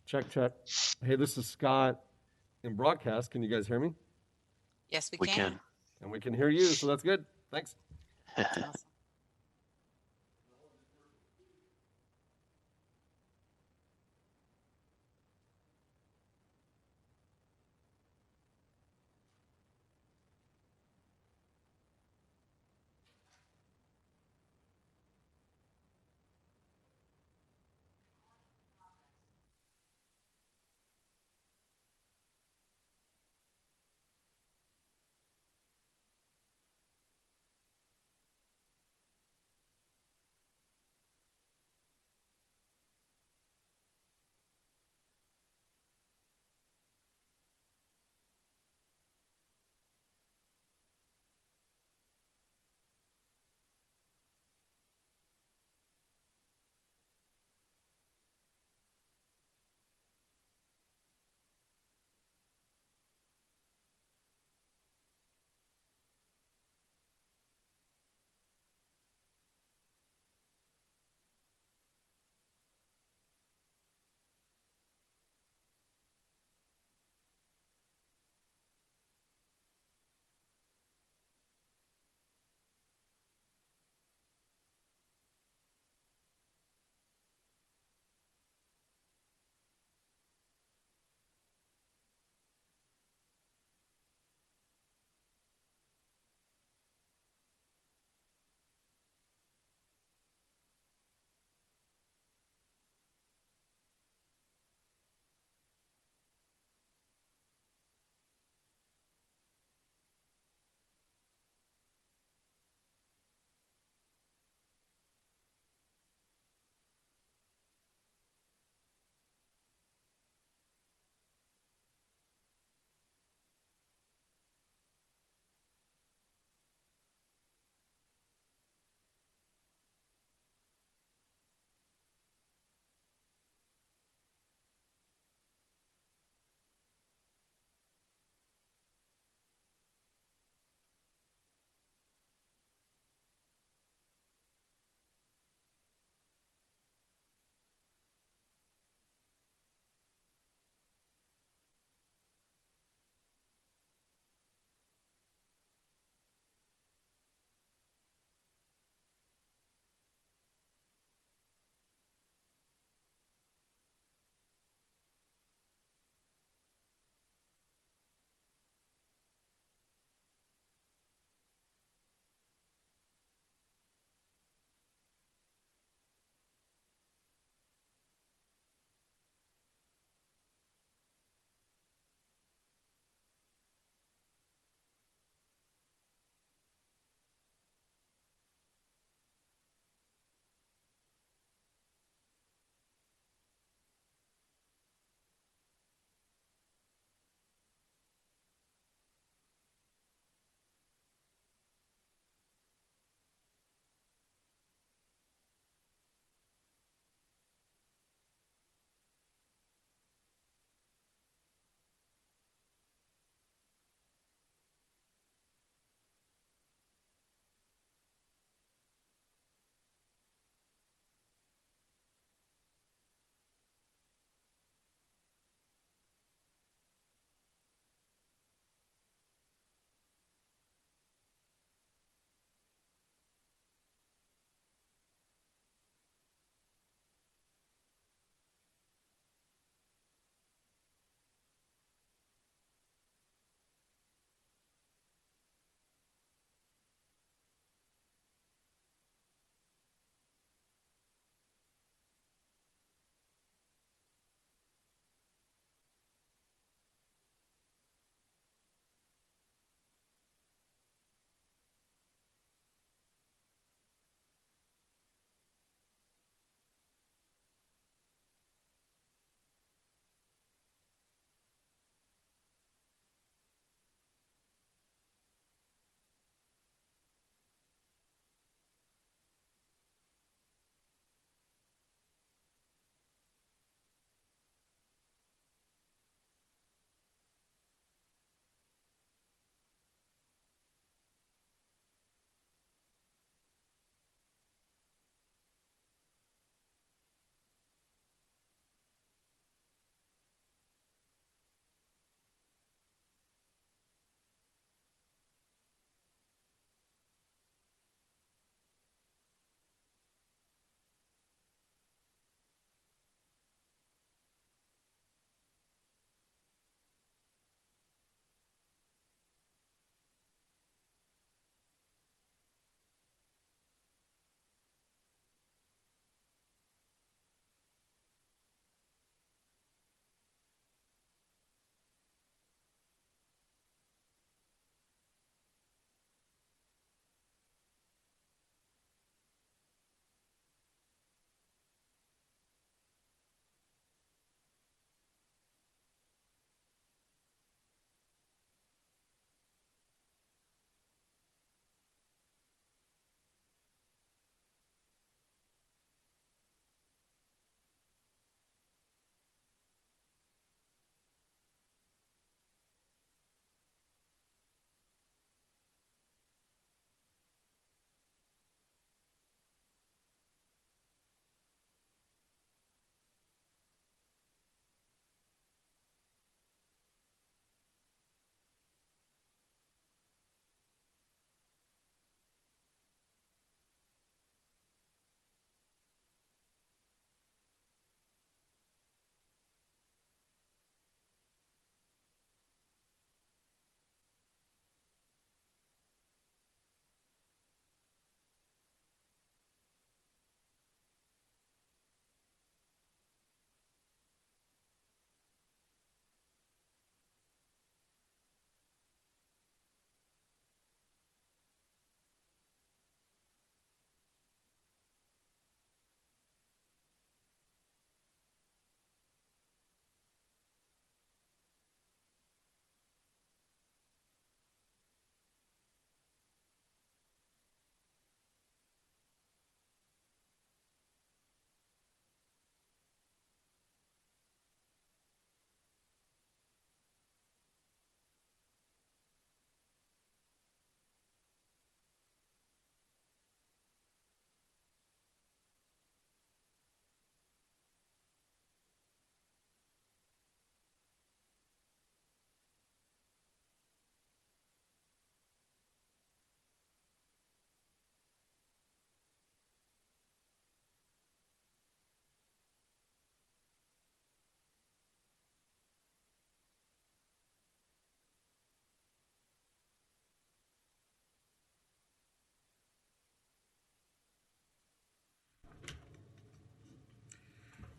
Check, check. Hey, this is Scott in broadcast. Can you guys hear me? Yes, we We can. can. And we can hear you, so that's good. Thanks. Awesome.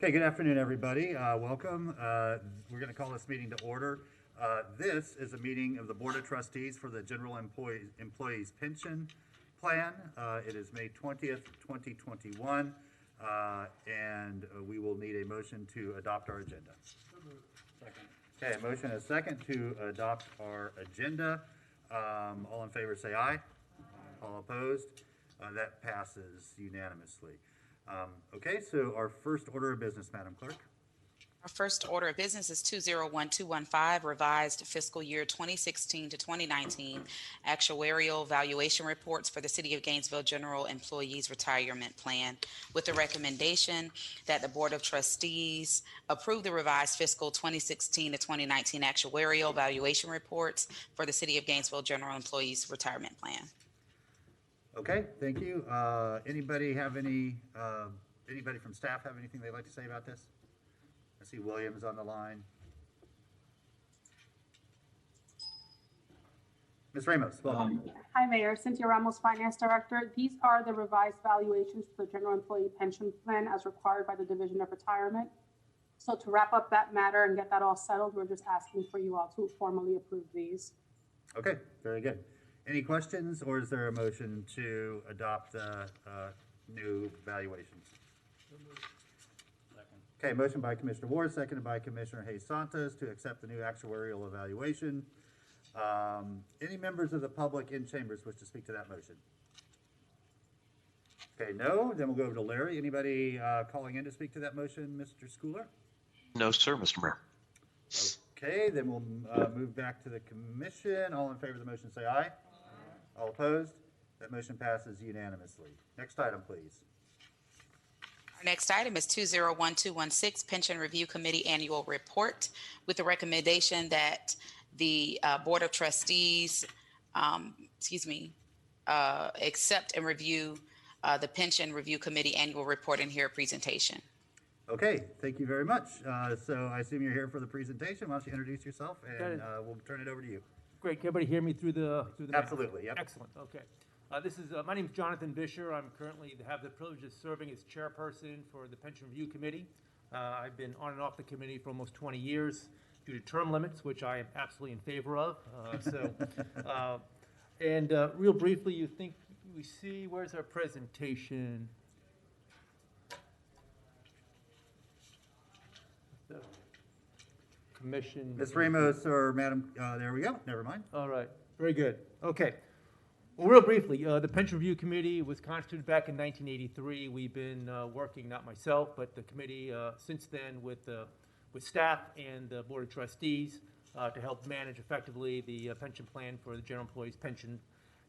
Okay, good afternoon, everybody. Welcome. We're going to call this meeting to order. This is a meeting of the Board of Trustees for the General Employees Pension Plan. It is May 20th, 2021, and we will need a motion to adopt our agenda. Second. Okay, a motion and a second to adopt our agenda. All in favor say aye. All opposed? That passes unanimously. Okay, so our first order of business, Madam Clerk. Our first order of business is 201215, revised fiscal year 2016 to 2019 actuarial valuation reports for the City of Gainesville General Employees Retirement Plan, with the recommendation that the Board of Trustees approve the revised fiscal 2016 to 2019 actuarial valuation reports for the City of Gainesville General Employees Retirement Plan. Okay, thank you. Anybody from staff have anything they'd like to say about this? I see Williams on the line. Ms. Ramos, welcome. Hi, Mayor. Cynthia Ramos, Finance Director. These are the revised valuations for the General Employee Pension Plan as required by the Division of Retirement. So to wrap up that matter and get that all settled, we're just asking for you all to formally approve these. Okay, very good. Any questions, or is there a motion to adopt the new valuations? Okay, motion by Commissioner Ward, seconded by Commissioner Hayes Santos to accept the new actuarial evaluation. Any members of the public in chambers wish to speak to that motion? Okay, no, then we'll go over to Larry. Anybody calling in to speak to that motion, Mr. Schooler? No, sir, Mr. Mayor. Okay, then we'll move back to the commission. All in favor of the motion say aye. All opposed? That motion passes unanimously. Next item, please. Our next item is 201216, Pension Review Committee Annual Report, with the recommendation that the Board of Trustees, accept and review the Pension Review Committee Annual Report and hear a presentation. Okay, thank you very much. So I assume you're here for the presentation. Why don't you introduce yourself, and we'll turn it over to you. Great. Can everybody hear me through the Absolutely, yep. Excellent. Okay. My name is Jonathan Bisher. I'm currently have the privilege of serving as chairperson for the Pension Review Committee. I've been on and off the committee for almost 20 years due to term limits, which I am absolutely in favor of. Real briefly, you think we see, where's our presentation? The commission. Ms. Ramos or Madam, there we go. Never mind. All right. Very good. Okay. Well, real briefly, the Pension Review Committee was constituted back in 1983. We've been working, not myself, but the committee since then with staff and the Board of Trustees to help manage effectively the pension plan for the general employees' pension.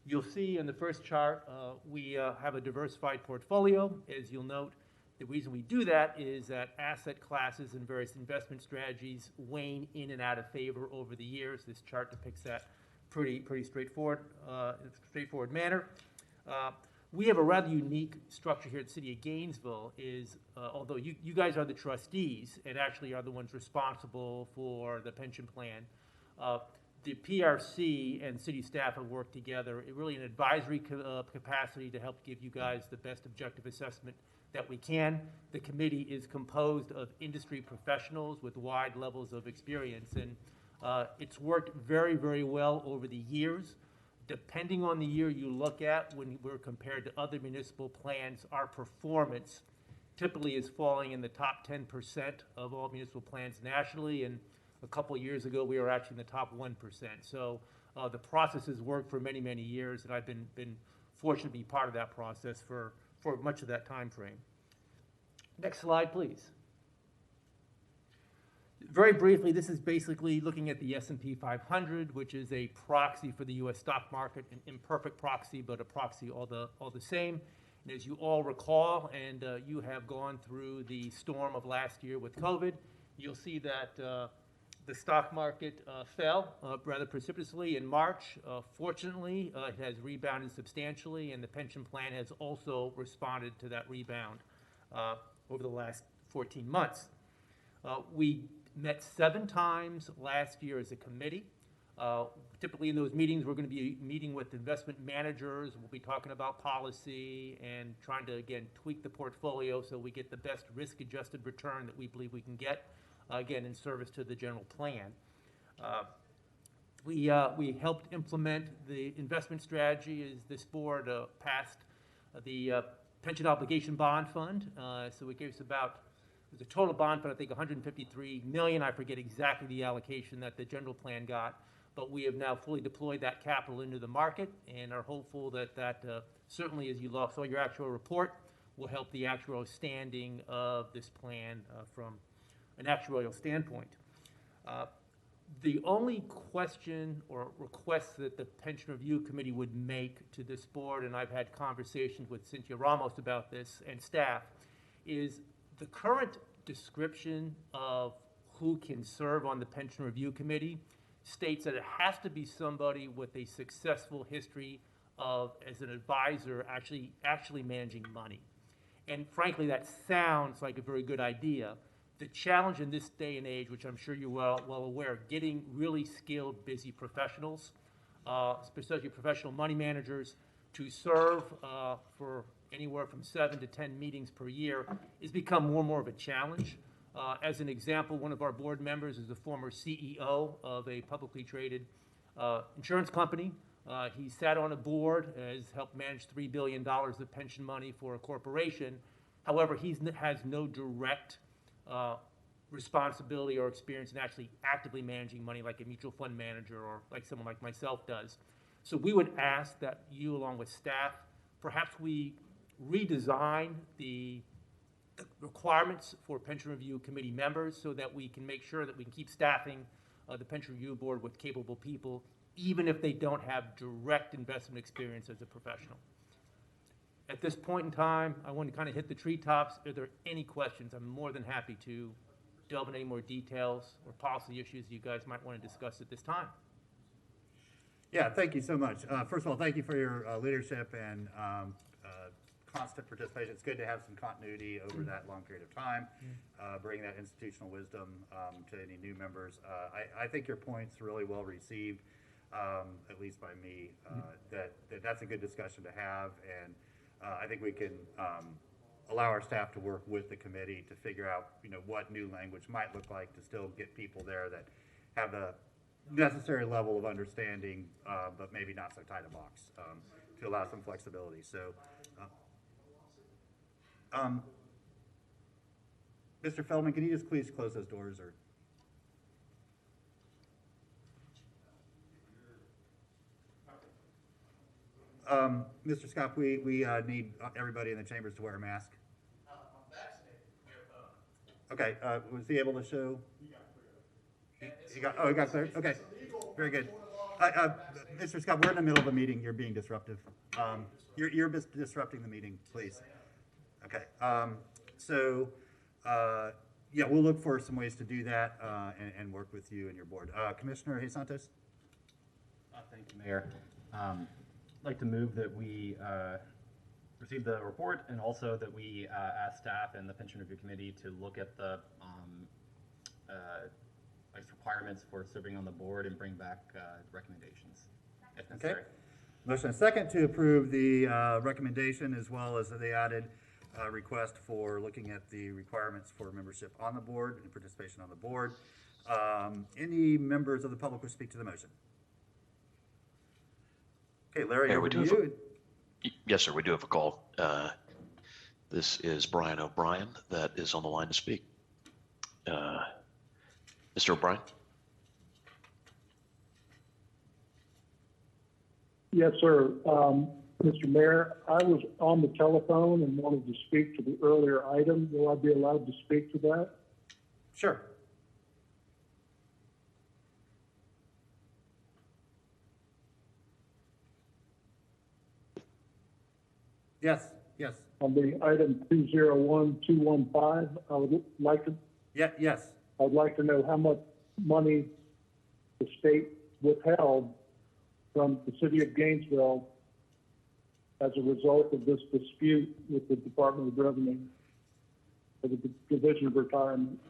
You'll see in the first chart, we have a diversified portfolio. As you'll note, the reason we do that is that asset classes and various investment strategies wane in and out of favor over the years. This chart depicts that pretty straightforward manner. We have a rather unique structure here at the City of Gainesville. Although you guys are the trustees and actually are the ones responsible for the pension plan, the PRC and city staff have worked together really in advisory capacity to help give you guys the best objective assessment that we can. The committee is composed of industry professionals with wide levels of experience, and it's worked very, very well over the years. Depending on the year you look at, when we're compared to other municipal plans, our performance typically is falling in the top 10% of all municipal plans nationally, and a couple of years ago we were actually in the top 1%. So the process has worked for many, many years, and I've been fortunate to be part of that process for much of that time frame. Next slide, please. Very briefly, this is basically looking at the S&P 500, which is a proxy for the U.S. stock market, an imperfect proxy, but a proxy all the same. And as you all recall, and you have gone through the storm of last year with COVID, you'll see that the stock market fell rather precipitously in March. Fortunately, it has rebounded substantially, and the pension plan has also responded to that rebound over the last 14 months. We met 7 times last year as a committee. Typically in those meetings, we're going to be meeting with investment managers. We'll be talking about policy and trying to, again, tweak the portfolio so we get the best risk-adjusted return that we believe we can get, again, in service to the general plan. We helped implement the investment strategy as this board passed the pension obligation bond fund. So it gives about, it was a total bond fund, I think 153 million. I forget exactly the allocation that the general plan got, but we have now fully deployed that capital into the market and are hopeful that certainly, as you saw your actual report, will help the actuarial standing of this plan from an actuarial standpoint. The only question or request that the Pension Review Committee would make to this board, and I've had conversations with Cynthia Ramos about this and staff, is the current description of who can serve on the Pension Review Committee states that it has to be somebody with a successful history of, as an advisor, actually managing money. And frankly, that sounds like a very good idea. The challenge in this day and age, which I'm sure you're well aware, getting really skilled, busy professionals, especially professional money managers, to serve for anywhere from 7 to 10 meetings per year has become more and more of a challenge. As an example, one of our board members is the former CEO of a publicly traded insurance company. He sat on a board, has helped manage $3 billion of pension money for a corporation. However, he has no direct responsibility or experience in actually actively managing money like a mutual fund manager or like someone like myself does. So we would ask that you, along with staff, perhaps we redesign the requirements for Pension Review Committee members so that we can make sure that we can keep staffing the Pension Review Board with capable people, even if they don't have direct investment experience as a professional. At this point in time, I want to kind of hit the treetops. Are there any questions? I'm more than happy to delve into any more details or policy issues you guys might want to discuss at this time. Yeah, thank you so much. First of all, thank you for your leadership and constant participation. It's good to have some continuity over that long period of time, bring that institutional wisdom to any new members. I think your point's really well received, at least by me, that's a good discussion to have, and I think we can allow our staff to work with the committee to figure out, what new language might look like to still get people there that have the necessary level of understanding, but maybe not so tight a box, to allow some flexibility. So, Mr. Feldman, can you just please close those doors? Or Mr. Scott, we need everybody in the chambers to wear a mask. I'm vaccinated. Okay, was he able to show? He got cleared? Okay, very good. Mr. Scott, we're in the middle of a meeting. You're being disruptive. You're disrupting the meeting, please. Okay, yeah, we'll look for some ways to do that and work with you and your board. Commissioner Hey Santos? Thank you, Mayor. I'd like to move that we receive the report and also that we ask staff and the Pension Review Committee to look at the requirements for serving on the board and bring back recommendations if necessary. Okay. Motion and second to approve the recommendation as well as the added request for looking at the requirements for membership on the board and participation on the board. Any members of the public who speak to the motion? Okay, Larry, Mayor, over we to do you. Yes, sir, we do have a call. This is Brian O'Brien that is on the line to speak. Mr. O'Brien? Yes, sir. Mr. Mayor, I was on the telephone and wanted to speak to the earlier item. Will I be allowed to speak to that? Sure. Yes, yes. On the item 201215, I would like to. Yeah, yes. I'd like to know how much money the state withheld from the city of Gainesville as a result of this dispute with the Department of Revenue for the Division of Retirement.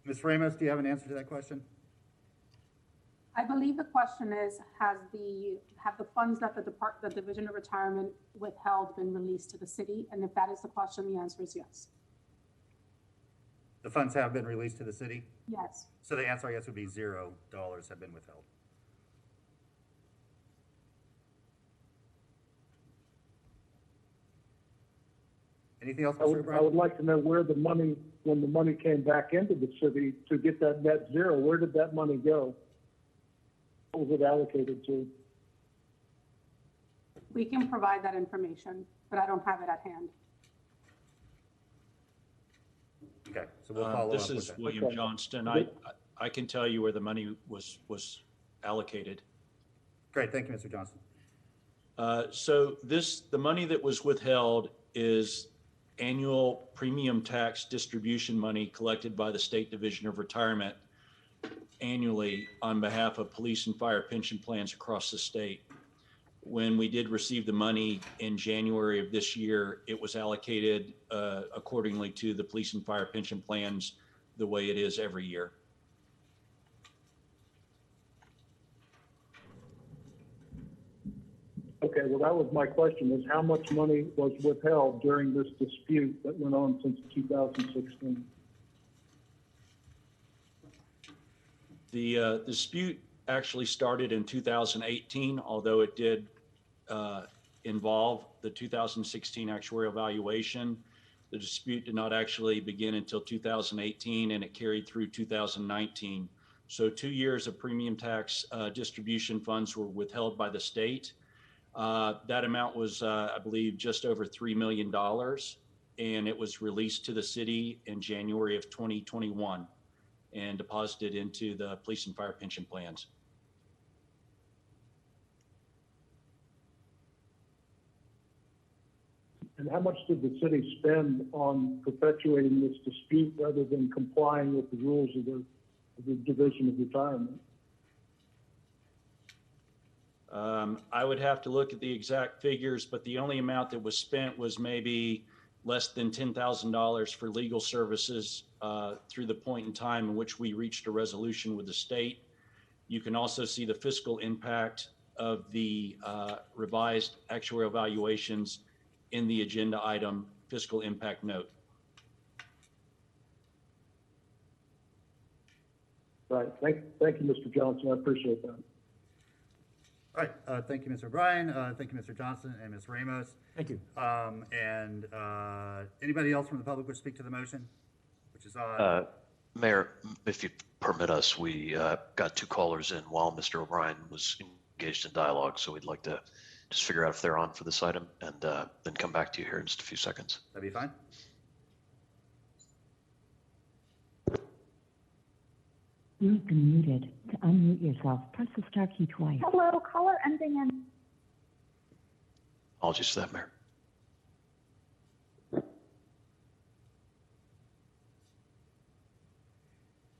Ms. Ramos, do you have an answer to that question? I believe the question is, have the funds that the Division of Retirement withheld been released to the city? And if that is the question, the answer is yes. The funds have been released to the city? Yes. So the answer, I guess, would be $0 have been withheld. Anything else, I Mr. would O'Brien? like to know where the money, when the money came back into the city to get that net zero, where did that money go? What was it allocated to? We can provide that information, but I don't have it at hand. Okay, so we'll follow up This with is that. William Okay. Johnston. I can tell you where the money was allocated. Great, thank you, Mr. Johnson. So the money that was withheld is annual premium tax distribution money collected by the State Division of Retirement annually on behalf of police and fire pension plans across the state. When we did receive the money in January of this year, it was allocated accordingly to the police and fire pension plans the way it is every year. Okay, well, that was my question, is how much money was withheld during this dispute that went on since 2016? The dispute actually started in 2018, although it did involve the 2016 actuarial valuation. The dispute did not actually begin until 2018, and it carried through 2019. So 2 years of premium tax distribution funds were withheld by the state. That amount was, I believe, just over $3 million, and it was released to the city in January of 2021 and deposited into the police and fire pension plans. And how much did the city spend on perpetuating this dispute rather than complying with the rules of the Division of Retirement? I would have to look at the exact figures, but the only amount that was spent was maybe less than $10,000 for legal services through the point in time in which we reached a resolution with the state. You can also see the fiscal impact of the revised actuarial valuations in the agenda item fiscal impact note. Right. Thank you, Mr. Johnson. I appreciate that. All right, thank you, Mr. O'Brien. Thank you, Mr. Johnson and Ms. Ramos. Thank you. And anybody else from the public would speak to the motion, which is on? Mayor, if you permit us, we got 2 callers in while Mr. O'Brien was engaged in dialogue, so we'd like to just figure out if they're on for this item and then come back to you here in just a few seconds. That'd be fine. You've been muted. To unmute yourself, press the star key twice. Hello, caller ending in. Apologies for that, Mayor.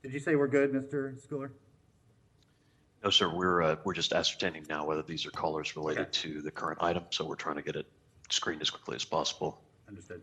Did you say we're good, Mr. Schooler? No, sir, we're just ascertaining now whether these are callers related to the current item, so we're trying to get it screened as quickly as possible. Understood.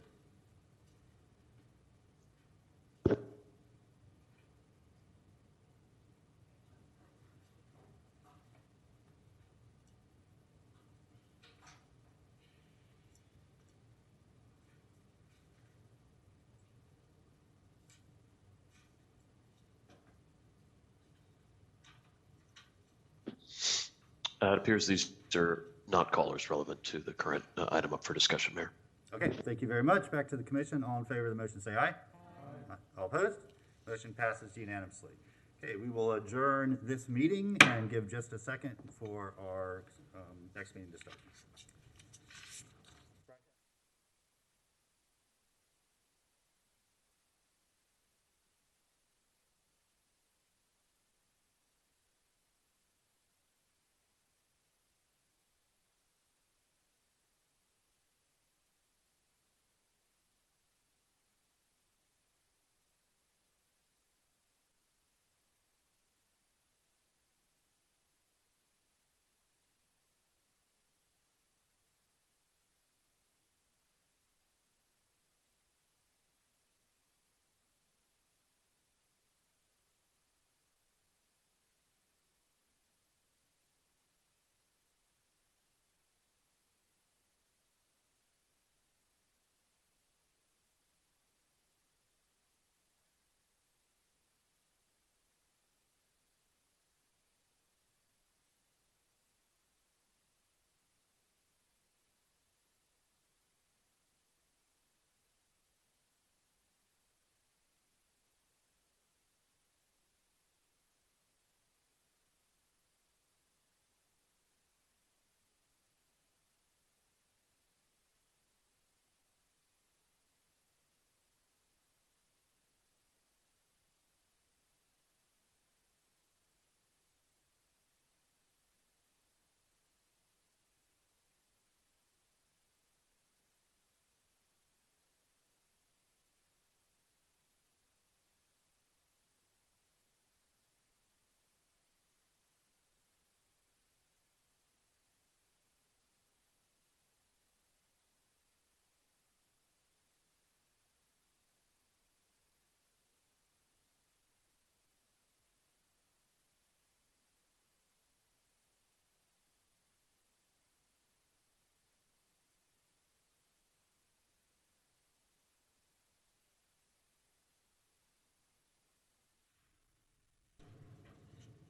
It appears these are not callers relevant to the current item up for discussion, Mayor. Okay, thank you very much. Back to the commission. All in favor of the motion, say aye. Aye. All opposed? Motion passes unanimously. Okay, we will adjourn this meeting and give just a second for our next meeting to start.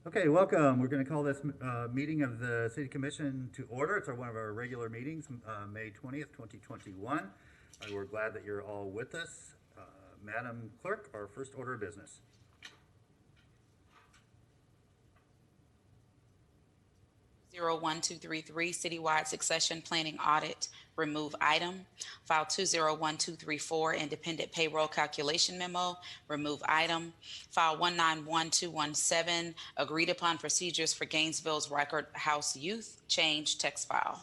Okay, welcome. We're going to call this meeting of the City Commission to order. It's one of our regular meetings, May 20th, 2021. We're glad that you're all with us. Madam Clerk, our first order of business. Zero 1233 citywide succession planning audit remove item. File 201234 independent payroll calculation memo remove item. File 191217 agreed upon procedures for Gainesville's Record House Youth change text file.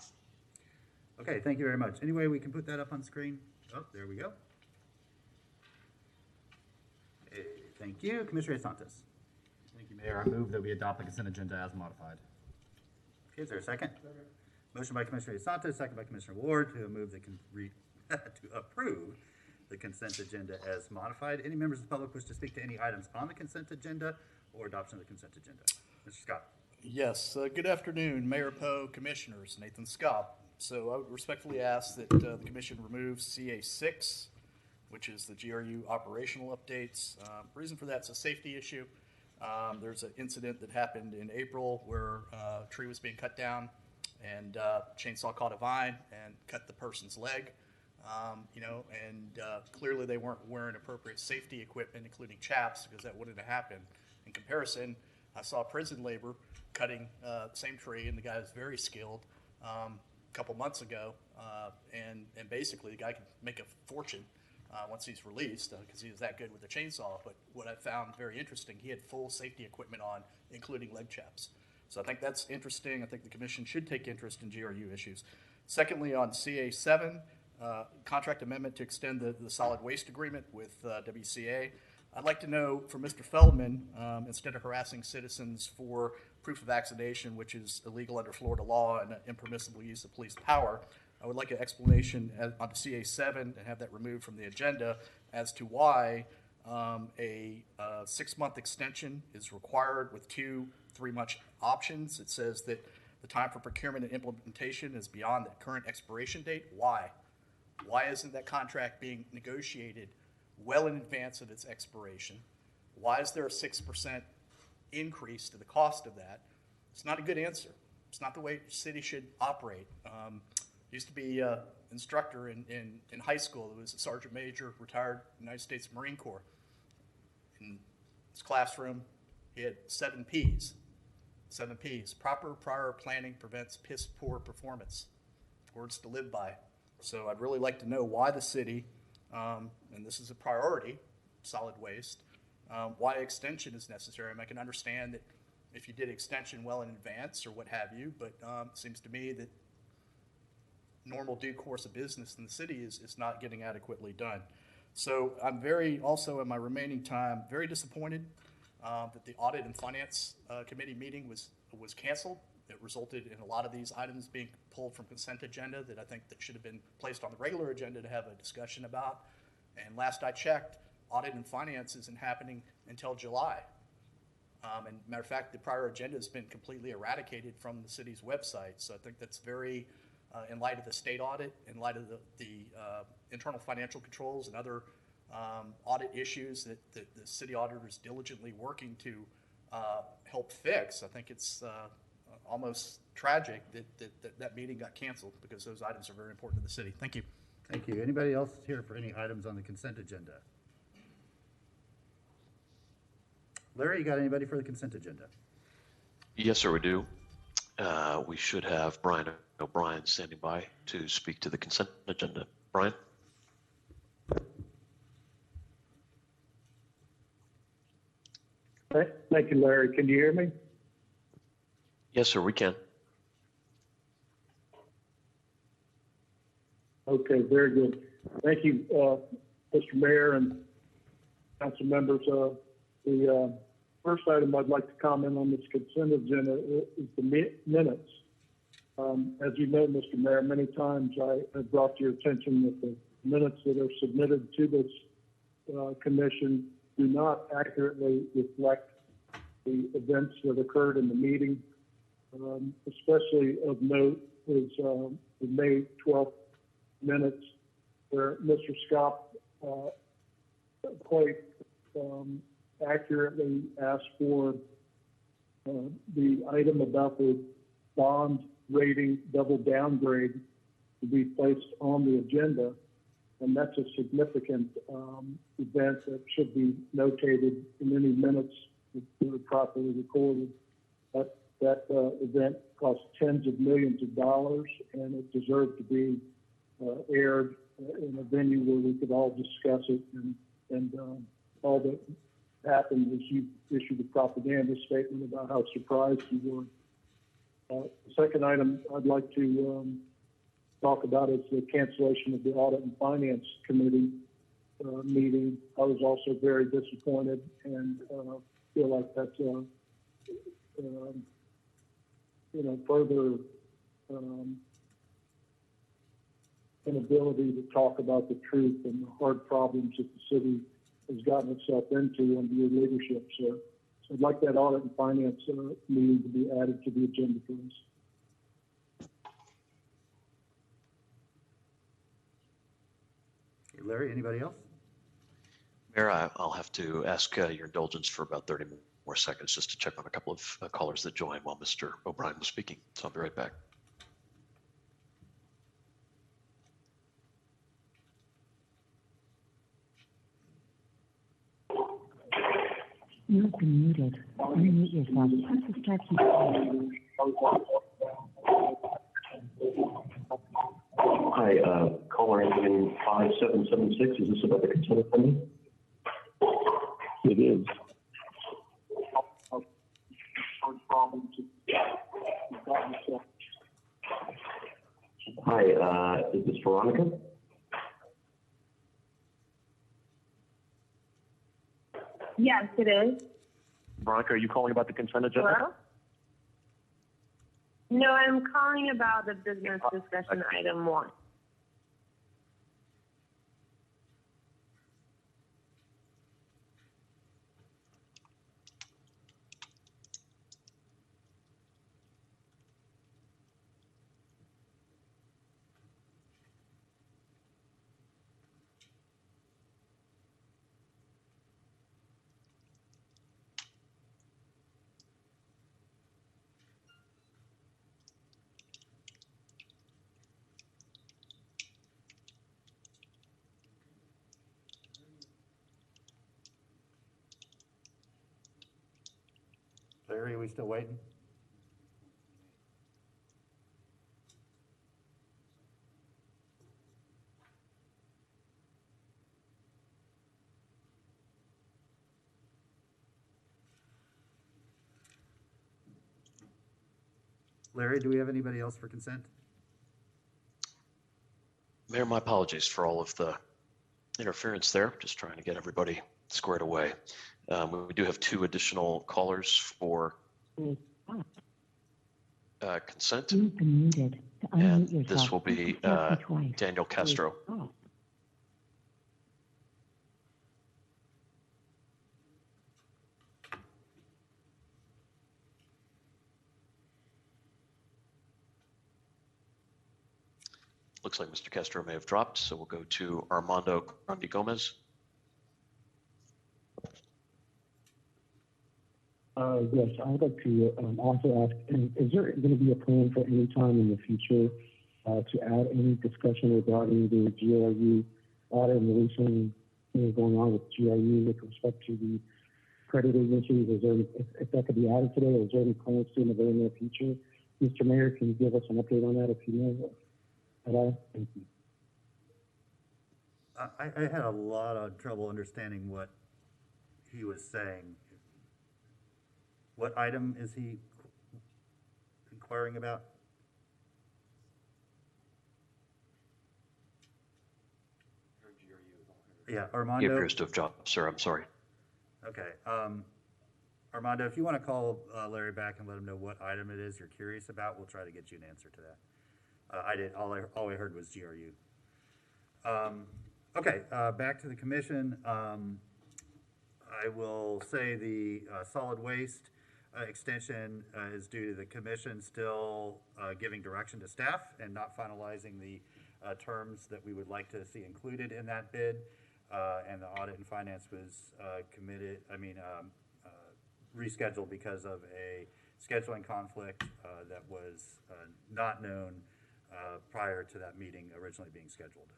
Okay, thank you very much. Any way we can put that up on screen? Oh, there we go. Okay, thank you. Commissioner Santos. Thank you, Mayor. I move that we adopt the consent agenda as modified. Okay, is there a second? Motion by Commissioner Santos, second by Commissioner Ward to move to approve the consent agenda as modified. Any members of the public wish to speak to any items on the consent agenda or adoption of the consent agenda? Mr. Scott. Yes, good afternoon, Mayor Poe, Commissioners, Nathan Scott. So I would respectfully ask that the Commission remove CA6, which is the GRU operational updates. Reason for that's a safety issue. There's an incident that happened in April where a tree was being cut down and chainsaw caught a vine and cut the person's leg. Clearly they weren't wearing appropriate safety equipment, including chaps, because that wouldn't have happened. In comparison, I saw prison labor cutting the same tree, and the guy was very skilled a couple months ago, and basically the guy can make a fortune once he's released because he was that good with the chainsaw. But what I found very interesting, he had full safety equipment on, including leg chaps. So I think that's interesting. I think the Commission should take interest in GRU issues. Secondly, on CA7, contract amendment to extend the solid waste agreement with WCA. I'd like to know from Mr. Feldman, instead of harassing citizens for proof of vaccination, which is illegal under Florida law and impermissible use of police power, I would like an explanation on CA7 and have that removed from the agenda as to why a 6-month extension is required with 2 3-month options. It says that the time for procurement and implementation is beyond the current expiration date. Why? Why isn't that contract being negotiated well in advance of its expiration? Why is there a 6% increase to the cost of that? It's not a good answer. It's not the way the city should operate. Used to be an instructor in high school. It was a sergeant major, retired United States Marine Corps. In his classroom, he had 7 Ps. 7 Ps. Proper prior planning prevents piss poor performance. Words to live by. So I'd really like to know why the city, and this is a priority, solid waste, why extension is necessary. I mean, I can understand that if you did extension well in advance or what have you, but it seems to me that normal due course of business in the city is not getting adequately done. So I'm also in my remaining time, very disappointed that the Audit and Finance Committee meeting was canceled. It resulted in a lot of these items being pulled from consent agenda that I think that should have been placed on the regular agenda to have a discussion about. And last I checked, Audit and Finance isn't happening until July. And matter of fact, the prior agenda has been completely eradicated from the city's website. So I think that's very, in light of the state audit, in light of the internal financial controls and other audit issues that the city auditor is diligently working to help fix. I think it's almost tragic that meeting got canceled because those items are very important to the city. Thank you. Thank you. Anybody else here for any items on the consent agenda? Larry, you got anybody for the consent agenda? Yes, sir, we do. We should have Brian O'Brien standing by to speak to the consent agenda. Brian? Thank you, Larry. Can you hear me? Yes, sir, we can. Okay, very good. Thank you, Mr. Mayor and council members. The first item I'd like to comment on this consent agenda is the minutes. As you know, Mr. Mayor, many times I have brought to your attention that the minutes that are submitted to this commission do not accurately reflect the events that occurred in the meeting. Especially of note is the May 12th minutes where Mr. Scott quite accurately asked for the item about the bond rating double downgrade to be placed on the agenda. And that's a significant event that should be notated in any minutes that are properly recorded. That event cost tens of millions of dollars, and it deserved to be aired in a venue where we could all discuss it. And all that happened was you issued a propaganda statement about how surprised you were. The second item I'd like to talk about is the cancellation of the Audit and Finance Committee meeting. I was also very disappointed and feel like that's further inability to talk about the truth and the hard problems that the city has gotten itself into under your leadership, sir. So I'd like that Audit and Finance meeting to be added to the agenda, please. Larry, anybody else? Mayor, I'll have to ask your indulgence for about 30 more seconds just to check on a couple of callers that joined while Mr. O'Brien was speaking. So I'll be right back. You have been muted. To unmute yourself, press the star key. Hi, caller ending 5776. Is this about the consent agenda? It is. Hi, is this Veronica? Yes, it is. Veronica, are you calling about the consent agenda? Hello? No, I'm calling about the business discussion item 1. Larry, are we still waiting? Larry, do we have anybody else for consent? Mayor, my apologies for all of the interference there. Just trying to get everybody squared away. We do have 2 additional callers for consent. You've been muted. To unmute And yourself, this will be press the star key twice. Daniel Castro. Oh. Looks like Mr. Castro may have dropped, so we'll go to Armando Grandi Gomez. Yes, I'd like to also ask, is there going to be a plan for any time in the future to add any discussion regarding the GRU audit and the recent things going on with GRU with respect to the credit agencies? Is there, if that could be added today, or is there any plans to in the very near future? Mr. Mayor, can you give us an update on that if you know at all? Thank you. I had a lot of trouble understanding what he was saying. What item is he inquiring about? Yeah, Armando. He appears to have dropped, sir. I'm sorry. Okay. Armando, if you want to call Larry back and let him know what item it is you're curious about, we'll try to get you an answer to that. All I heard was GRU. Okay, back to the commission. I will say the solid waste extension is due to the commission still giving direction to staff and not finalizing the terms that we would like to see included in that bid. And the audit and finance was rescheduled because of a scheduling conflict that was not known prior to that meeting originally being scheduled.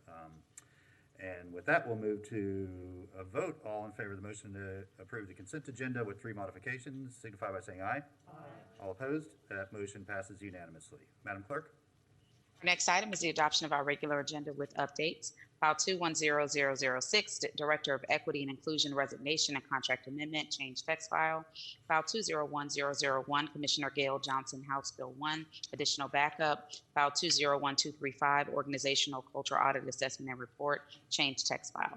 And with that, we'll move to a vote. All in favor of the motion to approve the consent agenda with 3 modifications, signify by saying aye. Aye. All opposed? That motion passes unanimously. Madam Clerk? Our next item is the adoption of our regular agenda with updates. File 210006, Director of Equity and Inclusion Resignation and Contract Amendment, change text file. File 201001, Commissioner Gail Johnson, House Bill 1, additional backup. File 201235, Organizational Culture Audit Assessment and Report, change text file.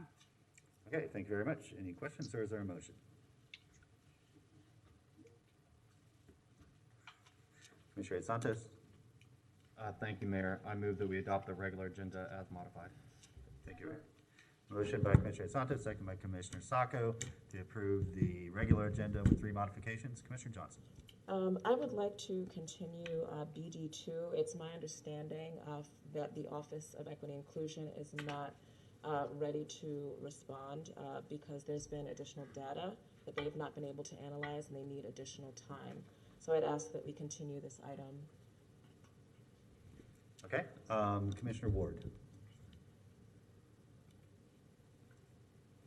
Okay, thank you very much. Any questions, or is there a motion? Commissioner Santos? Thank you, Mayor. I move that we adopt the regular agenda as modified. Thank you. Motion by Commissioner Santos, second by Commissioner Sacco to approve the regular agenda with 3 modifications. Commissioner Johnson. I would like to continue BD2. It's my understanding that the Office of Equity and Inclusion is not ready to respond because there's been additional data that they have not been able to analyze and they need additional time. So I'd ask that we continue this item. Okay, Commissioner Ward.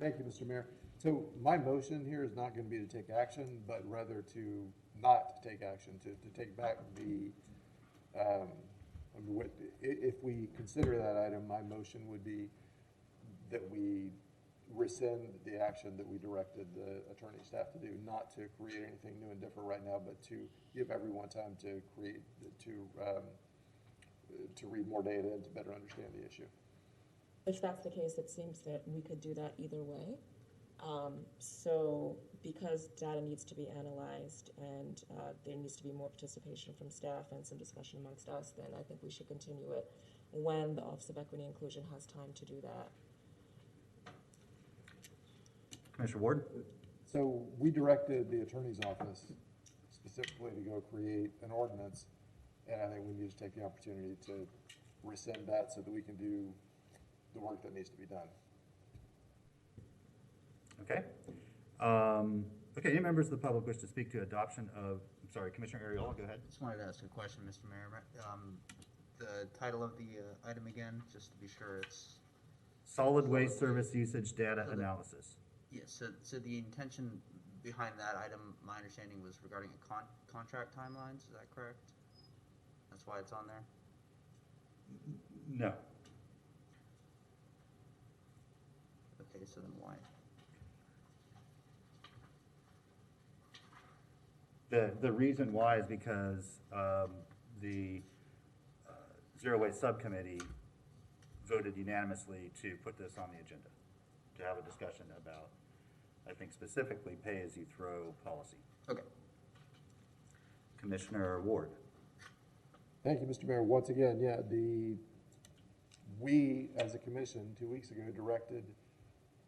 Thank you, Mr. Mayor. So my motion here is not going to be to take action, but rather to not take action, to take back the, if we consider that item, my motion would be that we rescind the action that we directed the attorney staff to do, not to create anything new and different right now, but to give everyone time to create, to read more data and to better understand the issue. If that's the case, it seems that we could do that either way. So because data needs to be analyzed and there needs to be more participation from staff and some discussion amongst us, then I think we should continue it when the Office of Equity and Inclusion has time to do that. Commissioner Ward? So we directed the attorney's office specifically to go create an ordinance, and I think we need to take the opportunity to rescind that so that we can do the work that needs to be done. Okay. Okay, any members of the public wish to speak to adoption of, I'm sorry, Commissioner Ariola, go ahead. Just wanted to ask a question, Mr. Mayor. The title of the item again, just to be sure it's... Solid Waste Service Usage Data Analysis. Yes, so the intention behind that item, my understanding was regarding a contract timelines, is that correct? That's why it's on there? No. Okay, so then why? The reason why is because the Zero Waste Subcommittee voted unanimously to put this on the agenda, to have a discussion about, I think specifically, pay-as-you-throw policy. Okay. Commissioner Ward. Thank you, Mr. Mayor. Once again, yeah, we as a commission 2 weeks ago directed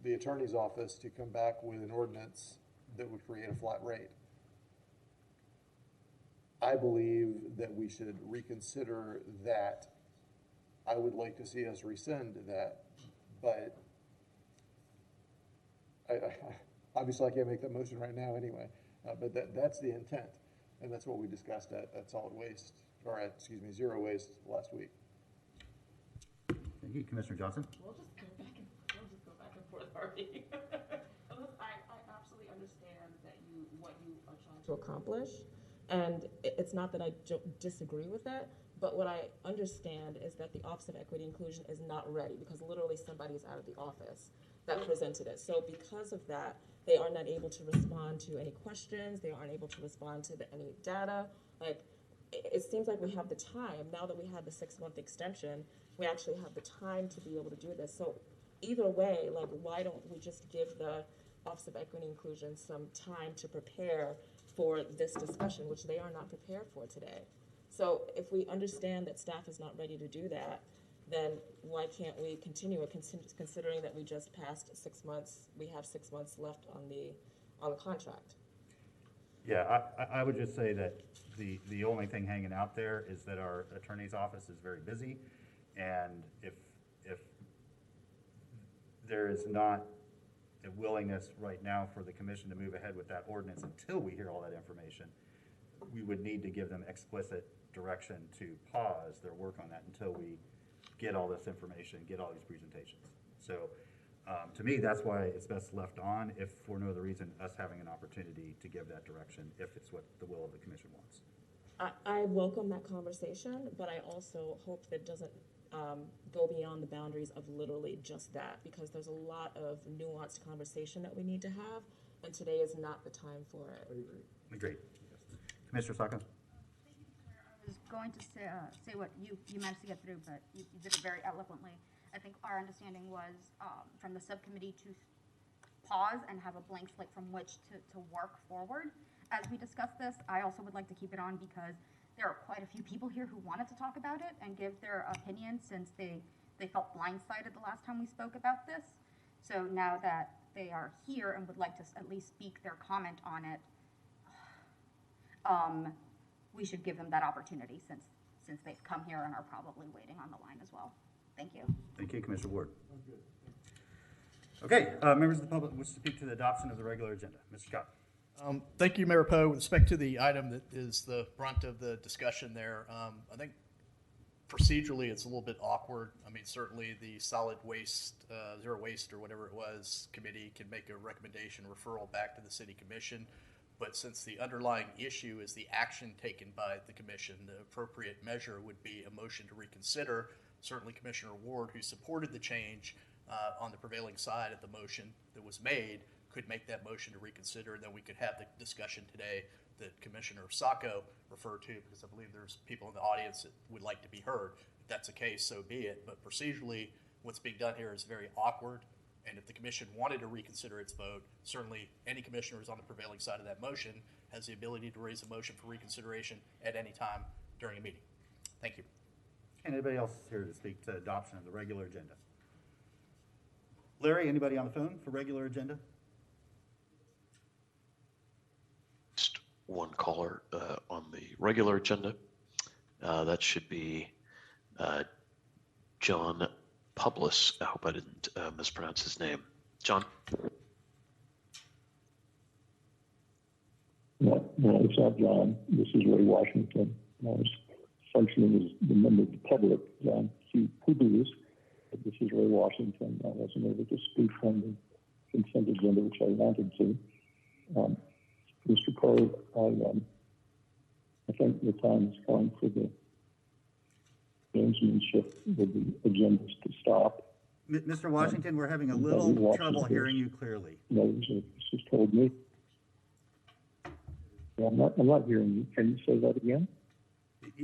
the attorney's office to come back with an ordinance that would create a flat rate. I believe that we should reconsider that. I would like to see us rescind that, but obviously I can't make that motion right now anyway, but that's the intent, and that's what we discussed at Solid Waste, or at, excuse me, Zero Waste last week. Thank you. Commissioner Johnson? We'll just go back and forth, Harvey. I absolutely understand that what you are trying to accomplish, and it's not that I disagree with that, but what I understand is that the Office of Equity Inclusion is not ready because literally somebody is out of the office that presented it. So because of that, they are not able to respond to any questions. They aren't able to respond to any data. Like, it seems like we have the time. Now that we have the 6-month extension, we actually have the time to be able to do this. So either way, like, why don't we just give the Office of Equity and Inclusion some time to prepare for this discussion, which they are not prepared for today. So if we understand that staff is not ready to do that, then why can't we continue it, considering that we just passed 6 months, we have 6 months left on the contract? Yeah, I would just say that the only thing hanging out there is that our attorney's office is very busy, and if there is not a willingness right now for the commission to move ahead with that ordinance until we hear all that information, we would need to give them explicit direction to pause their work on that until we get all this information, get all these presentations. So to me, that's why it's best left on, if for no other reason, us having an opportunity to give that direction if it's what the will of the commission wants. I welcome that conversation, but I also hope that it doesn't go beyond the boundaries of literally just that, because there's a lot of nuanced conversation that we need to have, and today is not the time for it. Agreed. Commissioner Sacco? I was going to say what you managed to get through, but you did it very eloquently. I think our understanding was from the subcommittee to pause and have a blank slate from which to work forward. As we discuss this, I also would like to keep it on because there are quite a few people here who wanted to talk about it and give their opinion since they felt blindsided the last time we spoke about this. So now that they are here and would like to at least speak their comment on it, we should give them that opportunity since they've come here and are probably waiting on the line as well. Thank you. Thank you, Commissioner Ward. Okay, members of the public wish to speak to the adoption of the regular agenda. Mr. Scott. Thank you, Mayor Poe. With respect to the item that is the brunt of the discussion there, I think procedurally it's a little bit awkward. I mean, certainly the solid waste, zero waste or whatever it was, committee can make a recommendation referral back to the city commission. But since the underlying issue is the action taken by the commission, the appropriate measure would be a motion to reconsider. Certainly Commissioner Ward, who supported the change on the prevailing side of the motion that was made, could make that motion to reconsider, and then we could have the discussion today that Commissioner Sacco referred to, because I believe there's people in the audience that would like to be heard. If that's the case, so be it. But procedurally, what's being done here is very awkward, and if the commission wanted to reconsider its vote, certainly any commissioner who's on the prevailing side of that motion has the ability to raise a motion for reconsideration at any time during a meeting. Thank you. Anybody else here to speak to adoption of the regular agenda? Larry, anybody on the phone for regular agenda? Just one caller on the regular agenda. That should be John Publis. I hope I didn't mispronounce his name. John? No, it's not John. This is Ray Washington. I was functioning as the member of the public, John Q. Publis. This is Ray Washington. I wasn't able to speak from the consent agenda, which I wanted to. Mr. Poe, I think the time has come for the gamesmanship with the agendas to stop. Mr. Washington, we're having a little trouble hearing you clearly. No, this has told me. I'm not hearing you. Can you say that again?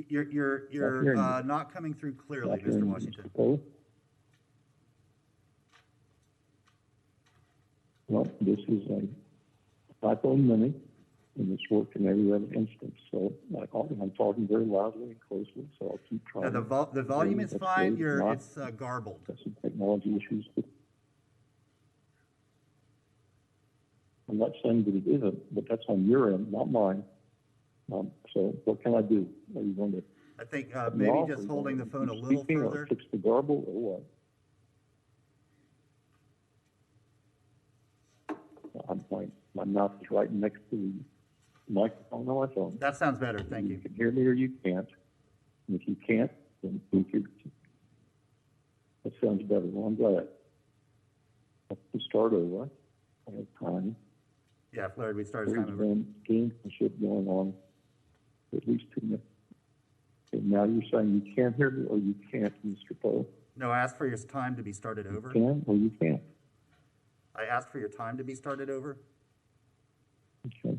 You're not coming through clearly, Mr. Washington. Well, this is a iPhone Mini, and it's worked in every other instance. So I'm talking very loudly and closely, so I'll keep trying. The volume is fine. It's garbled. Got some technology issues. I'm not saying that it isn't, but that's on your end, not mine. So what can I do? Are you going to? I think maybe just holding the phone a little further. Or fix the garble or what? My mouth is right next to the microphone on my phone. That sounds better. Thank you. You can hear me or you can't. And if you can't, then that sounds better. Well, I'm glad. Let's start over. I have time. Yeah, Larry, we started There's time over. gamesmanship going on for at least 2 minutes. Okay, now you're saying you can't hear me or you can't, Mr. Poe? No, I asked for your time to be started over. You can or you can't? I asked for your time to be started over. Okay.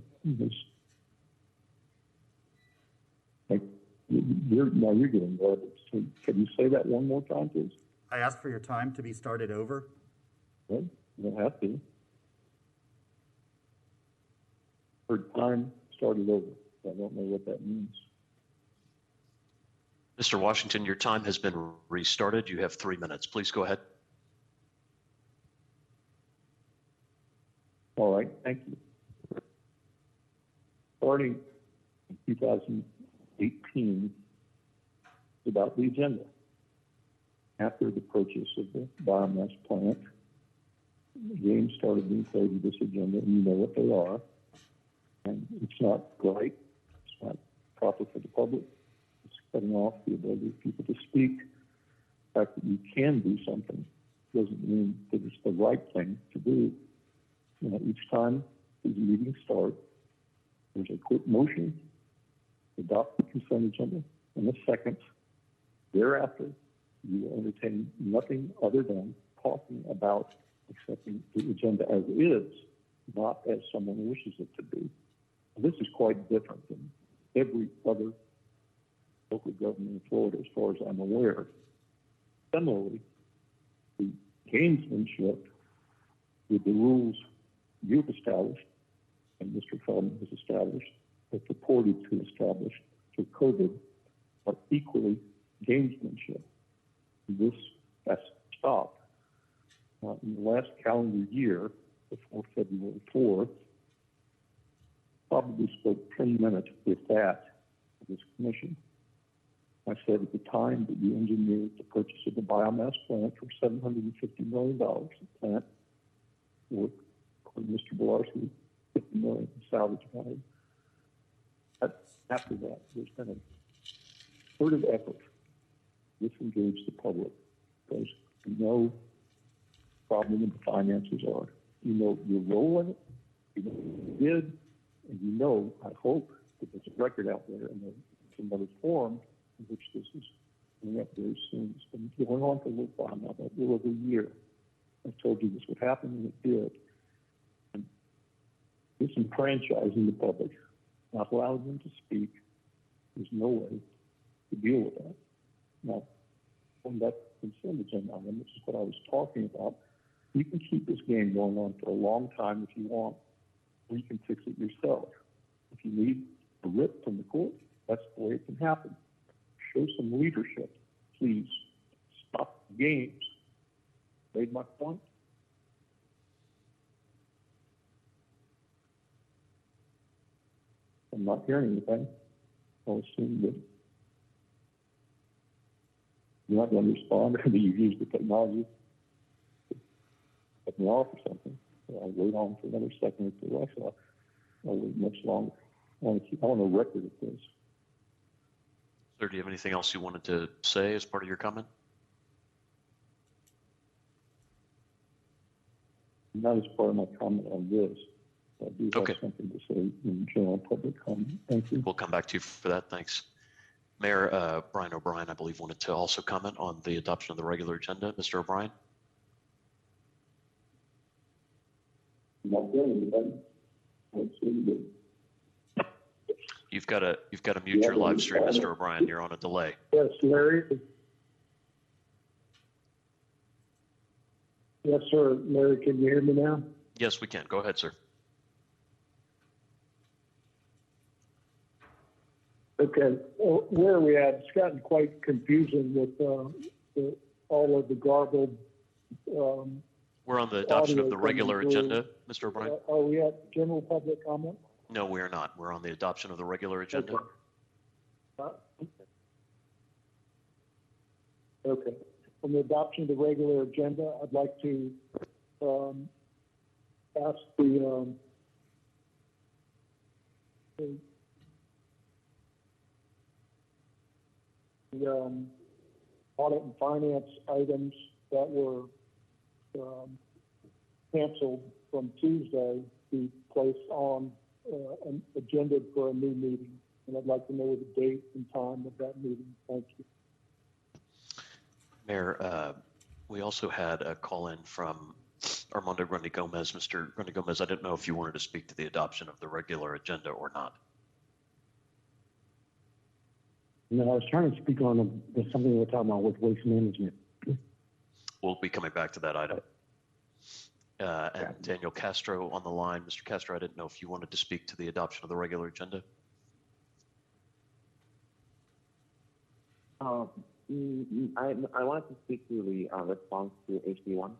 Now you're getting garbage. So can you say that one more time, please? I asked for your time to be started over. Well, you don't have to. For time started over. I don't know what that means. Mr. Washington, your time has been restarted. You have 3 minutes. Please go ahead. All right, thank you. Starting in 2018, about the agenda. After the purchase of the biomass plant, Gaines already started being played with this agenda, and you know what they are. And it's not right. It's not proper for the public. It's cutting off the ability of people to speak. The fact that you can do something doesn't mean that it's the right thing to do. You know, each time these meetings start, there's a quick motion, adopt the consent agenda, and a second. Thereafter, you will entertain nothing other than talking about accepting the agenda as is, not as someone wishes it to be. This is quite different than every other local government in Florida, as far as I'm aware. Similarly, the gamesmanship with the rules you've established and Mr. Feldman has established, or purported to establish through COVID, are equally gamesmanship. This has to stop. In the last calendar year, before February 4th, probably spoke 10 minutes, if that, to this commission. I said at the time that you engineered the purchase of the biomass plant for $750 million. The plant worth, according to Mr. Belarski, $50 million in salvage value. After that, there's been a furtive effort to disengage the public because you know problem in the finances are. You know your role in it, you know what you did, and you know, I hope, that there's a record out there in some other form in which this is coming up very soon. It's been going on for a little while now, about a little over a year. I told you this would happen, and it did. And disenfranchising the public, not allowing them to speak, there's no way to deal with that. Now, on that consent agenda item, which is what I was talking about, you can keep this game going on for a long time if you want, or you can fix it yourself. If you need a writ from the court, that's the way it can happen. Show some leadership. Please stop the games. Made my point? I'm not hearing anything. I'll assume that you're not going to respond or that you've used the technology to cut me off or something. So I'll wait on for another second or two. Actually, I'll wait much longer. I want a record of this. Sir, do you have anything else you wanted to say as part of your comment? Not as part of my comment on this. I do have something to say in general public comment. Thank you. We'll come back to you for that. Thanks. Mayor Brian O'Brien, I believe, wanted to also comment on the adoption of the regular agenda. Mr. O'Brien? Not hearing anything. Let's see. You've got to mute your live stream, Mr. O'Brien. You're on a delay. Yes, Larry. Yes, sir. Larry, can you hear me now? Yes, we can. Go ahead, sir. Okay. Well, where are we at? It's gotten quite confusing with all of the garbled. We're on the adoption of the regular agenda, Mr. O'Brien. Are we at general public comment? No, we are not. We're on the adoption of the regular agenda. Okay. On the adoption of the regular agenda, I'd like to ask the audit and finance items that were canceled from Tuesday be placed on an agenda for a new meeting. And I'd like to know the date and time of that meeting. Thank you. Mayor, we also had a call in from Armando Grundy Gomez. Mr. Grundy Gomez, I didn't know if you wanted to speak to the adoption of the regular agenda or not. No, I was trying to speak on something we were talking about with waste management. We'll be coming back to that item. And Daniel Castro on the line. Mr. Castro, I didn't know if you wanted to speak to the adoption of the regular agenda. I wanted to speak to the response to HB1.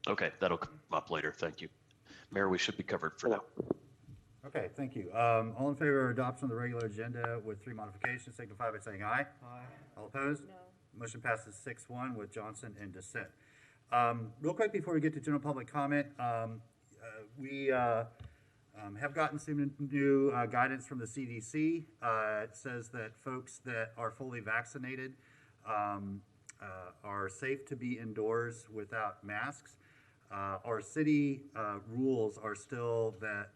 Okay, that'll come up later. Thank you. Mayor, we should be covered for now. Okay, thank you. All in favor of adoption of the regular agenda with 3 modifications, signify by saying aye. Aye. All opposed? No. Motion passes 6-1 with Johnson in dissent. Real quick before we get to general public comment, we have gotten some new guidance from the CDC. It says that folks that are fully vaccinated are safe to be indoors without masks. Our city rules are still that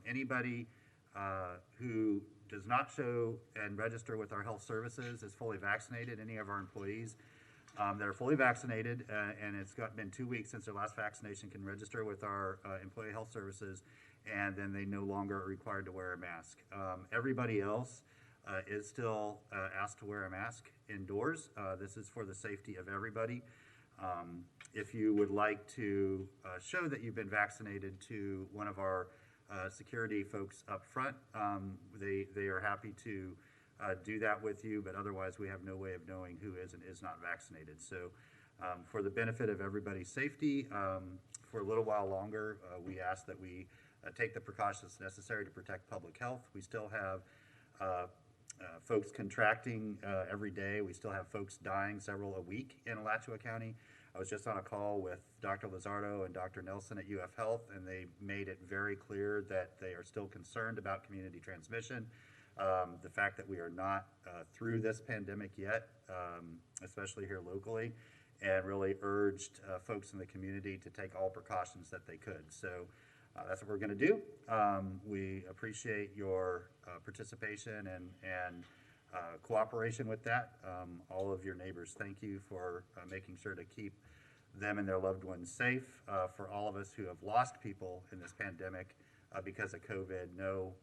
anybody who does not show and register with our health services is fully vaccinated. Any of our employees that are fully vaccinated, and it's been 2 weeks since their last vaccination, can register with our employee health services, and then they no longer are required to wear a mask. Everybody else is still asked to wear a mask indoors. This is for the safety of everybody. If you would like to show that you've been vaccinated to one of our security folks up front, they are happy to do that with you, but otherwise we have no way of knowing who is and is not vaccinated. So for the benefit of everybody's safety, for a little while longer, we ask that we take the precautions necessary to protect public health. We still have folks contracting every day. We still have folks dying, several a week in Alachua County. I was just on a call with Dr. Lizardo and Dr. Nelson at UF Health, and they made it very clear that they are still concerned about community transmission. The fact that we are not through this pandemic yet, especially here locally, and really urged folks in the community to take all precautions that they could. So that's what we're going to do. We appreciate your participation and cooperation with that. All of your neighbors, thank you for making sure to keep them and their loved ones safe. For all of us who have lost people in this pandemic because of COVID, know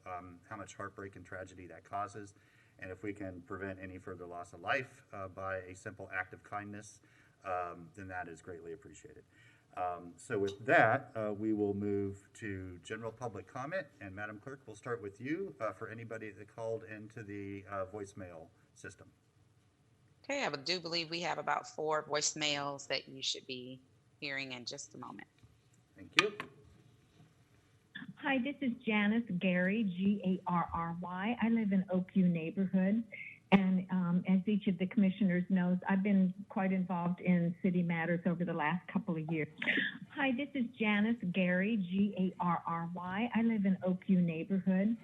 how much heartbreak and tragedy that causes. And if we can prevent any further loss of life by a simple act of kindness, then that is greatly appreciated. So with that, we will move to general public comment. And Madam Clerk, we'll start with you for anybody that called into the voicemail system. Okay, I do believe we have about 4 voicemails that you should be hearing in just a moment. Thank you. Hi, this is Janice Gary, Garry. I live in Oakview neighborhood. And as each of the commissioners knows, I've been quite involved in city matters over the last couple of years. Hi, this is Janice Gary, Garry. I live in Oakview neighborhood.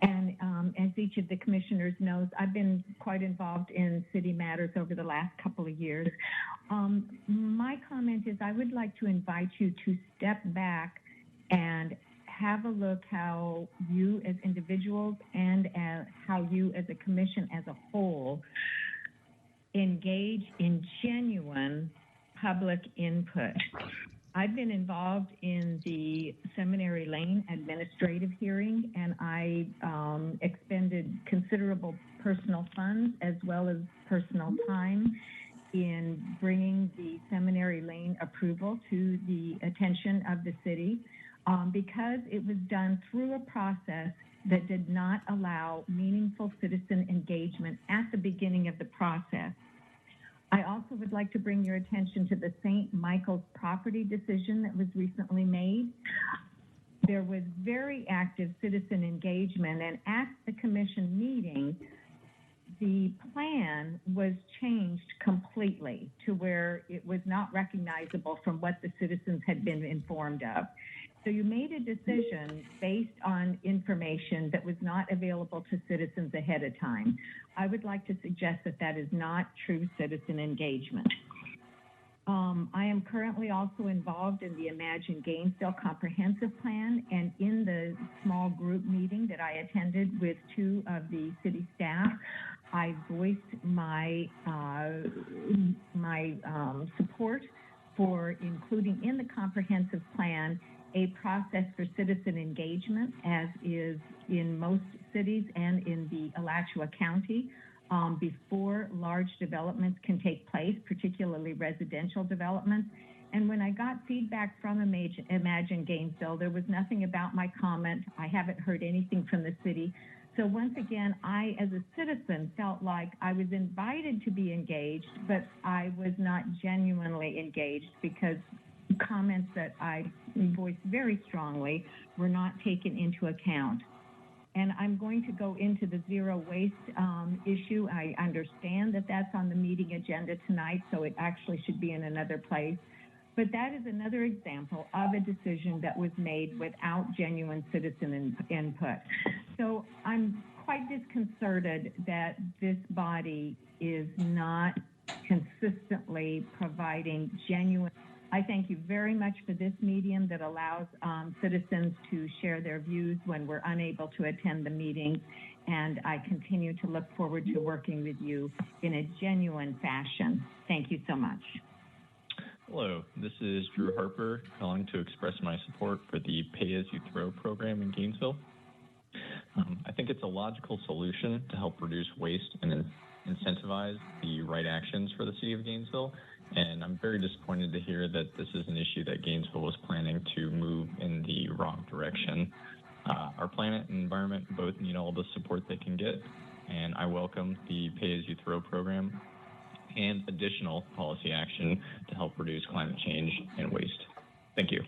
And as each of the commissioners knows, I've been quite involved in city matters over the last couple of years. My comment is I would like to invite you to step back and have a look how you as individuals and how you as a commission as a whole engage in genuine public input. I've been involved in the Seminary Lane administrative hearing, and I expended considerable personal funds as well as personal time in bringing the Seminary Lane approval to the attention of the city. Because it was done through a process that did not allow meaningful citizen engagement at the beginning of the process. I also would like to bring your attention to the St. Michael's property decision that was recently made. There was very active citizen engagement, and at the commission meeting, the plan was changed completely to where it was not recognizable from what the citizens had been informed of. So you made a decision based on information that was not available to citizens ahead of time. I would like to suggest that that is not true citizen engagement. I am currently also involved in the Imagine Gainesville Comprehensive Plan, and in the small group meeting that I attended with 2 of the city staff, I voiced my support for including in the comprehensive plan a process for citizen engagement, as is in most cities and in the Alachua County, before large developments can take place, particularly residential developments. And when I got feedback from Imagine Gainesville, there was nothing about my comment. I haven't heard anything from the city. So once again, I, as a citizen, felt like I was invited to be engaged, but I was not genuinely engaged because comments that I voiced very strongly were not taken into account. And I'm going to go into the zero waste issue. I understand that that's on the meeting agenda tonight, so it actually should be in another place. But that is another example of a decision that was made without genuine citizen input. So I'm quite disconcerted that this body is not consistently providing genuine. I thank you very much for this medium that allows citizens to share their views when we're unable to attend the meeting. And I continue to look forward to working with you in a genuine fashion. Thank you so much. Hello, this is Drew Harper calling to express my support for the Pay-As-You-Throw program in Gainesville. I think it's a logical solution to help reduce waste and incentivize the right actions for the city of Gainesville. And I'm very disappointed to hear that this is an issue that Gainesville was planning to move in the wrong direction. Our planet and environment both need all the support they can get, and I welcome the Pay-As-You-Throw program and additional policy action to help reduce climate change and waste. Thank you.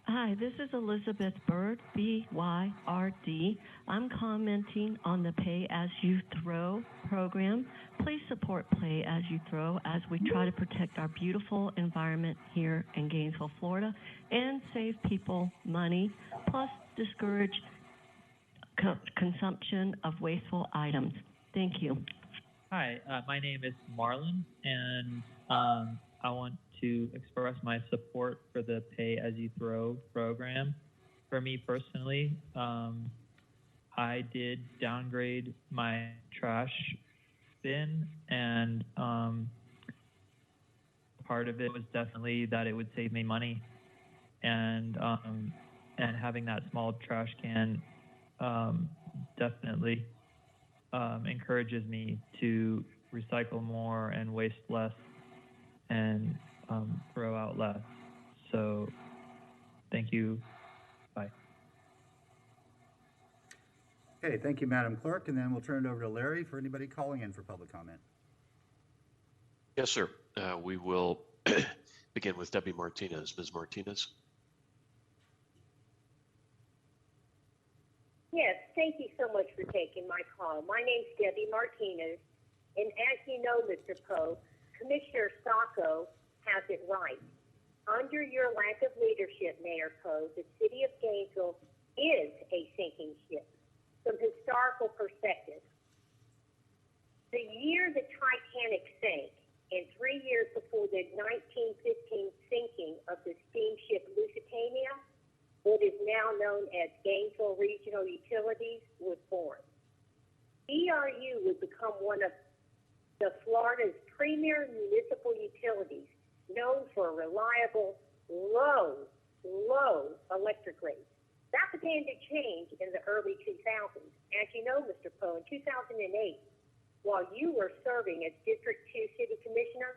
Hi, this is Elizabeth Bird, B-Y-R-D. I'm commenting on the Pay-As-You-Throw program. Please support Pay-As-You-Throw as we try to protect our beautiful environment here in Gainesville, Florida, and save people money, plus discourage consumption of wasteful items. Thank you. Hi, my name is Marlon, and I want to express my support for the Pay-As-You-Throw program. For me personally, I did downgrade my trash bin, and part of it was definitely that it would save me money, and having that small trash can definitely encourages me to recycle more and waste less and throw out less. So thank you. Bye. Okay, thank you, Madam Clerk, and then we'll turn it over to Larry for anybody calling in for public comment. Yes, sir. We will begin with Debbie Martinez. Ms. Martinez. Yes, thank you so much for taking my call. My name's Debbie Martinez, and as you know, Mr. Poe, Commissioner Sacco has it right. Under your lack of leadership, Mayor Poe, the city of Gainesville is a sinking ship. From historical perspective, the year the Titanic sank, and 3 years before the 1915 sinking of the steamship Lusitania, what is now known as Gainesville Regional Utilities was born. GRU would become one of the Florida's premier municipal utilities, known for reliable, low electric rates. That began to change in the early 2000s. As you know, Mr. Poe, in 2008, while you were serving as District 2 City Commissioner,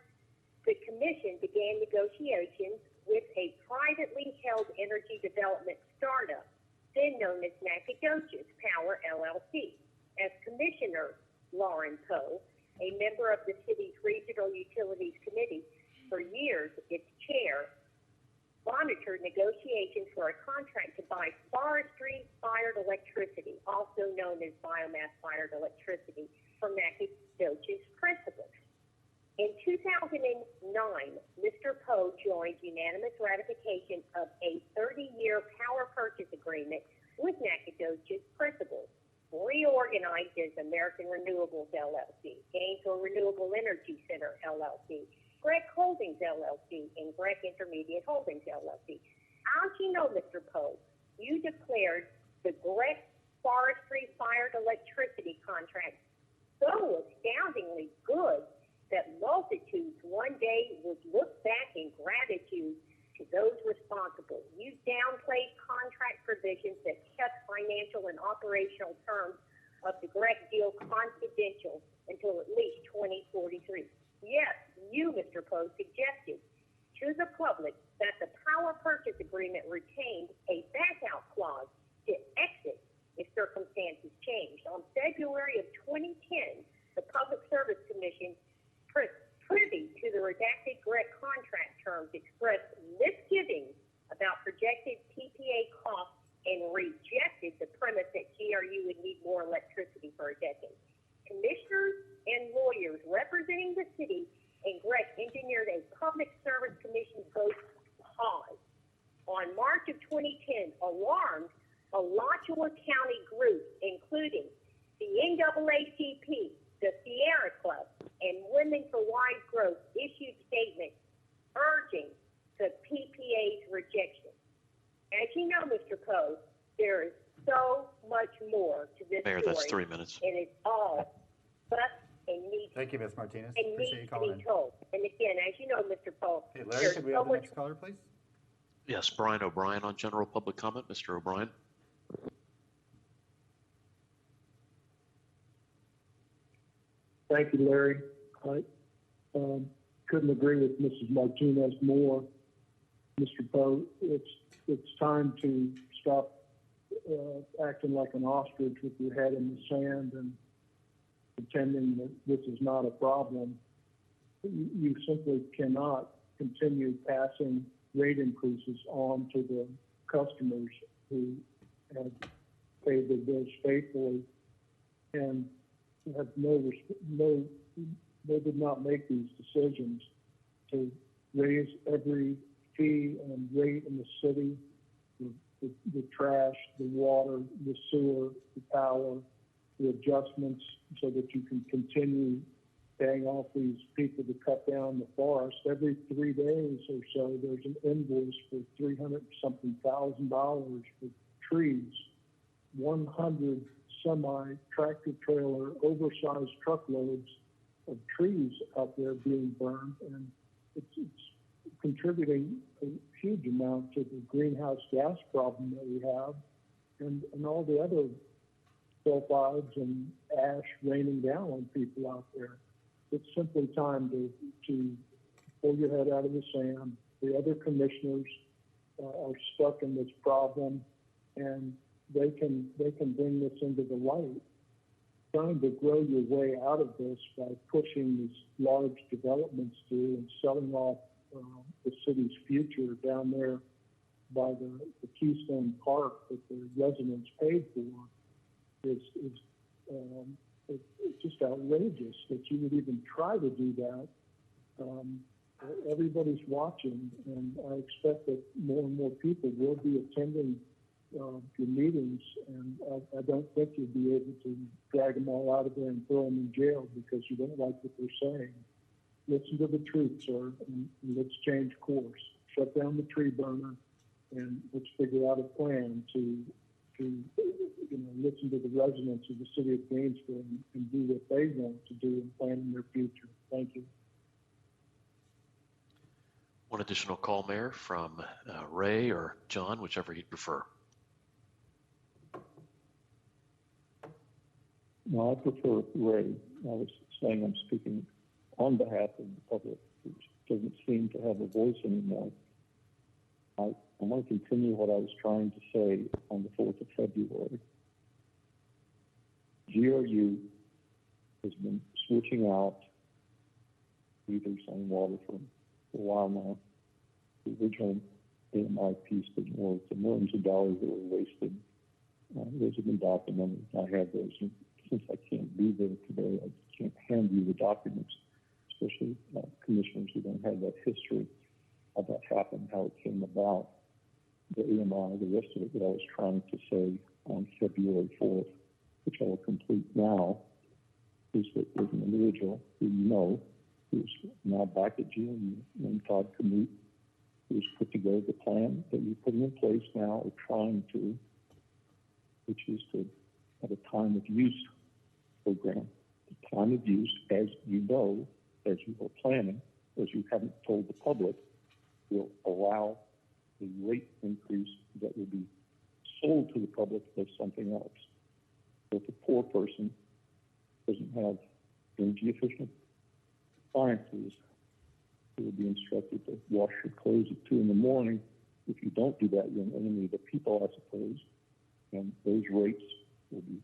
the Commission began negotiations with a privately held energy development startup, then known as Nacogdoches Power LLC. As Commissioner Lauren Poe, a member of the city's Regional Utilities Committee, for years, its chair monitored negotiations for a contract to buy forestry-fired electricity, also known as biomass-fired electricity, from Nacogdoches principals. In 2009, Mr. Poe joined unanimous ratification of a 30-year power purchase agreement with Nacogdoches principals, reorganized as American Renewables LLC, Gainesville Renewable Energy Center LLC, Grec Holdings LLC, and Grec Intermediate Holdings LLC. As you know, Mr. Poe, you declared the Grec forestry-fired electricity contract so astoundingly good that multitudes one day would look back in gratitude to those responsible. You downplayed contract provisions that kept financial and operational terms of the Grec deal confidential until at least 2043. Yes, you, Mr. Poe, suggested to the public that the power purchase agreement retained a back-out clause to exit if circumstances changed. On February of 2010, the Public Service Commission, privy to the redacted Grec contract terms, expressed misgivings about projected PPA costs and rejected the premise that GRU would need more electricity for a decade. Commissioners and lawyers representing the city and Grec engineered a Public Service Commission vote pause. On March of 2010, alarmed Alachua County groups, including the NAACP, the Sierra Club, and Women for Wide Growth, issued statements urging the PPA's rejection. As you know, Mr. Poe, there is so much more to this Mayor, story. that's 3 minutes. And it's all but and needs. Thank you, Ms. Martinez. And Appreciate you needs to calling be in. told. And again, as you know, Mr. Poe, Hey, Larry, there's could we so have the much. next caller, please? Yes, Brian O'Brien on general public comment. Mr. O'Brien. Thank you, Larry. I couldn't agree with Mrs. Martinez more. Mr. Poe, it's time to stop acting like an ostrich with your head in the sand and pretending that this is not a problem. You simply cannot continue passing rate increases on to the customers who have paid their bills faithfully and have they did not make these decisions to raise every fee and rate in the city, the trash, the water, the sewer, the power, the adjustments so that you can continue paying off these people to cut down the forest. Every 3 days or so, there's an invoice for $300-something thousand for trees, 100 semi-tractor trailer, oversized truckloads of trees out there being burned, and it's contributing a huge amount to the greenhouse gas problem that we have, and all the other sulfides and ash raining down on people out there. It's simply time to pull your head out of the sand. The other commissioners are stuck in this problem, and they can bring this into the light. Trying to grow your way out of this by pushing these large developments through and selling off the city's future down there by the Keystone Park that the residents paid for is it's just outrageous that you would even try to do that. Everybody's watching, and I expect that more and more people will be attending your meetings, and I don't think you'll be able to drag them all out of there and throw them in jail because you don't like what they're saying. Listen to the truth, sir, and let's change course. Shut down the tree burner, and let's figure out a plan to listen to the residents of the city of Gainesville and do what they want to do and plan in their future. Thank you. One additional call, Mayor, from Ray or John, whichever you'd prefer. No, I prefer Ray. I was saying I'm speaking on behalf of the public who doesn't seem to have a voice anymore. I want to continue what I was trying to say on the 4th of February. GRU has been switching out meters on water for a while now. The original AMI piece didn't work. The millions of dollars that were wasted, those have been documented. I have those. And since I can't be there today, I can't hand you the documents, especially commissioners who don't have that history of that happened, how it came about, the AMI, the rest of it that I was trying to say on February 4th, which I will complete now, is that there's an individual who you know, who's now back at GNV, named Todd Kamut, who's put together the plan that you're putting in place now or trying to, which is to have a time of use program. The time of use, as you know, as you are planning, as you haven't told the public, will allow the rate increase that will be sold to the public as something else. So if a poor person doesn't have energy efficient appliances, they will be instructed to wash your clothes at 2 in the morning. If you don't do that, you're an enemy of the people, I suppose. And those rates will be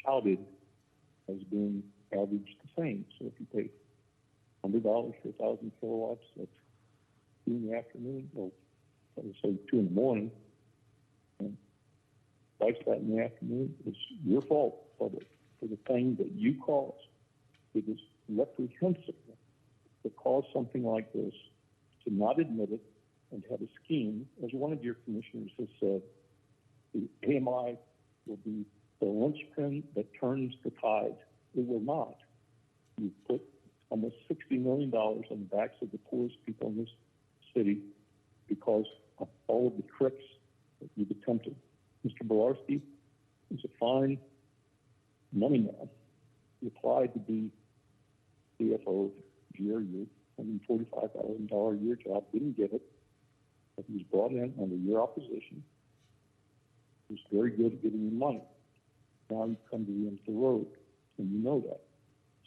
touted as being averaged the same. So if you pay $100 for 1,000 kilowatts, that's 2 in the afternoon, or I would say 2 in the morning, and twice that in the afternoon, it's your fault, public, for the thing that you caused. It is reprehensible to cause something like this, to not admit it, and have a scheme, as one of your commissioners has said, the AMI will be the linchpin that turns the tide. It will not. You put almost $60 million on the backs of the poorest people in this city because of all of the tricks that you've attempted. Mr. Belarski is a fine money man. He applied to be CFO of GRU, $145,000 a year job, didn't get it, but he was brought in under your opposition. He was very good at getting you money. Now you come to the end of the road, and you know that.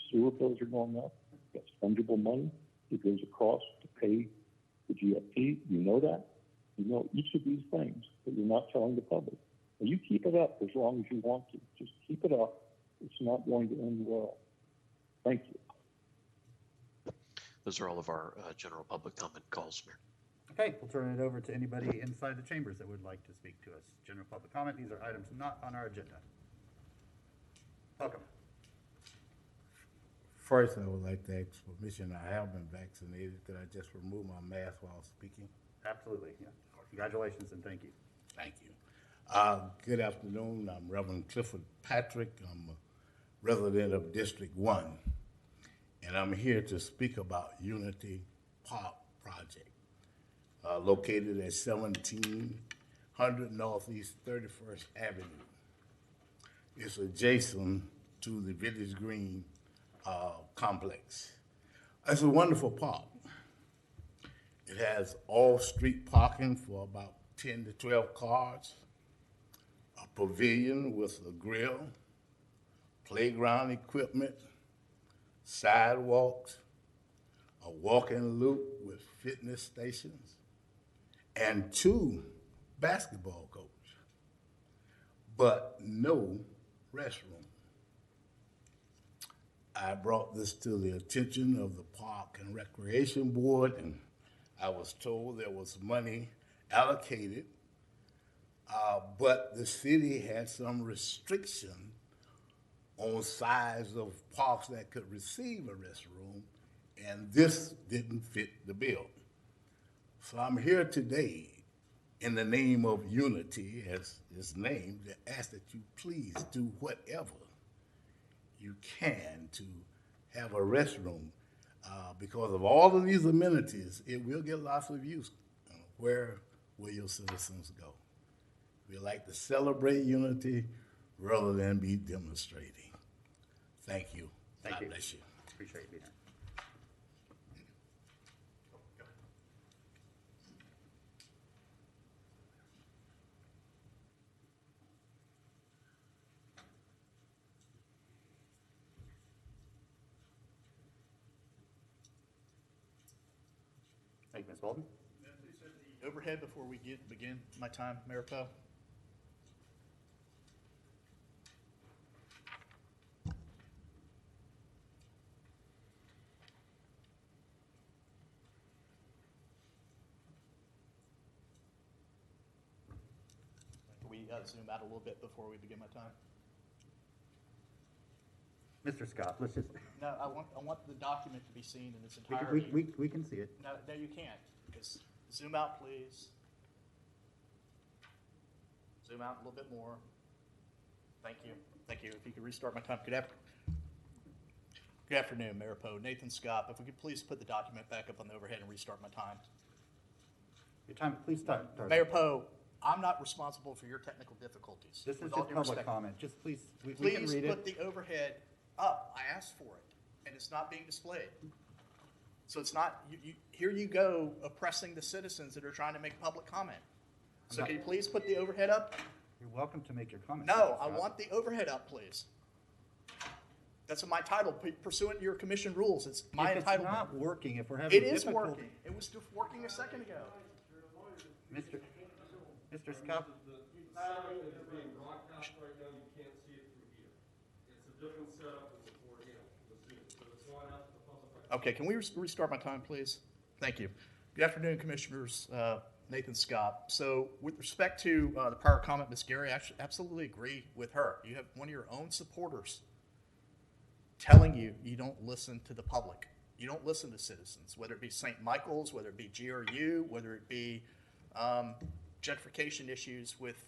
Sewer bills are going up. That's fungible money. It goes across to pay the GFT. You know that. You know each of these things, but you're not telling the public. And you keep it up as long as you want to. Just keep it up. It's not going to end well. Thank you. Those are all of our general public comment calls, Mayor. Okay, we'll turn it over to anybody inside the chambers that would like to speak to us. General public comment. These are items not on our agenda. Welcome. First, I would like to ask permission. I have been vaccinated. Could I just remove my mask while speaking? Absolutely. Yeah. Congratulations and thank you. Thank you. Good afternoon. I'm Reverend Clifford Patrick. I'm a resident of District 1, and I'm here to speak about Unity Park Project, located at 1700 Northeast 31st Avenue. It's adjacent to the Village Green complex. It's a wonderful park. It has all-street parking for about 10 to 12 cars, a pavilion with a grill, playground equipment, sidewalks, a walking loop with fitness stations, and 2 basketball courts, but no restroom. I brought this to the attention of the Park and Recreation Board, and I was told there was money allocated, but the city had some restriction on size of parks that could receive a restroom, and this didn't fit the bill. So I'm here today in the name of Unity, as it's named, to ask that you please do whatever you can to have a restroom. Because of all of these amenities, it will get lots of use. Where will your citizens go? We like to celebrate unity rather than be demonstrating. Thank you. God bless you. Appreciate you being here. Thank you, Ms. Bolden. Please set the overhead before we begin my time, Mayor Poe. Can we zoom out a little bit before we begin my time? Mr. Scott, let's just. No, I want the document to be seen in its entirety. We can see it. No, you can't. Just zoom out, please. Zoom out a little bit more. Thank you. Thank you. If you could restart my time. Good afternoon, Mayor Poe. Nathan Scott. If we could please put the document back up on the overhead and restart my time. Your time, please start. Mayor Poe, I'm not responsible for your technical difficulties. This is With all just due public respect. comment. Just please, we can read it. Please put the overhead up. I asked for it, and it's not being displayed. So it's not, here you go oppressing the citizens that are trying to make public comment. So can you please put the overhead up? You're welcome to make your comment. No, I want the overhead up, please. That's my title, pursuant to your commission rules. It's my entitlement. If it's not working, if we're having It is difficulty. working. It was just working a second ago. Mr. Scott. Okay, can we restart my time, please? Thank you. Good afternoon, Commissioners. Nathan Scott. So with respect to the prior comment, Ms. Gary, I absolutely agree with her. You have one of your own supporters telling you you don't listen to the public. You don't listen to citizens, whether it be St. Michael's, whether it be GRU, whether it be gentrification issues with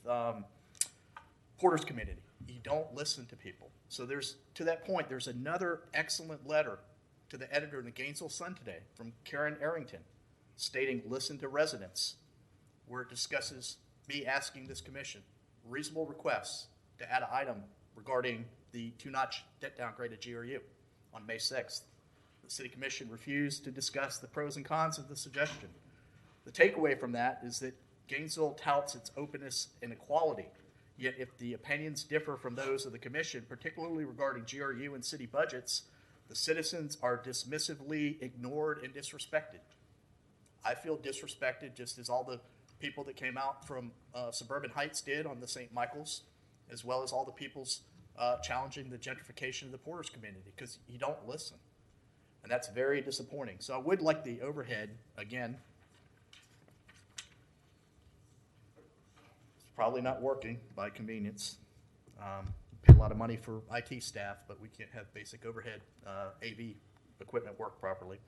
Porter's community. You don't listen to people. So to that point, there's another excellent letter to the editor in the Gainesville Sun today from Karen Arrington stating, listen to residents, where it discusses me asking this commission reasonable requests to add an item regarding the two-notch debt downgrade at GRU on May 6th. The City Commission refused to discuss the pros and cons of the suggestion. The takeaway from that is that Gainesville touts its openness and equality, yet if the opinions differ from those of the Commission, particularly regarding GRU and city budgets, the citizens are dismissively ignored and disrespected. I feel disrespected just as all the people that came out from Suburban Heights did on the St. Michael's, as well as all the people's challenging the gentrification of the Porter's community, because you don't listen. And that's very disappointing. So I would like the overhead, again, it's probably not working by convenience. Pay a lot of money for IT staff, but we can't have basic overhead AV equipment work properly.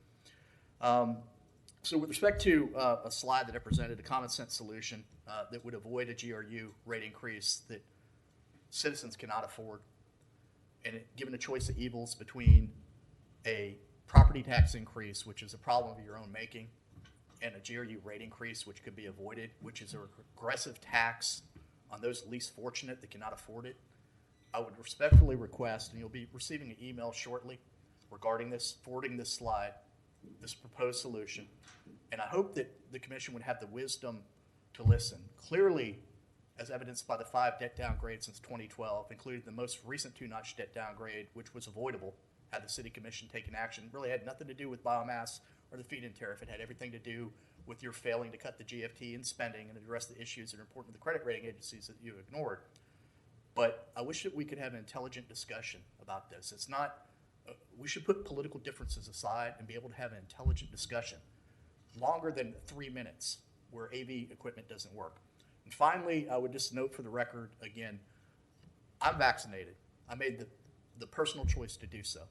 So with respect to a slide that I presented, a common sense solution that would avoid a GRU rate increase that citizens cannot afford, and given a choice of evils between a property tax increase, which is a problem of your own making, and a GRU rate increase, which could be avoided, which is a regressive tax on those least fortunate that cannot afford it, I would respectfully request, and you'll be receiving an email shortly regarding this, forwarding this slide, this proposed solution, and I hope that the Commission would have the wisdom to listen. Clearly, as evidenced by the 5 debt downgrades since 2012, including the most recent two-notch debt downgrade, which was avoidable had the City Commission taken action, really had nothing to do with biomass or the feed-in tariff. It had everything to do with your failing to cut the GFT in spending and address the issues that are important to the credit rating agencies that you ignored. But I wish that we could have an intelligent discussion about this. It's not, we should put political differences aside and be able to have an intelligent discussion, longer than 3 minutes, where AV equipment doesn't work. And finally, I would just note for the record, again, I'm vaccinated. I made the personal choice to do so.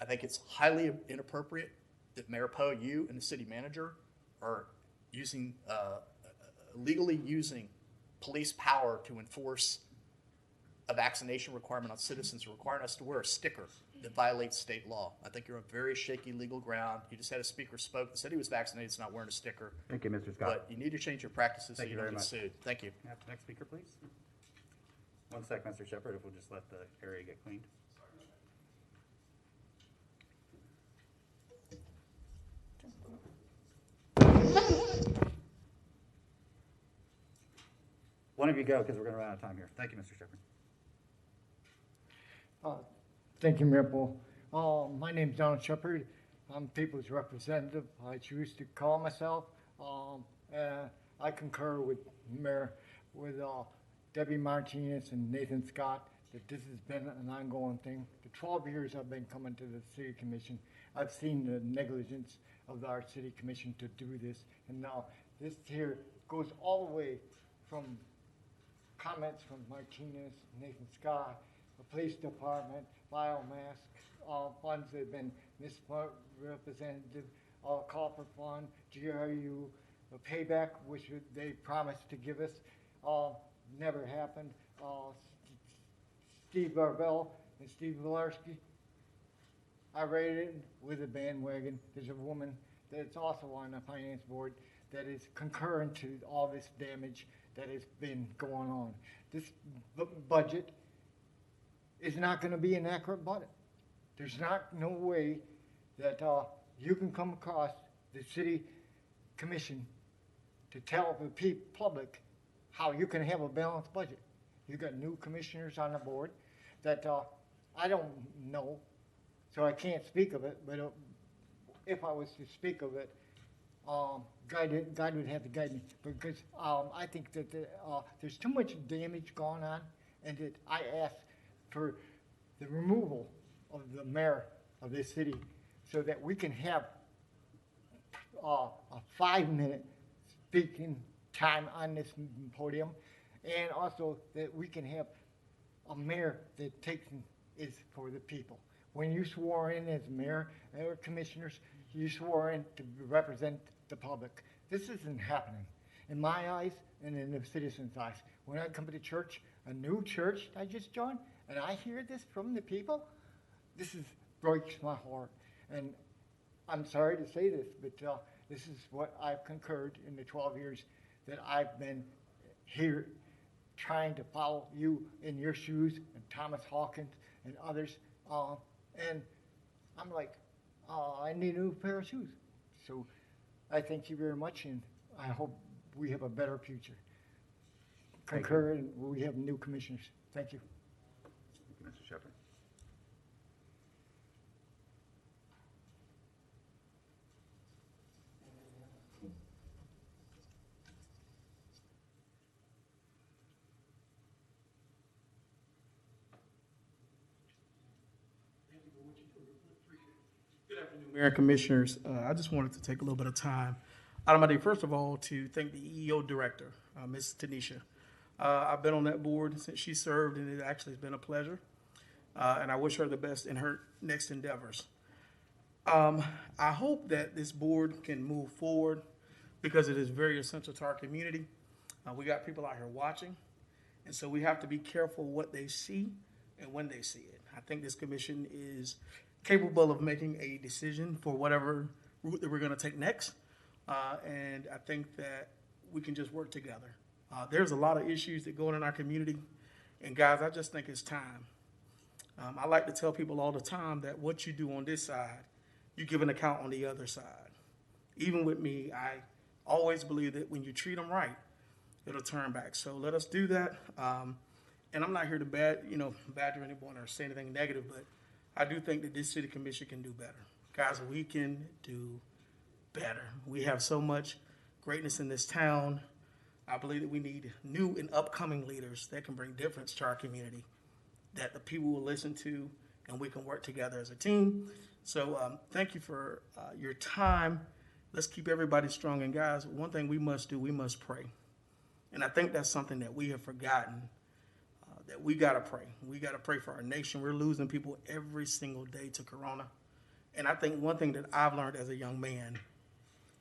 I think it's highly inappropriate that Mayor Poe, you and the city manager are using, legally using police power to enforce a vaccination requirement on citizens, requiring us to wear a sticker that violates state law. I think you're on very shaky legal ground. You just had a speaker spoke that said he was vaccinated, is not wearing a sticker. Thank you, Mr. Scott. But you need to change your practices so Thank you you don't very get much. sued. Thank you. Yeah, next speaker, please. 1 sec, Mr. Shepherd, if we'll just let the area get cleaned. One of you go, because we're going to run out of time here. Thank you, Mr. Shepherd. Thank you, Mayor Poole. My name's Donald Shepard. I'm people's representative. I choose to call myself. I concur with Mayor, with Debbie Martinez and Nathan Scott that this has been an ongoing thing. The 12 years I've been coming to the City Commission, I've seen the negligence of our City Commission to do this. And now this here goes all the way from comments from Martinez, Nathan Scott, the police department, biomass, funds that have been misrepresented, copper fund, GRU, the payback, which they promised to give us, never happened. Steve Barbell and Steve Valarski, I rated with a bandwagon. There's a woman that's also on the finance board that is concurrent to all this damage that has been going on. This budget is not going to be an accurate budget. There's no way that you can come across the City Commission to tell the public how you can have a balanced budget. You got new commissioners on the board that I don't know, so I can't speak of it, but if I was to speak of it, God would have to guide me, because I think that there's too much damage going on, and that I ask for the removal of the mayor of this city so that we can have a 5-minute speaking time on this podium, and also that we can have a mayor that is for the people. When you swore in as mayor or commissioners, you swore in to represent the public. This isn't happening in my eyes and in the citizens' eyes. When I come to church, a new church I just joined, and I hear this from the people, breaks my heart. And I'm sorry to say this, but this is what I've concurred in the 12 years that I've been here trying to follow you in your shoes and Thomas Hawkins and others. And I'm like, I need a new pair of shoes. So I thank you very much, and I hope we have a better future. Concur, and we have new commissioners. Thank you. Mr. Shepherd. Good afternoon, Mayor and Commissioners. I just wanted to take a little bit of time out of my day, first of all, to thank the EEO Director, Ms. Tanisha. I've been on that board since she served, and it actually has been a pleasure. And I wish her the best in her next endeavors. I hope that this board can move forward because it is very essential to our community. We got people out here watching, and so we have to be careful what they see and when they see it. I think this commission is capable of making a decision for whatever route that we're going to take next. And I think that we can just work together. There's a lot of issues that go on in our community. And guys, I just think it's time. I like to tell people all the time that what you do on this side, you give an account on the other side. Even with me, I always believe that when you treat them right, it'll turn back. So let us do that. And I'm not here to badger anyone or say anything negative, but I do think that this city commission can do better. Guys, we can do better. We have so much greatness in this town. I believe that we need new and upcoming leaders that can bring difference to our community, that the people will listen to, and we can work together as a team. So thank you for your time. Let's keep everybody strong. And guys, one thing we must do, we must pray. And I think that's something that we have forgotten, that we got to pray. We got to pray for our nation. We're losing people every single day to Corona. And I think one thing that I've learned as a young man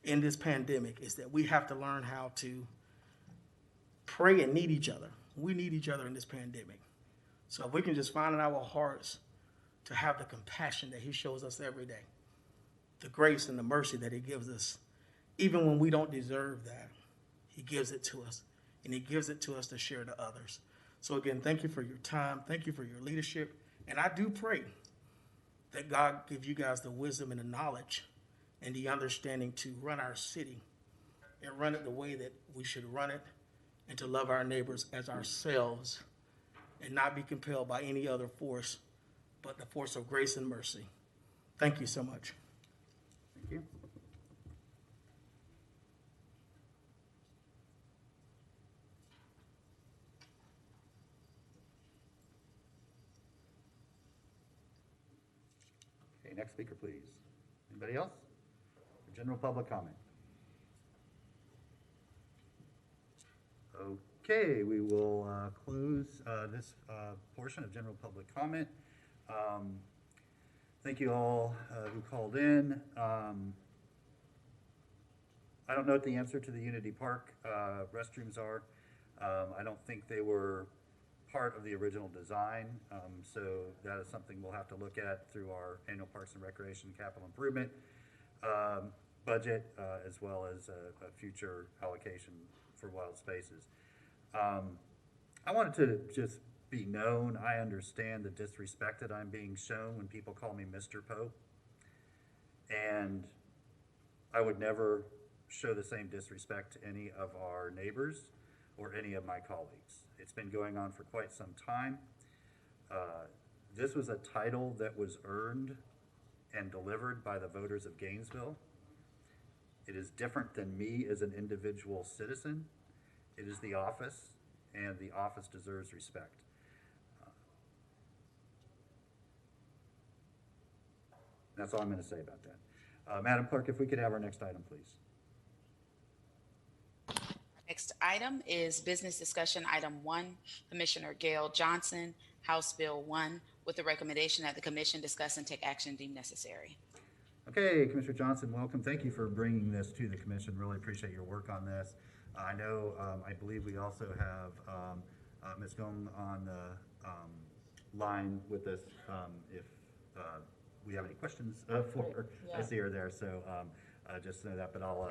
in this pandemic is that we have to learn how to pray and need each other. We need each other in this pandemic. So if we can just find in our hearts to have the compassion that he shows us every day, the grace and the mercy that he gives us, even when we don't deserve that, he gives it to us, and he gives it to us to share to others. So again, thank you for your time. Thank you for your leadership. And I do pray that God give you guys the wisdom and the knowledge and the understanding to run our city and run it the way that we should run it, and to love our neighbors as ourselves and not be compelled by any other force but the force of grace and mercy. Thank you so much. Thank you. Okay, next speaker, please. Anybody else? General public comment. Okay, we will close this portion of general public comment. Thank you all who called in. I don't know what the answer to the Unity Park restrooms are. I don't think they were part of the original design, so that is something we'll have to look at through our annual Parks and Recreation capital improvement budget, as well as a future allocation for wild spaces. I wanted to just be known. I understand the disrespect that I'm being shown when people call me Mr. Pope, and I would never show the same disrespect to any of our neighbors or any of my colleagues. It's been going on for quite some time. This was a title that was earned and delivered by the voters of Gainesville. It is different than me as an individual citizen. It is the office, and the office deserves respect. That's all I'm going to say about that. Madam Clerk, if we could have our next item, please. Next item is business discussion, item 1, Commissioner Gail Johnson, House Bill 1, with the recommendation that the commission discuss and take action deemed necessary. Okay, Commissioner Johnson, welcome. Thank you for bringing this to the commission. Really appreciate your work on this. I know, I believe we also have Ms. Gong on the line with us if we have any questions for her. I see her there, so just know that, but I'll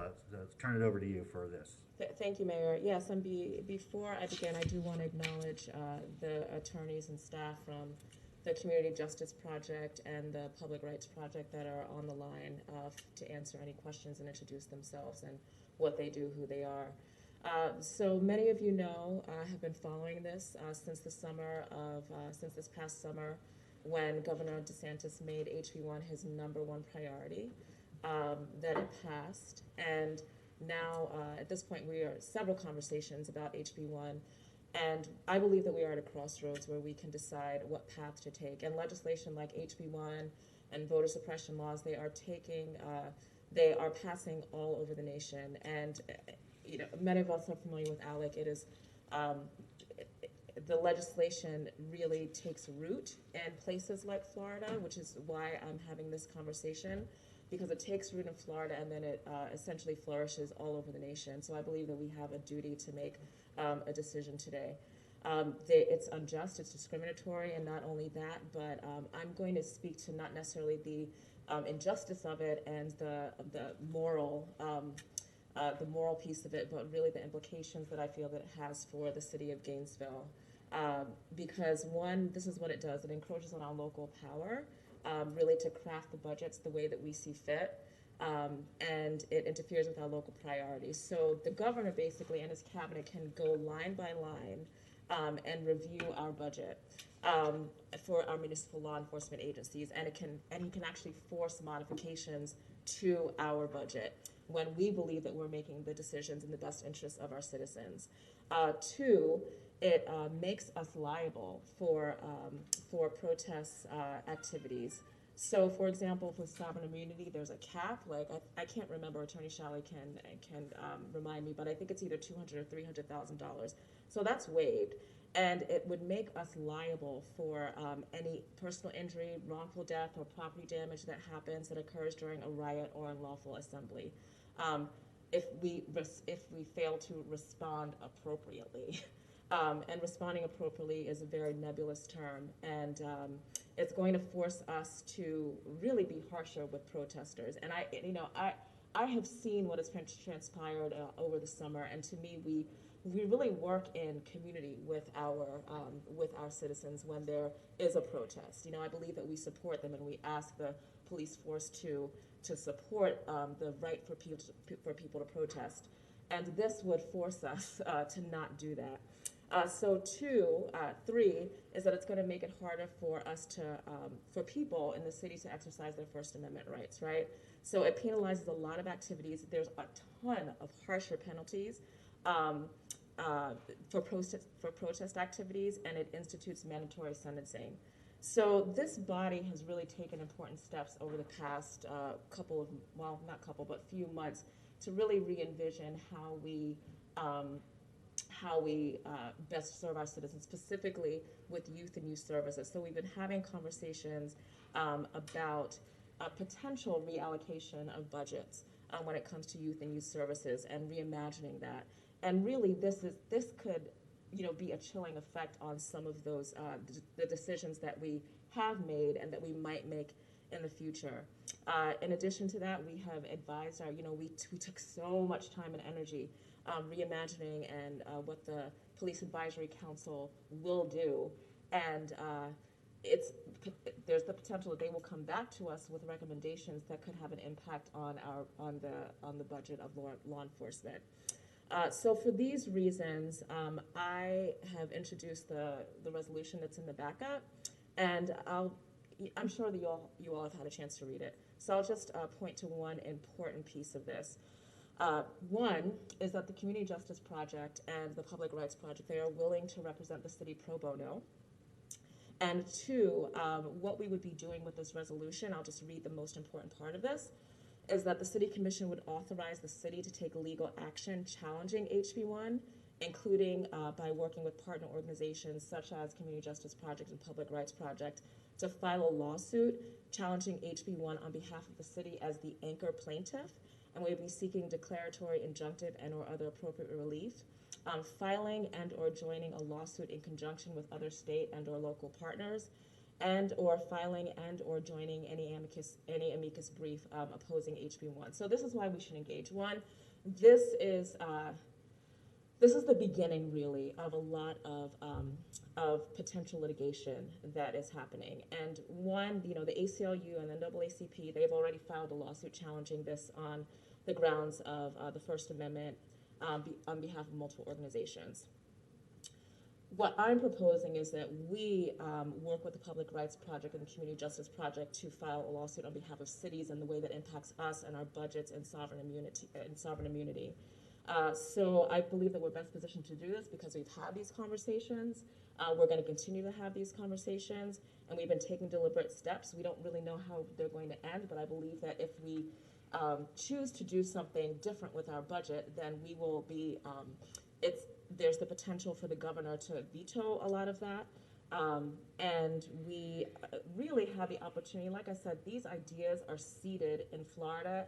turn it over to you for this. Thank you, Mayor. Yes, and before I begin, I do want to acknowledge the attorneys and staff from the Community Justice Project and the Public Rights Project that are on the line to answer any questions and introduce themselves and what they do, who they are. So many of you know, have been following this since this past summer, when Governor DeSantis made HB1 his #1 priority, that it passed. And now, at this point, we are several conversations about HB1, and I believe that we are at a crossroads where we can decide what path to take. And legislation like HB1 and voter suppression laws, they are passing all over the nation. And you know, many of us are familiar with ALEC. It is the legislation really takes root in places like Florida, which is why I'm having this conversation, because it takes root in Florida and then it essentially flourishes all over the nation. So I believe that we have a duty to make a decision today. It's unjust, it's discriminatory, and not only that, but I'm going to speak to not necessarily the injustice of it and the moral piece of it, but really the implications that I feel that it has for the city of Gainesville. Because one, this is what it does. It encroaches on our local power, really to craft the budgets the way that we see fit, and it interferes with our local priorities. So the governor basically and his cabinet can go line by line and review our budget for our municipal law enforcement agencies, and he can actually force modifications to our budget when we believe that we're making the decisions in the best interests of our citizens. Two, it makes us liable for protest activities. So, for example, for sovereign immunity, there's a cap. Like I can't remember. Attorney Shalley can remind me, but I think it's either $200,000 or $300,000. So that's waived, and it would make us liable for any personal injury, wrongful death, or property damage that happens that occurs during a riot or unlawful assembly. If we fail to respond appropriately. And responding appropriately is a very nebulous term, and it's going to force us to really be harsher with protesters. And I have seen what has transpired over the summer, and to me, we really work in community with our citizens when there is a protest. You know, I believe that we support them, and we ask the police force to support the right for people to protest. And this would force us to not do that. Three is that it's going to make it harder for us for people in the city to exercise their First Amendment rights, right? So it penalizes a lot of activities. There's a ton of harsher penalties for protest activities, and it institutes mandatory sentencing. So this body has really taken important steps over the past few months to really re-envision how we best serve our citizens, specifically with youth and youth services. So we've been having conversations about a potential reallocation of budgets when it comes to youth and youth services and reimagining that. And really, this could, be a chilling effect on some of those the decisions that we have made and that we might make in the future. In addition to that, we have advised we took so much time and energy reimagining and what the Police Advisory Council will do, and there's the potential that they will come back to us with recommendations that could have an impact on the budget of law enforcement. So for these reasons, I have introduced the resolution that's in the backup, and I'm sure that you all have had a chance to read it. So I'll just point to one important piece of this. One is that the Community Justice Project and the Public Rights Project, they are willing to represent the city pro bono. And two, what we would be doing with this resolution, I'll just read the most important part of this, is that the City Commission would authorize the city to take legal action challenging HB1, including by working with partner organizations such as Community Justice Project and Public Rights Project to file a lawsuit challenging HB1 on behalf of the city as the anchor plaintiff, and we will be seeking declaratory, injunctive, and/or other appropriate relief. Filing and/or joining a lawsuit in conjunction with other state and/or local partners, and/or filing and/or joining any amicus brief opposing HB1. So this is why we should engage. One, this is the beginning, really, of a lot of potential litigation that is happening. And one, the ACLU and NAACP, they've already filed a lawsuit challenging this on the grounds of the First Amendment on behalf of multiple organizations. What I'm proposing is that we work with the Public Rights Project and the Community Justice Project to file a lawsuit on behalf of cities and the way that impacts us and our budgets and sovereign immunity. So I believe that we're best positioned to do this because we've had these conversations. We're going to continue to have these conversations, and we've been taking deliberate steps. We don't really know how they're going to end, but I believe that if we choose to do something different with our budget, then we will be, there's the potential for the governor to veto a lot of that. And we really have the opportunity, like I said, these ideas are seated in Florida,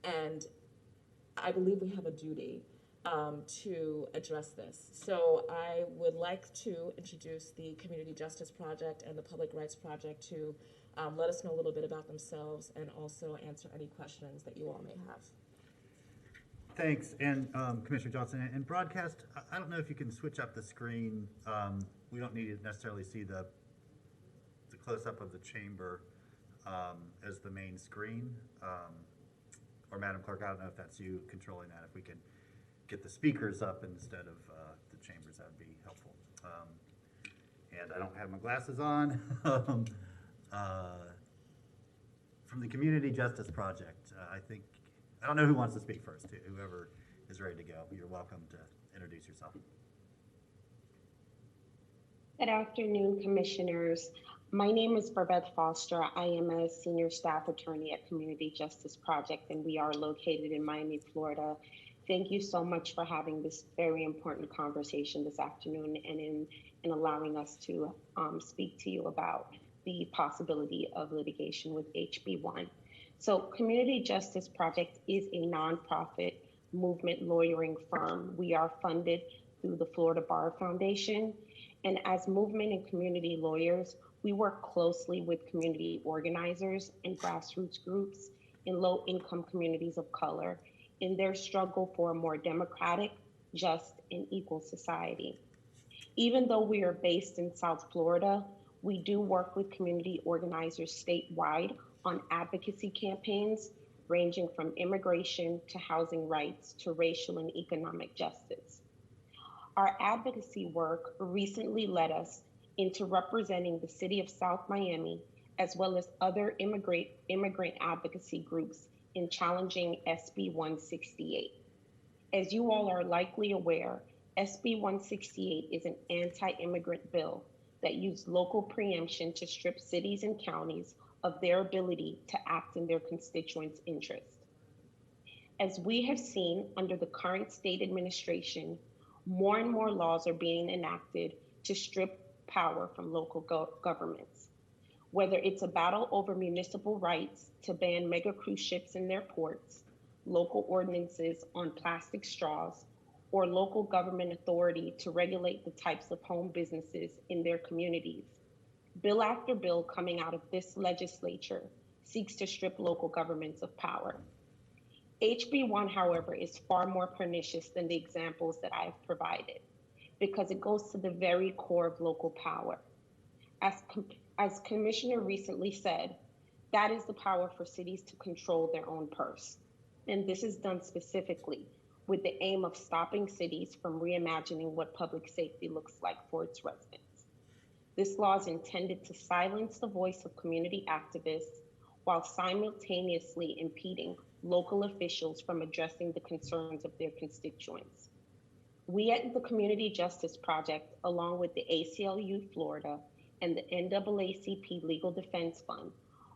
and I believe we have a duty to address this. So I would like to introduce the Community Justice Project and the Public Rights Project to let us know a little bit about themselves and also answer any questions that you all may have. Thanks, and Commissioner Johnson, and broadcast, I don't know if you can switch up the screen. We don't need to necessarily see the close-up of the chamber as the main screen. Or Madam Clerk, I don't know if that's you controlling that. If we can get the speakers up instead of the chambers, that would be helpful. And I don't have my glasses on. From the Community Justice Project, I don't know who wants to speak first. Whoever is ready to go, you're welcome to introduce yourself. Good afternoon, Commissioners. My name is Barbette Foster. I am a senior staff attorney at Community Justice Project, and we are located in Miami, Florida. Thank you so much for having this very important conversation this afternoon and in allowing us to speak to you about the possibility of litigation with HB1. So Community Justice Project is a nonprofit movement lawyering firm. We are funded through the Florida Bar Foundation. And as movement and community lawyers, we work closely with community organizers and grassroots groups in low-income communities of color in their struggle for a more democratic, just, and equal society. Even though we are based in South Florida, we do work with community organizers statewide on advocacy campaigns ranging from immigration to housing rights to racial and economic justice. Our advocacy work recently led us into representing the city of South Miami, as well as other immigrant advocacy groups in challenging SB 168. As you all are likely aware, SB 168 is an anti-immigrant bill that used local preemption to strip cities and counties of their ability to act in their constituents' interest. As we have seen under the current state administration, more and more laws are being enacted to strip power from local governments. Whether it's a battle over municipal rights to ban mega cruise ships in their ports, local ordinances on plastic straws, or local government authority to regulate the types of home businesses in their communities, bill after bill coming out of this legislature seeks to strip local governments of power. HB1, however, is far more pernicious than the examples that I have provided because it goes to the very core of local power. As Commissioner recently said, that is the power for cities to control their own purse. And this is done specifically with the aim of stopping cities from reimagining what public safety looks like for its residents. This law is intended to silence the voice of community activists while simultaneously impeding local officials from addressing the concerns of their constituents. We at the Community Justice Project, along with the ACLU Florida and the NAACP Legal Defense Fund,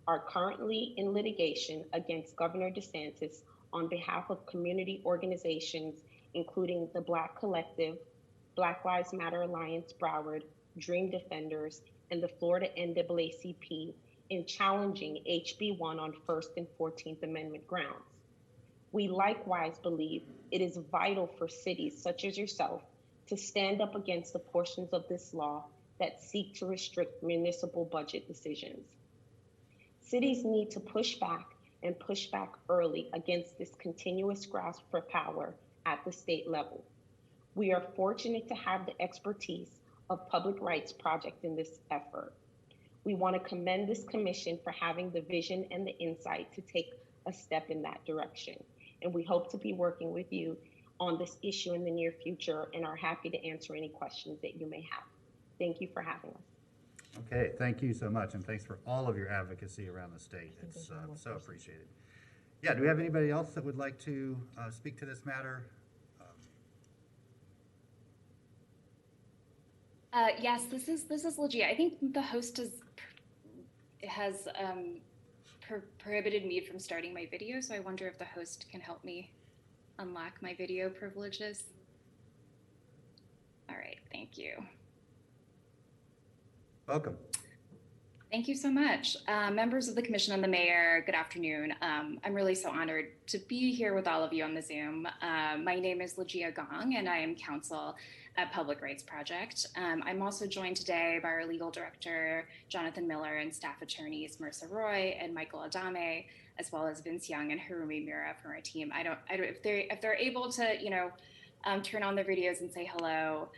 are currently in litigation against Governor DeSantis on behalf of community organizations, including the Black Collective, Black Lives Matter Alliance Broward, Dream Defenders, and the Florida NAACP in challenging HB1 on First and 14th Amendment grounds. We likewise believe it is vital for cities such as yourself to stand up against the portions of this law that seek to restrict municipal budget decisions. Cities need to push back and push back early against this continuous grasp for power at the state level. We are fortunate to have the expertise of Public Rights Project in this effort. We want to commend this commission for having the vision and the insight to take a step in that direction. And we hope to be working with you on this issue in the near future and are happy to answer any questions that you may have. Thank you for having us. Okay, thank you so much, and thanks for all of your advocacy around the state. It's so appreciated. Yeah, do we have anybody else that would like to speak to this matter? Yes, this is legit. I think the host has prohibited me from starting my video, so I wonder if the host can help me unlock my video privileges. All right, thank you. Welcome. Thank you so much. Members of the Commission and the Mayor, good afternoon. I'm really so honored to be here with all of you on the Zoom. My name is Legia Gong, and I am counsel at Public Rights Project. I'm also joined today by our legal director, Jonathan Miller, and staff attorneys, Marissa Roy and Michael Adame, as well as Vince Young and Harumi Mira from our team. If they're able to, turn on their videos and say hello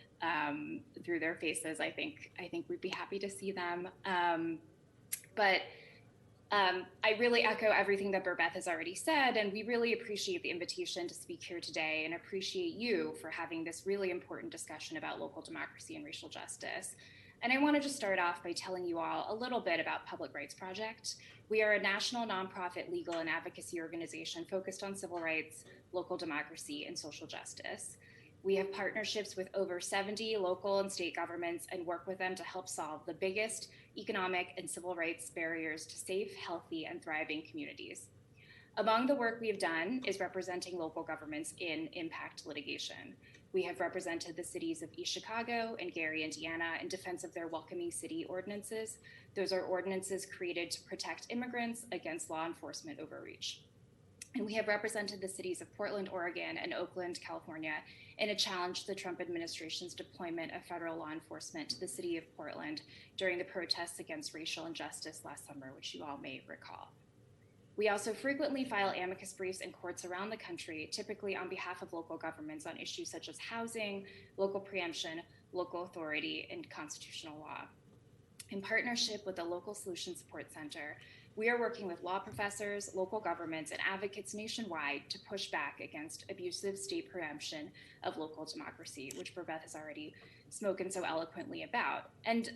through their faces, I think we'd be happy to see them. I really echo everything that Burbeth has already said, and we really appreciate the invitation to speak here today and appreciate you for having this really important discussion about local democracy and racial justice. And I want to just start off by telling you all a little bit about Public Rights Project. We are a national nonprofit legal and advocacy organization focused on civil rights, local democracy, and social justice. We have partnerships with over 70 local and state governments and work with them to help solve the biggest economic and civil rights barriers to safe, healthy, and thriving communities. Among the work we have done is representing local governments in impact litigation. We have represented the cities of East Chicago and Gary, Indiana, in defense of their welcoming city ordinances. Those are ordinances created to protect immigrants against law enforcement overreach. And we have represented the cities of Portland, Oregon, and Oakland, California, in a challenge to the Trump administration's deployment of federal law enforcement to the city of Portland during the protests against racial injustice last summer, which you all may recall. We also frequently file amicus briefs in courts around the country, typically on behalf of local governments on issues such as housing, local preemption, local authority, and constitutional law. In partnership with the Local Solution Support Center, we are working with law professors, local governments, and advocates nationwide to push back against abusive state preemption of local democracy, which Burbeth has already spoken so eloquently about. And,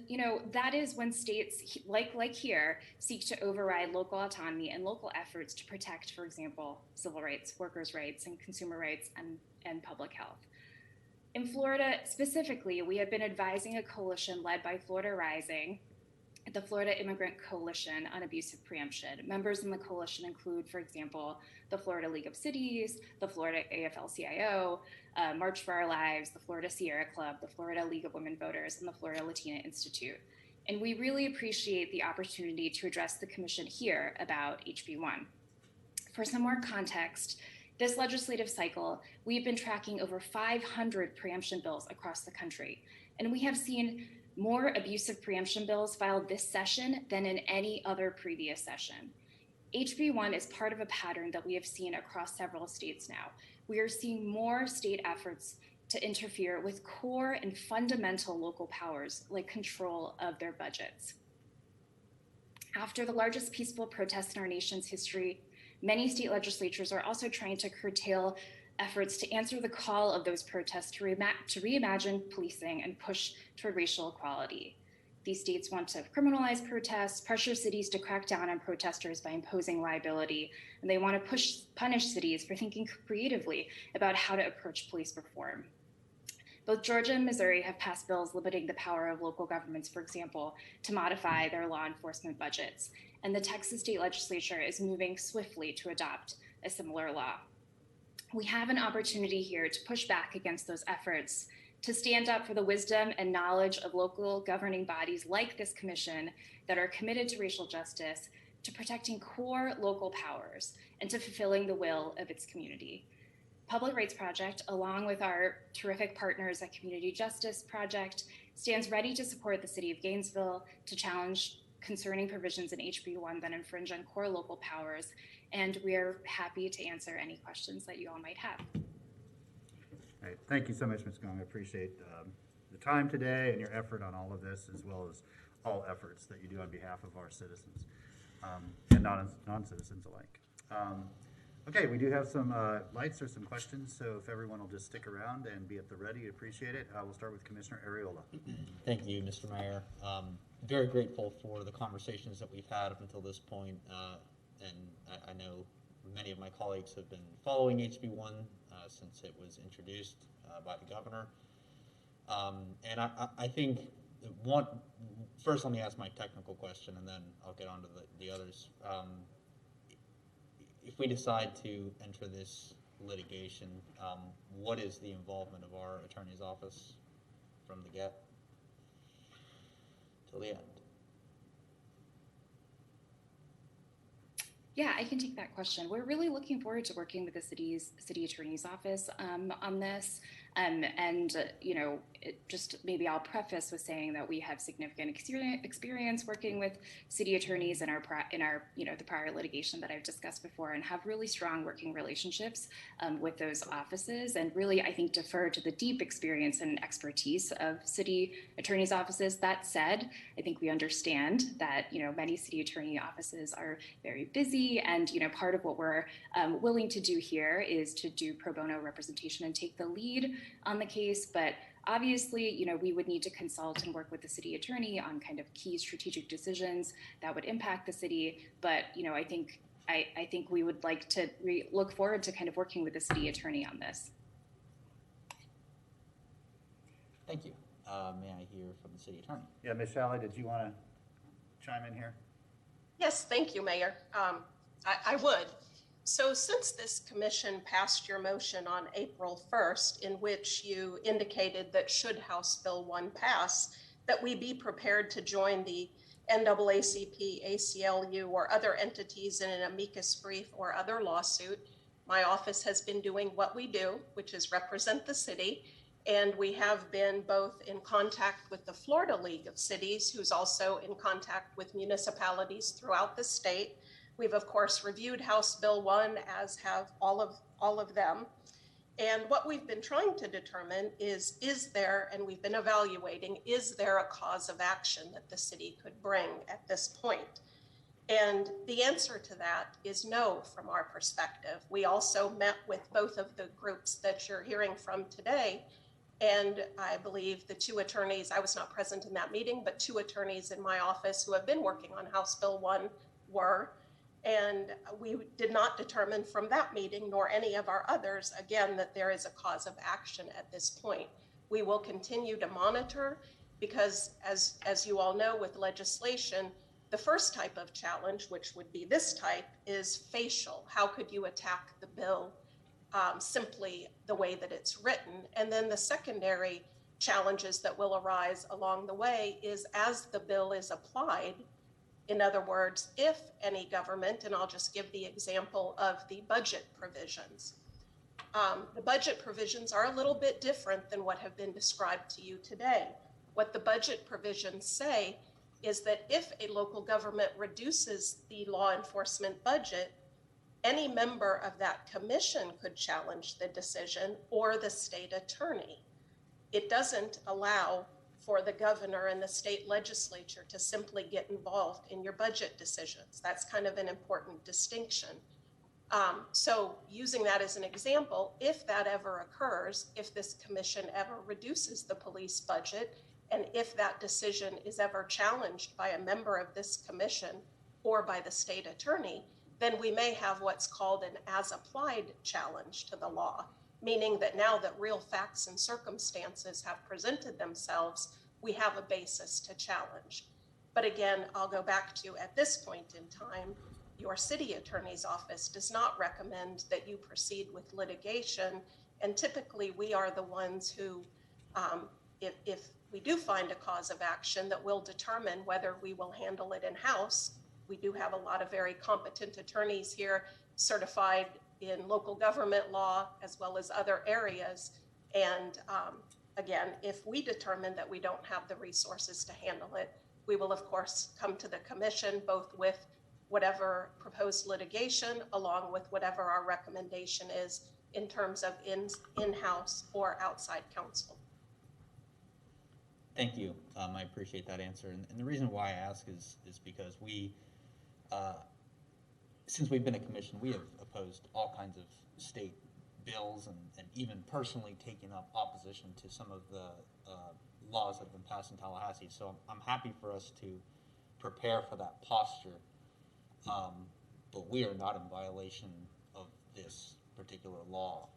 that is when states like here seek to override local autonomy and local efforts to protect, for example, civil rights, workers' rights, and consumer rights, and public health. In Florida specifically, we have been advising a coalition led by Florida Rising, the Florida Immigrant Coalition on Abusive Preemption. Members in the coalition include, for example, the Florida League of Cities, the Florida AFL-CIO, March for Our Lives, the Florida Sierra Club, the Florida League of Women Voters, and the Florida Latina Institute. And we really appreciate the opportunity to address the commission here about HB1. For some more context, this legislative cycle, we've been tracking over 500 preemption bills across the country, and we have seen more abusive preemption bills filed this session than in any other previous session. HB1 is part of a pattern that we have seen across several states now. We are seeing more state efforts to interfere with core and fundamental local powers like control of their budgets. After the largest peaceful protests in our nation's history, many state legislatures are also trying to curtail efforts to answer the call of those protests to reimagine policing and push toward racial equality. These states want to criminalize protests, pressure cities to crack down on protesters by imposing liability, and they want to punish cities for thinking creatively about how to approach police reform. Both Georgia and Missouri have passed bills limiting the power of local governments, for example, to modify their law enforcement budgets, and the Texas state legislature is moving swiftly to adopt a similar law. We have an opportunity here to push back against those efforts to stand up for the wisdom and knowledge of local governing bodies like this commission that are committed to racial justice, to protecting core local powers, and to fulfilling the will of its community. Public Rights Project, along with our terrific partners at Community Justice Project, stands ready to support the City of Gainesville to challenge concerning provisions in HB1 that infringe on core local powers, and we are happy to answer any questions that you all might have. All right. Thank you so much, Ms. Gong. I appreciate the time today and your effort on all of this, as well as all efforts that you do on behalf of our citizens and non-citizens alike. Okay, we do have some lights or some questions, so if everyone will just stick around and be at the ready, appreciate it. We'll start with Commissioner Arreola. Thank you, Mr. Mayor. Very grateful for the conversations that we've had up until this point, and I know many of my colleagues have been following HB1 since it was introduced by the governor. And I think first let me ask my technical question and then I'll get on to the others. If we decide to enter this litigation, what is the involvement of our attorney's office from the get till the end? Yeah, I can take that question. We're really looking forward to working with the city attorney's office on this. Just maybe I'll preface with saying that we have significant experience working with city attorneys in our the prior litigation that I've discussed before, and have really strong working relationships with those offices, and really I think defer to the deep experience and expertise of city attorneys' offices. That said, I think we understand that many city attorney offices are very busy, and part of what we're willing to do here is to do pro bono representation and take the lead on the case. But obviously, we would need to consult and work with the city attorney on kind of key strategic decisions that would impact the city. But I think we would like to look forward to kind of working with the city attorney on this. Thank you. May I hear from the city attorney? Yeah, Ms. Shalley, did you want to chime in here? Yes, thank you, Mayor. I would. So since this commission passed your motion on April 1st, in which you indicated that should House Bill 1 pass, that we be prepared to join the NAACP, ACLU, or other entities in an amicus brief or other lawsuit, my office has been doing what we do, which is represent the city. And we have been both in contact with the Florida League of Cities, who's also in contact with municipalities throughout the state. We've, of course, reviewed House Bill 1, as have all of them. And what we've been trying to determine is there, and we've been evaluating, is there a cause of action that the city could bring at this point? And the answer to that is no, from our perspective. We also met with both of the groups that you're hearing from today. And I believe the two attorneys, I was not present in that meeting, but two attorneys in my office who have been working on House Bill 1 were. And we did not determine from that meeting, nor any of our others, again, that there is a cause of action at this point. We will continue to monitor because, as you all know, with legislation, the first type of challenge, which would be this type, is facial. How could you attack the bill simply the way that it's written? And then the secondary challenges that will arise along the way is as the bill is applied. In other words, if any government, and I'll just give the example of the budget provisions. The budget provisions are a little bit different than what have been described to you today. What the budget provisions say is that if a local government reduces the law enforcement budget, any member of that commission could challenge the decision, or the state attorney. It doesn't allow for the governor and the state legislature to simply get involved in your budget decisions. That's kind of an important distinction. So using that as an example, if that ever occurs, if this commission ever reduces the police budget, and if that decision is ever challenged by a member of this commission or by the state attorney, then we may have what's called an as-applied challenge to the law, meaning that now that real facts and circumstances have presented themselves, we have a basis to challenge. But again, I'll go back to, at this point in time, your city attorney's office does not recommend that you proceed with litigation. And typically we are the ones who If we do find a cause of action, that will determine whether we will handle it in-house. We do have a lot of very competent attorneys here, certified in local government law as well as other areas. And again, if we determine that we don't have the resources to handle it, we will of course come to the commission, both with whatever proposed litigation along with whatever our recommendation is in terms of in-house or outside counsel. Thank you. I appreciate that answer. And the reason why I ask is because we, since we've been a commission, we have opposed all kinds of state bills and even personally taken up opposition to some of the laws that have been passed in Tallahassee. So I'm happy for us to prepare for that posture, but we are not in violation of this particular law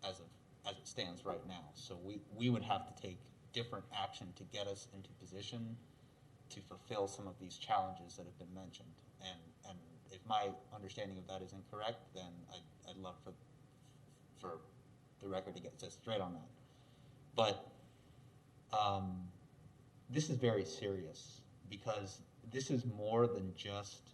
as it stands right now. So we would have to take different action to get us into position to fulfill some of these challenges that have been mentioned. And if my understanding of that is incorrect, then I'd love for the record to get set straight on that. But this is very serious because this is more than just,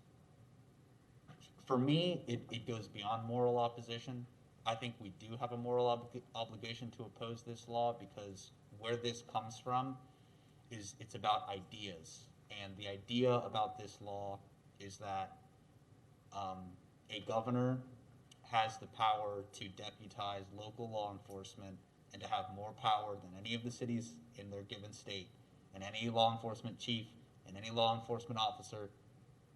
for me, it goes beyond moral opposition. I think we do have a moral obligation to oppose this law because where this comes from is it's about ideas. And the idea about this law is that a governor has the power to deputize local law enforcement and to have more power than any of the cities in their given state, and any law enforcement chief and any law enforcement officer.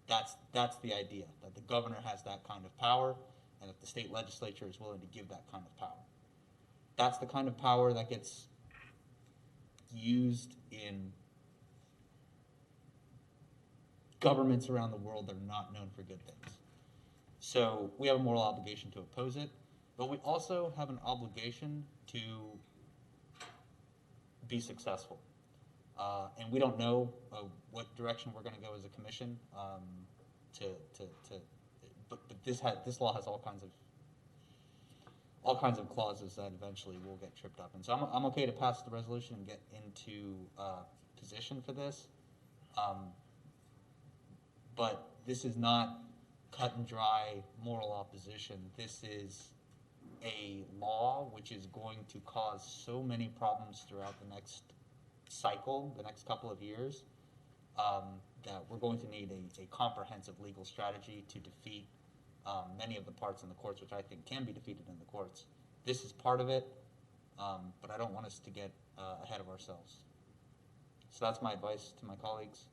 That's the idea, that the governor has that kind of power, and that the state legislature is willing to give that kind of power. That's the kind of power that gets used in governments around the world that are not known for good things. So we have a moral obligation to oppose it, but we also have an obligation to be successful. And we don't know what direction we're going to go as a commission. But this law has all kinds of clauses that eventually will get tripped up. And so I'm okay to pass the resolution and get into position for this. But this is not cut and dry moral opposition. This is a law which is going to cause so many problems throughout the next cycle, the next couple of years, that we're going to need a comprehensive legal strategy to defeat many of the parts in the courts, which I think can be defeated in the courts. This is part of it, but I don't want us to get ahead of ourselves. So that's my advice to my colleagues,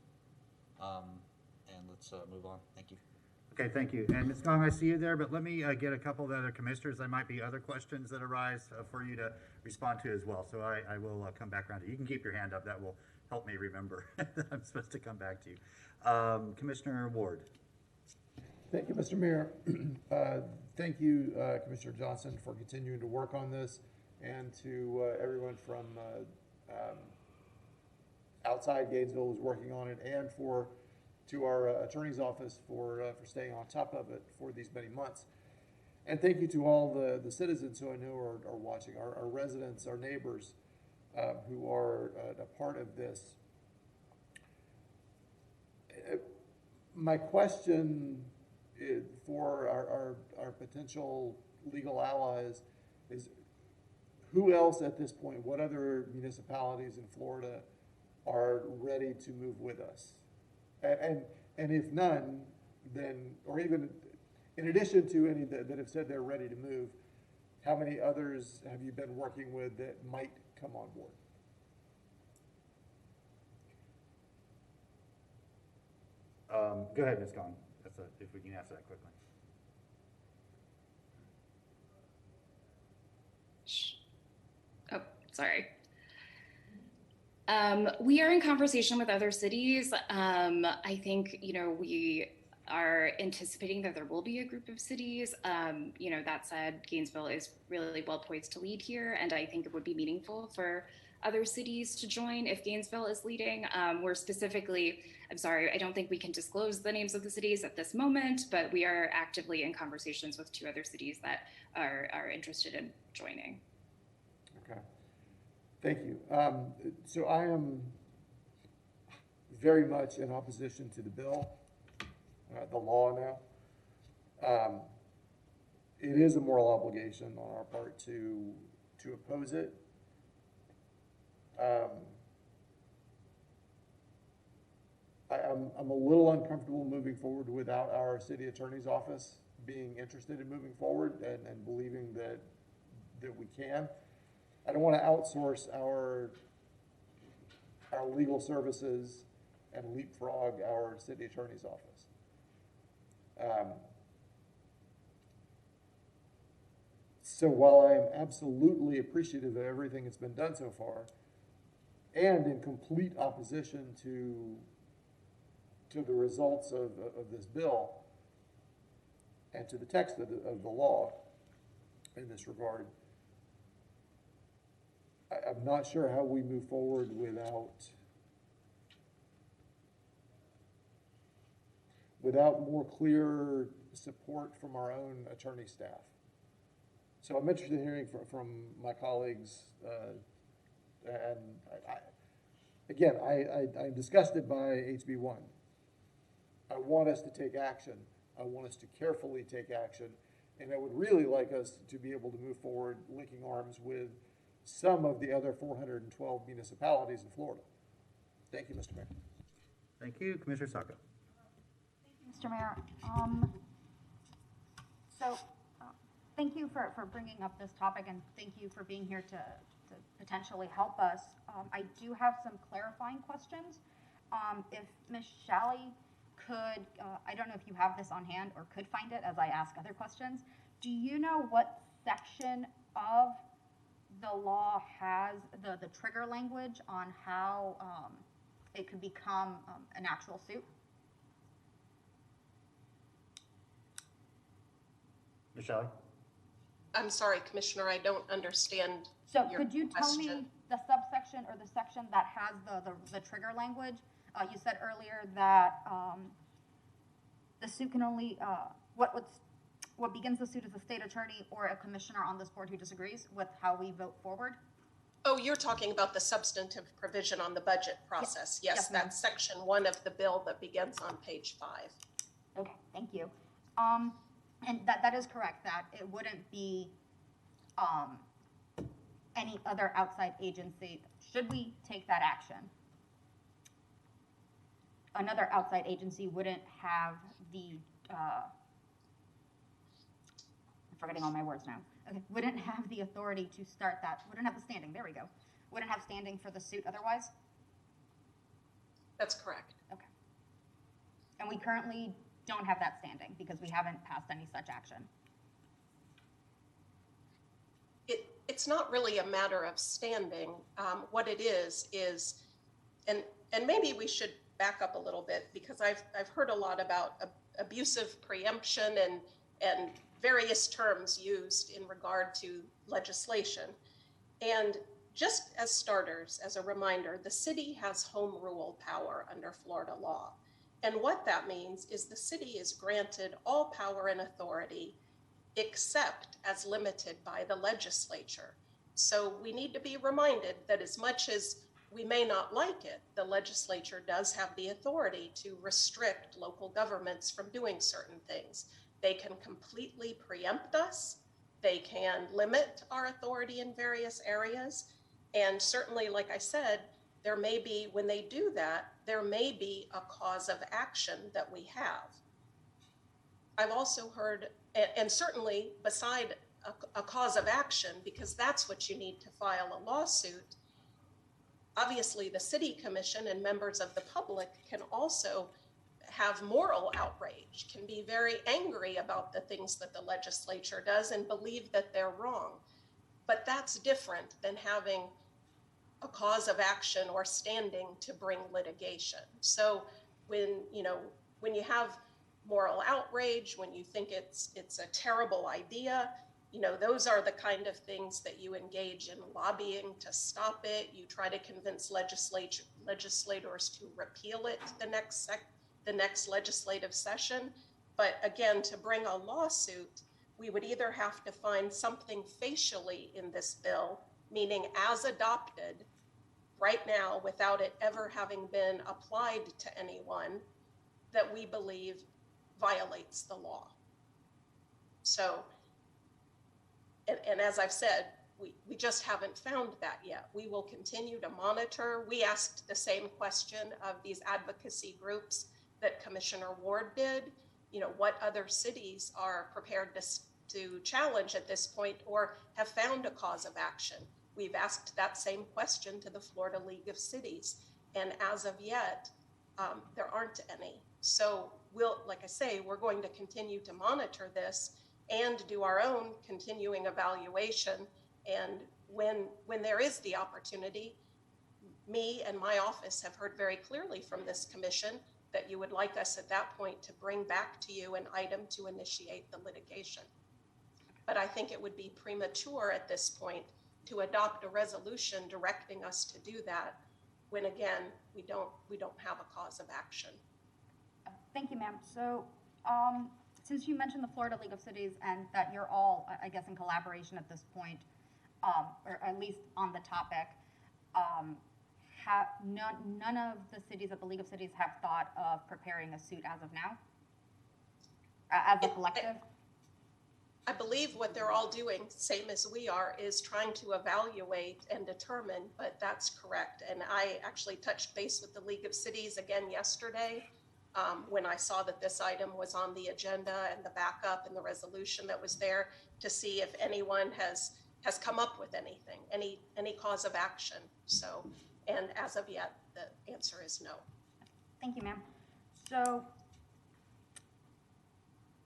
and let's move on. Thank you. Okay, thank you. And Ms. Gong, I see you there, but let me get a couple of the other commissioners. There might be other questions that arise for you to respond to as well. So I will come back around to you. You can keep your hand up. That will help me remember that I'm supposed to come back to you. Commissioner Ward. Thank you, Mr. Mayor. Thank you, Commissioner Johnson, for continuing to work on this, and to everyone from outside Gainesville who's working on it, and to our attorney's office for staying on top of it for these many months. And thank you to all the citizens who I know are watching, our residents, our neighbors who are a part of this. My question for our potential legal allies is, who else at this point, what other municipalities in Florida are ready to move with us? And if none, then, or even in addition to any that have said they're ready to move, how many others have you been working with that might come on board? Go ahead, Ms. Gong, if we can answer that quickly. Oh, sorry. We are in conversation with other cities. I think, we are anticipating that there will be a group of cities. That said, Gainesville is really well poised to lead here, and I think it would be meaningful for other cities to join if Gainesville is leading. We're specifically, I'm sorry, I don't think we can disclose the names of the cities at this moment, but we are actively in conversations with 2 other cities that are interested in joining. Okay. Thank you. So I am very much in opposition to the bill, the law now. It is a moral obligation on our part to oppose it. I'm a little uncomfortable moving forward without our city attorney's office being interested in moving forward and believing that we can. I don't want to outsource our legal services and leapfrog our city attorney's office. So while I am absolutely appreciative of everything that's been done so far, and in complete opposition to the results of this bill and to the text of the law in this regard, I'm not sure how we move forward without more clear support from our own attorney staff. So I'm interested in hearing from my colleagues, and I'm disgusted by HB1. I want us to take action. I want us to carefully take action, and I would really like us to be able to move forward linking arms with some of the other 412 municipalities in Florida. Thank you, Mr. Mayor. Thank you, Commissioner Sacco. Mr. Mayor, thank you for bringing up this topic, and thank you for being here to potentially help us. I do have some clarifying questions. If Ms. Shalley could, I don't know if you have this on hand or could find it as I ask other questions. Do you know what section of the law has the trigger language on how it could become an actual suit? Ms. Shalley? I'm sorry, Commissioner, I don't understand. So could you tell me the subsection or the section that has the trigger language? You said earlier that the suit can only, what begins the suit is the state attorney or a commissioner on this board who disagrees with how we vote forward. Oh, you're talking about the substantive provision on the budget process. Yes, that's section 1 of the bill that begins on page 5. Okay, thank you. And that is correct, that it wouldn't be any other outside agency. Should we take that action, another outside agency wouldn't have the, I'm forgetting all my words now. Okay, wouldn't have the authority to start that, wouldn't have the standing, there we go. Wouldn't have standing for the suit otherwise? That's correct. Okay. And we currently don't have that standing because we haven't passed any such action. It's not really a matter of standing. What it is, and maybe we should back up a little bit because I've heard a lot about abusive preemption and various terms used in regard to legislation. And just as starters, as a reminder, the city has home rule power under Florida law. And what that means is the city is granted all power and authority except as limited by the legislature. So we need to be reminded that as much as we may not like it, the legislature does have the authority to restrict local governments from doing certain things. They can completely preempt us. They can limit our authority in various areas. And certainly, like I said, there may be, when they do that, there may be a cause of action that we have. I've also heard, and certainly beside a cause of action, because that's what you need to file a lawsuit, obviously the city commission and members of the public can also have moral outrage, can be very angry about the things that the legislature does and believe that they're wrong. But that's different than having a cause of action or standing to bring litigation. So when you have moral outrage, when you think it's a terrible idea, those are the kind of things that you engage in lobbying to stop it. You try to convince legislators to repeal it the next legislative session. But again, to bring a lawsuit, we would either have to find something facially in this bill meaning as adopted right now without it ever having been applied to anyone, that we believe violates the law. So, and as I've said, we just haven't found that yet. We will continue to monitor. We asked the same question of these advocacy groups that Commissioner Ward did. You know, what other cities are prepared to challenge at this point or have found a cause of action? We've asked that same question to the Florida League of Cities, and as of yet, there aren't any. So like I say, we're going to continue to monitor this and do our own continuing evaluation. And when there is the opportunity, me and my office have heard very clearly from this commission that you would like us at that point to bring back to you an item to initiate the litigation. But I think it would be premature at this point to adopt a resolution directing us to do that when, again, we don't have a cause of action. Thank you, ma'am. So since you mentioned the Florida League of Cities and that you're all, I guess, in collaboration at this point, or at least on the topic, none of the cities at the League of Cities have thought of preparing a suit as of now, as a collective? I believe what they're all doing, same as we are, is trying to evaluate and determine, but that's correct. And I actually touched base with the League of Cities again yesterday when I saw that this item was on the agenda and the backup and the resolution that was there to see if anyone has come up with anything, any cause of action. So, and as of yet, the answer is no. Thank you, ma'am. So,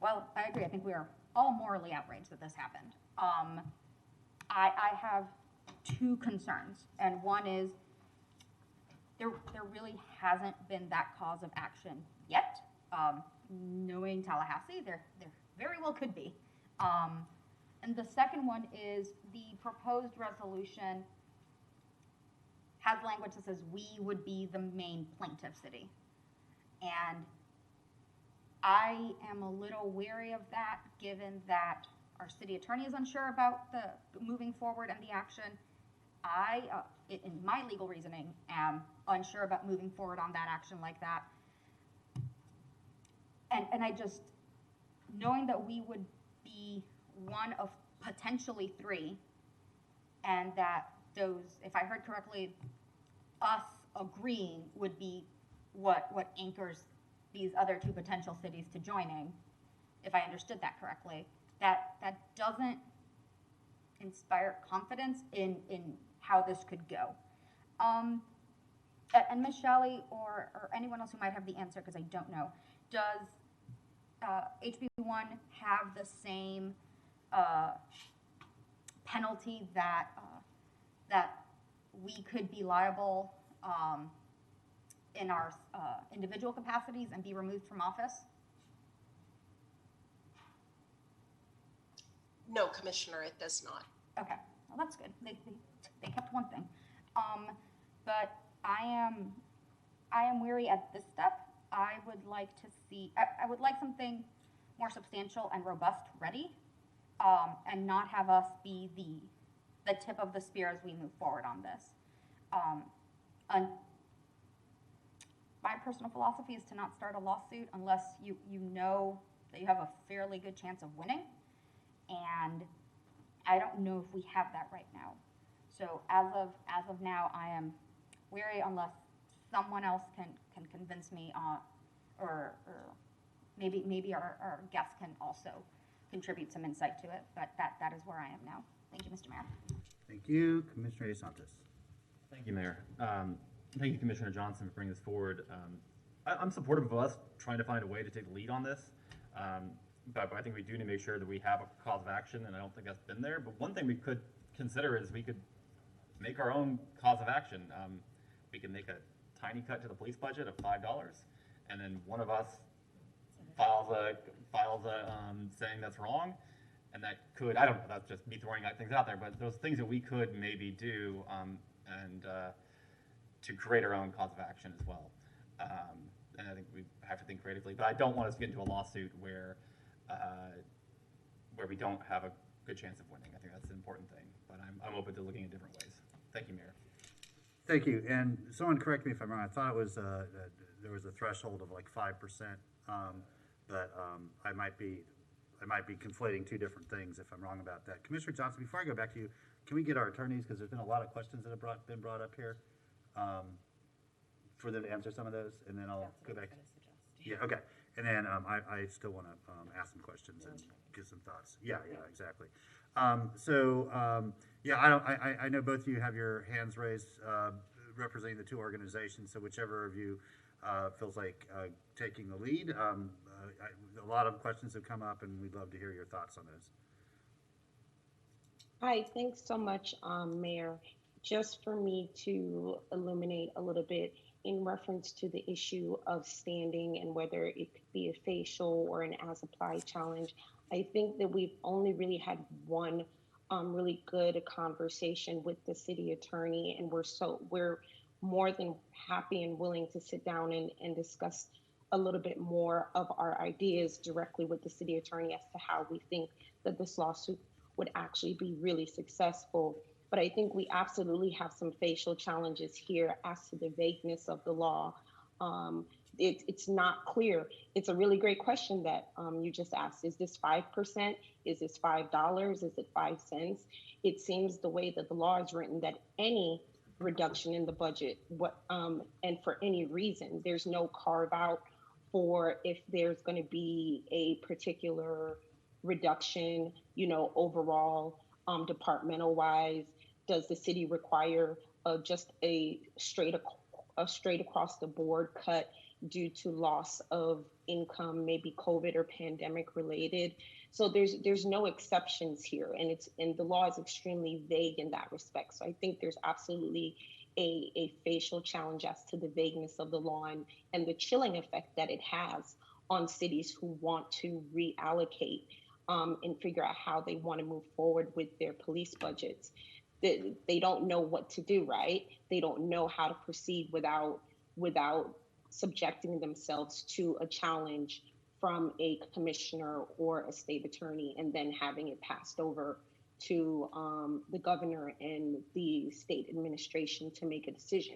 well, I agree. I think we are all morally outraged that this happened. I have two concerns, and one is there really hasn't been that cause of action yet. Knowing Tallahassee, there very well could be. And the second one is the proposed resolution has language that says we would be the main plaintiff city. And I am a little wary of that, given that our city attorney is unsure about the moving forward and the action. I, in my legal reasoning, am unsure about moving forward on that action like that. And I just, knowing that we would be one of potentially three, and that those, if I heard correctly, us agreeing would be what anchors these other two potential cities to joining, if I understood that correctly, that doesn't inspire confidence in how this could go. And Ms. Shalley or anyone else who might have the answer, because I don't know, does HB1 have the same penalty that we could be liable in our individual capacities and be removed from office? No, Commissioner, it does not. Okay, well that's good. They kept one thing. But I am weary at this step. I would like to see, I would like something more substantial and robust ready, and not have us be the tip of the spear as we move forward on this. My personal philosophy is to not start a lawsuit unless you know that you have a fairly good chance of winning, and I don't know if we have that right now. So as of now, I am wary unless someone else can convince me, or maybe our guests can also contribute some insight to it. But that is where I am now. Thank you, Mr. Mayor. Thank you, Commissioner DeSantis. Thank you, Mayor. Thank you, Commissioner Johnson, for bringing this forward. I'm supportive of us trying to find a way to take the lead on this, but I think we do need to make sure that we have a cause of action, and I don't think that's been there. But one thing we could consider is we could make our own cause of action. We can make a tiny cut to the police budget of $5, and then one of us files a saying that's wrong, and that could, I don't know, that's just me throwing things out there, but those things that we could maybe do and to create our own cause of action as well. And I think we have to think creatively, but I don't want us to get into a lawsuit where we don't have a good chance of winning. I think that's an important thing, but I'm open to looking at different ways. Thank you, Mayor. Thank you. And someone correct me if I'm wrong. I thought it was there was a threshold of like 5%, but I might be conflating two different things if I'm wrong about that. Commissioner Johnson, before I go back to you, can we get our attorneys, because there's been a lot of questions that have been brought up here, for them to answer some of those, and then I'll go back. Yeah, okay. And then I still want to ask some questions and give some thoughts. Yeah, exactly. I know both of you have your hands raised representing the two organizations, so whichever of you feels like taking the lead. A lot of questions have come up, and we'd love to hear your thoughts on those. Hi, thanks so much, Mayor. Just for me to illuminate a little bit in reference to the issue of standing and whether it could be a facial or an as-applied challenge, I think that we've only really had one really good conversation with the city attorney, and we're more than happy and willing to sit down and discuss a little bit more of our ideas directly with the city attorney as to how we think that this lawsuit would actually be really successful. But I think we absolutely have some facial challenges here as to the vagueness of the law. It's not clear. It's a really great question that you just asked. Is this 5%? Is this $5? Is it 5 cents? It seems the way that the law is written that any reduction in the budget, and for any reason, there's no carve out for if there's going to be a particular reduction, overall, departmental wise. Does the city require just a straight across the board cut due to loss of income, maybe COVID or pandemic related? So there's no exceptions here, and the law is extremely vague in that respect. So I think there's absolutely a facial challenge as to the vagueness of the law and the chilling effect that it has on cities who want to reallocate and figure out how they want to move forward with their police budgets. They don't know what to do, right? They don't know how to proceed without subjecting themselves to a challenge from a commissioner or a state attorney, and then having it passed over to the governor and the state administration to make a decision.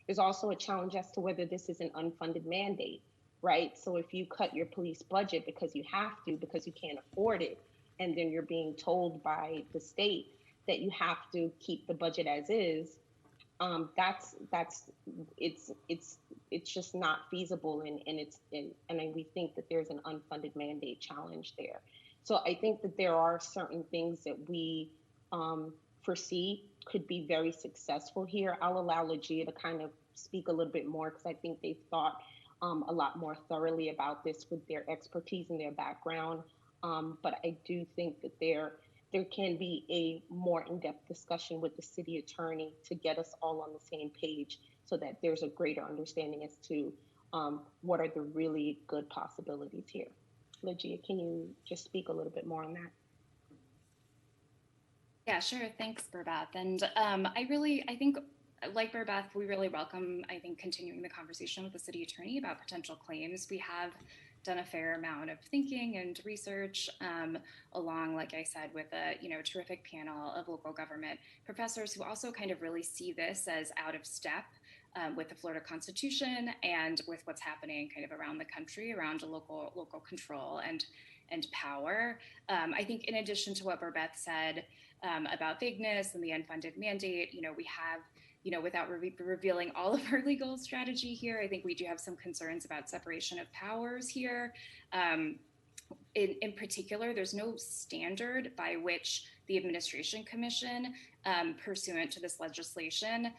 There's also a challenge as to whether this is an unfunded mandate, right? So if you cut your police budget because you have to, because you can't afford it, and then you're being told by the state that you have to keep the budget as is, it's just not feasible, and we think that there's an unfunded mandate challenge there. So I think that there are certain things that we foresee could be very successful here. I'll allow Legia to kind of speak a little bit more, because I think they've thought a lot more thoroughly about this with their expertise and their background. But I do think that there can be a more in-depth discussion with the city attorney to get us all on the same page, so that there's a greater understanding as to what are the really good possibilities here. Legia, can you just speak a little bit more on that? Yeah, sure. Thanks, Burbeth. And I think, like Burbeth, we really welcome, continuing the conversation with the city attorney about potential claims. We have done a fair amount of thinking and research along, like I said, with a terrific panel of local government professors who also kind of really see this as out of step with the Florida Constitution and with what's happening kind of around the country, around local control and power. I think in addition to what Burbeth said about vagueness and the unfunded mandate, we have, without revealing all of our legal strategy here, I think we do have some concerns about separation of powers here. In particular, there's no standard by which the Administration Commission, pursuant to this legislation,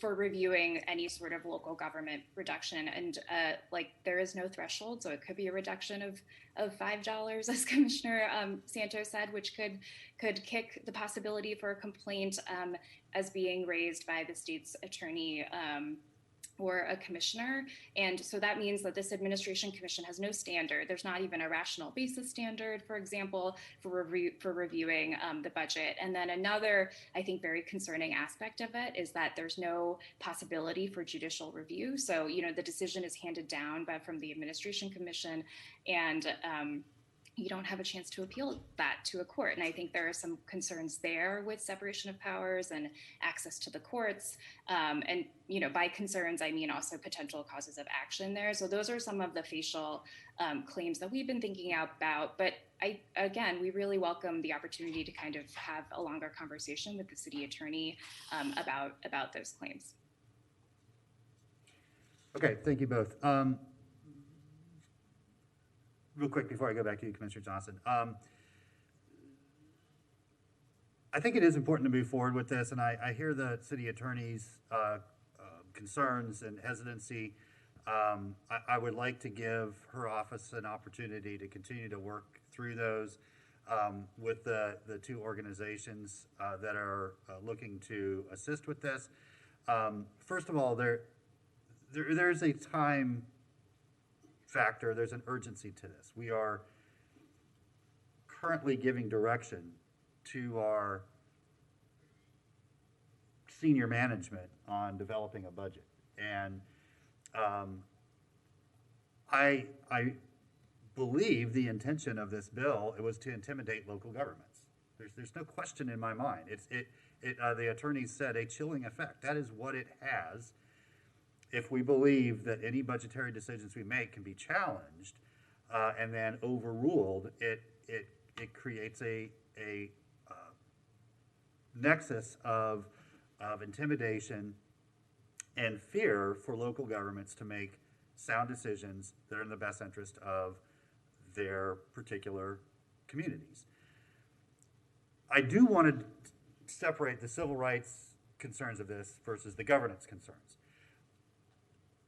for reviewing any sort of local government reduction, and there is no threshold, so it could be a reduction of $5, as Commissioner Santos said, which could kick the possibility for a complaint as being raised by the state's attorney or a commissioner. And so that means that this Administration Commission has no standard. There's not even a rational basis standard, for example, for reviewing the budget. And then another, I think, very concerning aspect of it is that there's no possibility for judicial review. So, the decision is handed down from the Administration Commission, and you don't have a chance to appeal that to a court. And I think there are some concerns there with separation of powers and access to the courts. And, you know, by concerns, I mean also potential causes of action there. So those are some of the facial claims that we've been thinking about. But again, we really welcome the opportunity to kind of have a longer conversation with the city attorney about those claims. Okay, thank you both. Real quick before I go back to you, Commissioner Johnson. I think it is important to move forward with this, and I hear the city attorney's concerns and hesitancy. I would like to give her office an opportunity to continue to work through those with the two organizations that are looking to assist with this. First of all, there's a time factor, there's an urgency to this. We are currently giving direction to our senior management on developing a budget. And I believe the intention of this bill, it was to intimidate local governments. There's no question in my mind. The attorneys said a chilling effect. That is what it has. If we believe that any budgetary decisions we make can be challenged and then overruled, it creates a nexus of intimidation and fear for local governments to make sound decisions that are in the best interest of their particular communities. I do want to separate the civil rights concerns of this versus the governance concerns.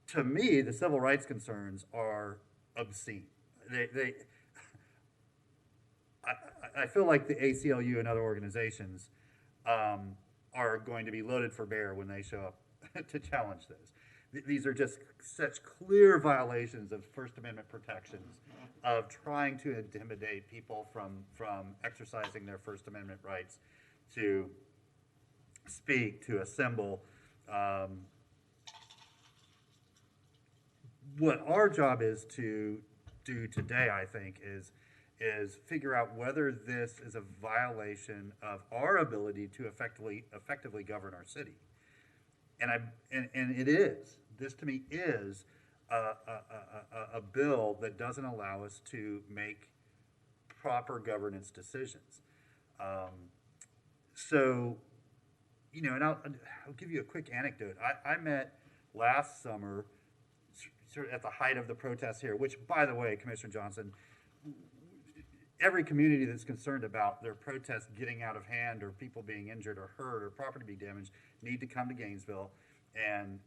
To me, the civil rights concerns are obscene. I feel like the ACLU and other organizations are going to be loaded for bear when they show up to challenge those. These are just such clear violations of First Amendment protections of trying to intimidate people from exercising their First Amendment rights to speak, to assemble. What our job is to do today, I think, is figure out whether this is a violation of our ability to effectively govern our city. And it is. This to me is a bill that doesn't allow us to make proper governance decisions. So, you know, and I'll give you a quick anecdote. I met last summer, sort of at the height of the protests here, which, by the way, Commissioner Johnson, every community that's concerned about their protests getting out of hand or people being injured or hurt or property being damaged need to come to Gainesville and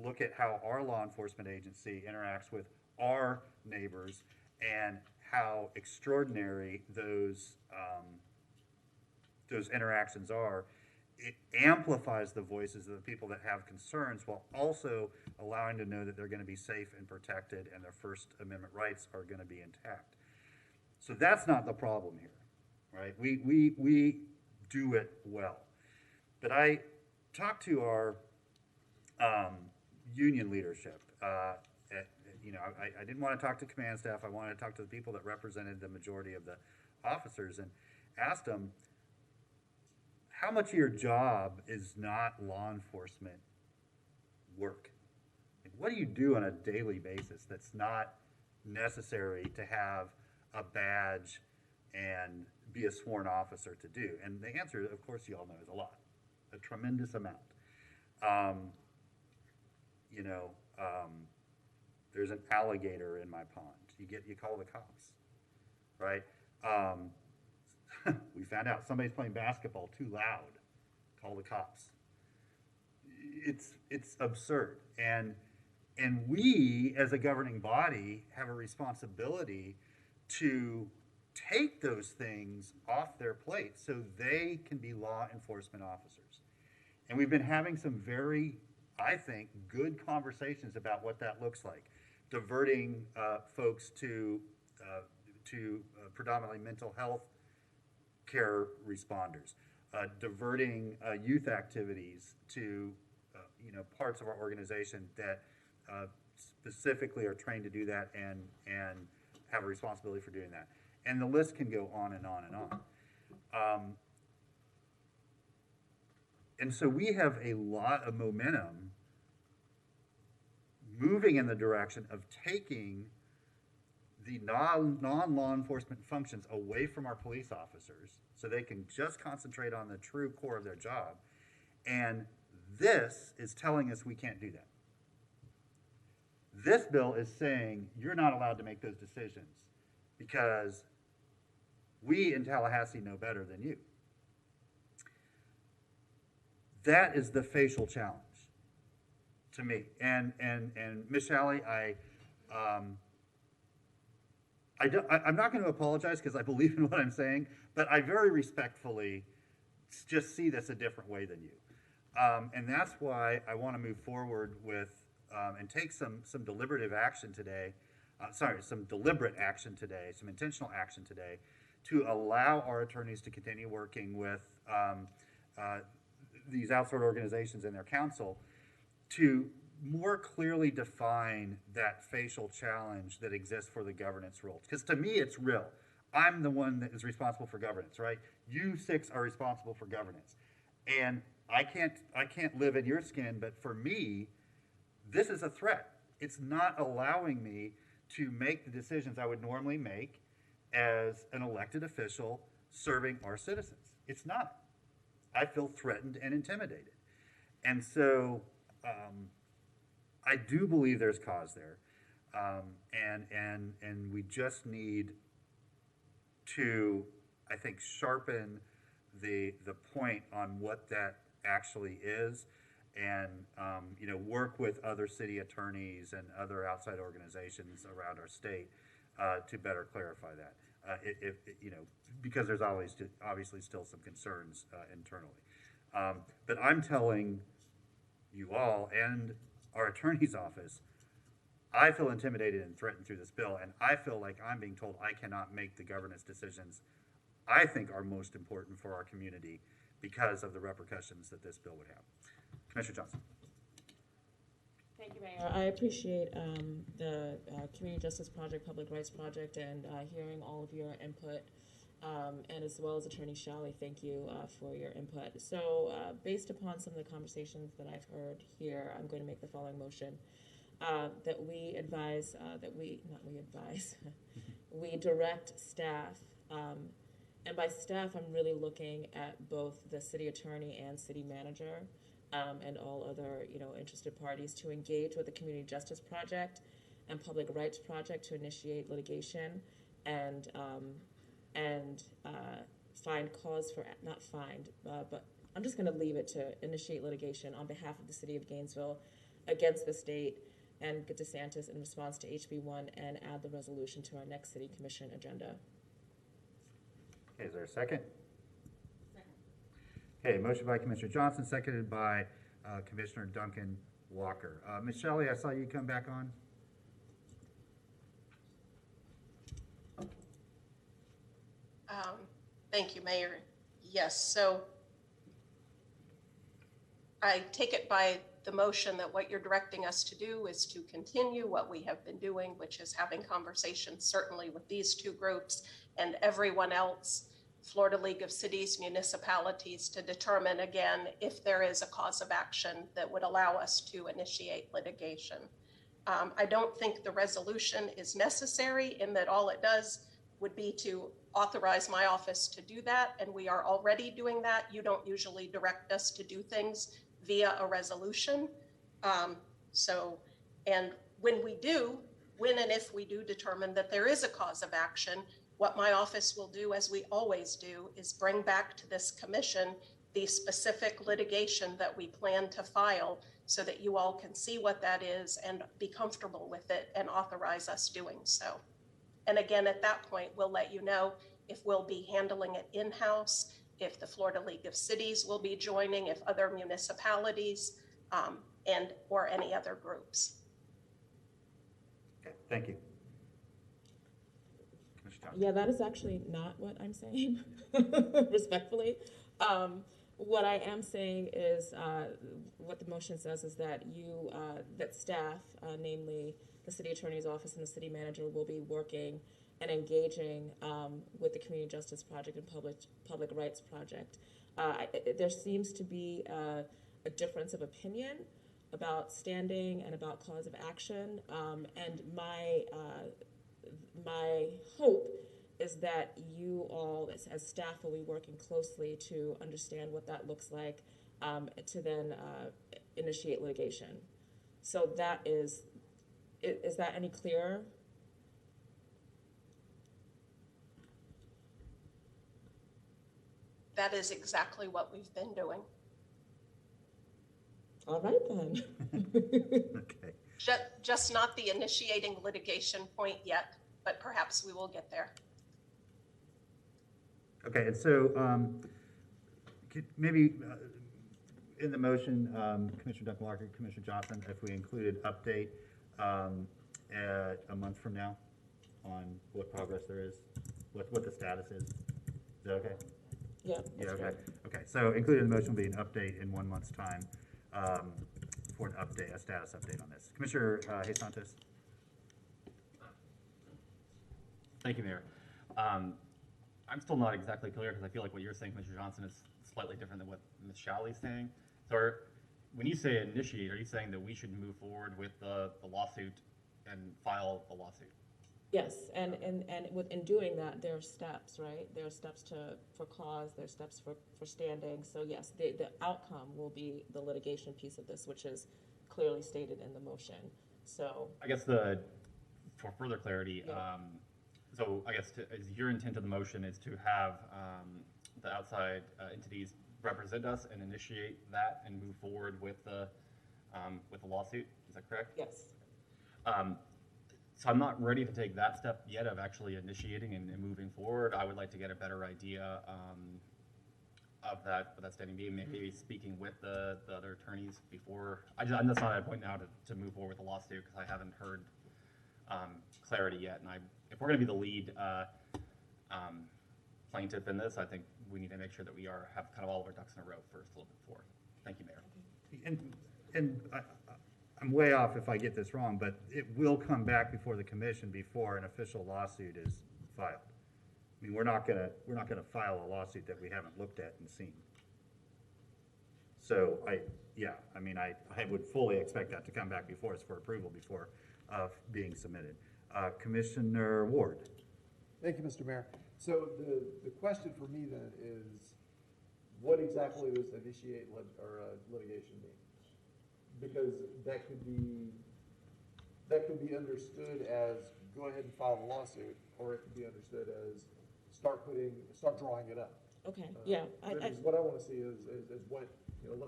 look at how our law enforcement agency interacts with our neighbors and how extraordinary those interactions are. It amplifies the voices of the people that have concerns while also allowing to know that they're going to be safe and protected and their First Amendment rights are going to be intact. So that's not the problem here, right? We do it well. But I talked to our union leadership. I didn't want to talk to command staff. I wanted to talk to the people that represented the majority of the officers and asked them, how much of your job is not law enforcement work? Like, what do you do on a daily basis that's not necessary to have a badge and be a sworn officer to do? And the answer, of course, you all know, is a lot, a tremendous amount. There's an alligator in my pond. You call the cops, right? We found out somebody's playing basketball too loud. Call the cops. It's absurd, and we as a governing body have a responsibility to take those things off their plate so they can be law enforcement officers. And we've been having some very, I think, good conversations about what that looks like. Diverting folks to predominantly mental health care responders, diverting youth activities to parts of our organization that specifically are trained to do that and have a responsibility for doing that. And the list can go on and on and on. And so we have a lot of momentum moving in the direction of taking the non-law enforcement functions away from our police officers so they can just concentrate on the true core of their job. And this is telling us we can't do that. This bill is saying you're not allowed to make those decisions because we in Tallahassee know better than you. That is the facial challenge to me. And Ms. Shalley, I'm not going to apologize because I believe in what I'm saying, but I very respectfully just see this a different way than you. And that's why I want to move forward with and take some deliberative action today, some deliberate action today, some intentional action today, to allow our attorneys to continue working with these outside organizations and their counsel to more clearly define that facial challenge that exists for the governance roles. Because to me, it's real. I'm the one that is responsible for governance, right? You six are responsible for governance. And I can't live in your skin, but for me, this is a threat. It's not allowing me to make the decisions I would normally make as an elected official serving our citizens. It's not. I feel threatened and intimidated. And so I do believe there's cause there. And we just need to, I think, sharpen the point on what that actually is, and work with other city attorneys and other outside organizations around our state to better clarify that. Because there's obviously still some concerns internally. But I'm telling you all and our attorney's office, I feel intimidated and threatened through this bill, and I feel like I'm being told I cannot make the governance decisions I think are most important for our community because of the repercussions that this bill would have. Commissioner Johnson. Thank you, Mayor. I appreciate the Community Justice Project, Public Rights Project, and hearing all of your input, and as well as Attorney Shalley, thank you for your input. So based upon some of the conversations that I've heard here, I'm going to make the following motion. That we advise, we direct staff, and by staff I'm really looking at both the city attorney and city manager, and all other interested parties, to engage with the Community Justice Project and Public Rights Project to initiate litigation and find cause for, not find, but I'm just going to leave it to initiate litigation on behalf of the city of Gainesville against the state and DeSantis in response to HB1, and add the resolution to our next city commission agenda. Okay, is there a second? Second. Okay, motion by Commissioner Johnson, seconded by Commissioner Duncan Walker. Ms. Shelley, I saw you come back on. Thank you, Mayor. Yes, so I take it by the motion that what you're directing us to do is to continue what we have been doing, which is having conversations certainly with these two groups and everyone else, Florida League of Cities, municipalities, to determine again if there is a cause of action that would allow us to initiate litigation. I don't think the resolution is necessary in that all it does would be to authorize my office to do that, and we are already doing that. You don't usually direct us to do things via a resolution. And when and if we do determine that there is a cause of action, what my office will do, as we always do, is bring back to this commission the specific litigation that we plan to file so that you all can see what that is and be comfortable with it and authorize us doing so. And again, at that point, we'll let you know if we'll be handling it in-house, if the Florida League of Cities will be joining, if other municipalities, and or any other groups. Okay, thank you. Yeah, that is actually not what I'm saying, respectfully. What I am saying is, what the motion says is that that staff, namely the city attorney's office and the city manager, will be working and engaging with the Community Justice Project and Public Rights Project. There seems to be a difference of opinion about standing and about cause of action, and my hope is that you all, as staff, will be working closely to understand what that looks like, to then initiate litigation. So that is that any clearer? That is exactly what we've been doing. All right then. Okay. Just not the initiating litigation point yet, but perhaps we will get there. Okay, and so maybe in the motion, Commissioner Duncan-Larkin, Commissioner Johnson, if we included update a month from now on what progress there is, what the status is. Is that okay? Yeah. Yeah, okay. Okay, so included in the motion will be an update in 1 month's time for an update, a status update on this. Commissioner Santos. Thank you, Mayor. I'm still not exactly clear because I feel like what you're saying, Commissioner Johnson, is slightly different than what Ms. Shalley's saying. So when you say initiate, are you saying that we should move forward with the lawsuit and file the lawsuit? Yes, and in doing that, there are steps, right? There are steps for cause, there are steps for standing. So yes, the outcome will be the litigation piece of this, which is clearly stated in the motion. So I guess for further clarity, yeah. So I guess is your intent of the motion is to have the outside entities represent us and initiate that and move forward with the lawsuit. Is that correct? Yes. So I'm not ready to take that step yet of actually initiating and moving forward. I would like to get a better idea of that standing meeting, maybe speaking with the other attorneys before. I'm just not at a point now to move forward with the lawsuit because I haven't heard clarity yet. And if we're going to be the lead plaintiff in this, I think we need to make sure that we have kind of all of our ducks in a row first a little bit before. Thank you, Mayor. And I'm way off if I get this wrong, but it will come back before the commission before an official lawsuit is filed. I mean, we're not gonna file a lawsuit that we haven't looked at and seen. So I would fully expect that to come back before us for approval before being submitted. Commissioner Ward. Thank you, Mr. Mayor. So the question for me then is, what exactly does initiate litigation mean? Because that could be understood as go ahead and file a lawsuit, or it could be understood as start drawing it up. Okay. Yeah. What I want to see is what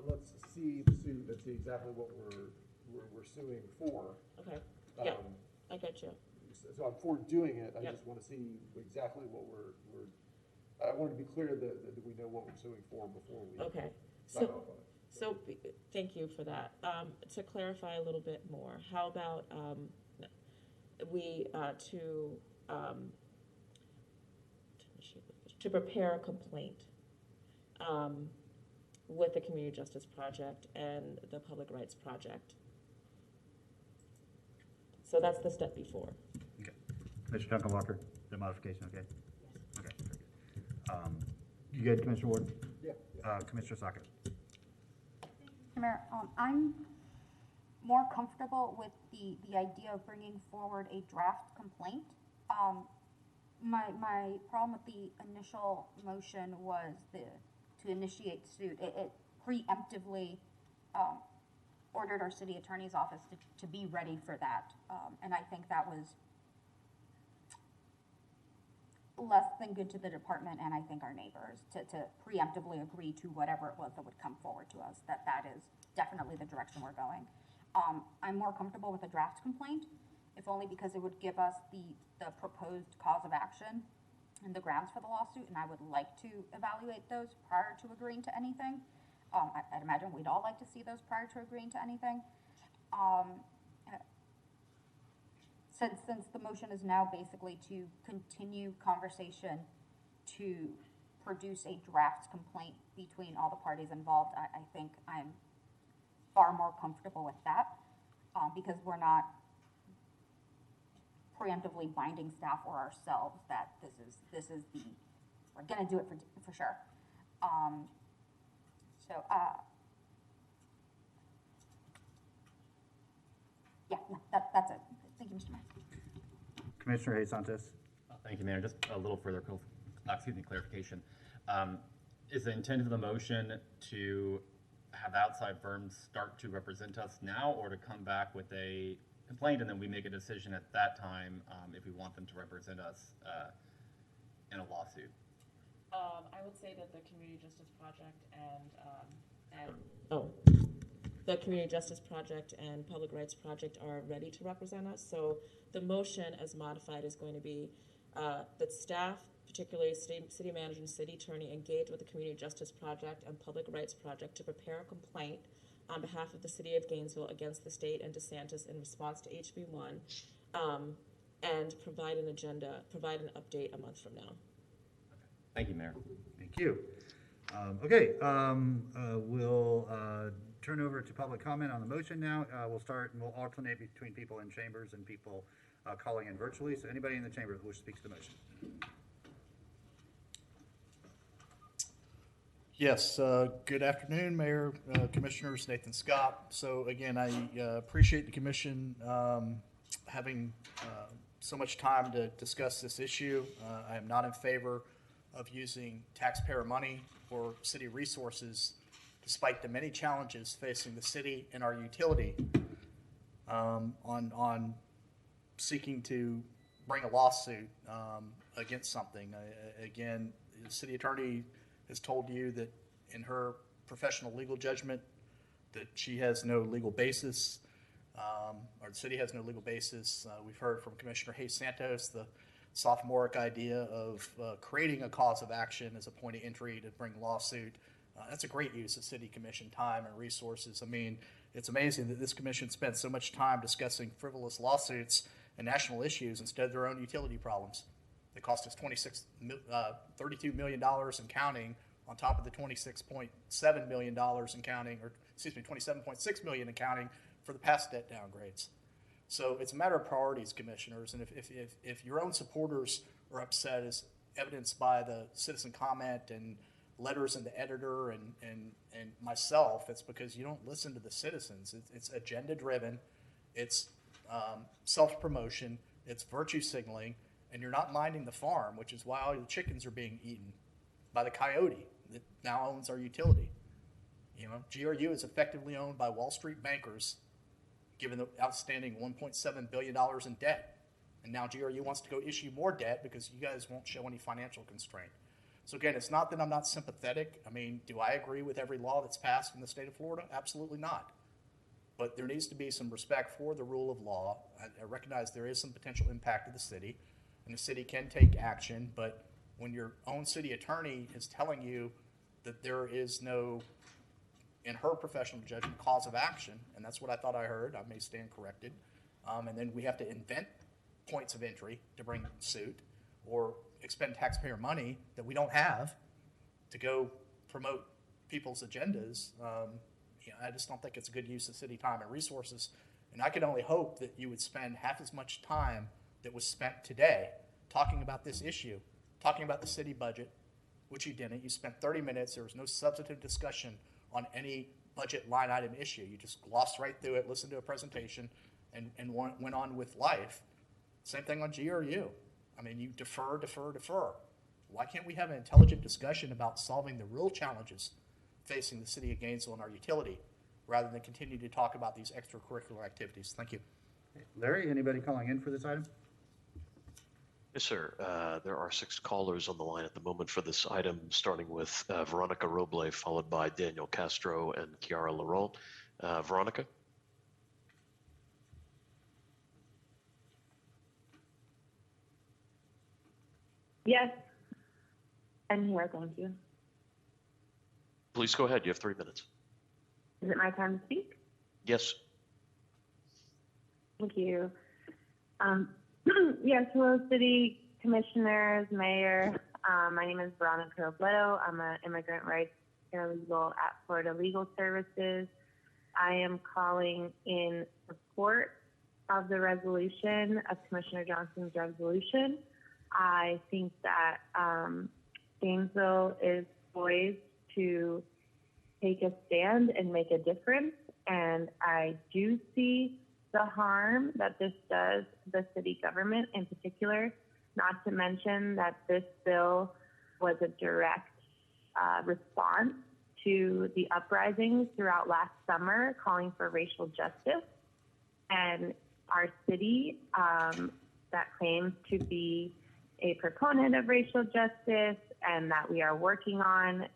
let's see the suit and see exactly what we're suing for. Okay. Yeah. I got you. So I'm for doing it. I Yep. just want to see exactly what I want to be clear that we know what we're suing for before we. Okay. sign off on it. So thank you for that. To clarify a little bit more, how about to prepare a complaint with the Community Justice Project and the Public Rights Project. So that's the step before. Okay. Mr. Duncan-Walker, the modification, okay? Yes. Okay, very good. You good, Commissioner Ward? Yeah. Commissioner Saka. Mr. Mayor, I'm more comfortable with the idea of bringing forward a draft complaint. My problem with the initial motion was to initiate suit. It preemptively ordered our city attorney's office to be ready for that. And I think that was less than good to the department and I think our neighbors to preemptively agree to whatever it was that would come forward to us. That is definitely the direction we're going. I'm more comfortable with a draft complaint, if only because it would give us the proposed cause of action and the grounds for the lawsuit, and I would like to evaluate those prior to agreeing to anything. I'd imagine we'd all like to see those prior to agreeing to anything. Since the motion is now basically to continue conversation to produce a draft complaint between all the parties involved, I think I'm far more comfortable with that because we're not preemptively binding staff or ourselves that this is the, we're gonna do it for sure. Yeah, no, that's it. Thank you, Mr. Mayor. Commissioner Hayes Santos. Thank you, Mayor. Just a little further clarification. Is the intent of the motion to have outside firms start to represent us now, or to come back with a complaint and then we make a decision at that time if we want them to represent us in a lawsuit? I would say that the Community Justice Project the Community Justice Project and Public Rights Project are ready to represent us. So the motion as modified is going to be that staff, particularly city manager and city attorney, engage with the Community Justice Project and Public Rights Project to prepare a complaint on behalf of the city of Gainesville against the state and DeSantis in response to HB1, and provide an update a month from now. Thank you, Mayor. Thank you. We'll turn over to public comment on the motion now. We'll start and we'll alternate between people in chambers and people calling in virtually. So anybody in the chamber who speaks to the motion. Yes, good afternoon, Mayor, Commissioners, Nathan Scott. So again, I appreciate the commission having so much time to discuss this issue. I am not in favor of using taxpayer money or city resources, despite the many challenges facing the city and our utility on seeking to bring a lawsuit against something. Again, the city attorney has told you that in her professional legal judgment that she has no legal basis, or the city has no legal basis. We've heard from Commissioner Hayes Santos the sophomoric idea of creating a cause of action as a point of entry to bring lawsuit. That's a great use of city commission time and resources. I mean, it's amazing that this commission spends so much time discussing frivolous lawsuits and national issues instead of their own utility problems. They cost us $32 million and counting, on top of the $26.7 million and counting, or excuse me, $27.6 million and counting for the past debt downgrades. So it's a matter of priorities, commissioners, and if your own supporters are upset, as evidenced by the citizen comment and letters in the editor and myself, it's because you don't listen to the citizens. It's agenda driven, it's self-promotion, it's virtue signaling, and you're not minding the farm, which is why all the chickens are being eaten by the coyote that now owns our utility. You know, GRU is effectively owned by Wall Street bankers, given the outstanding $1.7 billion in debt. And now GRU wants to go issue more debt because you guys won't show any financial constraint. So again, it's not that I'm not sympathetic. I mean, do I agree with every law that's passed in the state of Florida? Absolutely not. But there needs to be some respect for the rule of law. I recognize there is some potential impact to the city, and the city can take action, but when your own city attorney is telling you that there is no, in her professional judgment, cause of action, and that's what I thought I heard, I may stand corrected, and then we have to invent points of entry to bring suit or expend taxpayer money that we don't have to go promote people's agendas. I just don't think it's a good use of city time and resources, and I can only hope that you would spend half as much time that was spent today talking about this issue, talking about the city budget, which you didn't. You spent 30 minutes. There was no substantive discussion on any budget line item issue. You just glossed right through it, listened to a presentation, and went on with life. Same thing on GRU. I mean, you defer. Why can't we have an intelligent discussion about solving the real challenges facing the city of Gainesville and our utility, rather than continue to talk about these extracurricular activities? Thank you. Larry, anybody calling in for this item? Yes, sir. There are 6 callers on the line at the moment for this item, starting with Veronica Roble, followed by Daniel Castro and Chiara Laurent. Veronica? Yes, I'm here. Thank you. Please go ahead. You have 3 minutes. Is it my time to speak? Yes. Thank you. Yes, hello, city commissioners, mayor. My name is Veronica Robledo. I'm an immigrant rights paralegal at Florida Legal Services. I am calling in support of the resolution, of Commissioner Johnson's resolution. I think that Gainesville is poised to take a stand and make a difference. And I do see the harm that this does the city government in particular, not to mention that this bill was a direct response to the uprisings throughout last summer calling for racial justice. And our city that claims to be a proponent of racial justice and that we are working on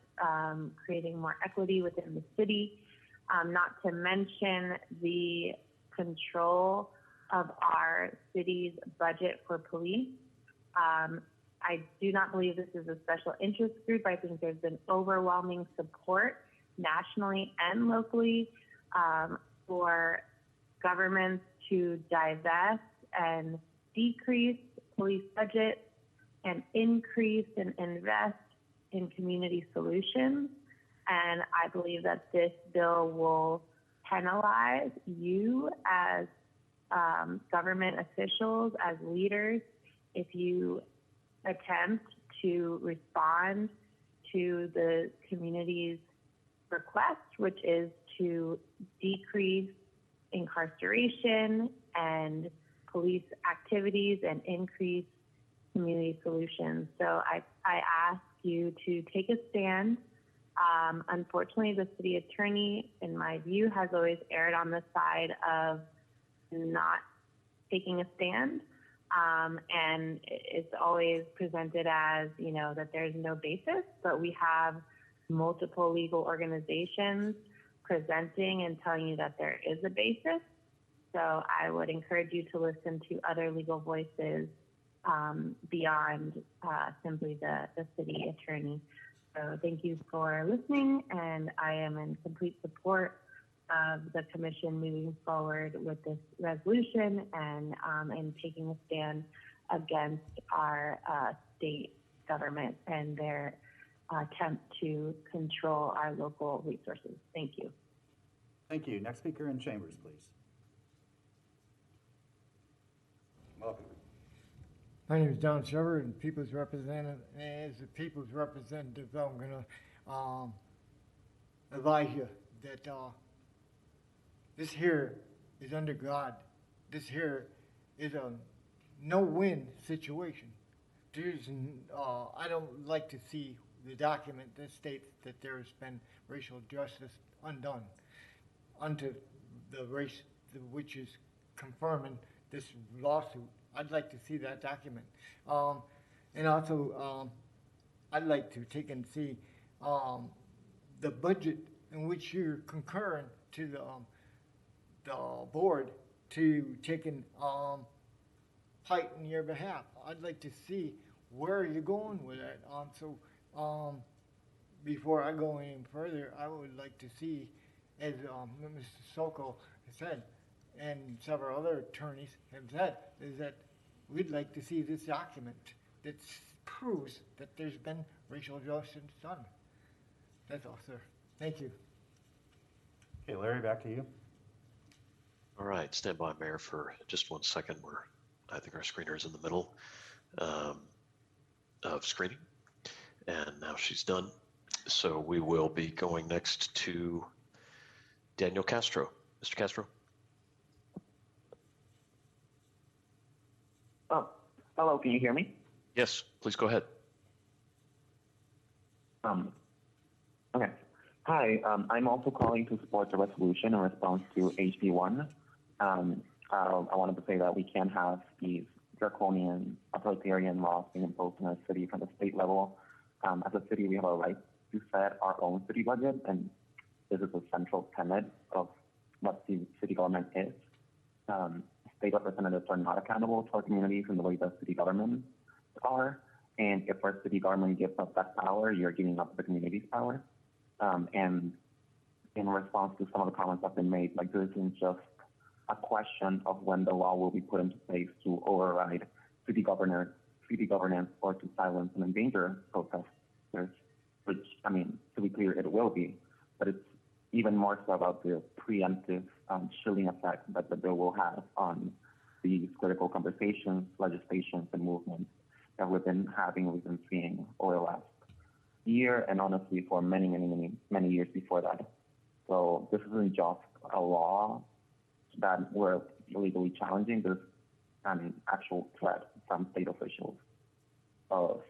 creating more equity within the city, not to mention the control of our city's budget for police. I do not believe this is a special interest group. I think there's been overwhelming support nationally and locally for governments to divest and decrease police budgets and increase and invest in community solutions. And I believe that this bill will penalize you as government officials, as leaders, if you attempt to respond to the community's request, which is to decrease incarceration and police activities and increase community solutions. So I ask you to take a stand. Unfortunately, the city attorney, in my view, has always erred on the side of not taking a stand. And it's always presented as, you know, that there's no basis, but we have multiple legal organizations presenting and telling you that there is a basis. So I would encourage you to listen to other legal voices beyond simply the city attorney. So thank you for listening, and I am in complete support of the commission moving forward with this resolution and taking a stand against our state government and their attempt to control our local resources. Thank you. Thank you. Next speaker in chambers, please. Welcome. My name is John Shepherd, and People's Representative. As the People's Representative, I'm going to advise you that this here is under God. This here is a no-win situation. There's, I don't like to see the document that states that there's been racial justice undone unto the race which is confirming this lawsuit. I'd like to see that document. And also, I'd like to take and see the budget in which you're concurring to the board to take and fight in your behalf. I'd like to see where you're going with it. Before I go any further, I would like to see, as Mr. Sokol said, and several other attorneys have said, is that we'd like to see this document that proves that there's been racial justice done. That's all, sir. Thank you. Okay, Larry, back to you. All right, stand by, Mayor, for just 1 second. I think our screener is in the middle of screening, and now she's done. So we will be going next to Daniel Castro. Mr. Castro. Oh, hello, can you hear me? Yes, please go ahead. Okay. Hi, I'm also calling to support the resolution in response to HB1. I wanted to say that we can't have these draconian authoritarian laws being imposed in our city from the state level. As a city, we have a right to set our own city budget, and this is a central tenet of what the city government is. State representatives are not accountable to our communities in the way that city governments are. And if our city government gives up that power, you're giving up the community's power. And in response to some of the comments that have been made, like this isn't just a question of when the law will be put into place to override city governance or to silence and endanger protesters, which, I mean, to be clear, it will be. But it's even more so about the preemptive chilling effect that the bill will have on these critical conversations, legislations, and movements that we've been seeing over the last year, and honestly for many years before that. So this isn't just a law that we're illegally challenging. There's an actual threat from state officials of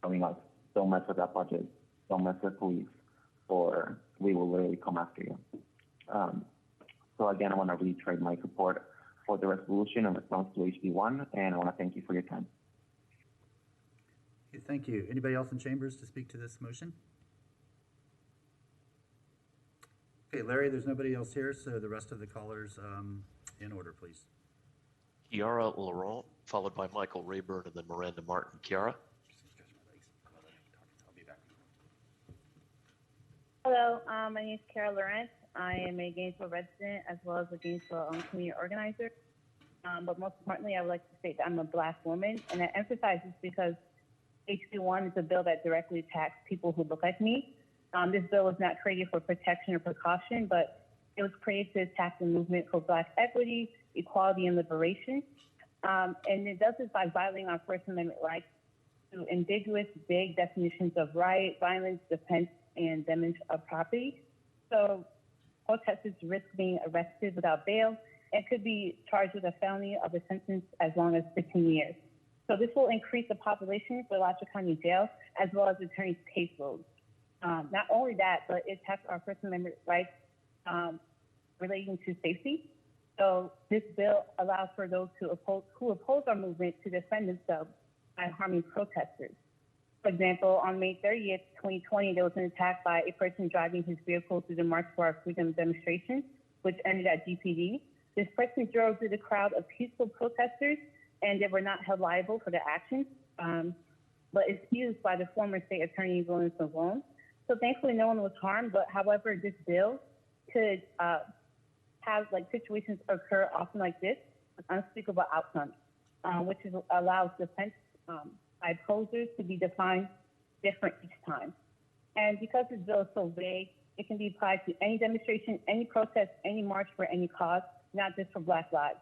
telling us, don't mess with that budget, don't mess with police, or we will literally come after you. So again, I want to reiterate my support for the resolution in response to HB1, and I want to thank you for your time. Okay, thank you. Anybody else in chambers to speak to this motion? Okay, Larry, there's nobody else here, so the rest of the callers in order, please. Kiara Laurent, followed by Michael Rayburn, and then Miranda Martin. Kiara? Hello, my name is Kara Laurent. I am a Gainesville resident as well as a Gainesville community organizer. But most importantly, I would like to state that I'm a Black woman, and I emphasize this because HB1 is a bill that directly attacks people who look like me. This bill was not created for protection or precaution, but it was created to attack the movement for Black equity, equality, and liberation. And it does this by violating our First Amendment rights through ambiguous, vague definitions of right, violence, defense, and damage of property. So protesters risk being arrested without bail and could be charged with a felony of a sentence as long as 15 years. So this will increase the population for Alachua County Jail as well as attorneys' caseloads. Not only that, but it attacks our First Amendment rights relating to safety. So this bill allows for those who oppose our movement to defend themselves by harming protesters. For example, on May 30th, 2020, there was an attack by a person driving his vehicle through the March for Our Freedom demonstration, which ended at GPD. This person drove through the crowd of peaceful protesters, and they were not held liable for their actions, but excused by the former state attorney, Williams Malone. So thankfully, no one was harmed, but however, this bill could have situations occur often like this, with unspeakable outcomes, which allows defense by opposers to be defined different each time. And because this bill is so vague, it can be applied to any demonstration, any protest, any march for any cause, not just for Black lives.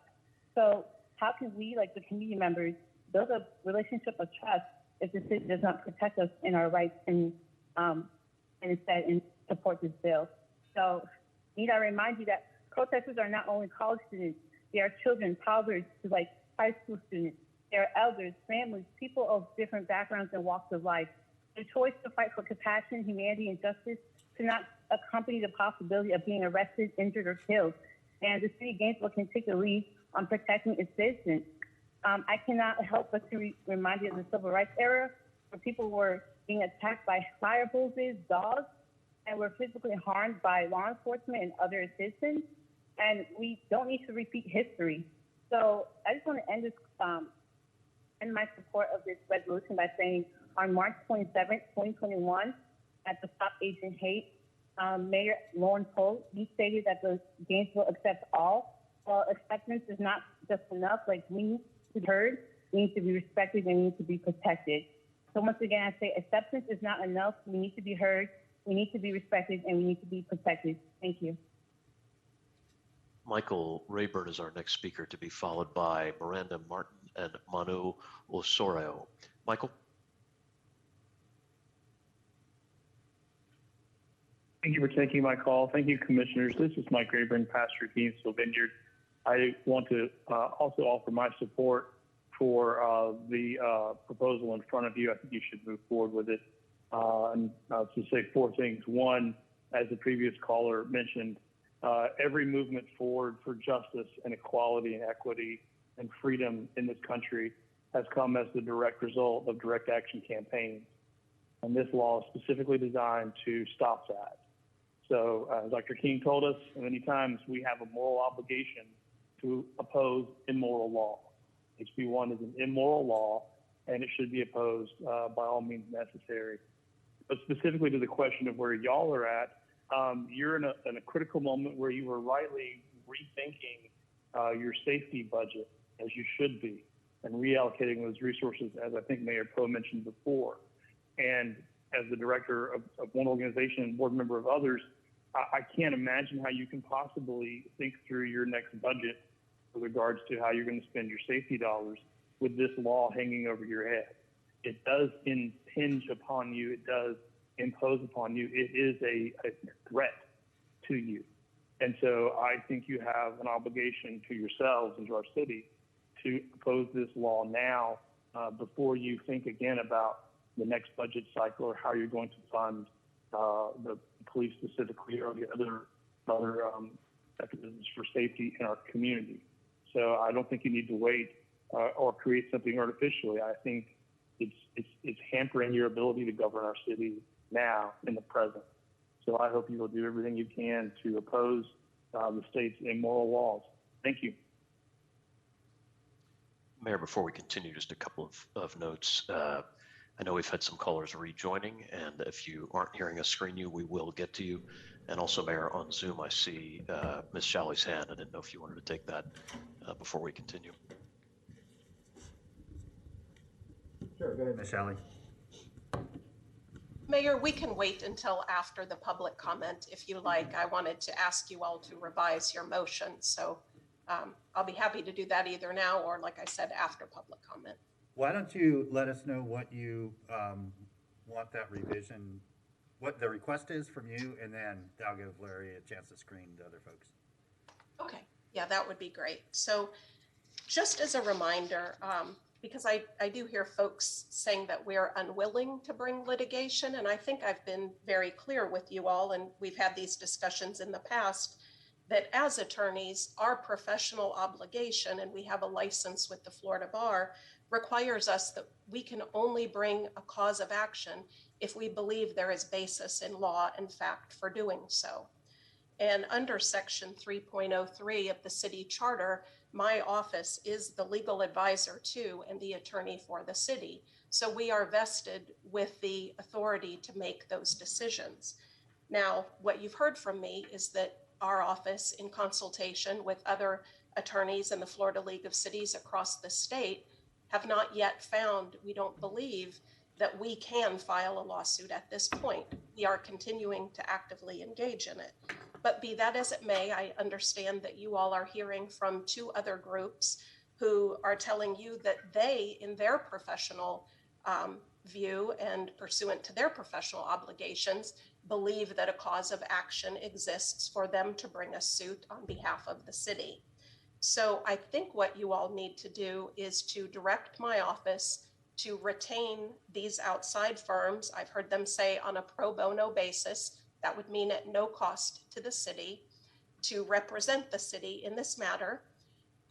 So how can we, like the community members, build a relationship of trust if the city does not protect us in our rights and instead support this bill? So need I remind you that protesters are not only college students, they are children, toddlers to high school students. They are elders, families, people of different backgrounds and walks of life. The choice to fight for compassion, humanity, and justice should not accompany the possibility of being arrested, injured, or killed. And the city of Gainesville can take the lead on protecting its citizens. I cannot help but to remind you of the civil rights era, where people were being attacked by fire hoses, dogs, and were physically harmed by law enforcement and other citizens. And we don't need to repeat history. So I just want to end my support of this resolution by saying on March 27th, 2021, at the Stop Agent Hate, Mayor Lauren Poe, he stated that the Gainesville accepts all. Well, acceptance is not just enough. We need to be heard, we need to be respected, and we need to be protected. So once again, I say acceptance is not enough. We need to be heard, we need to be respected, and we need to be protected. Thank you. Michael Rayburn is our next speaker, to be followed by Miranda Martin and Manu Osorio. Michael? Thank you for taking my call. Thank you, commissioners. This is Mike Rayburn, pastor of Gainesville Vineyard. I want to also offer my support for the proposal in front of you. I think you should move forward with it. And to say four things. One, as the previous caller mentioned, every movement forward for justice and equality and equity and freedom in this country has come as the direct result of direct action campaigns. And this law is specifically designed to stop that. So as Dr. King told us, many times we have a moral obligation to oppose immoral law. HB1 is an immoral law, and it should be opposed by all means necessary. But specifically to the question of where y'all are at, you're in a critical moment where you are rightly rethinking your safety budget, as you should be, and reallocating those resources, as I think Mayor Poe mentioned before. And as the director of one organization and board member of others, I can't imagine how you can possibly think through your next budget with regards to how you're going to spend your safety dollars with this law hanging over your head. It does impinge upon you. It does impose upon you. It is a threat to you. And so I think you have an obligation to yourselves and to our city to oppose this law now before you think again about the next budget cycle or how you're going to fund the police specifically or the other mechanisms for safety in our community. So I don't think you need to wait or create something artificially. I think it's hampering your ability to govern our city now in the present. So I hope you will do everything you can to oppose the state's immoral laws. Thank you. Mayor, before we continue, just a couple of notes. I know we've had some callers rejoining, and if you aren't hearing us screen you, we will get to you. And also, Mayor, on Zoom, I see Ms. Shalley's hand. I didn't know if you wanted to take that before we continue. Sure, go ahead, Ms. Shalley. Mayor, we can wait until after the public comment if you like. I wanted to ask you all to revise your motion. So I'll be happy to do that either now or, like I said, after public comment. Why don't you let us know what you want that revision, what the request is from you, and then I'll give Larry a chance to screen the other folks. Okay, yeah, that would be great. So just as a reminder, because I do hear folks saying that we're unwilling to bring litigation, and I think I've been very clear with you all, and we've had these discussions in the past, that as attorneys, our professional obligation, and we have a license with the Florida Bar, requires us that we can only bring a cause of action if we believe there is basis in law and fact for doing so. And under Section 3.03 of the city charter, my office is the legal advisor to and the attorney for the city. So we are vested with the authority to make those decisions. Now, what you've heard from me is that our office, in consultation with other attorneys in the Florida League of Cities across the state, have not yet found, we don't believe, that we can file a lawsuit at this point. We are continuing to actively engage in it. But be that as it may, I understand that you all are hearing from two other groups who are telling you that they, in their professional view and pursuant to their professional obligations, believe that a cause of action exists for them to bring a suit on behalf of the city. So I think what you all need to do is to direct my office to retain these outside firms. I've heard them say on a pro bono basis, that would mean at no cost to the city, to represent the city in this matter.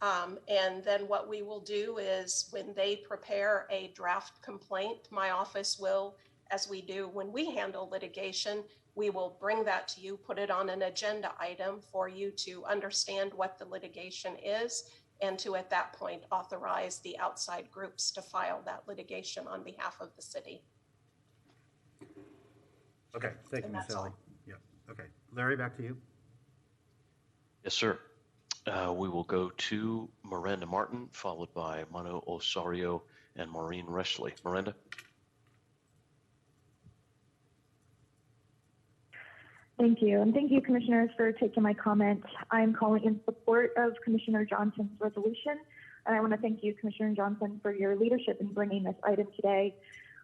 And then what we will do is when they prepare a draft complaint, my office will, as we do when we handle litigation, we will bring that to you, put it on an agenda item for you to understand what the litigation is, and to, at that point, authorize the outside groups to file that litigation on behalf of the city. Okay, thank you, Ms. Shelley. Yeah, okay. Larry, back to you. Yes, sir. We will go to Miranda Martin, followed by Manu Osorio and Maureen Reshley. Miranda? Thank you, and thank you, Commissioners, for taking my comment. I'm calling in support of Commissioner Johnson's resolution, and I want to thank you, Commissioner Johnson, for your leadership in bringing this item today.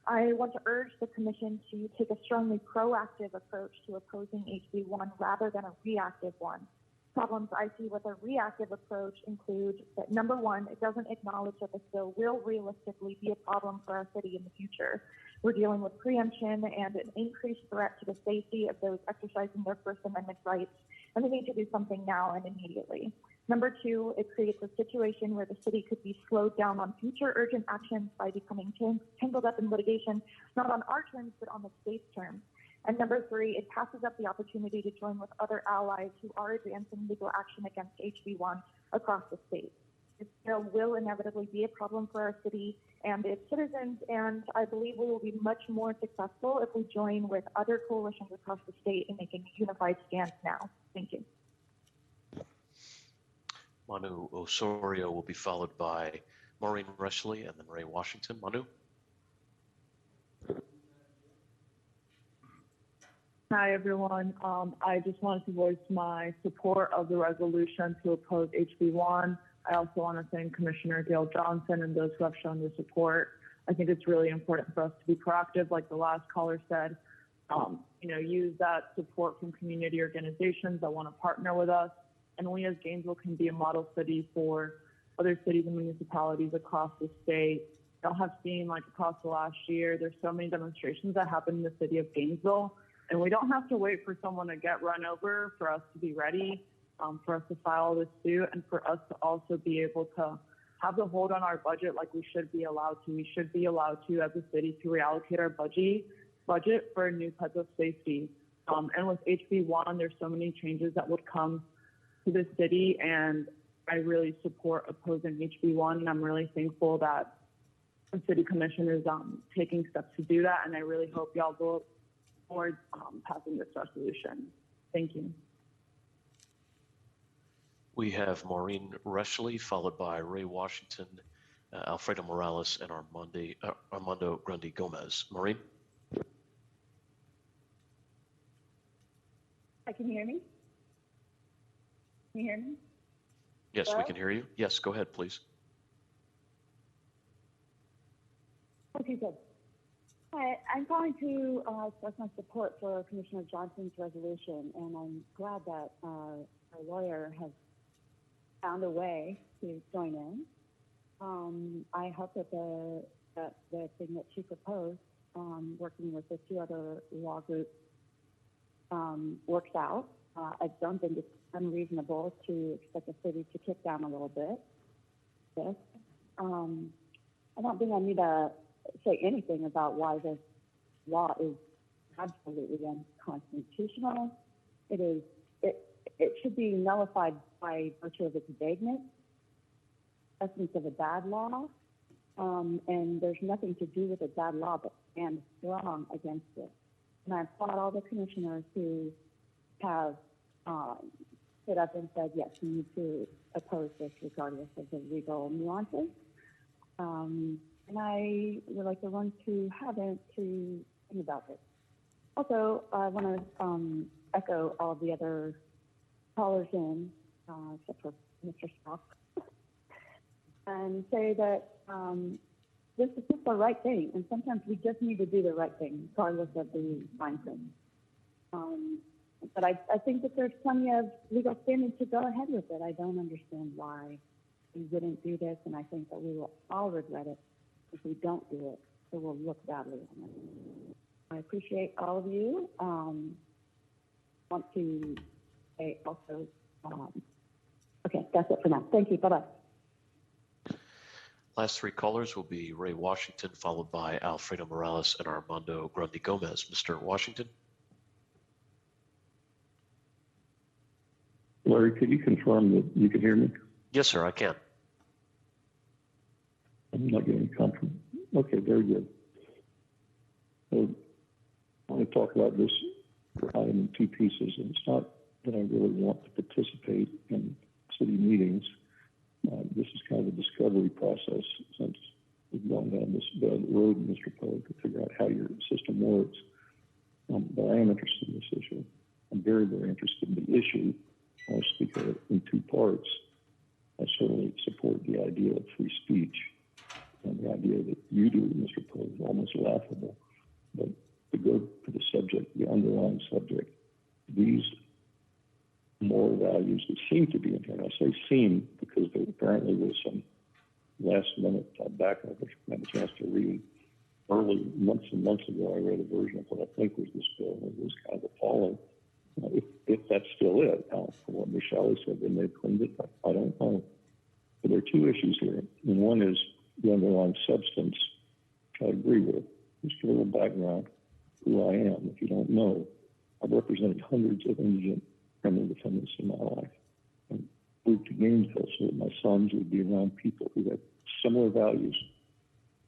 I want to urge the Commission to take a strongly proactive approach to opposing HB1 rather than a reactive one. Problems I see with a reactive approach include that, number one, it doesn't acknowledge that this bill will realistically be a problem for our city in the future. We're dealing with preemption and an increased threat to the safety of those exercising their First Amendment rights, and we need to do something now and immediately. Number two, it creates a situation where the city could be slowed down on future urgent actions by becoming tangled up in litigation, not on our terms, but on the state's terms. And number three, it passes up the opportunity to join with other allies who are advancing legal action against HB1 across the state. This bill will inevitably be a problem for our city and its citizens, and I believe we will be much more successful if we join with other coalitions across the state in making a unified stance now. Thank you. Manu Osorio will be followed by Maureen Reshley and then Ray Washington. Manu? Hi, everyone. I just wanted to voice my support of the resolution to oppose HB1. I also want to thank Commissioner Dale Johnson and those who have shown their support. I think it's really important for us to be proactive, like the last caller said. Use that support from community organizations that want to partner with us. And we as Gainesville can be a model city for other cities and municipalities across the state. Y'all have seen, like, across the last year, there's so many demonstrations that happen in the city of Gainesville. And we don't have to wait for someone to get run over for us to be ready, for us to file this suit, and for us to also be able to have the hold on our budget like we should be allowed to. We should be allowed to, as a city, to reallocate our budget for a new type of safety. And with HB1, there's so many changes that would come to the city, and I really support opposing HB1, and I'm really thankful that the city commission is taking steps to do that, and I really hope y'all vote for passing this resolution. Thank you. We have Maureen Rushley, followed by Ray Washington, Alfredo Morales, and Armando Grundy Gomez. Maureen? Hi, can you hear me? Can you hear me? Yes, Hello? we can hear you. Yes, go ahead, please. Okay, good. Hi, I'm calling to express my support for Commissioner Johnson's resolution, and I'm glad that our lawyer has found a way to join in. I hope that the thing that she proposed, working with the two other law groups, works out. I don't think it's unreasonable to expect the city to kick down a little bit. Yes. I don't think I need to say anything about why this law is absolutely unconstitutional. It should be nullified by virtue of its vagueness, essence of a bad law, and there's nothing to do with a bad law but stand strong against it. And I applaud all the commissioners who have stood up and said, yes, we need to oppose this regardless of the legal nuances. And I would like the ones who haven't to think about it. Also, I want to echo all the other callers in, except for Mr. Stock, and say that this is just the right thing. And sometimes we just need to do the right thing, regardless of the fine print. But I think that there's plenty of legal standing to go ahead with it. I don't understand why we wouldn't do this, and I think that we will all regret it if we don't do it. So we'll look badly on it. I appreciate all of you. Want to say also, okay, that's it for now. Thank you. Bye-bye. Last three callers will be Ray Washington, followed by Alfredo Morales and Armando Grundy Gomez. Mr. Washington? Larry, could you confirm that you can hear me? Yes, sir, I can. I'm not getting comfort. Okay, very good. So I want to talk about this item in two pieces. And it's not that I really want to participate in city meetings. This is kind of a discovery process since we've gone down this road, Mr. Poe, to figure out how your system works. But I am interested in this issue. I'm very, very interested in the issue. I'll speak of it in two parts. I certainly support the idea of free speech, and the idea that you do, Mr. Poe, is almost laughable. But to go to the subject, the underlying subject, these moral values that seem to be in here, and I say seem because there apparently was some last-minute backup, which I had a chance to read early, months and months ago. I read a version of what I think was this bill, and it was kind of appalling. If that's still it, from what Ms. Shelley said, then they've cleaned it up. I don't know. But there are two issues here. And one is the underlying substance, which I agree with. Just give a little background who I am. If you don't know, I've represented hundreds of indigent criminal defendants in my life. And moved to Gainesville so that my sons would be around people who had similar values.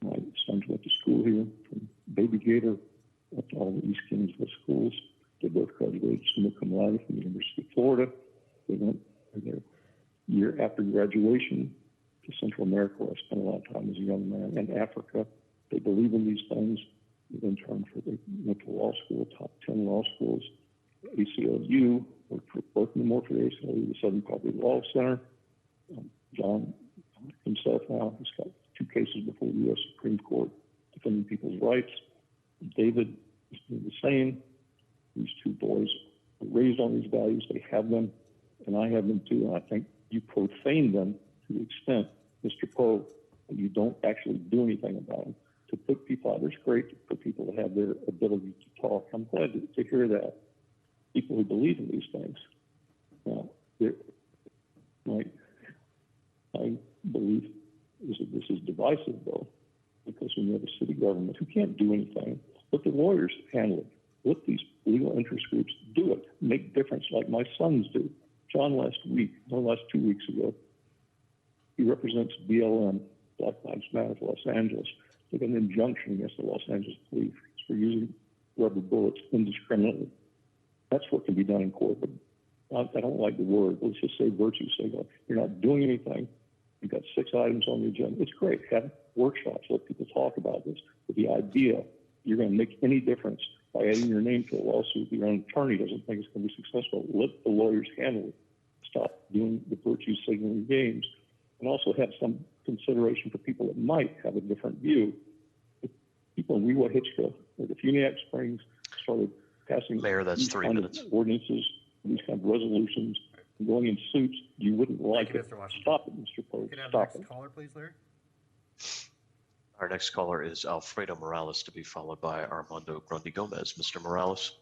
My sons went to school here, from Baby Gator up to all the East Gainesville schools. They both graduated summa cum laude from the University of Florida. They went their year after graduation to Central America, where I spent a lot of time as a young man, and Africa. They believe in these things. intern for the Mental Law School, top 10 law schools, ACLU, working more for the ACLU, the Southern Poverty Law Center. John himself now has got 2 cases before the U.S. Supreme Court defending people's rights. David is doing the same. These 2 boys are raised on these values. They have them, and I have them too. And I think you profane them to the extent, Mr. Poe, that you don't actually do anything about them. To put people out, it's great for people to have their ability to talk. I'm glad to hear that. People who believe in these things. Now, my belief is that this is divisive, though, because when you have a city government who can't do anything, let the lawyers handle it. Let these legal interest groups do it. Make difference like my sons do. John last 2 weeks ago, he represents BLM, Black Lives Matter of Los Angeles. They got an injunction against the Los Angeles police for using rubber bullets indiscriminately. That's what can be done in court, but I don't like the word. Let's just say virtue. Say, you're not doing anything. You've got 6 items on the agenda. It's great. Have workshops. Let people talk about this. But the idea you're going to make any difference by adding your name to a lawsuit your own attorney doesn't think it's going to be successful. Let the lawyers handle it. Stop doing the virtue signaling games, and also have some consideration for people that might have a different view. People in Wewa Hitchcock or the Funiac Springs started passing Mayor, that's these 3 kind minutes. of ordinances, these kind of resolutions, and going in suits, you wouldn't like it. Stop it, Mr. Pope. Can I have the Stop next it. caller, please, Larry? Our next caller is Alfredo Morales, to be followed by Armando Grundy Gomez. Mr. Morales.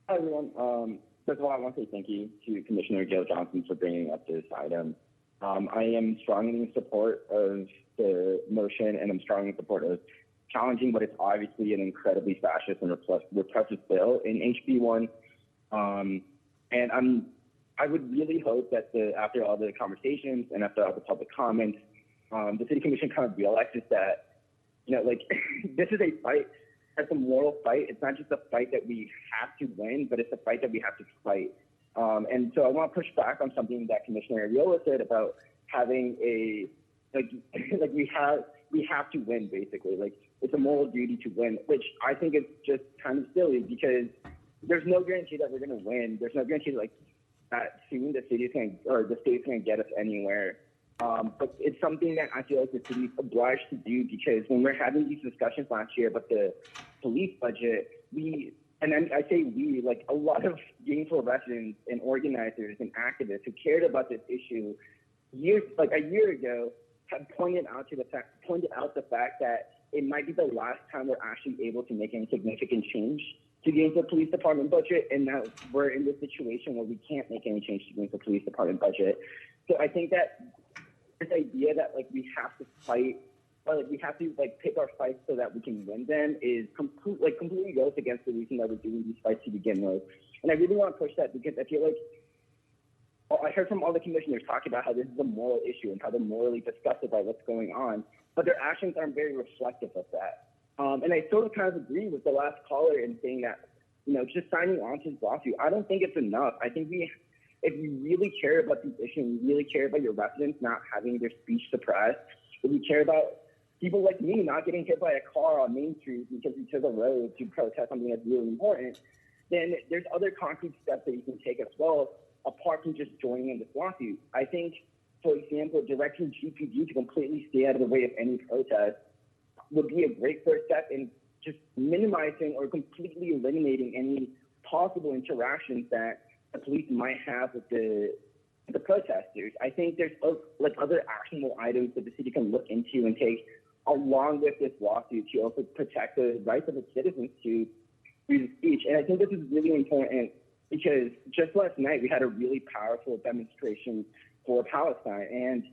Hi, everyone. First of all, I want to say thank you to Commissioner Gail Johnson for bringing up this item. I am strongly in support of the motion, and I'm strongly in support of challenging what is obviously an incredibly fascist and repressive bill in HB1. And I would really hope that after all the conversations and after all the public comments, the City Commission kind of realizes that, this is a fight. It's a moral fight. It's not just a fight that we have to win, but it's a fight that we have to fight. And so I want to push back on something that Commissioner Ariola said about having we have to win, basically. Like, it's a moral duty to win, which I think is just kind of silly, because there's no guarantee that we're going to win. There's no guarantee that soon the state's going to get us anywhere. But it's something that I feel like the city's obliged to do, because when we're having these discussions last year about the police budget, I say we, like a lot of Gainesville residents and organizers and activists who cared about this issue a year ago, had pointed out the fact that it might be the last time we're actually able to make any significant change to Gainesville Police Department budget, and now we're in this situation where we can't make any change to Gainesville Police Department budget. So I think that this idea that we have to fight, or we have to pick our fights so that we can win them, is completely goes against the reason that we're doing these fights to begin with. And I really want to push that, because I feel like I heard from all the commissioners talk about how this is a moral issue and how they're morally disgusted by what's going on, but their actions aren't very reflective of that. And I sort of kind of agree with the last caller in saying that, just signing on to this lawsuit, I don't think it's enough. I think if we really care about these issues, we really care about your residents not having their speech suppressed, if we care about people like me not getting hit by a car on Main Street because we took a road to protest something that's really important, then there's other concrete steps that you can take as well, apart from just joining in this lawsuit. I think, for example, directing GPD to completely stay out of the way of any protest would be a great first step in just minimizing or completely eliminating any possible interactions that the police might have with the protesters. I think there's other actionable items that the city can look into and take along with this lawsuit to also protect the rights of its citizens to free speech. And I think this is really important, because just last night we had a really powerful demonstration for Palestine, and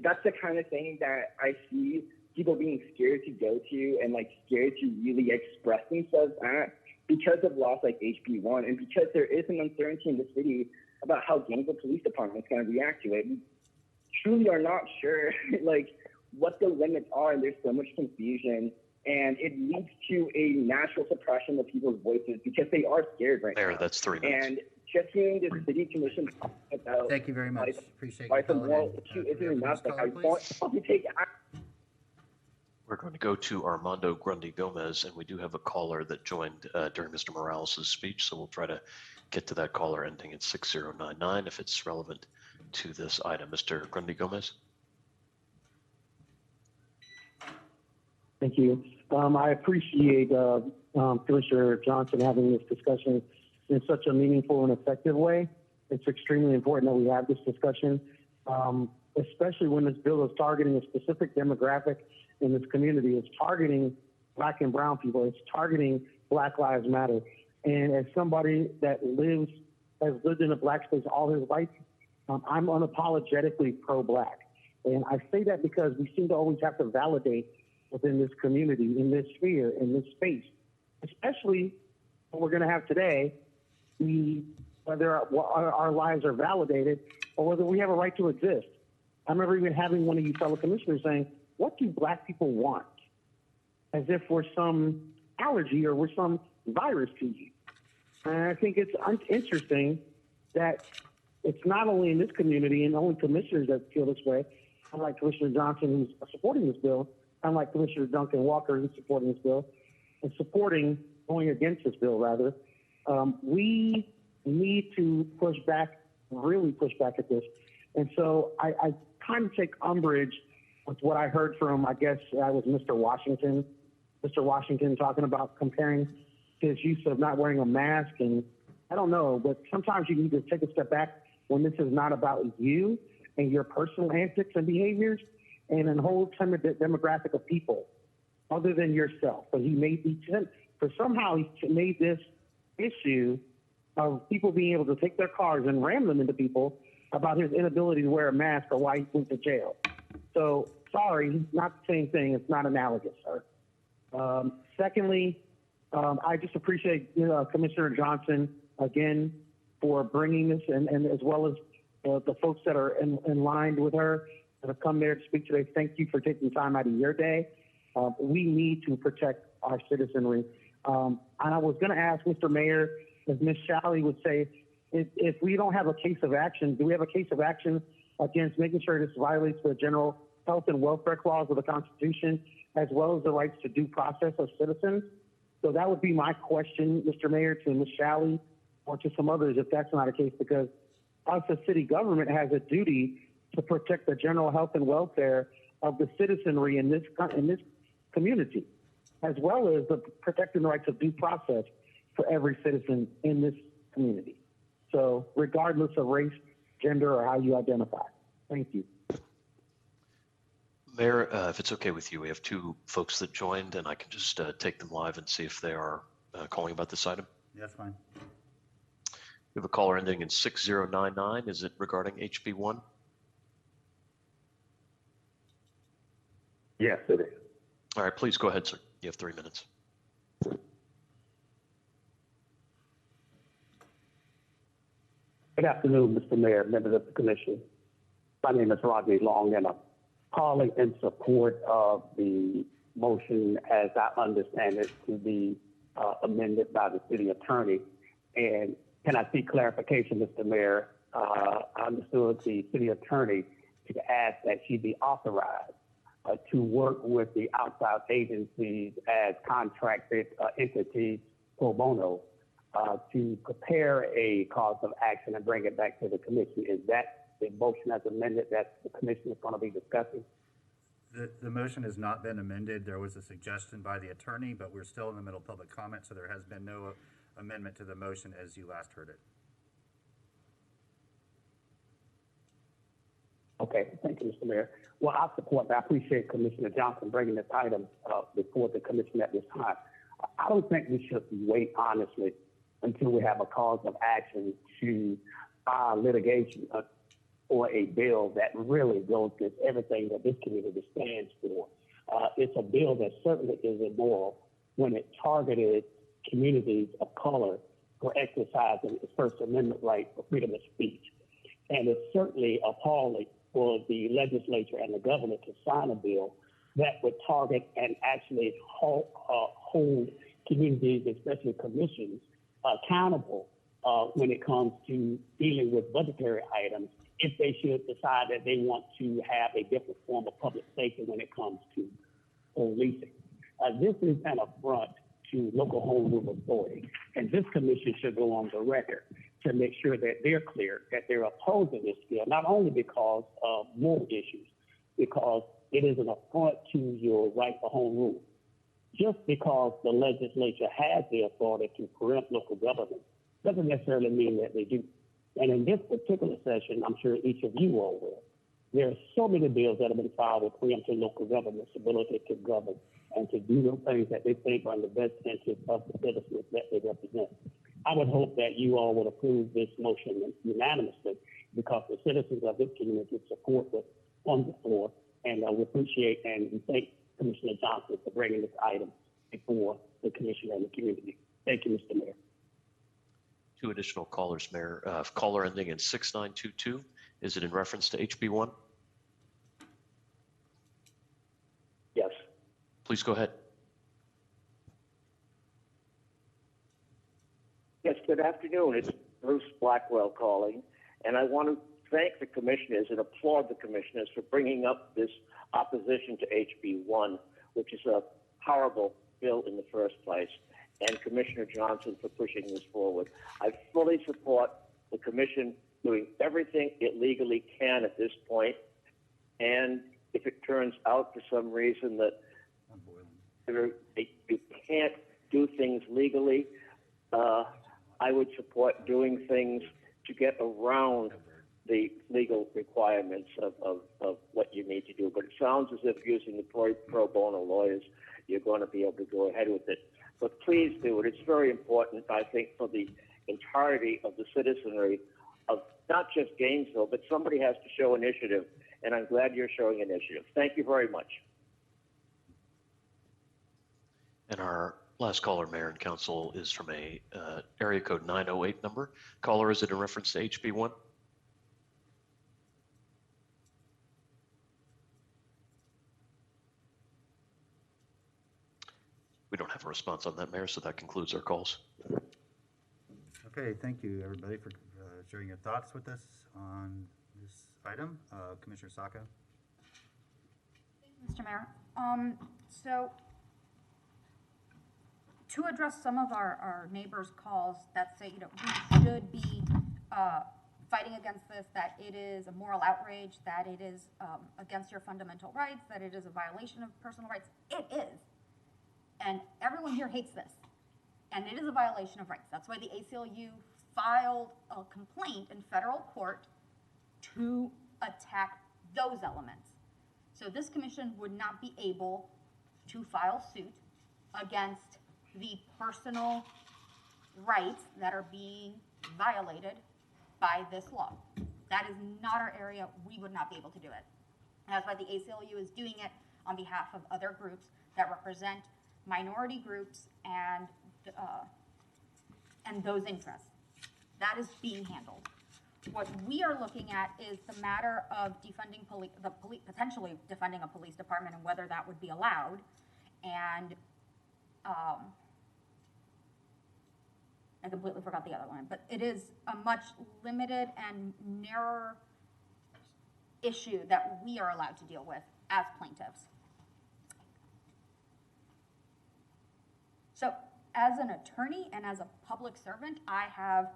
that's the kind of thing that I see people being scared to go to and scared to really express themselves at, because of laws like HB1, and because there is an uncertainty in the city about how Gainesville Police Department is going to react to it. We truly are not sure what the limits are, and there's so much confusion, and it leads to a natural suppression of people's voices because they are scared right now. That's 3 minutes. And just hearing the city commission talk about Thank you very much. Appreciate why you the calling moral in. issue Can we isn't have the enough. next caller, I want to take We're going to go to Armando Grundy Gomez, and we do have a caller that joined during Mr. Morales' speech, so we'll try to get to that caller ending in 6099 if it's relevant to this item. Mr. Grundy Gomez. Thank you. I appreciate Commissioner Johnson having this discussion in such a meaningful and effective way. It's extremely important that we have this discussion, especially when this bill is targeting a specific demographic in this community. It's targeting Black and brown people. It's targeting Black Lives Matter. And as somebody that has lived in a Black space all his life, I'm unapologetically pro-Black. And I say that because we seem to always have to validate within this community, in this sphere, in this space, especially what we're going to have today, whether our lives are validated or whether we have a right to exist. I remember even having one of you fellow commissioners saying, what do Black people want? As if we're some allergy or we're some virus to you. And I think it's interesting that it's not only in this community and only commissioners that feel this way, unlike Commissioner Johnson, who's supporting this bill, unlike Commissioner Duncan Walker, who's supporting this bill, and going against this bill, rather. We need to really push back at this. And so I kind of take umbrage with what I heard from, I guess that was Mr. Washington talking about comparing his use of not wearing a mask. And I don't know, but sometimes you need to take a step back when this is not about you and your personal antics and behaviors and a whole demographic of people other than yourself. But somehow he made this issue of people being able to take their cars and ram them into people about his inability to wear a mask or why he went to jail. So, sorry, not the same thing. It's not analogous, sir. Secondly, I just appreciate Commissioner Johnson, again, for bringing this, and as well as the folks that are in line with her that have come there to speak today. Thank you for taking time out of your day. We need to protect our citizenry. And I was going to ask Mr. Mayor, if Ms. Shalley would say, if we don't have a case of action, do we have a case of action against making sure this violates the general health and welfare clause of the Constitution, as well as the rights to due process of citizens? So that would be my question, Mr. Mayor, to Ms. Shalley or to some others if that's not a case, because us as city government has a duty to protect the general health and welfare of the citizenry in this community, as well as protecting the rights of due process for every citizen in this community. So regardless of race, gender, or how you identify. Thank you. Mayor, if it's okay with you, we have two folks that joined, and I can just take them live and see if they are calling about this item. Yeah, that's fine. We have a caller ending in 6099. Is it regarding HB1? Yes, it is. All right, please go ahead, sir. You have 3 minutes. Good afternoon, Mr. Mayor, members of the commission. My name is Rodney Long, and I'm calling in support of the motion as I understand it to be amended by the city attorney. And can I seek clarification, Mr. Mayor? I understood the city attorney to ask that she be authorized to work with the outside agencies as contracted entities pro bono to prepare a cause of action and bring it back to the commission. Is that the motion as amended that the commission is going to be discussing? The motion has not been amended. There was a suggestion by the attorney, but we're still in the middle of public comment, so there has been no amendment to the motion as you last heard it. Okay, thank you, Mr. Mayor. Well, I support that. I appreciate Commissioner Johnson bringing this item before the commission at this time. I don't think we should wait, honestly, until we have a cause of action to file litigation for a bill that really goes against everything that this community stands for. It's a bill that certainly is immoral when it targeted communities of color for exercising its First Amendment right for freedom of speech. And it's certainly appalling for the legislature and the governor to sign a bill that would target and actually hold communities, especially commissions, accountable when it comes to dealing with budgetary items if they should decide that they want to have a different form of public safety when it comes to policing. This is an affront to local home rule authority, and this commission should go on the record to make sure that they're clear that they're opposing this bill, not only because of moral issues, because it is an affront to your right for home rule. Just because the legislature has the authority to preempt local government doesn't necessarily mean that they do. And in this particular session, I'm sure each of you are aware, there are so many bills that have been filed with preempting local government's ability to govern and to do those things that they think are in the best interest of the citizens that they represent. I would hope that you all would approve this motion unanimously because the citizens of this community support what's on the floor, and we appreciate and we thank Commissioner Johnson for bringing this item before the commission and the community. Thank you, Mr. Mayor. Two additional callers, Mayor. Caller ending in 6922. Is it in reference to HB1? Yes. Please go ahead. Yes, good afternoon. It's Bruce Blackwell calling, and I want to thank the commissioners and applaud the commissioners for bringing up this opposition to HB1, which is a horrible bill in the first place, and Commissioner Johnson for pushing this forward. I fully support the commission doing everything it legally can at this point, and if it turns out for some reason that you can't do things legally, I would support doing things to get around the legal requirements of what you need to do. But it sounds as if using the pro bono lawyers, you're going to be able to go ahead with it. But please do it. It's very important, I think, for the entirety of the citizenry of not just Gainesville, but somebody has to show initiative, and I'm glad you're showing initiative. Thank you very much. And our last caller, Mayor and Council, is from a area code 908 number. Caller, is it in reference to HB1? We don't have a response on that, Mayor, so that concludes our calls. Okay, thank you, everybody, for sharing your thoughts with us on this item. Commissioner Sacco. Mr. Mayor. So to address some of our neighbors' calls that say, we should be fighting against this, that it is a moral outrage, that it is against your fundamental rights, that it is a violation of personal rights. It is. And everyone here hates this. And it is a violation of rights. That's why the ACLU filed a complaint in federal court to attack those elements. So this commission would not be able to file suit against the personal rights that are being violated by this law. That is not our area. We would not be able to do it. That's why the ACLU is doing it on behalf of other groups that represent minority groups and those interests. That is being handled. What we are looking at is the matter of defunding potentially defunding a police department and whether that would be allowed. And I completely forgot the other one, but it is a much limited and narrower issue that we are allowed to deal with as plaintiffs. So as an attorney and as a public servant, I have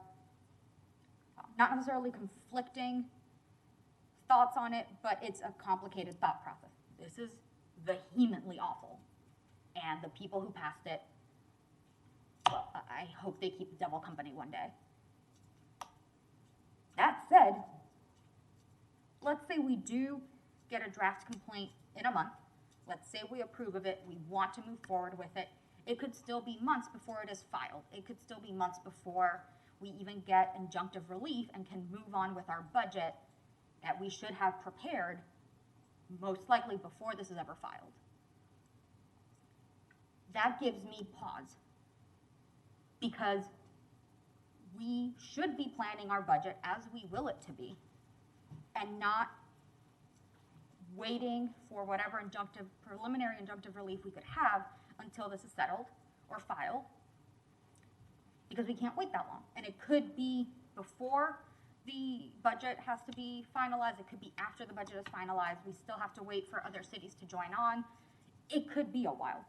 not necessarily conflicting thoughts on it, but it's a complicated thought process. This is vehemently awful. And the people who passed it, well, I hope they keep the devil company one day. That said, let's say we do get a draft complaint in a month. Let's say we approve of it. We want to move forward with it. It could still be months before it is filed. It could still be months before we even get injunctive relief and can move on with our budget that we should have prepared, most likely before this is ever filed. That gives me pause because we should be planning our budget as we will it to be and not waiting for whatever preliminary injunctive relief we could have until this is settled or filed, because we can't wait that long. And it could be before the budget has to be finalized. It could be after the budget is finalized. We still have to wait for other cities to join on. it could be a while.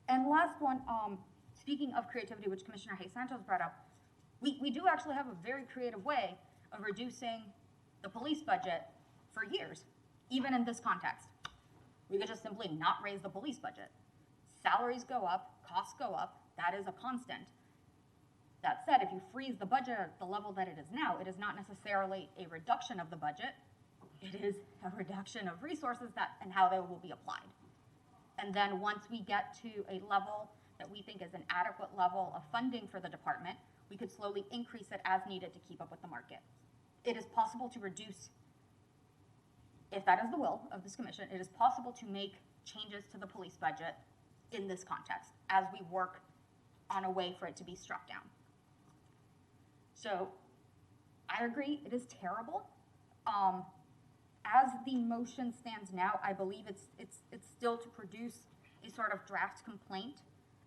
And last one, speaking of creativity, which Commissioner Hayes Santos brought up, we do actually have a very creative way of reducing the police budget for years, even in this context. We could just simply not raise the police budget. Salaries go up, costs go up, that is a constant. That said, if you freeze the budget at the level that it is now, it is not necessarily a reduction of the budget, it is a reduction of resources and how they will be applied. And then once we get to a level that we think is an adequate level of funding for the department, we could slowly increase it as needed to keep up with the market. It is possible to reduce, if that is the will of this commission, it is possible to make changes to the police budget in this context as we work on a way for it to be struck down. So I agree, it is terrible. As the motion stands now, I believe it's still to produce a sort of draft complaint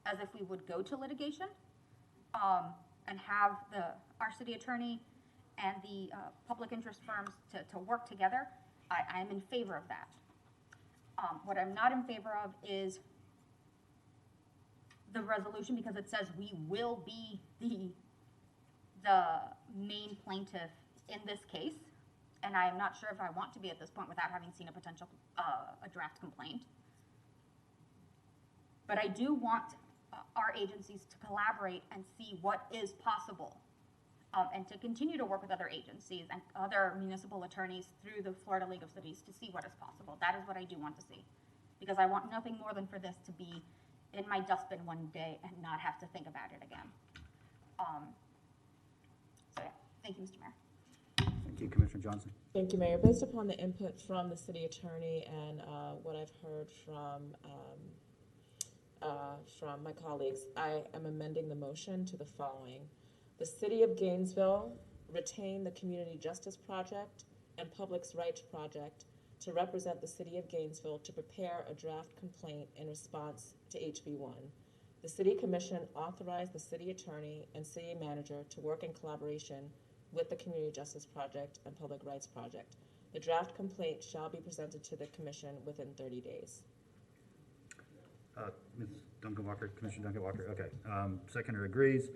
as if we would go to litigation, and have our city attorney and the public interest firms to work together. I am in favor of that. What I'm not in favor of is the resolution, because it says we will be the main plaintiff in this case, and I am not sure if I want to be at this point without having seen a potential a draft complaint. But I do want our agencies to collaborate and see what is possible, and to continue to work with other agencies and other municipal attorneys through the Florida League of Cities to see what is possible. That is what I do want to see, because I want nothing more than for this to be in my dustbin one day and not have to think about it again. So yeah, thank you, Mr. Mayor. Thank you, Commissioner Johnson. Thank you, Mayor. Based upon the input from the city attorney and what I've heard from my colleagues, I am amending the motion to the following. The City of Gainesville retain the Community Justice Project and Public Rights Project to represent the City of Gainesville to prepare a draft complaint in response to HB1. The City Commission authorized the City Attorney and City Manager to work in collaboration with the Community Justice Project and Public Rights Project. The draft complaint shall be presented to the Commission within 30 days. Ms. Duncan Walker, Commissioner Duncan Walker, okay. Seconder agrees.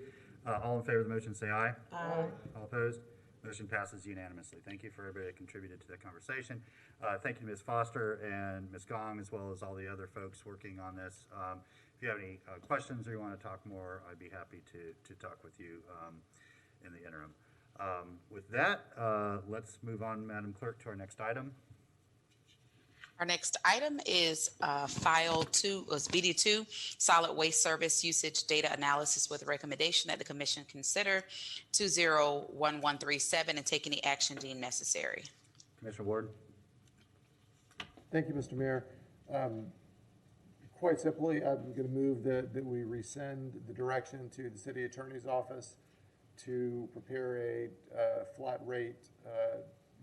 All in favor of the motion say aye. Aye. All opposed? Motion passes unanimously. Thank you for everybody that contributed to that conversation. Thank you to Ms. Foster and Ms. Gong, as well as all the other folks working on this. If you have any questions or you want to talk more, I'd be happy to talk with you in the interim. With that, let's move on, Madam Clerk, to our next item. Our next item is file 2, BD2, solid waste service usage data analysis with a recommendation that the commission consider 201137 and take any action deemed necessary. Commissioner Ward. Thank you, Mr. Mayor. Quite simply, I'm going to move that we rescind the direction to the city attorney's office to prepare a flat rate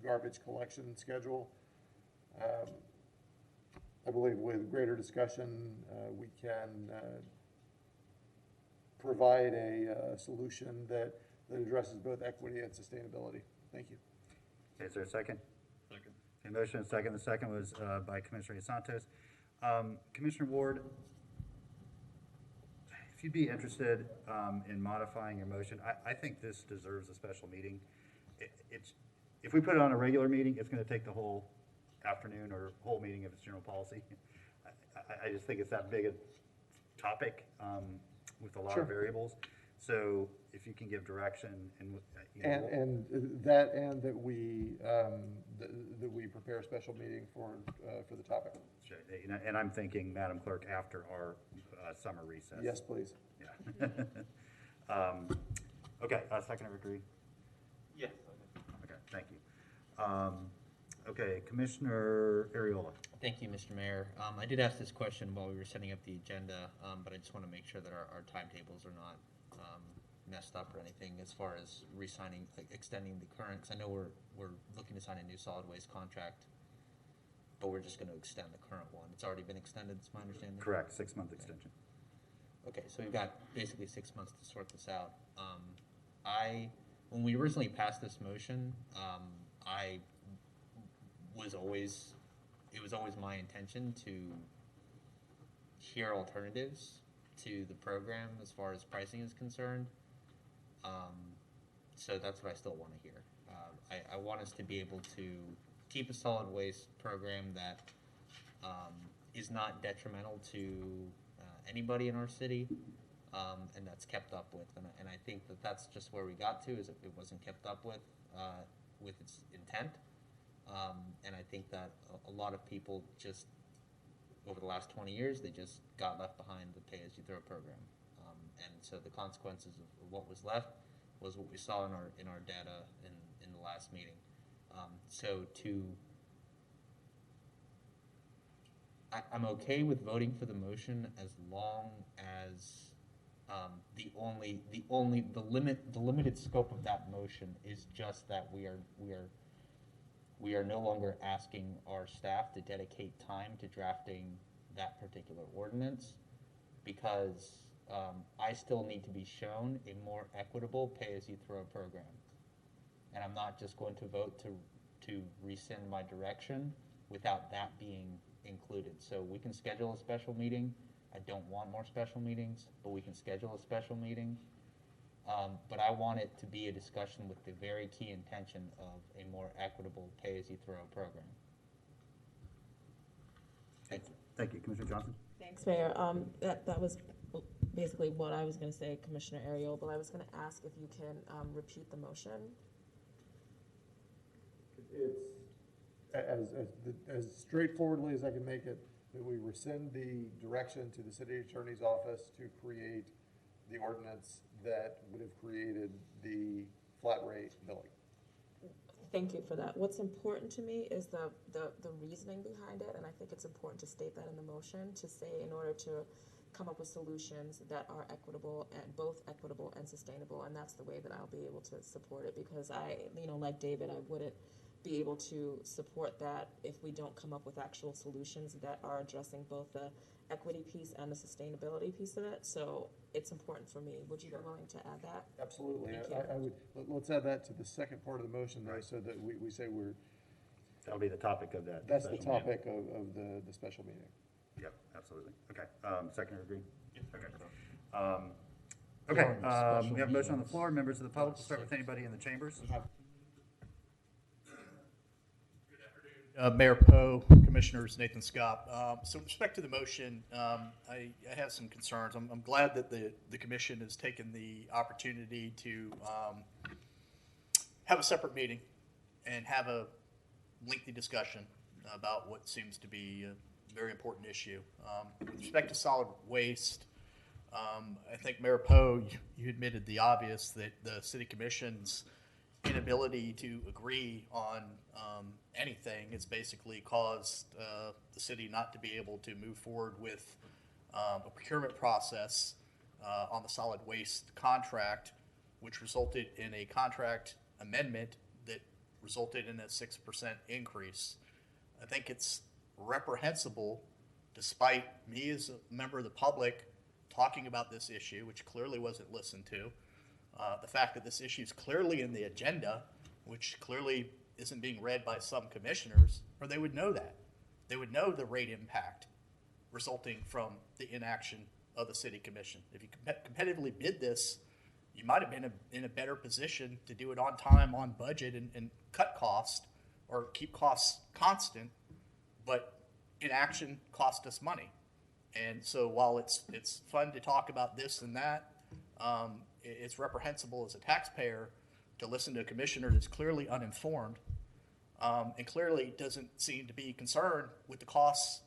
garbage collection schedule. I believe with greater discussion, we can provide a solution that addresses both equity and sustainability. Thank you. Okay, is there a second? Second. Okay, motion and second. The second was by Commissioner Santos. Commissioner Ward, if you'd be interested in modifying your motion, I think this deserves a special meeting. If we put it on a regular meeting, it's going to take the whole afternoon or whole meeting if it's general policy. I just think it's that big a topic with a lot of variables. So if you can give direction and that we prepare a special meeting for the topic. Sure. And I'm thinking, Madam Clerk, after our summer recess. Yes, please. Yeah. Okay. Second, agree. Yes. Okay. Thank you. Okay, Commissioner Ariola. Thank you, Mr. Mayor. I did ask this question while we were setting up the agenda, but I just want to make sure that our timetables are not messed up or anything as far as re-signing, extending the current. Cause I know we're looking to sign a new solid waste contract, but we're just going to extend the current one. It's already been extended, is my understanding? Correct, 6-month extension. Okay, so we've got basically 6 months to sort this out. When we originally passed this motion, I was always it was always my intention to hear alternatives to the program as far as pricing is concerned. So that's what I still want to hear. I want us to be able to keep a solid waste program that is not detrimental to anybody in our city, and that's kept up with. And I think that that's just where we got to, is it wasn't kept up with its intent. And I think that a lot of people just, over the last 20 years, they just got left behind the pay-as-you-throw program. And so the consequences of what was left was what we saw in our data in the last meeting. I'm okay with voting for the motion as long as the limited scope of that motion is just that we are no longer asking our staff to dedicate time to drafting that particular ordinance, because I still need to be shown a more equitable pay-as-you-throw program. And I'm not just going to vote to rescind my direction without that being included. So we can schedule a special meeting. I don't want more special meetings, but we can schedule a special meeting. But I want it to be a discussion with the very key intention of a more equitable pay-as-you-throw program. Thank you. Thank you. Commissioner Johnson? Thanks, Mayor. That was basically what I was going to say, Commissioner Ariel, but I was going to ask if you can repeat the motion. It's as straightforwardly as I can make it, that we rescind the direction to the city attorney's office to create the ordinance that would have created the flat rate billing. Thank you for that. What's important to me is the reasoning behind it, and I think it's important to state that in the motion, to say in order to come up with solutions that are equitable, and both equitable and sustainable, and that's the way that I'll be able to support it, because I, like David, I wouldn't be able to support that if we don't come up with actual solutions that are addressing both the equity piece and the sustainability piece of it. So it's important for me. Would you be willing to add that? Absolutely. I would. Let's add that to the second part of the motion, though, so that we say we're. That'll be the topic of that. That's the topic of the special meeting. Yep, absolutely. Okay. Seconder agree? Okay. We have a motion on the floor. Members of the public, we'll start with anybody in the chambers. Mayor Poe, Commissioners, Nathan Scott. So with respect to the motion, I have some concerns. I'm glad that the commission has taken the opportunity to have a separate meeting and have a lengthy discussion about what seems to be a very important issue. With respect to solid waste, I think Mayor Poe, you admitted the obvious, that the city commission's inability to agree on anything has basically caused the city not to be able to move forward with a procurement process on the solid waste contract, which resulted in a contract amendment that resulted in a 6% increase. I think it's reprehensible, despite me as a member of the public talking about this issue, which clearly wasn't listened to, the fact that this issue is clearly in the agenda, which clearly isn't being read by some commissioners, or they would know that. They would know the rate impact resulting from the inaction of the city commission. If you competitively bid this, you might have been in a better position to do it on time, on budget, and cut costs, or keep costs constant, but inaction cost us money. And so while it's fun to talk about this and that, it's reprehensible as a taxpayer to listen to a commissioner that's clearly uninformed and clearly doesn't seem to be concerned with the costs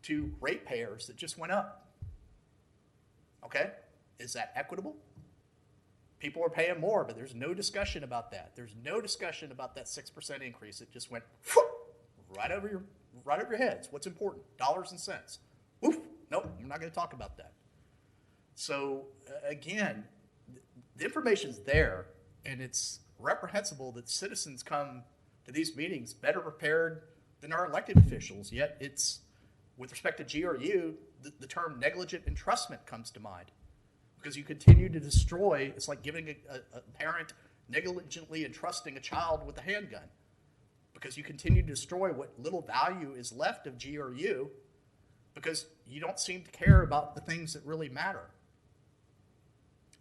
to ratepayers that just went up. Okay? Is that equitable? People are paying more, but there's no discussion about that. There's no discussion about that 6% increase. It just went right over your heads. What's important? Dollars and cents. Oof. Nope, I'm not going to talk about that. So again, the information's there, and it's reprehensible that citizens come to these meetings better prepared than our elected officials. Yet it's, with respect to GRU, the term negligent entrustment comes to mind, because you continue to destroy. It's like giving a parent negligently entrusting a child with a handgun. because you continue to destroy what little value is left of GRU because you don't seem to care about the things that really matter.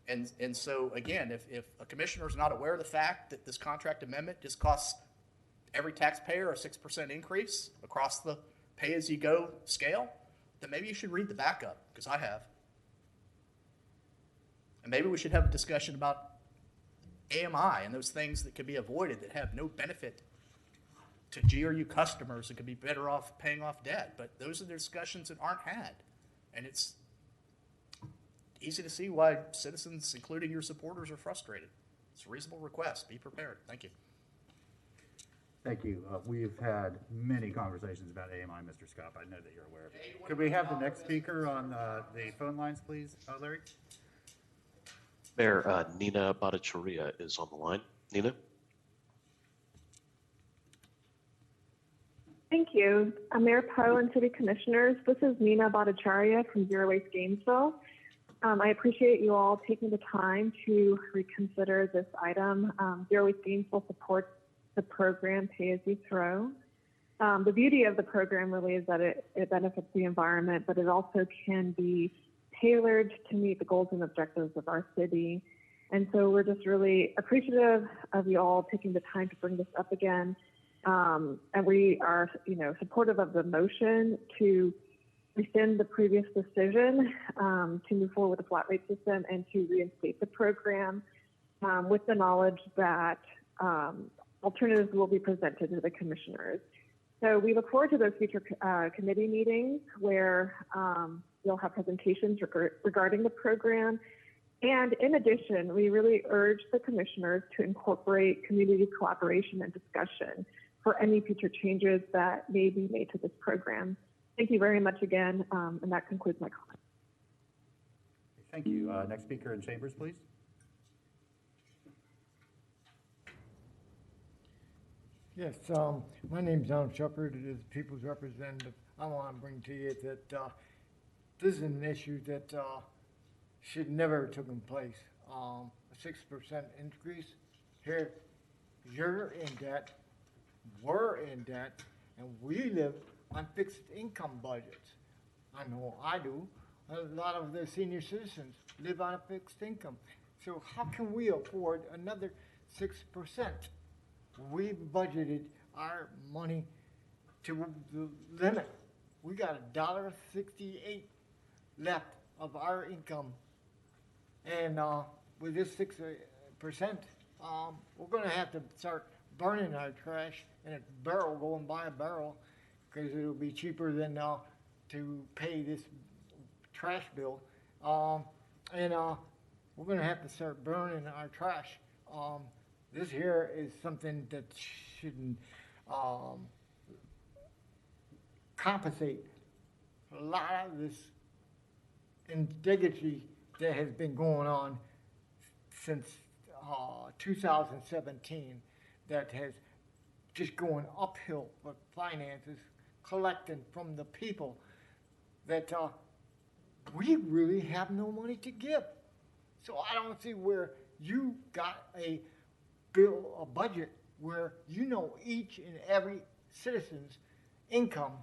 And so, again, if a commissioner is not aware of the fact that this contract amendment just costs every taxpayer a 6% increase across the pay-as-you-go scale, then maybe you should read the backup, because I have. And maybe we should have a discussion about AMI and those things that could be avoided that have no benefit to GRU customers and could be better off paying off debt. But those are the discussions that aren't had. And it's easy to see why citizens, including your supporters, are frustrated. It's a reasonable request. Be prepared. Thank you. Thank you. We've had many conversations about AMI, Mr. Scott. I know that you're aware of it. Could we have the next speaker on the phone lines, please, Larry? Mayor, Nina Bhattacharya is on the line. Nina? Thank you. Mayor Poe and City Commissioners, this is Nina Bhattacharya from Zero Waste Gainesville. I appreciate you all taking the time to reconsider this item. Zero Waste Gainesville supports the program Pay As You Throw. The beauty of the program really is that it benefits the environment, but it also can be tailored to meet the goals and objectives of our city. And so we're just really appreciative of you all taking the time to bring this up again. And we are, supportive of the motion to rescind the previous decision to move forward with the flat rate system and to reinstate the program with the knowledge that alternatives will be presented to the commissioners. So we look forward to those future committee meetings where you'll have presentations regarding the program. And in addition, we really urge the commissioners to incorporate community collaboration and discussion for any future changes that may be made to this program. Thank you very much again, and that concludes my comment. Thank you. Next speaker in chambers, please. Yes, my name's Donald Shepard, it is the People's Representative. I want to bring to you that this is an issue that should never have taken place. A 6% increase here, you're in debt, we're in debt, and we live on fixed income budgets. I know I do. A lot of the senior citizens live on a fixed income. So how can we afford another 6%? We budgeted our money to the limit. We got $1.68 left of our income. And with this 6%, we're going to have to start burning our trash in a barrel, go and buy a barrel, because it'll be cheaper than to pay this trash bill. And we're going to have to start burning our trash. This here is something that shouldn't compensate a lot of this indignity that has been going on since 2017 that has just going uphill with finances, collecting from the people that we really have no money to give. So I don't see where you got a bill, a budget where you know each and every citizen's income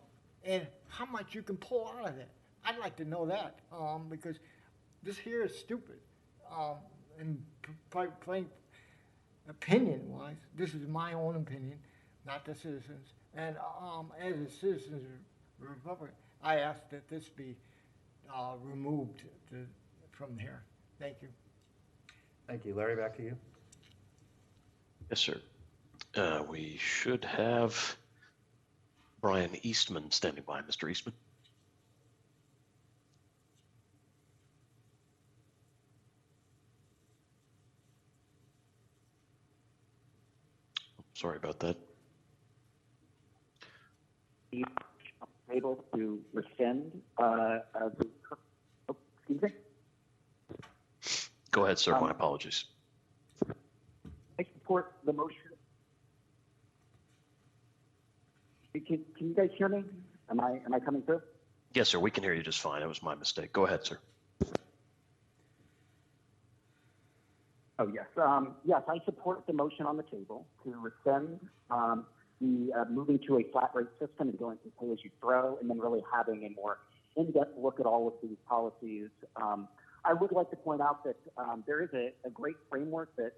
and how much you can pull out of it. I'd like to know that because this here is stupid. And plain opinion-wise, this is my own opinion, not the citizens. And as a citizen's republic, I ask that this be removed from here. Thank you. Thank you. Larry, back to you. Yes, sir. We should have Brian Eastman standing by. Mr. Eastman. Sorry about that. Able to rescind excuse me? Go ahead, sir. My apologies. I support the motion. Can you guys hear me? Am I coming through? Yes, sir. We can hear you just fine. It was my mistake. Go ahead, sir. Oh, yes. Yes, I support the motion on the table to rescind the moving to a flat rate system and going to pay as you throw, and then really having a more in-depth look at all of these policies. I would like to point out that there is a great framework that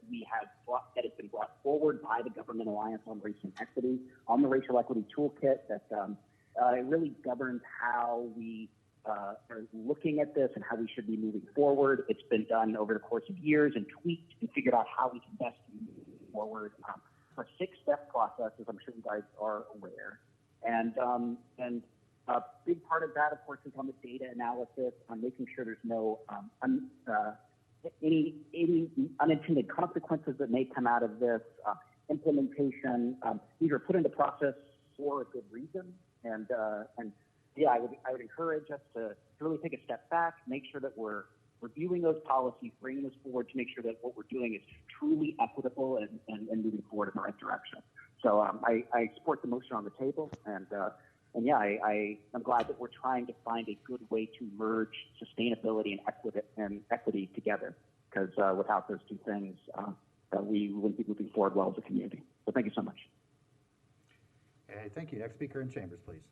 that has been brought forward by the Government Alliance on Race and Equity on the Racial Equity Toolkit that it really governs how we are looking at this and how we should be moving forward. It's been done over the course of years and tweaked and figured out how we can best move forward for 6-step processes. I'm sure you guys are aware. And a big part of that, of course, is on the data analysis, on making sure there's no any unintended consequences that may come out of this. Implementation, these are put into process for a good reason. And yeah, I would encourage us to really take a step back, make sure that we're reviewing those policies, bringing this forward to make sure that what we're doing is truly equitable and moving forward in the right direction. So I support the motion on the table, and yeah, I'm glad that we're trying to find a good way to merge sustainability and equity together, because without those two things, we wouldn't be moving forward well as a community. So thank you so much. Okay, thank you. Next speaker in chambers, please.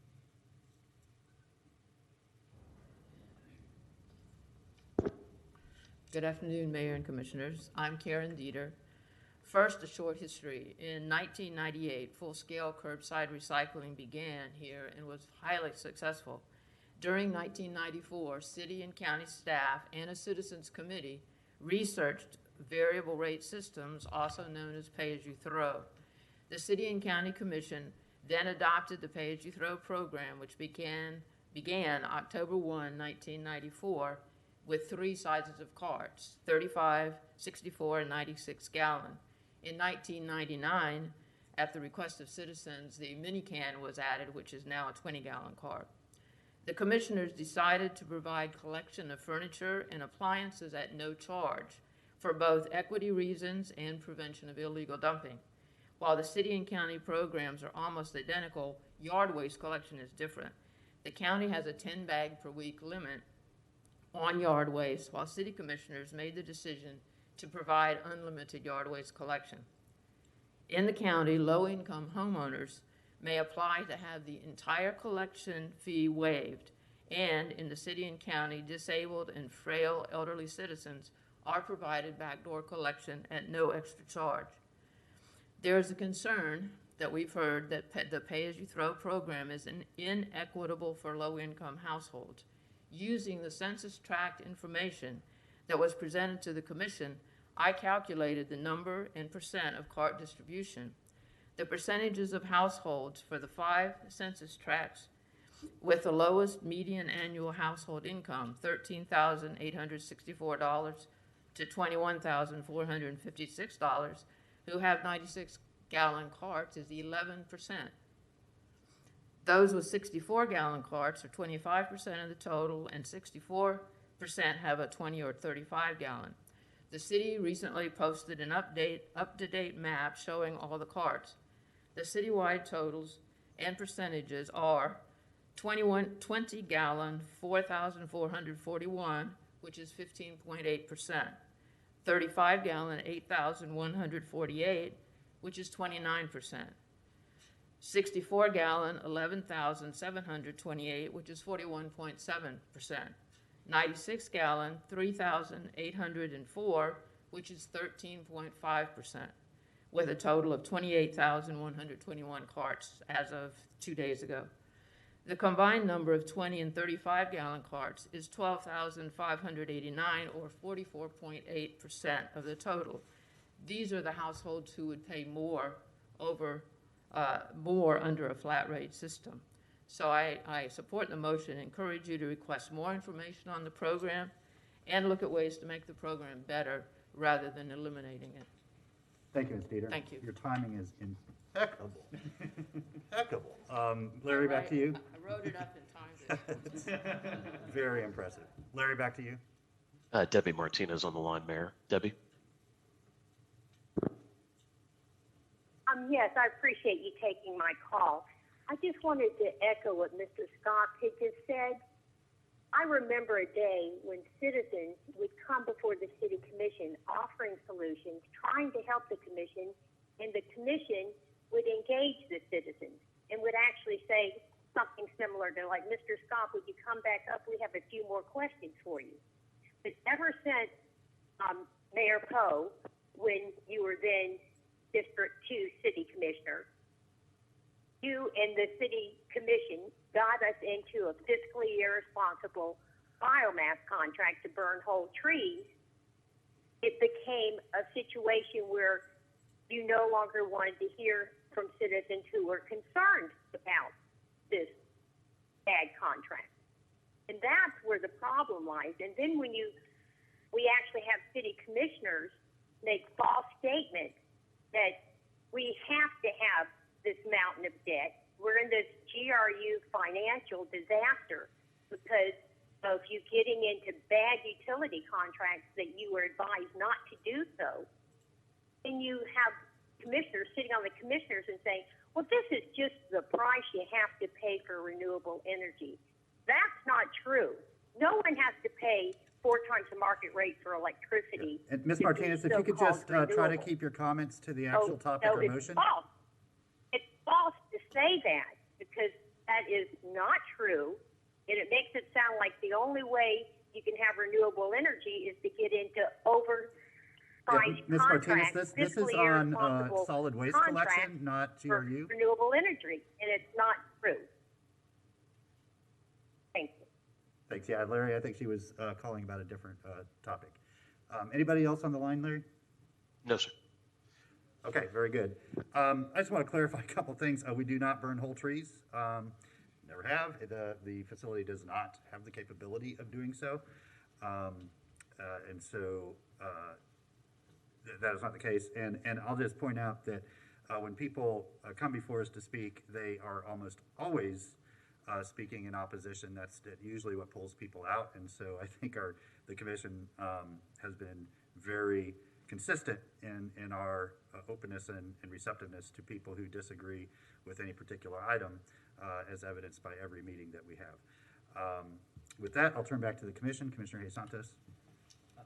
Good afternoon, Mayor and Commissioners. I'm Karen Dieter. First, a short history. In 1998, full-scale curbside recycling began here and was highly successful. During 1994, city and county staff and a citizens committee researched variable rate systems, also known as pay-as-you-throw. The city and county commission then adopted the pay-as-you-throw program, which began October 1, 1994, with 3 sizes of carts, 35, 64, and 96 gallon. In 1999, at the request of citizens, the mini can was added, which is now a 20-gallon cart. The commissioners decided to provide collection of furniture and appliances at no charge for both equity reasons and prevention of illegal dumping. While the city and county programs are almost identical, yard waste collection is different. The county has a 10-bag per week limit on yard waste, while city commissioners made the decision to provide unlimited yard waste collection. In the county, low-income homeowners may apply to have the entire collection fee waived, and in the city and county, disabled and frail elderly citizens are provided backdoor collection at no extra charge. There is a concern that we've heard that the pay-as-you-throw program is inequitable for low-income households. Using the census tract information that was presented to the commission, I calculated the number and percent of cart distribution. The percentages of households for the 5 census tracts with the lowest median annual household income, $13,864 to $21,456, who have 96-gallon carts, is 11%. Those with 64-gallon carts are 25% of the total, and 64% have a 20 or 35-gallon. The city recently posted an up-to-date map showing all the carts. The citywide totals and percentages are 20-gallon, 4,441, which is 15.8%. 35-gallon, 8,148, which is 29%. 64-gallon, 11,728, which is 41.7%. 96-gallon, 3,804, which is 13.5%, with a total of 28,121 carts as of 2 days ago. The combined number of 20 and 35-gallon carts is 12,589, or 44.8% of the total. These are the households who would pay more under a flat rate system. So I support the motion and encourage you to request more information on the program and look at ways to make the program better rather than eliminating it. Thank you, Ms. Dieter. Thank you. Your timing is impeccable. Impeccable. Larry, back to you. I wrote it up in time. Very impressive. Larry, back to you. Debbie Martinez on the line, Mayor. Debbie? Yes, I appreciate you taking my call. I just wanted to echo what Mr. Scott had just said. I remember a day when citizens would come before the city commission offering solutions, trying to help the commission, and the commission would engage the citizens and would actually say something similar to, like, Mr. Scott, would you come back up? We have a few more questions for you. But ever since Mayor Poe, when you were then District 2 City Commissioner, you and the City Commission got us into a fiscally irresponsible biomass contract to burn whole trees. It became a situation where you no longer wanted to hear from citizens who were concerned about this bad contract. And that's where the problem lies. And then when we actually have city commissioners make false statements that we have to have this mountain of debt. We're in this GRU financial disaster because of you getting into bad utility contracts that you were advised not to do so. And you have commissioners sitting on the commissioners and saying, well, this is just the price you have to pay for renewable energy. That's not true. No one has to pay 4 times the market rate for electricity. And Ms. Martinez, if you could just try to keep your comments to the actual topic or motion. False. It's false to say that because that is not true. And it makes it sound like the only way you can have renewable energy is to get into overpriced Ms. Martinez, contracts. this is on solid waste collection, not GRU. Renewable energy, and it's not true. Thank you. Thanks. Yeah, Larry, I think she was calling about a different topic. Anybody else on the line, Larry? No, sir. Okay, very good. I just want to clarify a couple things. We do not burn whole trees. Never have. The facility does not have the capability of doing so. And so that is not the case. And I'll just point out that when people come before us to speak, they are almost always speaking in opposition. That's usually what pulls people out. And so I think the commission has been very consistent in our openness and receptiveness to people who disagree with any particular item, as evidenced by every meeting that we have. With that, I'll turn back to the commission. Commissioner Hayes Santos.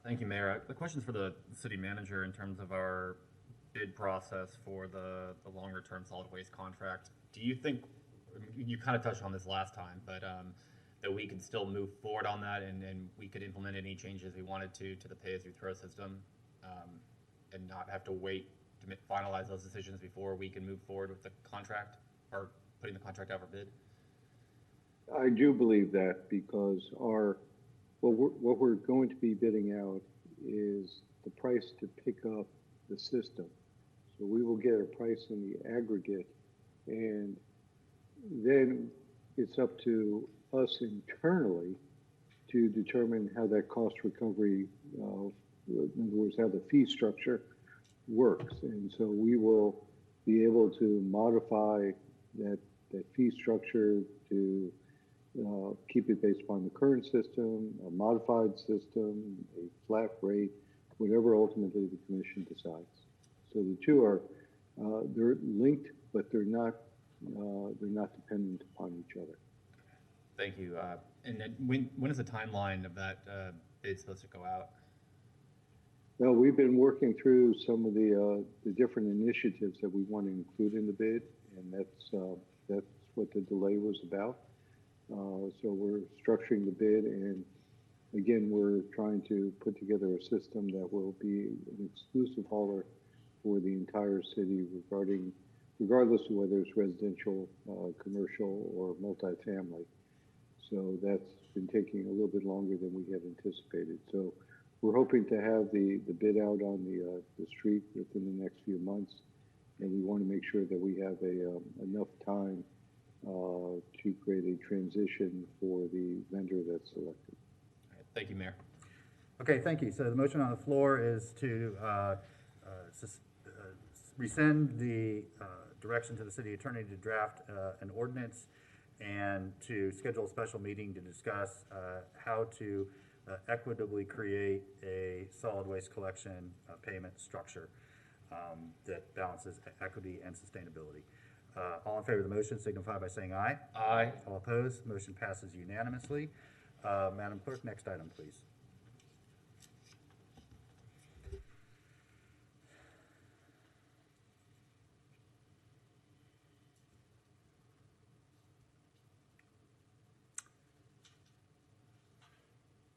Thank you, Mayor. The question's for the city manager in terms of our bid process for the longer-term solid waste contract. Do you think, you kind of touched on this last time, but that we can still move forward on that and we could implement any changes we wanted to the pay-as-you-throw system and not have to wait to finalize those decisions before we can move forward with the contract or putting the contract out for bid? I do believe that because what we're going to be bidding out is the price to pick up the system. So we will get a price in the aggregate, and then it's up to us internally to determine how that cost recovery, in other words, how the fee structure works. And so we will be able to modify that fee structure to keep it based upon the current system, a modified system, a flat rate, whatever ultimately the commission decides. So the two are they're linked, but they're not dependent upon each other. Thank you. And then when is the timeline of that bid supposed to go out? Well, we've been working through some of the different initiatives that we want to include in the bid, and that's what the delay was about. So we're structuring the bid, and again, we're trying to put together a system that will be an exclusive hauler for the entire city, regardless of whether it's residential, commercial, or multifamily. So that's been taking a little bit longer than we had anticipated. So we're hoping to have the bid out on the street within the next few months, and we want to make sure that we have enough time to create a transition for the vendor that's selected. All right, thank you, Mayor. Okay, thank you. So the motion on the floor is to rescind the direction to the city attorney to draft an ordinance and to schedule a special meeting to discuss how to equitably create a solid waste collection payment structure that balances equity and sustainability. All in favor of the motion signify by saying aye. Aye. All opposed, motion passes unanimously. Madam Clerk, next item, please.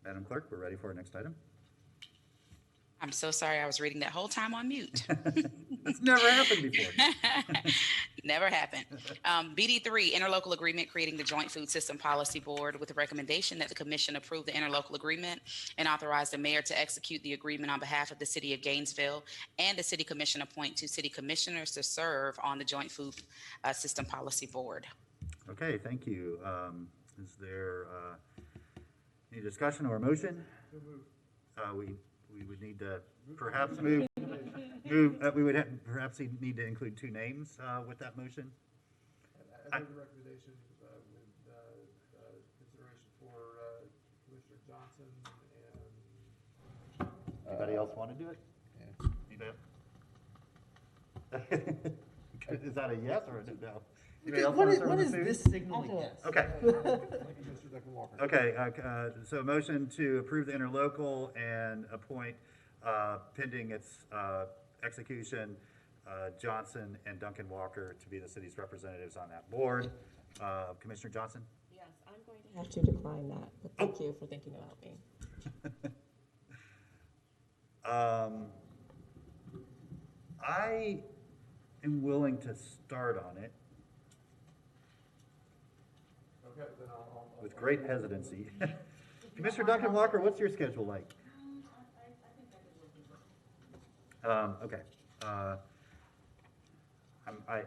Madam Clerk, we're ready for our next item. I'm so sorry, I was reading that whole time on mute. It's never happened before. Never happened. BD3, interlocal agreement creating the Joint Food System Policy Board with a recommendation that the commission approve the interlocal agreement and authorize the mayor to execute the agreement on behalf of the city of Gainesville, and the city commission appoint 2 city commissioners to serve on the Joint Food System Policy Board. Okay, thank you. Is there any discussion or motion? We would need to perhaps move. We would perhaps need to include 2 names with that motion. I made the recommendation with consideration for Commissioner Johnson and. Anybody else want to do it? Yeah. Is that a yes or a no? What is this signaling yes? Okay. Mr. Duncan Walker. Okay, so a motion to approve the interlocal and appoint, pending its execution, Johnson and Duncan Walker to be the city's representatives on that board. Commissioner Johnson? Yes, I'm going to have to decline that, but thank you for thinking about me. I am willing to start on it. Okay, then I'll With great hesitancy. Commissioner Duncan Walker, what's your schedule like? Okay.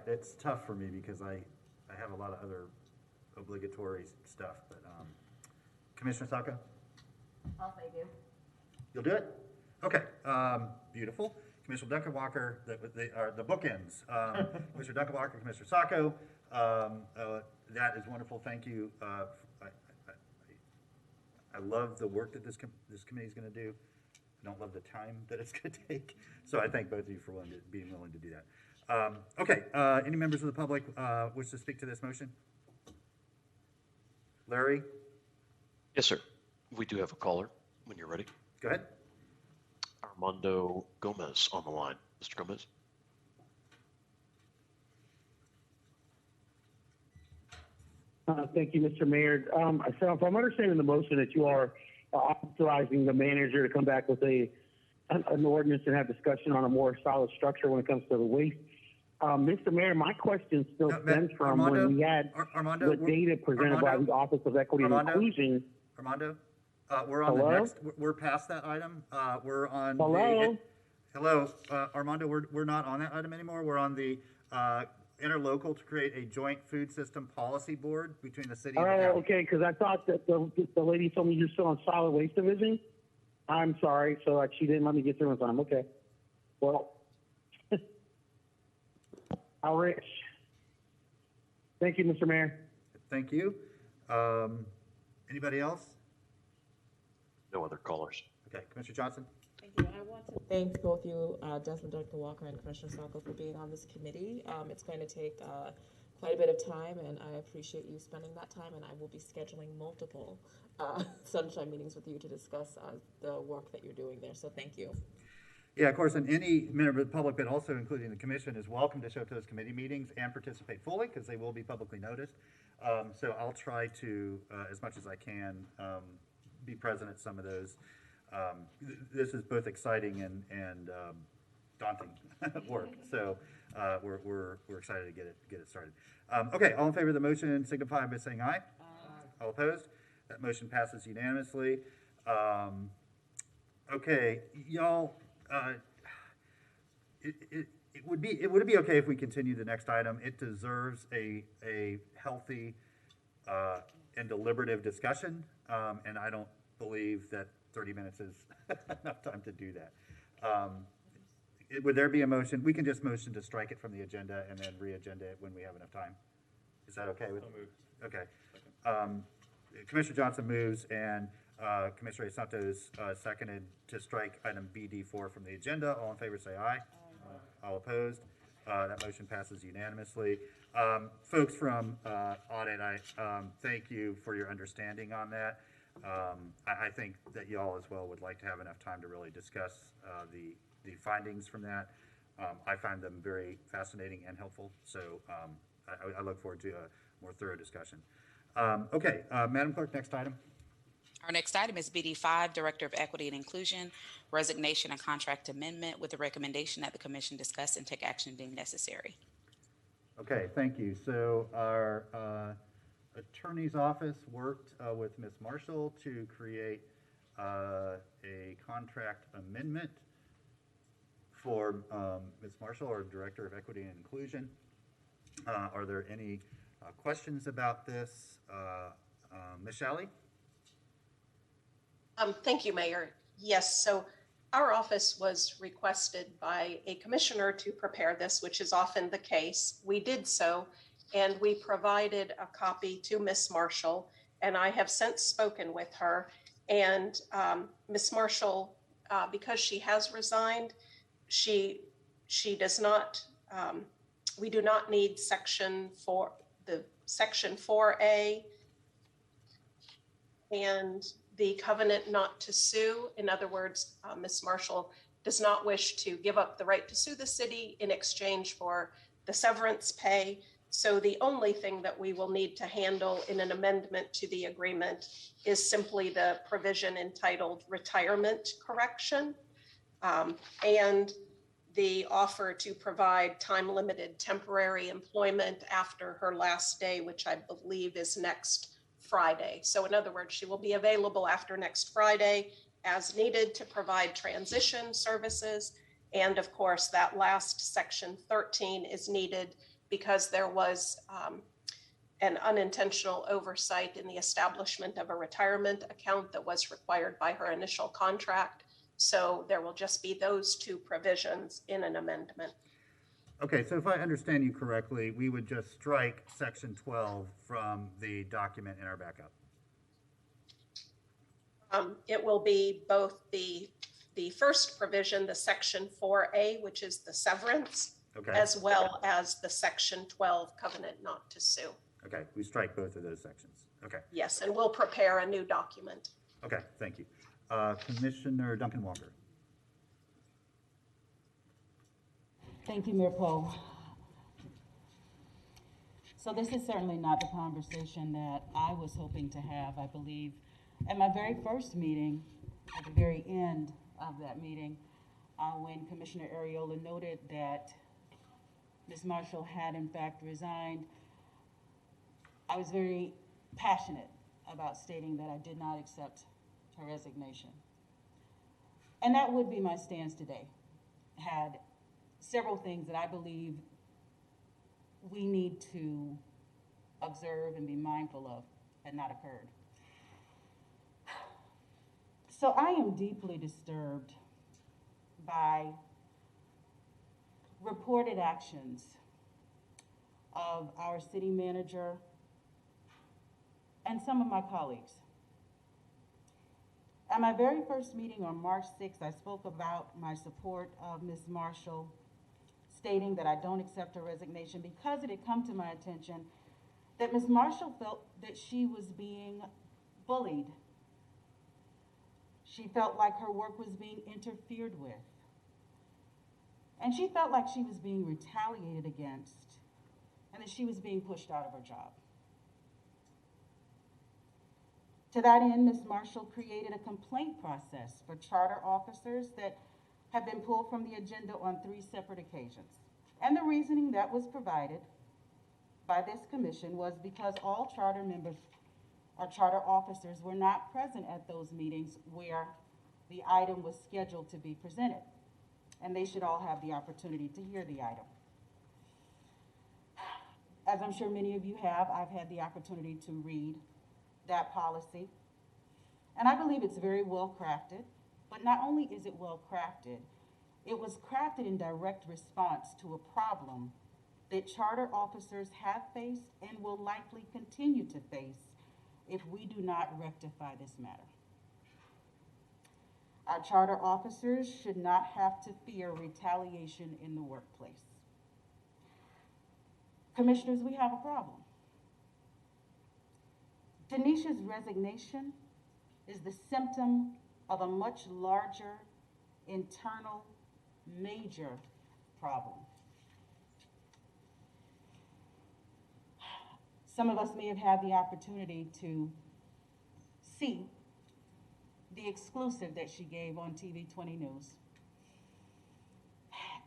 It's tough for me because I have a lot of other obligatory stuff, but Commissioner Sacco? I'll thank you. You'll do it? Okay, beautiful. Commissioner Duncan Walker, the bookends. Commissioner Duncan Walker, Commissioner Sacco. That is wonderful. Thank you. I love the work that this committee is going to do. I don't love the time that it's going to take. So I thank both of you for being willing to do that. Okay, any members of the public wish to speak to this motion? Larry? Yes, sir. We do have a caller when you're ready. Go ahead. Armando Gomez on the line. Mr. Gomez? Thank you, Mr. Mayor. So if I'm understanding the motion that you are authorizing the manager to come back with an ordinance and have discussion on a more solid structure when it comes to the waste. Mr. Mayor, my question still stems from Armando, when we had Armando, the data presented by the Office of Equity and Inclusion. Armando, we're on the next. We're past that item. We're on. Hello. Hello, Armando. We're not on that item anymore. We're on the interlocal to create a joint food system policy board between the city and the county. Oh, okay. Because I thought that the lady told me you're still on solid waste division. I'm sorry. So she didn't let me get through in time. Okay. Well, how rich. Thank you, Mr. Mayor. Thank you. Anybody else? No other callers. Okay, Commissioner Johnson. Thank you. I want to thank both you, Desmond Duncan Walker and Commissioner Sacco, for being on this committee. It's going to take quite a bit of time, and I appreciate you spending that time, and I will be scheduling multiple sunshine meetings with you to discuss the work that you're doing there, so thank you. Yeah, of course, and any member of the public, but also including the commission, is welcome to show up to those committee meetings and participate fully, because they will be publicly noticed. So I'll try to, as much as I can, be present at some of those. This is both exciting and daunting work, so we're excited to get it started. Okay, all in favor of the motion signify by saying aye. Aye. All opposed? That motion passes unanimously. Okay, y'all. It would be okay if we continue the next item. It deserves a healthy and deliberative discussion, and I don't believe that 30 minutes is enough time to do that. Would there be a motion? We can just motion to strike it from the agenda and then re-agenda it when we have enough time. Is that okay with? Okay. Commissioner Johnson moves and Commissioner Santos seconded to strike item BD4 from the agenda. All in favor say aye. All opposed? That motion passes unanimously. Folks from audit, I thank you for your understanding on that. I think that y'all as well would like to have enough time to really discuss the findings from that. I find them very fascinating and helpful, so I look forward to a more thorough discussion. Okay, Madam Clerk, next item. Our next item is BD5, Director of Equity and Inclusion, resignation and contract amendment with the recommendation that the commission discuss and take action deemed necessary. Okay, thank you. So our attorney's office worked with Ms. Marshall to create a contract amendment for Ms. Marshall, our Director of Equity and Inclusion. Are there any questions about this? Ms. Shalley? Thank you, Mayor. Yes, so our office was requested by a commissioner to prepare this, which is often the case. We did so, and we provided a copy to Ms. Marshall, and I have since spoken with her. And Ms. Marshall, because she has resigned, she does not, we do not need Section 4A and the covenant not to sue. In other words, Ms. Marshall does not wish to give up the right to sue the city in exchange for the severance pay. So the only thing that we will need to handle in an amendment to the agreement is simply the provision entitled retirement correction, and the offer to provide time-limited temporary employment after her last day, which I believe is next Friday. So in other words, she will be available after next Friday as needed to provide transition services. And of course, that last Section 13 is needed because there was an unintentional oversight in the establishment of a retirement account that was required by her initial contract. So there will just be those two provisions in an amendment. Okay, so if I understand you correctly, we would just strike Section 12 from the document in our backup. It will be both the first provision, the Section 4A, which is the severance, okay, as well as the Section 12 covenant not to sue. Okay, we strike both of those sections. Okay. Yes, and we'll prepare a new document. Okay, thank you. Commissioner Duncan Walker. Thank you, Mayor Poe. So this is certainly not the conversation that I was hoping to have. I believe at my very first meeting, at the very end of that meeting, when Commissioner Ariola noted that Ms. Marshall had in fact resigned, I was very passionate about stating that I did not accept her resignation. And that would be my stance today, had several things that I believe we need to observe and be mindful of had not occurred. So I am deeply disturbed by reported actions of our city manager and some of my colleagues. At my very first meeting on March 6th, I spoke about my support of Ms. Marshall, stating that I don't accept her resignation because it had come to my attention that Ms. Marshall felt that she was being bullied. She felt like her work was being interfered with. And she felt like she was being retaliated against and that she was being pushed out of her job. To that end, Ms. Marshall created a complaint process for charter officers that have been pulled from the agenda on 3 separate occasions. And the reasoning that was provided by this commission was because all charter members or charter officers were not present at those meetings where the item was scheduled to be presented. And they should all have the opportunity to hear the item. As I'm sure many of you have, I've had the opportunity to read that policy. And I believe it's very well crafted, but not only is it well crafted, it was crafted in direct response to a problem that charter officers have faced and will likely continue to face if we do not rectify this matter. Our charter officers should not have to fear retaliation in the workplace. Commissioners, we have a problem. Denisha's resignation is the symptom of a much larger, internal, major problem. Some of us may have had the opportunity to see the exclusive that she gave on TV 20 News.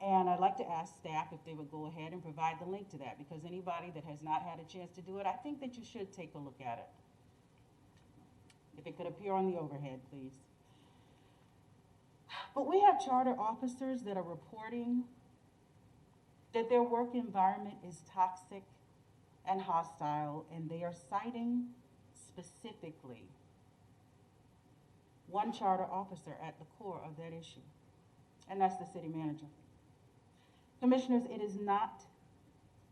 And I'd like to ask staff if they would go ahead and provide the link to that, because anybody that has not had a chance to do it, I think that you should take a look at it. If it could appear on the overhead, please. But we have charter officers that are reporting that their work environment is toxic and hostile, and they are citing specifically one charter officer at the core of that issue, and that's the city manager. Commissioners, it is not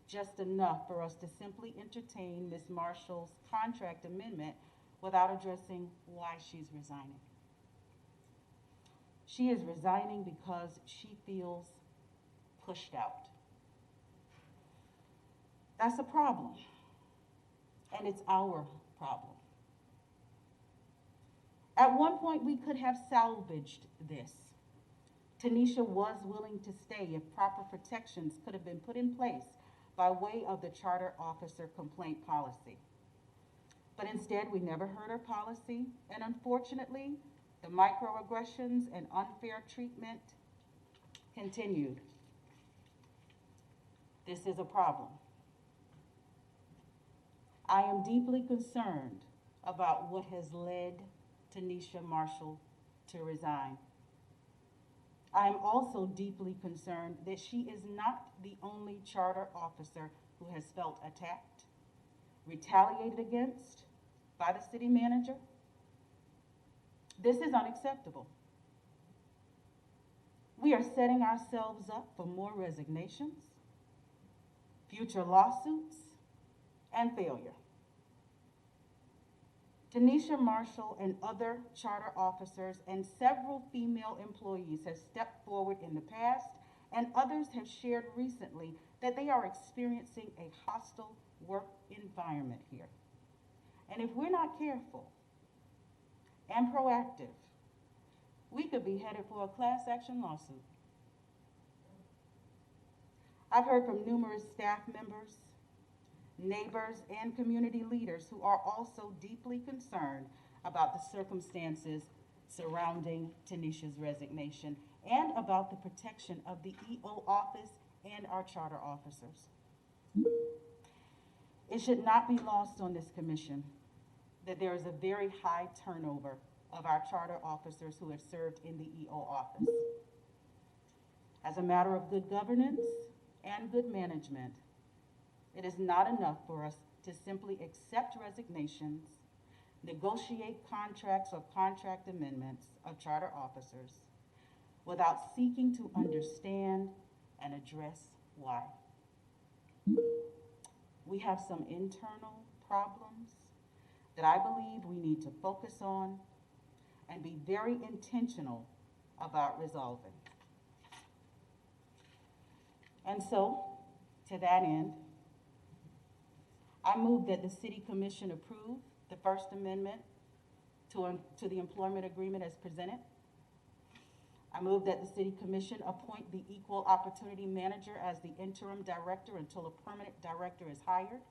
just enough for us to simply entertain Ms. Marshall's contract amendment without addressing why she's resigning. She is resigning because she feels pushed out. That's a problem, and it's our problem. At one point, we could have salvaged this. Tanisha was willing to stay if proper protections could have been put in place by way of the charter officer complaint policy. But instead, we never heard her policy, and unfortunately, the microaggressions and unfair treatment continued. This is a problem. I am deeply concerned about what has led Tanisha Marshall to resign. I am also deeply concerned that she is not the only charter officer who has felt attacked, retaliated against by the city manager. This is unacceptable. We are setting ourselves up for more resignations, future lawsuits, and failure. Tanisha Marshall and other charter officers and several female employees have stepped forward in the past, and others have shared recently that they are experiencing a hostile work environment here. And if we're not careful and proactive, we could be headed for a class action lawsuit. I've heard from numerous staff members, neighbors, and community leaders who are also deeply concerned about the circumstances surrounding Tanisha's resignation and about the protection of the EO office and our charter officers. It should not be lost on this commission that there is a very high turnover of our charter officers who have served in the EO office. As a matter of good governance and good management, it is not enough for us to simply accept resignations, negotiate contracts or contract amendments of charter officers without seeking to understand and address why. We have some internal problems that I believe we need to focus on and be very intentional about resolving. And so, to that end, I move that the City Commission approve the First Amendment to the employment agreement as presented. I move that the City Commission appoint the Equal Opportunity Manager as the interim director until a permanent director is hired.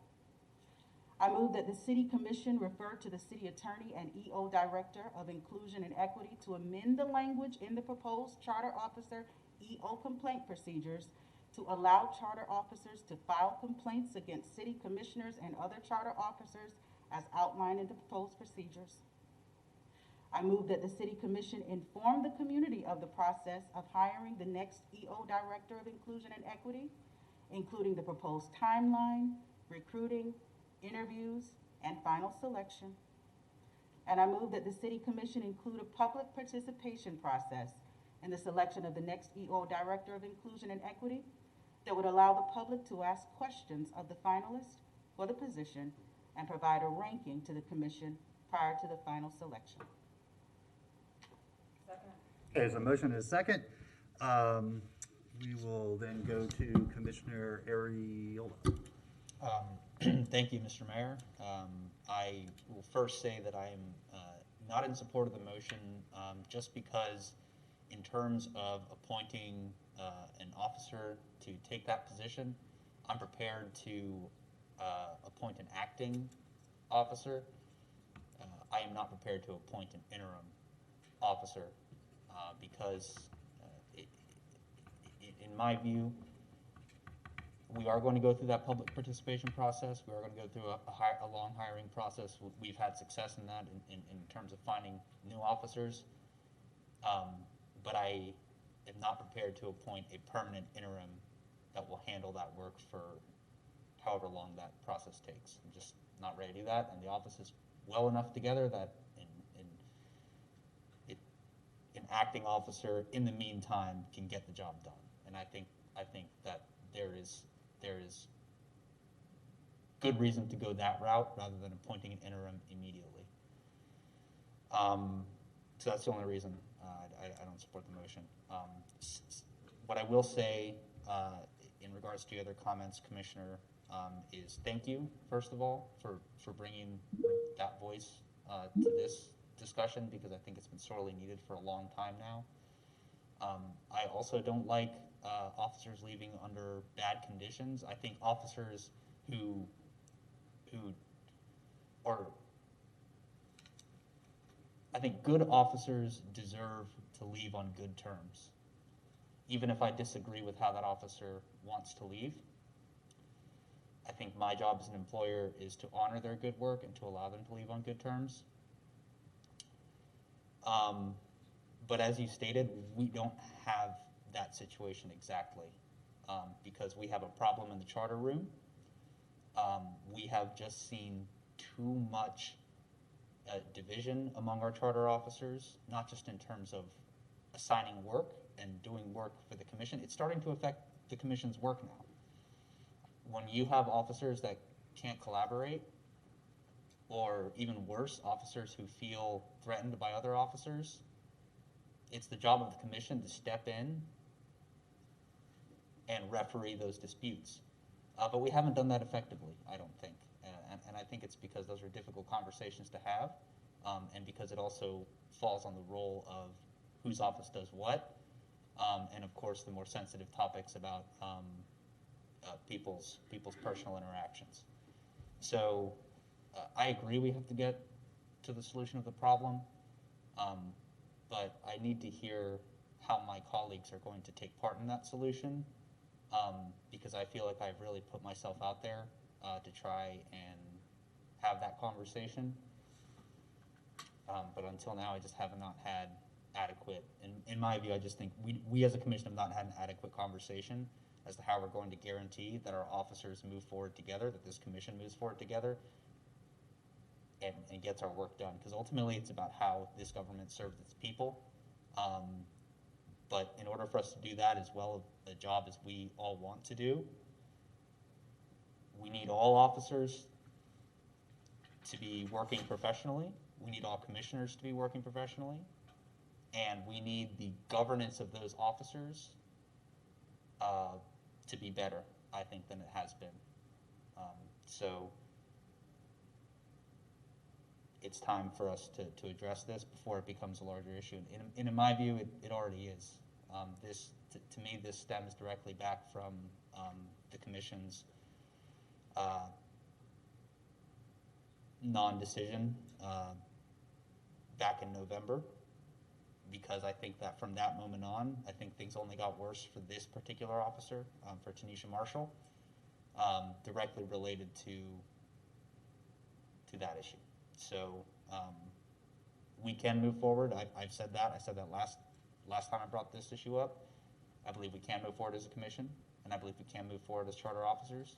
I move that the City Commission refer to the City Attorney and EO Director of Inclusion and Equity to amend the language in the proposed Charter Officer EO complaint procedures to allow charter officers to file complaints against city commissioners and other charter officers as outlined in the proposed procedures. I move that the City Commission inform the community of the process of hiring the next EO Director of Inclusion and Equity, including the proposed timeline, recruiting, interviews, and final selection. And I move that the City Commission include a public participation process in the selection of the next EO Director of Inclusion and Equity that would allow the public to ask questions of the finalists for the position and provide a ranking to the Commission prior to the final selection. Okay, there's a motion and a second. We will then go to Commissioner Ariola. Thank you, Mr. Mayor. I will first say that I am not in support of the motion just because in terms of appointing an officer to take that position, I'm prepared to appoint an acting officer. I am not prepared to appoint an interim officer, because in my view, we are going to go through that public participation process. We are going to go through a long hiring process. We've had success in that in terms of finding new officers. But I am not prepared to appoint a permanent interim that will handle that work for however long that process takes. I'm just not ready to do that, and the office is well enough together that an acting officer in the meantime can get the job done. And I think that there is good reason to go that route rather than appointing an interim immediately. So that's the only reason I don't support the motion. What I will say in regards to other comments, Commissioner, is thank you, first of all, for bringing that voice to this discussion, because I think it's been sorely needed for a long time now. I also don't like officers leaving under bad conditions. I think officers I think good officers deserve to leave on good terms, even if I disagree with how that officer wants to leave. I think my job as an employer is to honor their good work and to allow them to leave on good terms. But as you stated, we don't have that situation exactly, because we have a problem in the charter room. We have just seen too much division among our charter officers, not just in terms of assigning work and doing work for the commission. It's starting to affect the commission's work now. When you have officers that can't collaborate, or even worse, officers who feel threatened by other officers, it's the job of the commission to step in and referee those disputes. But we haven't done that effectively, I don't think. And I think it's because those are difficult conversations to have, and because it also falls on the role of whose office does what, and of course the more sensitive topics about people's personal interactions. So I agree we have to get to the solution of the problem, but I need to hear how my colleagues are going to take part in that solution, because I feel like I've really put myself out there to try and have that conversation. But until now, I just have not had adequate, in my view, I just think we as a commission have not had an adequate conversation as to how we're going to guarantee that our officers move forward together, that this commission moves forward together, and gets our work done. Because ultimately, it's about how this government serves its people. But in order for us to do that as well a job as we all want to do, we need all officers to be working professionally. We need all commissioners to be working professionally. And we need the governance of those officers to be better, I think, than it has been. So it's time for us to address this before it becomes a larger issue. And in my view, it already is. To me, this stems directly back from the Commission's non-decision back in November, because I think that from that moment on, I think things only got worse for this particular officer, for Tanisha Marshall, directly related to that issue. So we can move forward. I've said that. I said that last time I brought this issue up. I believe we can move forward as a commission, and I believe we can move forward as charter officers.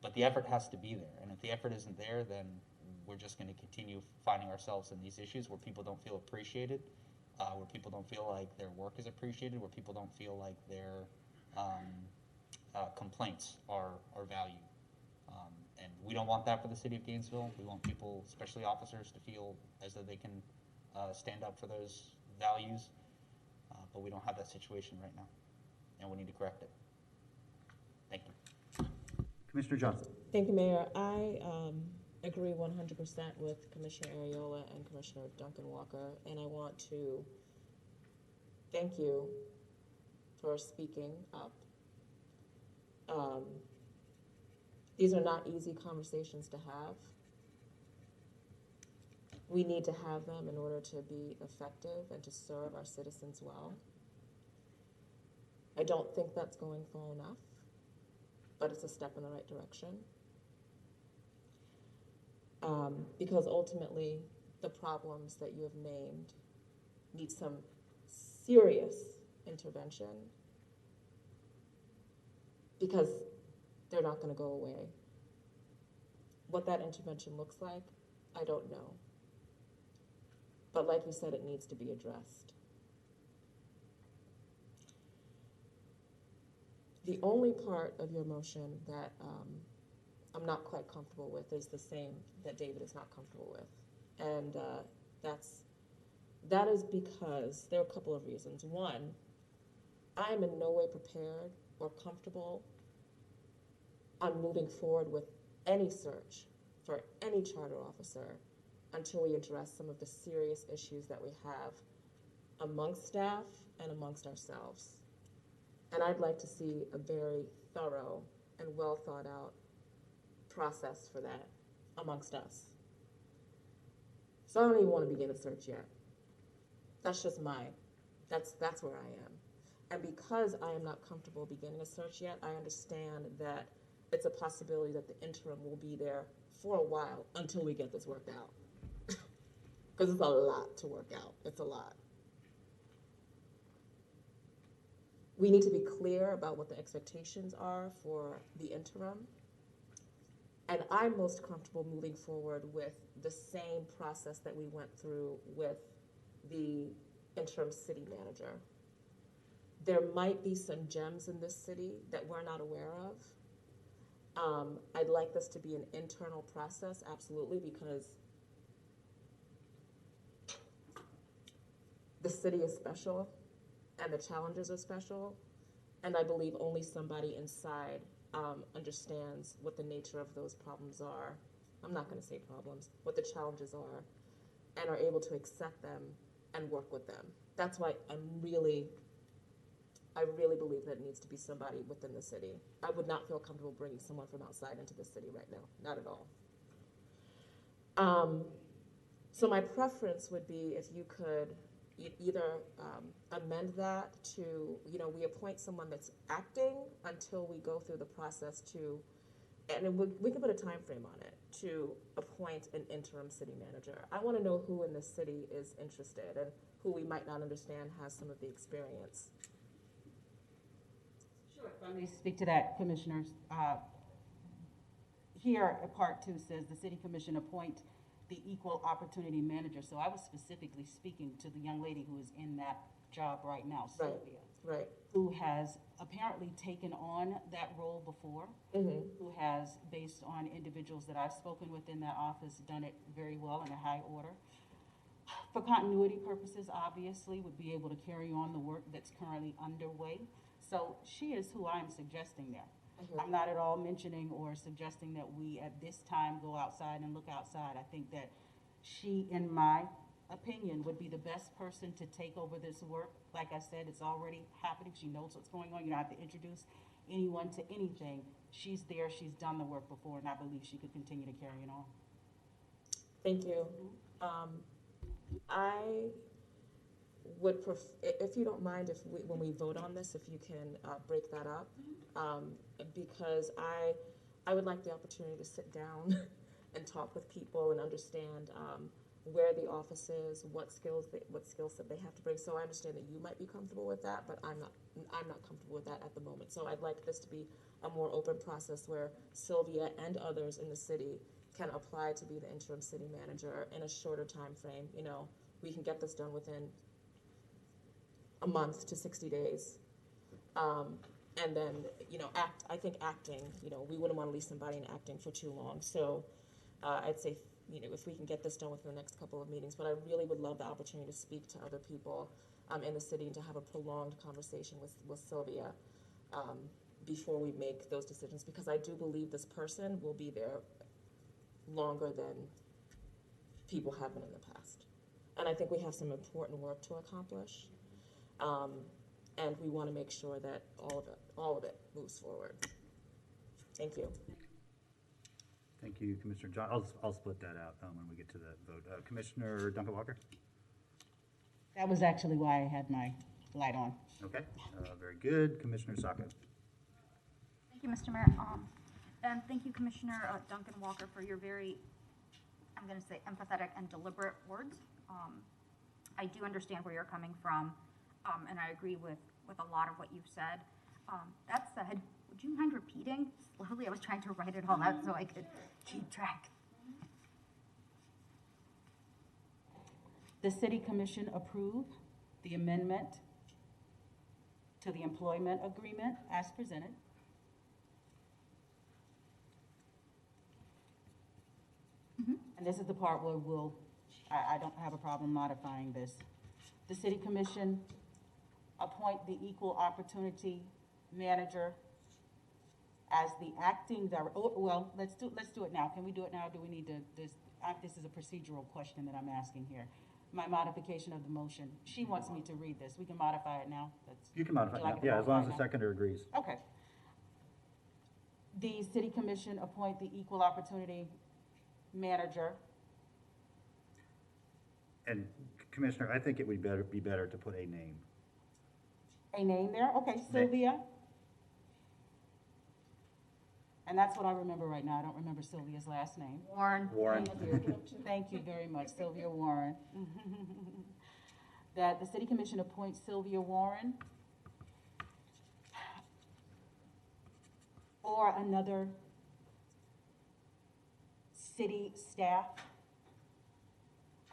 But the effort has to be there, and if the effort isn't there, then we're just going to continue finding ourselves in these issues where people don't feel appreciated, where people don't feel like their work is appreciated, where people don't feel like their complaints are valued. And we don't want that for the city of Gainesville. We want people, especially officers, to feel as though they can stand up for those values. But we don't have that situation right now, and we need to correct it. Thank you. Commissioner Johnson. Thank you, Mayor. I agree 100% with Commissioner Ariola and Commissioner Duncan Walker, and I want to thank you for speaking up. These are not easy conversations to have. We need to have them in order to be effective and to serve our citizens well. I don't think that's going far enough, but it's a step in the right direction. Because ultimately, the problems that you have named need some serious intervention, because they're not going to go away. What that intervention looks like, I don't know. But like you said, it needs to be addressed. The only part of your motion that I'm not quite comfortable with is the same that David is not comfortable with. And that is because there are a couple of reasons. One, I am in no way prepared or comfortable on moving forward with any search for any charter officer until we address some of the serious issues that we have amongst staff and amongst ourselves. And I'd like to see a very thorough and well thought out process for that amongst us. So I don't even want to begin a search yet. That's just that's where I am. And because I am not comfortable beginning a search yet, I understand that it's a possibility that the interim will be there for a while until we get this worked out. Because it's a lot to work out. It's a lot. We need to be clear about what the expectations are for the interim. And I'm most comfortable moving forward with the same process that we went through with the interim city manager. There might be some gems in this city that we're not aware of. I'd like this to be an internal process, absolutely, because the city is special and the challenges are special, and I believe only somebody inside understands what the nature of those problems are. I'm not going to say problems, what the challenges are, and are able to accept them and work with them. That's why I really believe that it needs to be somebody within the city. I would not feel comfortable bringing someone from outside into the city right now, not at all. So my preference would be if you could either amend that to, we appoint someone that's acting until we go through the process to, and we can put a time frame on it, to appoint an interim city manager. I want to know who in the city is interested and who we might not understand has some of the experience. Sure. If I may speak to that, Commissioners. Here, Part 2 says the City Commission appoint the Equal Opportunity Manager. So I was specifically speaking to the young lady who is in that job right now, Sylvia, right, who has apparently taken on that role before, who has, based on individuals that I've spoken with in that office, done it very well in a high order. For continuity purposes, obviously, would be able to carry on the work that's currently underway. So she is who I'm suggesting there. I'm not at all mentioning or suggesting that we at this time go outside and look outside. I think that she, in my opinion, would be the best person to take over this work. Like I said, it's already happening. She knows what's going on. You don't have to introduce anyone to anything. She's there. She's done the work before, and I believe she could continue to carry it on. Thank you. I would prefer, if you don't mind, when we vote on this, if you can break that up, because I would like the opportunity to sit down and talk with people and understand where the office is, what skill set they have to bring. So I understand that you might be comfortable with that, but I'm not comfortable with that at the moment. So I'd like this to be a more open process where Sylvia and others in the city can apply to be the interim city manager in a shorter time frame. We can get this done within a month to 60 days. And then, I think acting, we wouldn't want to leave somebody in acting for too long. So I'd say, if we can get this done within the next couple of meetings, but I really would love the opportunity to speak to other people in the city and to have a prolonged conversation with Sylvia before we make those decisions, because I do believe this person will be there longer than people have been in the past. And I think we have some important work to accomplish. And we want to make sure that all of it moves forward. Thank you. Thank you, Commissioner John. I'll split that out when we get to that vote. Commissioner Duncan Walker? That was actually why I had my light on. Okay, very good. Commissioner Sacco? Thank you, Mr. Mayor. And thank you, Commissioner Duncan Walker, for your very, I'm going to say, empathetic and deliberate words. I do understand where you're coming from, and I agree with a lot of what you've said. That said, would you mind repeating slowly? I was trying to write it all out so I could keep track. The City Commission approve the amendment to the employment agreement as presented. And this is the part where I don't have a problem modifying this. The City Commission appoint the Equal Opportunity Manager as the acting director. Oh, well, let's do it now. Can we do it now? Do we need to, this is a procedural question that I'm asking here. My modification of the motion. She wants me to read this. We can modify it now. You can modify it now. Yeah, as long as the seconder agrees. Okay. The City Commission appoint the Equal Opportunity Manager. And Commissioner, I think it would be better to put a name. A name there? Okay, Sylvia. And that's what I remember right now. I don't remember Sylvia's last name. Warren. Thank you very much, Sylvia Warren. That the City Commission appoints Sylvia Warren or another city staff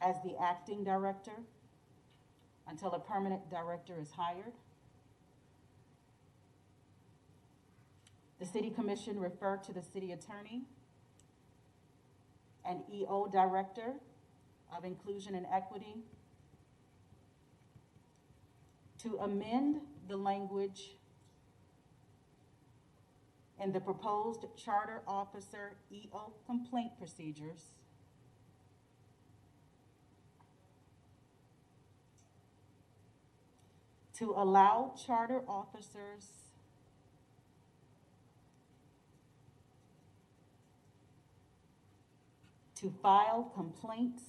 as the acting director until a permanent director is hired. The City Commission refer to the City Attorney and EO Director of Inclusion and Equity to amend the language in the proposed Charter Officer EO complaint procedures to allow charter officers to file complaints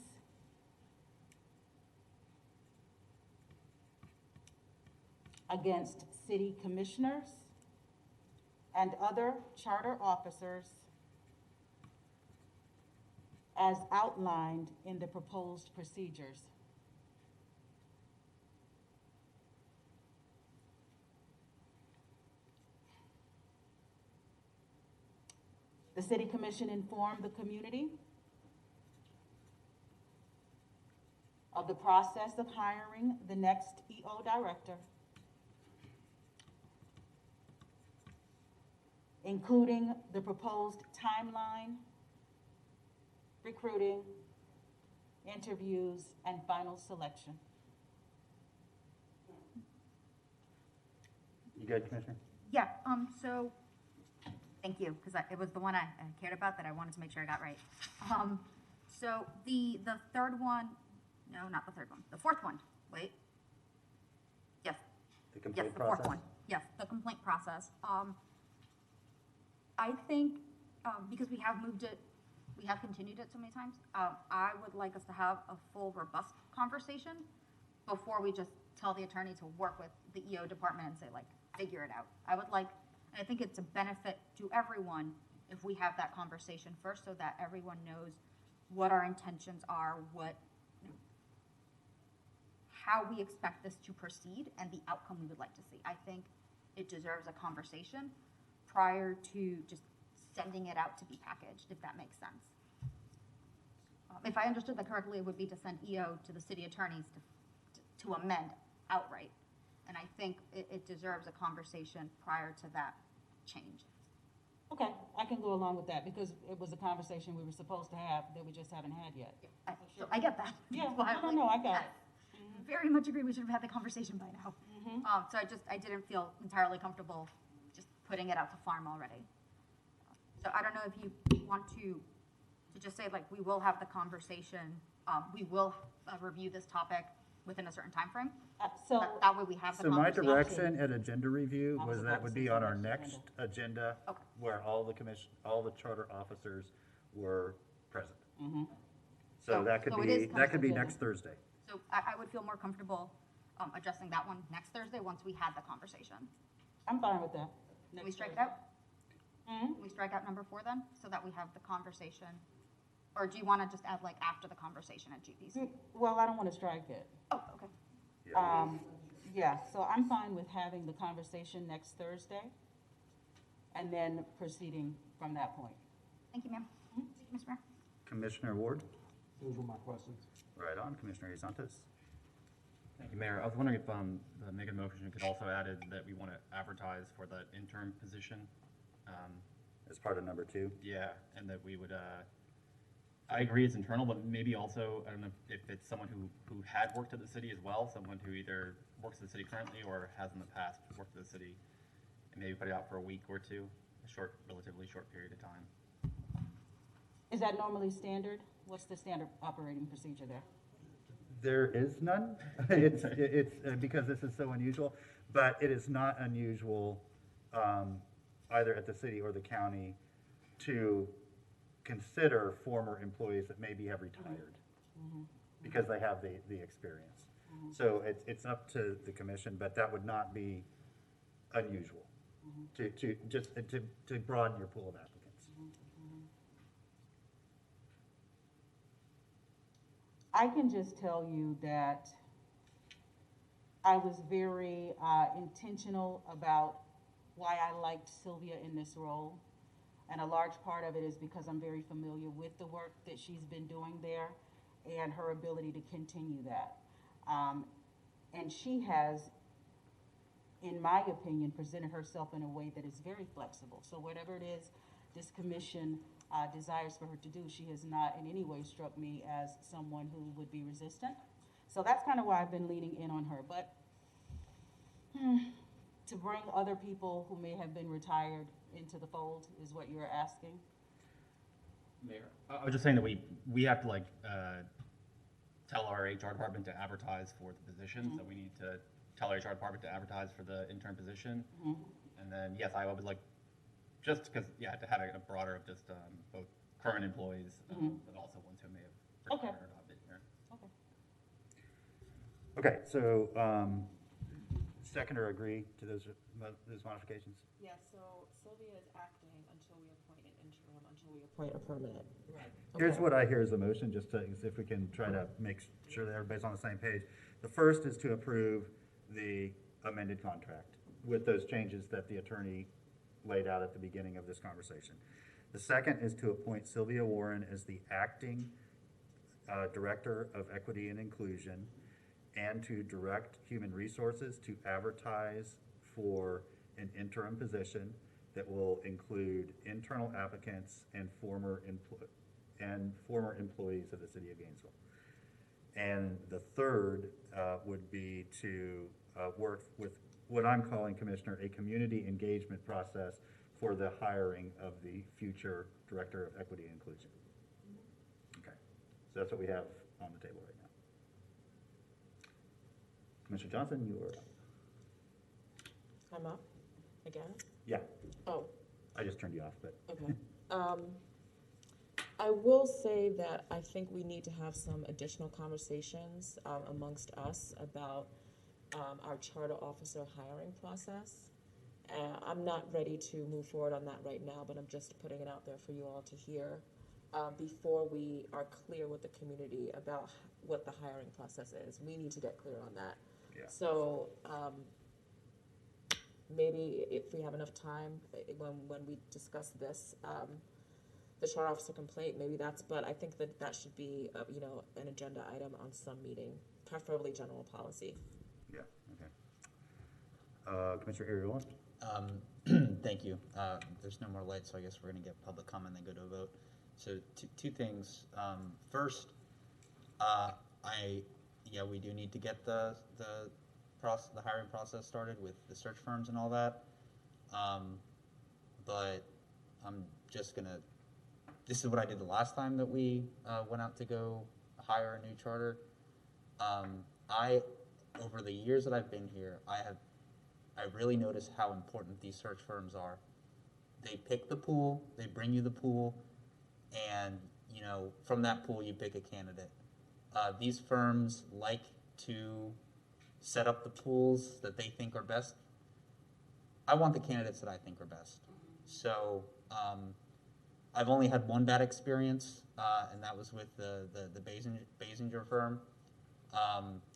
against city commissioners and other charter officers as outlined in the proposed procedures. The City Commission informed the community of the process of hiring the next EO director, including the proposed timeline, recruiting, interviews, and final selection. You good, Commissioner? Yeah, so, thank you, because it was the one I cared about that I wanted to make sure I got right. So the third one, no, not the third one, the fourth one, wait. Yes. The complaint Yes, the fourth process? one. Yes, the complaint process. I think, because we have moved it, we have continued it so many times, I would like us to have a full, robust conversation before we just tell the attorney to work with the EO department and say, like, figure it out. I would like, and I think it's a benefit to everyone if we have that conversation first so that everyone knows what our intentions are, how we expect this to proceed and the outcome we would like to see. I think it deserves a conversation prior to just sending it out to be packaged, if that makes sense. If I understood that correctly, it would be to send EO to the city attorneys to amend outright. And I think it deserves a conversation prior to that change. Okay, I can go along with that because it was a conversation we were supposed to have that we just haven't had yet. So I get that. Yeah, That's why I'm no, like, I got yes, it. very much agree we should have had the conversation by now. So I didn't feel entirely comfortable just putting it out to farm already. So I don't know if you want to just say, like, we will have the conversation, we will review this topic within a certain time frame. So that way we have the So my conversation. direction at agenda review was that would be on our next agenda, Okay. where all the charter officers were present. Mm-hmm. So that could so it be, is that could be considered. next Thursday. So I would feel more comfortable adjusting that one next Thursday once we had the conversation. I'm fine with that. Can we strike it out? Can we strike out number 4 then, so that we have the conversation? Or do you want to just add like after the conversation at GPC? Well, I don't want to strike it. Oh, okay. Yeah, so I'm fine with having the conversation next Thursday and then proceeding from that point. Thank you, ma'am. Thank you, Mr. Mayor. Commissioner Ward? Those were my questions. Right on. Commissioner Santos? Thank you, Mayor. I was wondering if the make a motion could also add that we want to advertise for the interim position. As part of number 2? Yeah, and that we would, I agree it's internal, but maybe also, I don't know if it's someone who had worked at the city as well, someone who either works at the city currently or has in the past worked at the city, and maybe put it out for a week or 2, a relatively short period of time. Is that normally standard? What's the standard operating procedure there? There is none. It's because this is so unusual, but it is not unusual either at the city or the county to consider former employees that maybe have retired because they have the experience. So it's up to the commission, but that would not be unusual to broaden your pool of applicants. I can just tell you that I was very intentional about why I liked Sylvia in this role. And a large part of it is because I'm very familiar with the work that she's been doing there and her ability to continue that. And she has, in my opinion, presented herself in a way that is very flexible. So whatever it is this commission desires for her to do, she has not in any way struck me as someone who would be resistant. So that's kind of why I've been leaning in on her. But to bring other people who may have been retired into the fold is what you're asking? Mayor, I was just saying that we have to tell our HR department to advertise for the position, so we need to tell our HR department to advertise for the intern position. And then, yes, I would like, just because, yeah, to have a broader of just both current employees, but also ones who may have retired or not been here. Okay, so second or agree to those modifications? Yeah, so Sylvia is acting until we appoint an interim, until we appoint a permanent. Right. Here's what I hear as a motion, just to, if we can try to make sure that everybody's on the same page. The first is to approve the amended contract with those changes that the attorney laid out at the beginning of this conversation. The second is to appoint Sylvia Warren as the acting Director of Equity and Inclusion and to direct Human Resources to advertise for an interim position that will include internal applicants and former employees of the City of Gainesville. And the third would be to work with what I'm calling, Commissioner, a community engagement process for the hiring of the future Director of Equity and Inclusion. Okay, so that's what we have on the table right now. Commissioner Johnson, you are up. I'm up again? Yeah. Oh. I just turned you off, but. Okay. I will say that I think we need to have some additional conversations amongst us about our charter officer hiring process. I'm not ready to move forward on that right now, but I'm just putting it out there for you all to hear before we are clear with the community about what the hiring process is. We need to get clear on that. Yeah. So maybe if we have enough time when we discuss this, the charter officer complaint, maybe that's, but I think that should be, an agenda item on some meeting, preferably general policy. Yeah, okay. Commissioner Ariel? Thank you. There's no more lights, so I guess we're going to get public comment and then go to a vote. So two things. First, we do need to get the hiring process started with the search firms and all that. But I'm just gonna. This is what I did the last time that we went out to go hire a new charter. Over the years that I've been here, I really noticed how important these search firms are. They pick the pool, they bring you the pool, and from that pool you pick a candidate. These firms like to set up the pools that they think are best. I want the candidates that I think are best. So I've only had one bad experience, and that was with the Basinger firm.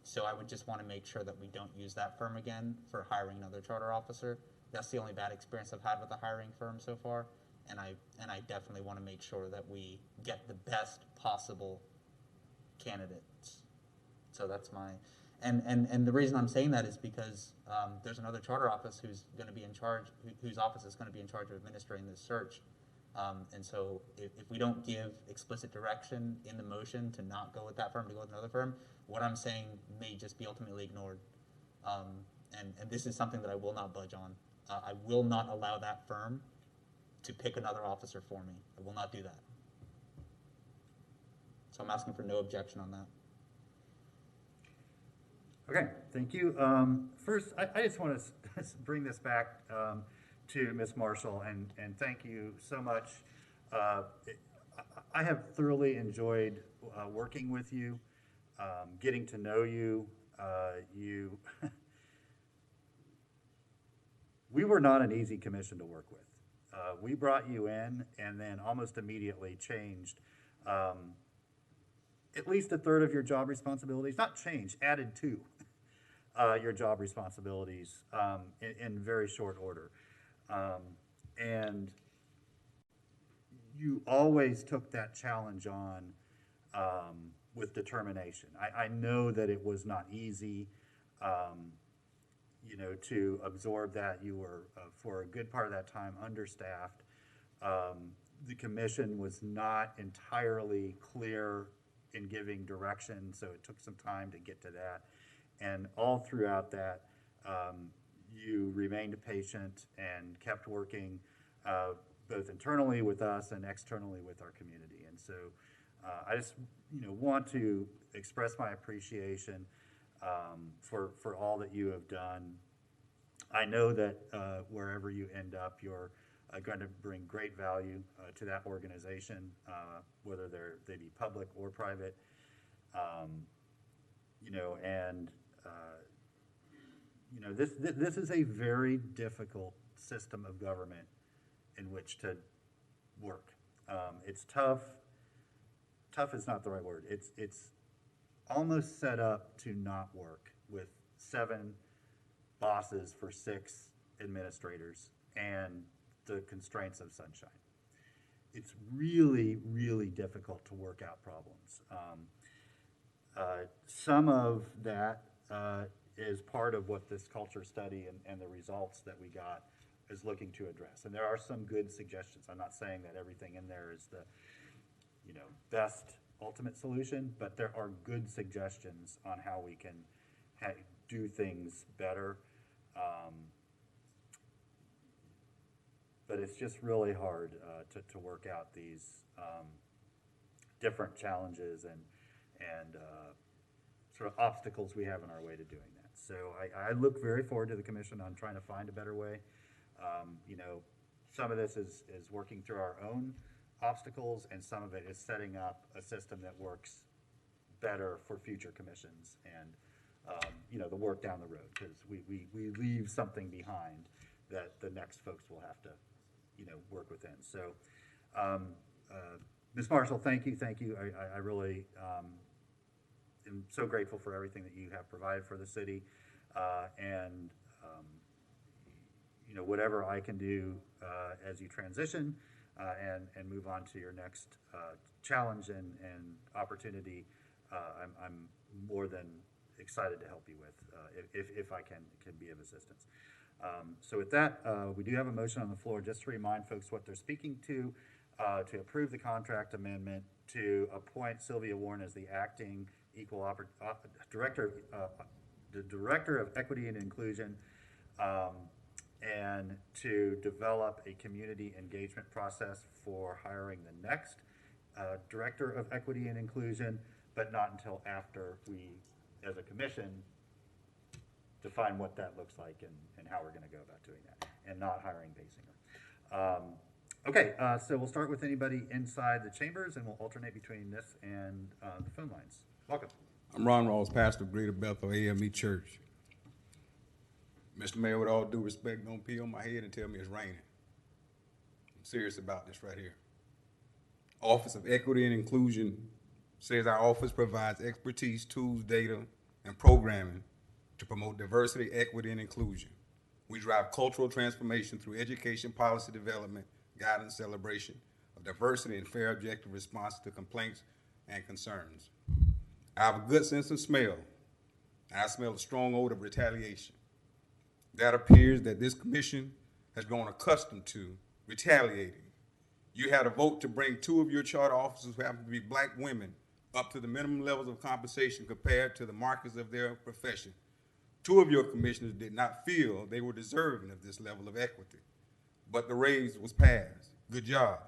So I would just want to make sure that we don't use that firm again for hiring another charter officer. That's the only bad experience I've had with a hiring firm so far, and I definitely want to make sure that we get the best possible candidates. So that's my, and the reason I'm saying that is because there's another charter office who's going to be in charge, whose office is going to be in charge of administering this search. And so if we don't give explicit direction in the motion to not go with that firm, to go with another firm, what I'm saying may just be ultimately ignored. And this is something that I will not budge on. I will not allow that firm to pick another officer for me. I will not do that. So I'm asking for no objection on that. Okay, thank you. First, I just want to bring this back to Ms. Marshall and thank you so much. I have thoroughly enjoyed working with you, getting to know you. We were not an easy commission to work with. We brought you in and then almost immediately changed at least a third of your job responsibilities, not changed, added to your job responsibilities in very short order. And you always took that challenge on with determination. I know that it was not easy, to absorb that. You were, for a good part of that time, understaffed. The commission was not entirely clear in giving direction, so it took some time to get to that. And all throughout that, you remained patient and kept working both internally with us and externally with our community. And so I just want to express my appreciation for all that you have done. I know that wherever you end up, you're going to bring great value to that organization, whether they be public or private. This is a very difficult system of government in which to work. It's tough. Tough is not the right word. It's almost set up to not work with 7 bosses for 6 administrators and the constraints of sunshine. It's really, really difficult to work out problems. Some of that is part of what this culture study and the results that we got is looking to address. And there are some good suggestions. I'm not saying that everything in there is the best ultimate solution, but there are good suggestions on how we can do things better. But it's just really hard to work out these different challenges and sort of obstacles we have in our way to doing that. So I look very forward to the commission on trying to find a better way. Some of this is working through our own obstacles, and some of it is setting up a system that works better for future commissions and the work down the road, because we leave something behind that the next folks will have to work within. So Ms. Marshall, thank you. I really am so grateful for everything that you have provided for the city, and whatever I can do as you transition and move on to your next challenge and opportunity, I'm more than excited to help you with if I can be of assistance. So with that, we do have a motion on the floor. Just to remind folks what they're speaking to approve the contract amendment to appoint Sylvia Warren as the acting director of Equity and Inclusion, and to develop a community engagement process for hiring the next director of Equity and Inclusion, but not until after we, as a commission, define what that looks like and how we're going to go about doing that, and not hiring Basinger. Okay, so we'll start with anybody inside the chambers, and we'll alternate between this and the phone lines. Welcome. I'm Ron Rawls, pastor of Greater Bethel AME Church. Mr. Mayor, with all due respect, don't pee on my head and tell me it's raining. I'm serious about this right here. Office of Equity and Inclusion says our office provides expertise, tools, data, and programming to promote diversity, equity, and inclusion. We drive cultural transformation through education, policy development, guidance, celebration of diversity, and fair, objective response to complaints and concerns. I have a good sense of smell, and I smell a strong odor of retaliation. That appears that this commission has grown accustomed to retaliating. You had a vote to bring 2 of your charter officers who happen to be black women up to the minimum levels of compensation compared to the markers of their profession. 2 of your commissioners did not feel they were deserving of this level of equity, but the raise was passed. Good job.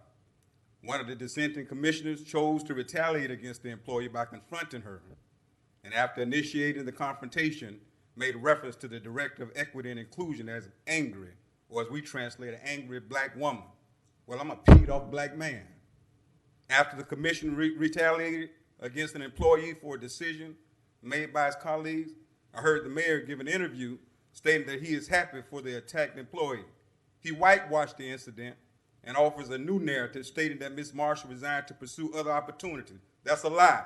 One of the dissenting commissioners chose to retaliate against the employee by confronting her, and after initiating the confrontation, made reference to the Director of Equity and Inclusion as angry, or as we translate, an angry black woman. Well, I'm a peed off black man. After the commission retaliated against an employee for a decision made by his colleagues, I heard the mayor give an interview stating that he is happy for the attacked employee. He whitewashed the incident and offers a new narrative stating that Ms. Marshall resigned to pursue other opportunities. That's a lie.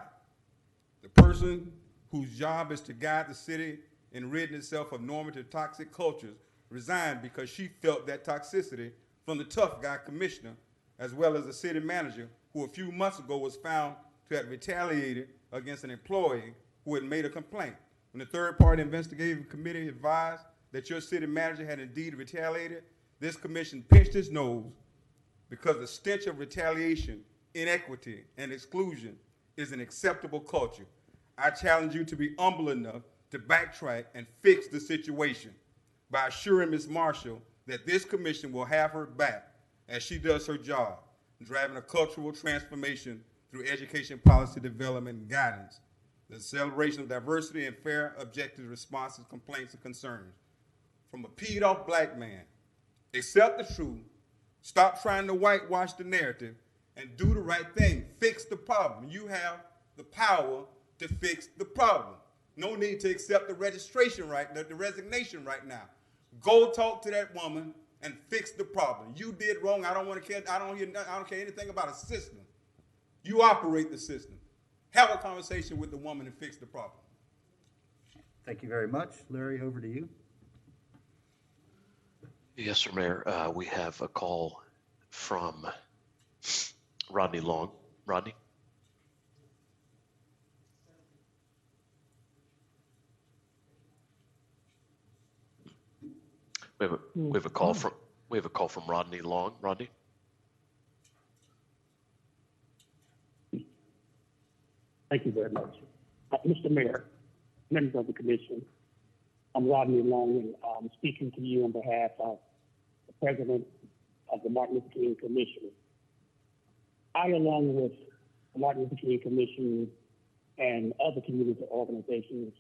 The person whose job is to guide the city in ridding itself of normative toxic cultures resigned because she felt that toxicity from the tough guy commissioner, as well as the city manager, who a few months ago was found to have retaliated against an employee who had made a complaint. When the third-party investigative committee advised that your city manager had indeed retaliated, this commission pinched its nose because the stench of retaliation, inequity, and exclusion is an acceptable culture. I challenge you to be humble enough to backtrack and fix the situation by assuring Ms. Marshall that this commission will have her back as she does her job, driving a cultural transformation through education policy development and guidance, the celebration of diversity and fair, objective responses, complaints, and concerns. From a peed off black man, accept the truth, stop trying to whitewash the narrative, and do the right thing. Fix the problem. You have the power to fix the problem. No need to accept the resignation right now. Go talk to that woman and fix the problem. You did wrong. I don't care anything about a system. You operate the system. Have a conversation with the woman and fix the problem. Thank you very much. Larry, over to you. Yes, sir, Mayor. We have a call from Rodney Long. Rodney? We have a call from Rodney Long. Rodney? Thank you very much. Mr. Mayor, members of the commission, I'm Rodney Long, and I'm speaking to you on behalf of the president of the Martin Luther King Commission. I, along with the Martin Luther King Commission and other community organizations,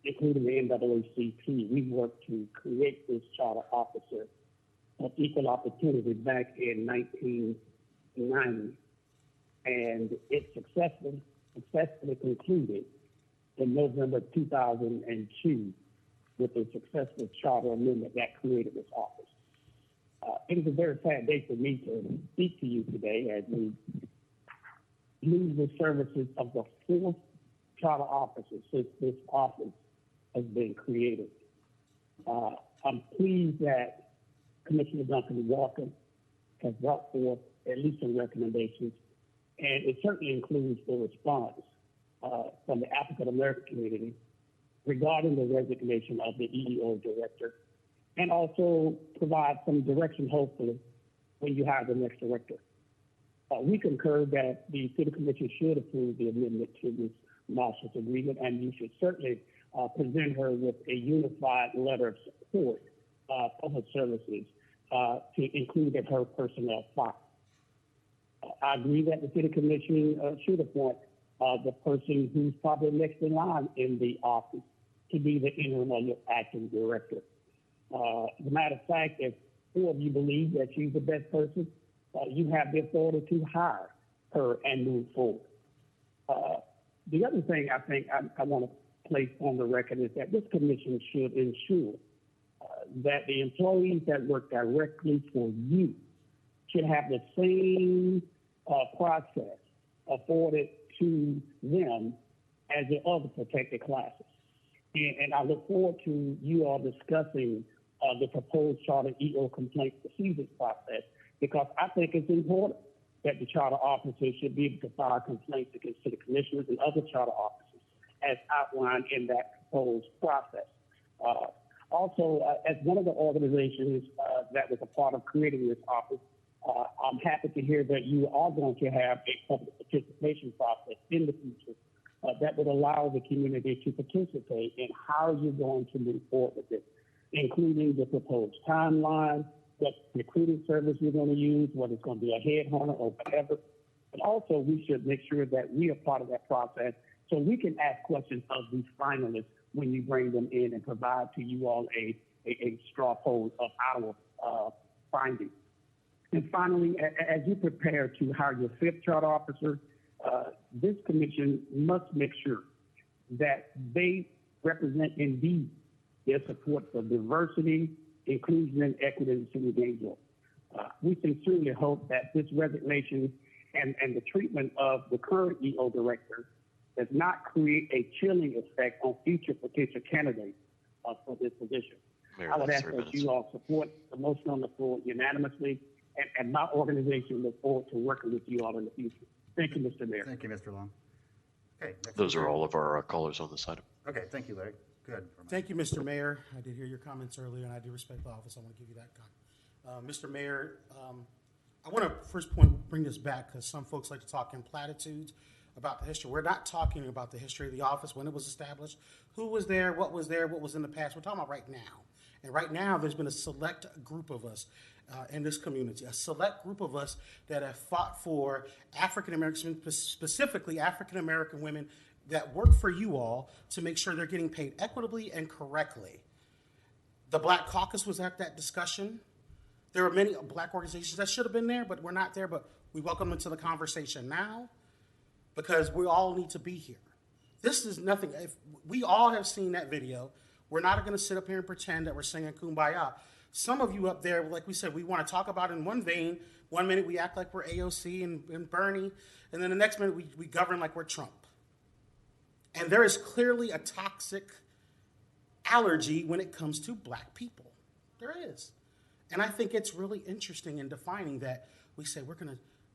including the NAACP, we worked to create this charter officer of equal opportunity back in 1990, and it successfully concluded in November 2002 with a successful charter amendment that created this office. It is a very sad day for me to speak to you today as we lose the services of the 4th charter officer since this office has been created. I'm pleased that Commissioner Duncan Walker has brought forth at least some recommendations, and it certainly includes the response from the African American community regarding the resignation of the EEO director, and also provide some direction, hopefully, when you hire the next director. We concur that the City Commission should approve the amendment to Ms. Marshall's agreement, and you should certainly present her with a unified letter of support for her services to include in her personnel file. I agree that the City Commission should appoint the person who's probably next in line in the office to be the interim or acting director. As a matter of fact, if 4 of you believe that she's the best person, you have the authority to hire her and move forward. The other thing I think I want to place on the record is that this commission should ensure that the employees that work directly for you should have the same process afforded to them as the other protected classes. And I look forward to you all discussing the proposed charter EO complaint procedures process, because I think it's important that the charter officers should be able to file complaints against city commissioners and other charter officers as outlined in that proposed process. Also, as one of the organizations that was a part of creating this office, I'm happy to hear that you are going to have a public participation process in the future that would allow the community to participate in how you're going to move forward with this, including the proposed timeline, what recruiting service you're going to use, whether it's going to be a headhunter or whatever. But also, we should make sure that we are part of that process so we can ask questions of these finalists when you bring them in and provide to you all a straw poll of our findings. And finally, as you prepare to hire your fifth charter officer, this commission must make sure that they represent indeed their support for diversity, inclusion, and equity in city engagement. We sincerely hope that this resignation and the treatment of the current EO director does not create a chilling effect on future potential candidates for this position. Mayor, I would that's ask 3 that minutes. you all support the motion on the floor unanimously, and my organization look forward to working with you all in the future. Thank you, Mr. Mayor. Thank you, Mr. Long. Okay. next Those are speaker. all of our callers on this item. Okay, thank you, Larry. Good. Thank you, Mr. Mayor. I did hear your comments earlier, and I do respect the office. I want to give you that comment. Mr. Mayor, I want to first bring this back because some folks like to talk in platitudes about the history. We're not talking about the history of the office, when it was established, who was there, what was in the past. We're talking about right now. And right now, there's been a select group of us in this community, a select group of us that have fought for African Americans, specifically African American women that work for you all to make sure they're getting paid equitably and correctly. The Black Caucus was at that discussion. There are many Black organizations that should have been there, but we're not there. But we welcome them to the conversation now because we all need to be here. This is nothing. If we all have seen that video. We're not going to sit up here and pretend that we're singing Kumbaya. Some of you up there, like we said, we want to talk about it in one vein. 1 minute we act like we're AOC and Bernie, and then the next minute we govern like we're Trump. And there is clearly a toxic allergy when it comes to Black people. There is. And I think it's really interesting in defining that we say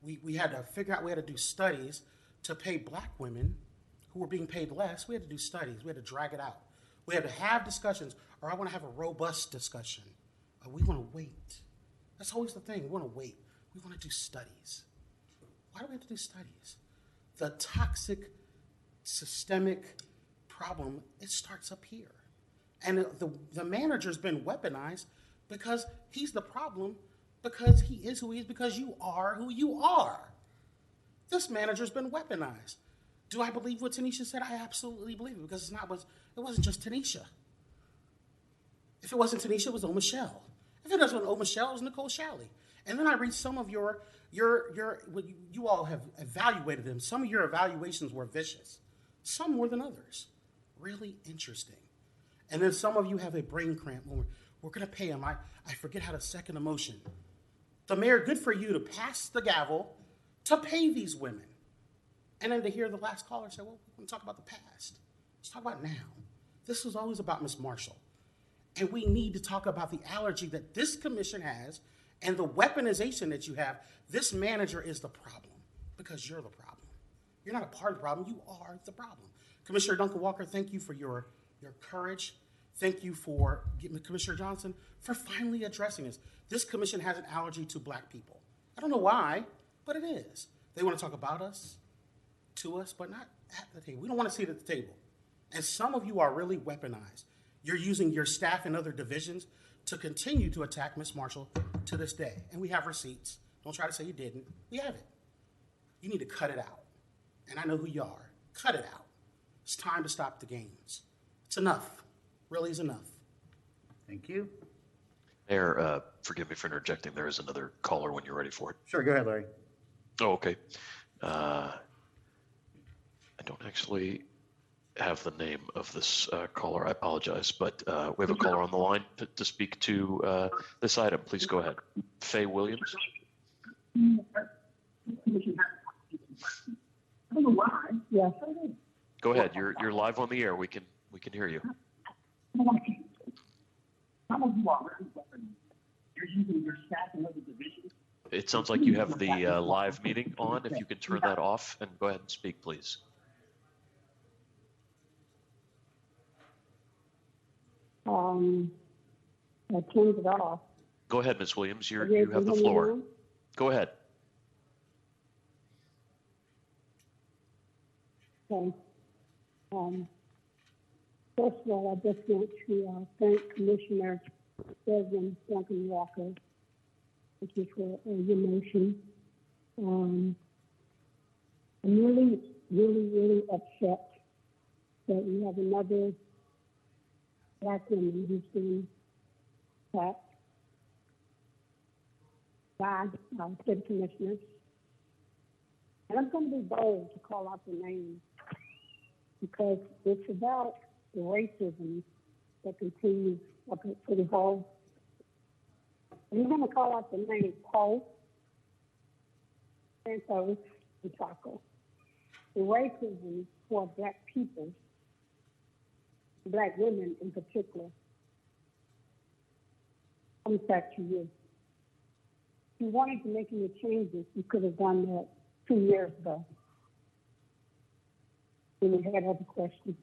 we had to figure out, we had to do studies to pay Black women who were being paid less. We had to do studies. We had to drag it out. We had to have discussions, or I want to have a robust discussion. We want to wait. That's always the thing. We want to wait. We want to do studies. Why do we have to do studies? The toxic, systemic problem, it starts up here. And the manager's been weaponized because he's the problem, because he is who he is, because you are who you are. This manager's been weaponized. Do I believe what Tanisha said? I absolutely believe it, because it wasn't just Tanisha. If it wasn't Tanisha, it was Michelle. If it wasn't Michelle, it was Nicole Shalley. And then I read some of you all have evaluated them. Some of your evaluations were vicious, some more than others. Really interesting. And then some of you have a brain cramp when we're going to pay them. I forget how to second emotion. The mayor, good for you to pass the gavel to pay these women. And then to hear the last caller say, well, we're going to talk about the past. Let's talk about now. This was always about Ms. Marshall. And we need to talk about the allergy that this commission has and the weaponization that you have. This manager is the problem because you're the problem. You're not a part of the problem. You are the problem. Commissioner Duncan Walker, thank you for your courage. Thank you for Commissioner Johnson for finally addressing this. This commission has an allergy to Black people. I don't know why, but it is. They want to talk about us, to us, but not at the table. We don't want to see it at the table. And some of you are really weaponized. You're using your staff in other divisions to continue to attack Ms. Marshall to this day. And we have receipts. Don't try to say you didn't. We have it. You need to cut it out. And I know who you are. Cut it out. It's time to stop the games. It's enough. Really is enough. Thank you. Mayor, forgive me for interjecting. There is another caller when you're ready for it. Sure, go ahead, Larry. Oh, okay. I don't actually have the name of this caller. I apologize, but we have a caller on the line to speak to this item. Please go ahead. Faye Williams. Yes. Go ahead. You're live on the air. We can hear you. It sounds like you have the live meeting on. If you can turn that off and go ahead and speak, please. I turned it off. Go ahead, Ms. Williams. You have the floor. Go ahead. Okay. First of all, I just want to thank Commissioner Desmond Duncan Walker. Thank you for your motion. I'm really, really, really upset that we have another Black woman who's been attacked by city commissioners. And I'm going to be bold to call out the name because it's about the racism that continues up at City Hall. And I'm going to call out the name Paul, Santos, and Taco. The racism for Black people, Black women in particular, comes back to you. If you wanted to make any changes, you could have done that 2 years ago when we had other questions.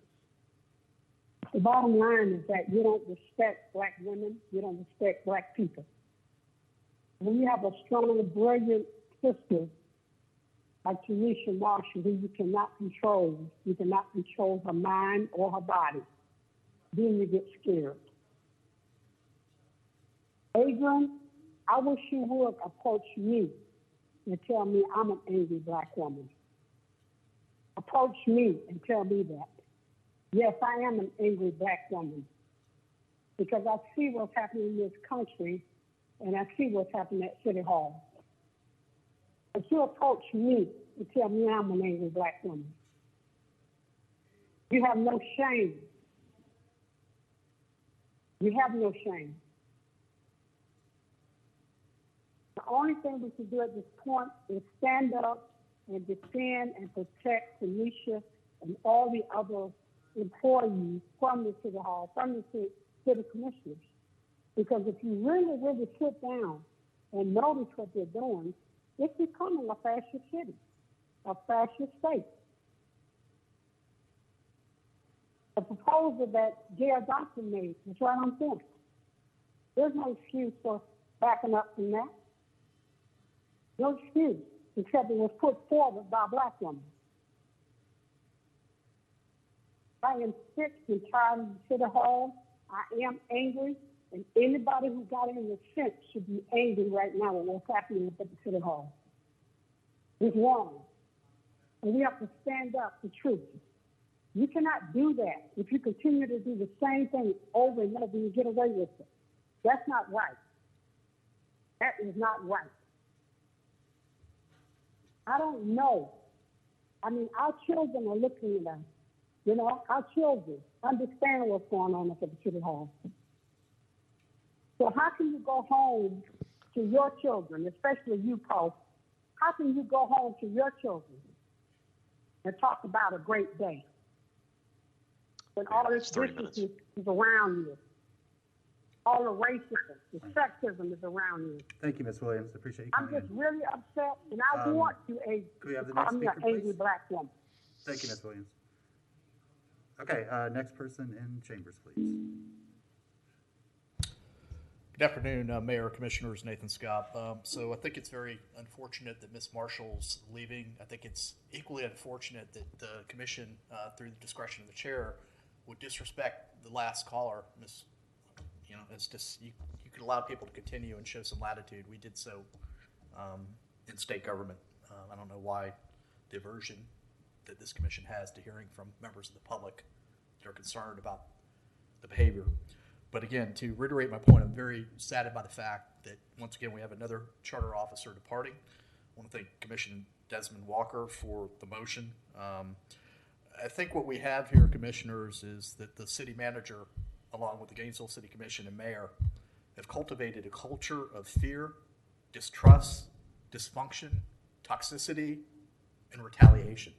The bottom line is that you don't respect Black women, you don't respect Black people. When you have a strong, brilliant sister like Tanisha Marshall, who you cannot control her mind or her body, then you get scared. Adrian, I wish you would approach me and tell me I'm an angry Black woman. Approach me and tell me that. Yes, I am an angry Black woman because I see what's happening in this country and I see what's happening at City Hall. But you approach me and tell me I'm an angry Black woman. You have no shame. You have no shame. The only thing we can do at this point is stand up and defend and protect Tanisha and all the other employees from the City Hall, from the city commissioners. Because if you really, really sit down and notice what they're doing, it's becoming a fascist city, a fascist state. The proposal that J.R. Johnson made is right on point. There's no excuse for backing up from that. No excuse, except it was put forward by a Black woman. I am sick and tired of the City Hall. I am angry, and anybody who got any sense should be angry right now with what's happening at the City Hall. It's wrong. And we have to stand up for truth. You cannot do that if you continue to do the same thing over and over and get away with it. That's not right. That is not right. I don't know. I mean, our children are looking at us. You know, our children understand what's going on at the City Hall. So how can you go home to your children, especially you, Paul? How can you go home to your children and talk about a great day when all this wickedness is around you? All the racism, the sexism is around you. Thank you, Ms. Williams. I appreciate you I'm coming just really upset, and I want you Could we have the to call next me an speaker, angry please? Black woman. Thank you, Ms. Williams. Okay, next person in chambers, please. Good afternoon, Mayor, Commissioners, Nathan Scott. So I think it's very unfortunate that Ms. Marshall's leaving. I think it's equally unfortunate that the commission, through the discretion of the chair, would disrespect the last caller. You know, it's just, you could allow people to continue and show some latitude. We did so in state government. I don't know why the aversion that this commission has to hearing from members of the public that are concerned about the behavior. But again, to reiterate my point, I'm very saddened by the fact that, once again, we have another charter officer departing. I want to thank Commissioner Desmond Walker for the motion. I think what we have here, Commissioners, is that the city manager, along with the Gainesville City Commission and mayor, have cultivated a culture of fear, distrust, dysfunction, toxicity, and retaliation.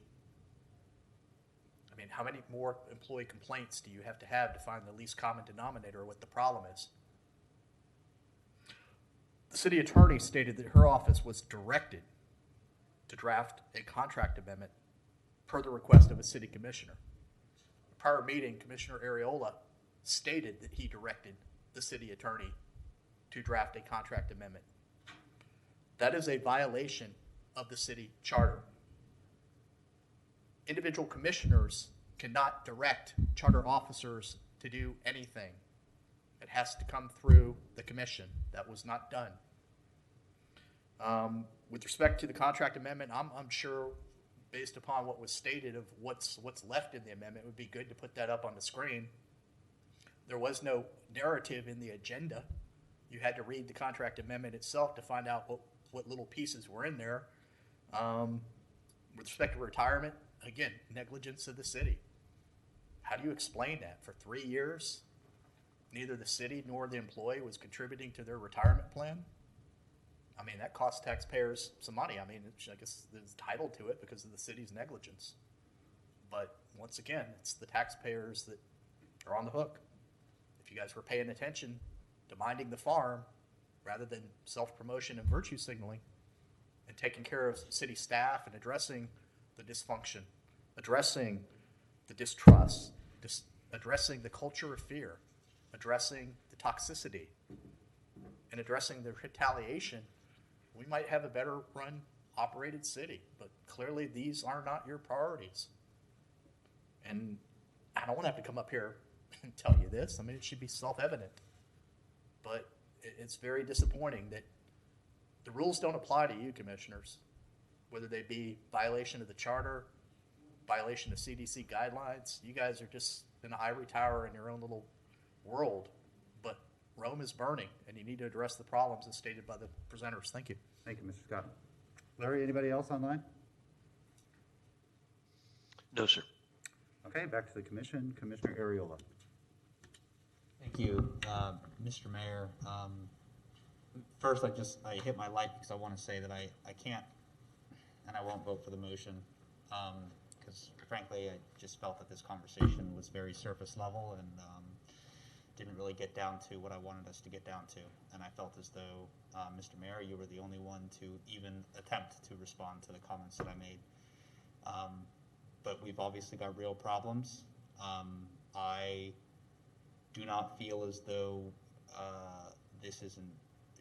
I mean, how many more employee complaints do you have to find the least common denominator of what the problem is? The city attorney stated that her office was directed to draft a contract amendment per the request of a city commissioner. In a prior meeting, Commissioner Ariola stated that he directed the city attorney to draft a contract amendment. That is a violation of the city charter. Individual commissioners cannot direct charter officers to do anything. It has to come through the commission. That was not done. With respect to the contract amendment, I'm sure, based upon what was stated of what's left in the amendment, it would be good to put that up on the screen. There was no narrative in the agenda. You had to read the contract amendment itself to find out what little pieces were in there. With respect to retirement, again, negligence of the city. How do you explain that? For 3 years, neither the city nor the employee was contributing to their retirement plan? I mean, that costs taxpayers some money. I mean, I guess it's entitled to it because of the city's negligence. But once again, it's the taxpayers that are on the hook. If you guys were paying attention to minding the farm rather than self-promotion and virtue signaling and taking care of city staff and addressing the dysfunction, addressing the distrust, addressing the culture of fear, addressing the toxicity, and addressing the retaliation, we might have a better run, operated city. But clearly these are not your priorities. And I don't want to have to come up here and tell you this. I mean, it should be self-evident. But it's very disappointing that the rules don't apply to you, commissioners, whether they be violation of the charter, violation of CDC guidelines. You guys are just in an ivory tower in your own little world. But Rome is burning, and you need to address the problems as stated by the presenters. Thank you. Thank you, Mr. Scott. Larry, anybody else online? No, sir. Okay, back to the commission. Commissioner Ariola. Thank you, Mr. Mayor. First, I hit my light because I want to say that I can't and I won't vote for the motion because, frankly, I just felt that this conversation was very surface level and didn't really get down to what I wanted us to get down to. And I felt as though, Mr. Mayor, you were the only one to even attempt to respond to the comments that I made. But we've obviously got real problems. I do not feel as though this isn't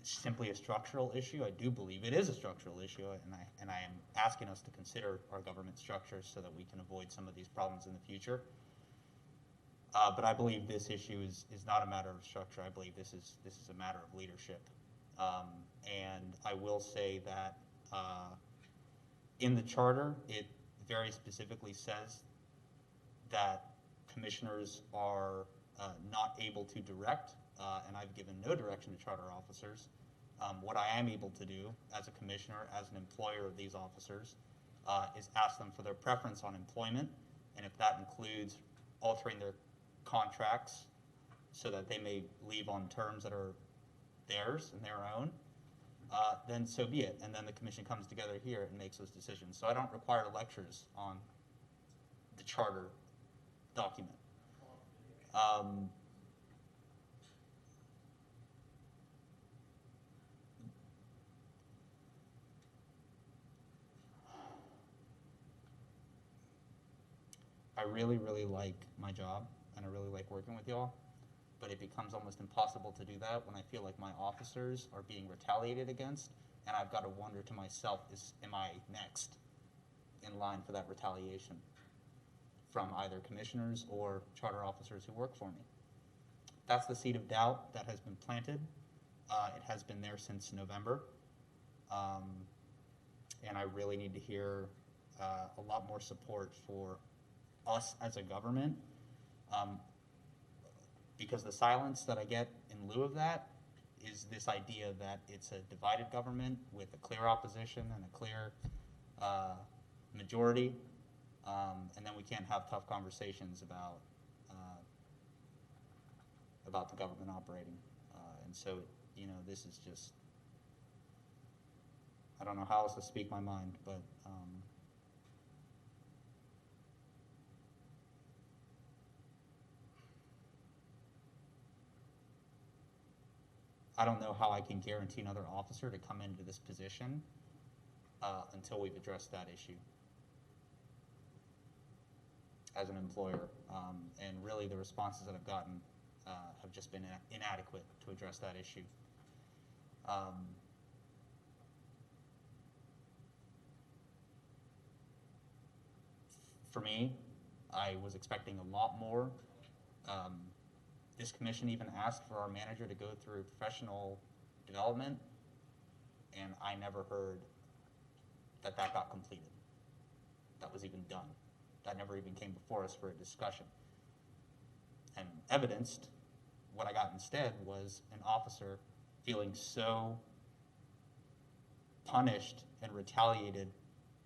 simply a structural issue. I do believe it is a structural issue, and I am asking us to consider our government structures so that we can avoid some of these problems in the future. But I believe this issue is not a matter of structure. I believe this is a matter of leadership. And I will say that in the charter, it very specifically says that commissioners are not able to direct, and I've given no direction to charter officers. What I am able to do as a commissioner, as an employer of these officers, is ask them for their preference on employment, and if that includes altering their contracts so that they may leave on terms that are theirs and their own, then so be it. And then the commission comes together here and makes those decisions. So I don't require lectures on the charter document. I really, really like my job, and I really like working with y'all, but it becomes almost impossible to do that when I feel like my officers are being retaliated against, and I've got to wonder to myself, am I next in line for that retaliation from either commissioners or charter officers who work for me? That's the seed of doubt that has been planted. It has been there since November, and I really need to hear a lot more support for us as a government, because the silence that I get in lieu of that is this idea that it's a divided government with a clear opposition and a clear majority, and then we can't have tough conversations about the government operating. And so, you know, this is just, I don't know how else to speak my mind, but I don't know how I can guarantee another officer to come into this position until we've addressed that issue as an employer. And really the responses that I've gotten have just been inadequate to address that issue. For me, I was expecting a lot more. This commission even asked for our manager to go through professional development, and I never heard that that got completed. That was even done. That never even came before us for a discussion. And evidenced, what I got instead was an officer feeling so punished and retaliated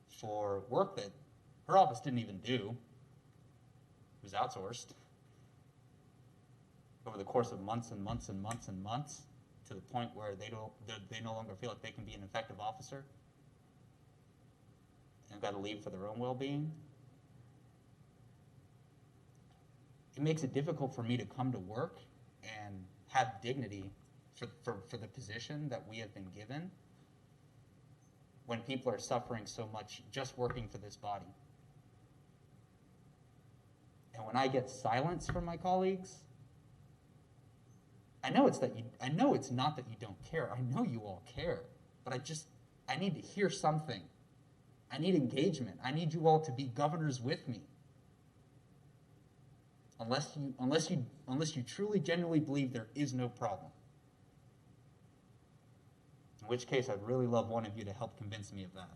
for work that her office didn't even do. It was outsourced over the course of months and months and months and months, to the point where they no longer feel like they can be an effective officer and got to leave for their own well-being. It makes it difficult for me to come to work and have dignity for the position that we have been given when people are suffering so much just working for this body. And when I get silence from my colleagues, I know it's not that you don't care. I know you all care, but I need to hear something. I need engagement. I need you all to be governors with me. Unless you truly, genuinely believe there is no problem. In which case, I'd really love one of you to help convince me of that.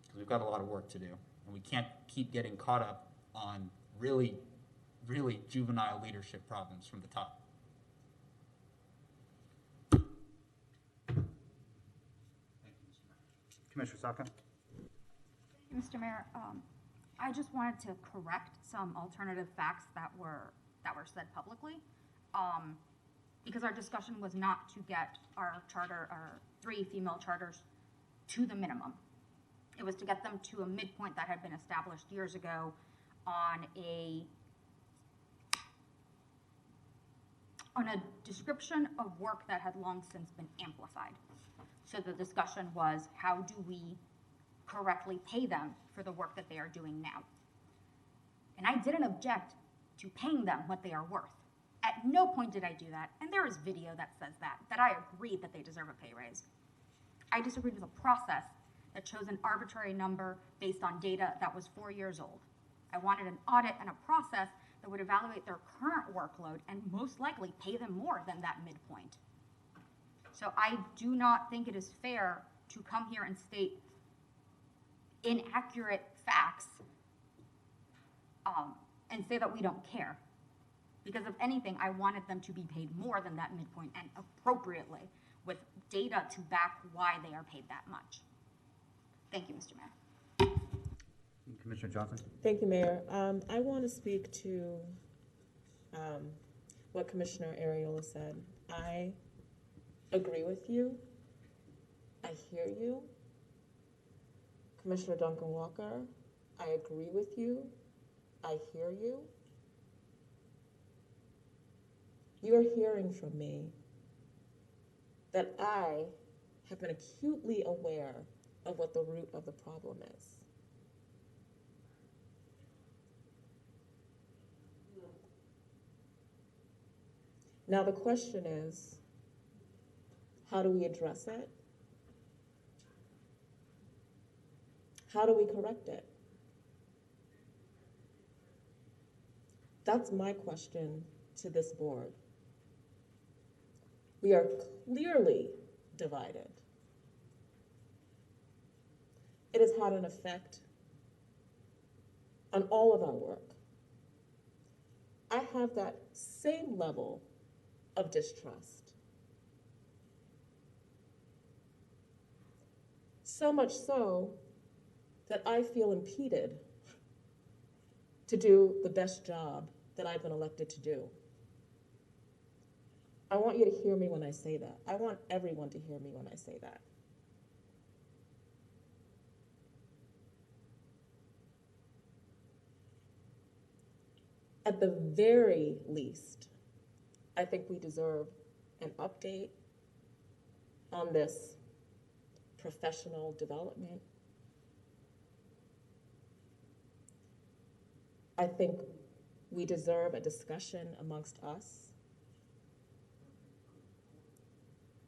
Because we've got a lot of work to do, and we can't keep getting caught up on really, really juvenile leadership problems from the top. Commissioner Saka. Mr. Mayor, I just wanted to correct some alternative facts that were said publicly, because our discussion was not to get our 3 female charters to the minimum. It was to get them to a midpoint that had been established years ago on a description of work that had long since been amplified. So the discussion was, how do we correctly pay them for the work that they are doing now? And I didn't object to paying them what they are worth. At no point did I do that, and there is video that says that I agreed that they deserve a pay raise. I disagreed with a process that chose an arbitrary number based on data that was 4 years old. I wanted an audit and a process that would evaluate their current workload and most likely pay them more than that midpoint. So I do not think it is fair to come here and state inaccurate facts and say that we don't care. Because if anything, I wanted them to be paid more than that midpoint and appropriately with data to back why they are paid that much. Thank you, Mr. Mayor. Commissioner Johnson. Thank you, Mayor. I want to speak to what Commissioner Ariola said. I agree with you. I hear you. Commissioner Duncan Walker, I agree with you. I hear you. You are hearing from me that I have been acutely aware of what the root of the problem is. Now the question is, how do we address it? How do we correct it? That's my question to this board. We are clearly divided. It has had an effect on all of our work, I have that same level of distrust. So much so that I feel impeded to do the best job that I've been elected to do. I want you to hear me when I say that. I want everyone to hear me when I say that. At the very least, I think we deserve an update on this professional development. I think we deserve a discussion amongst us.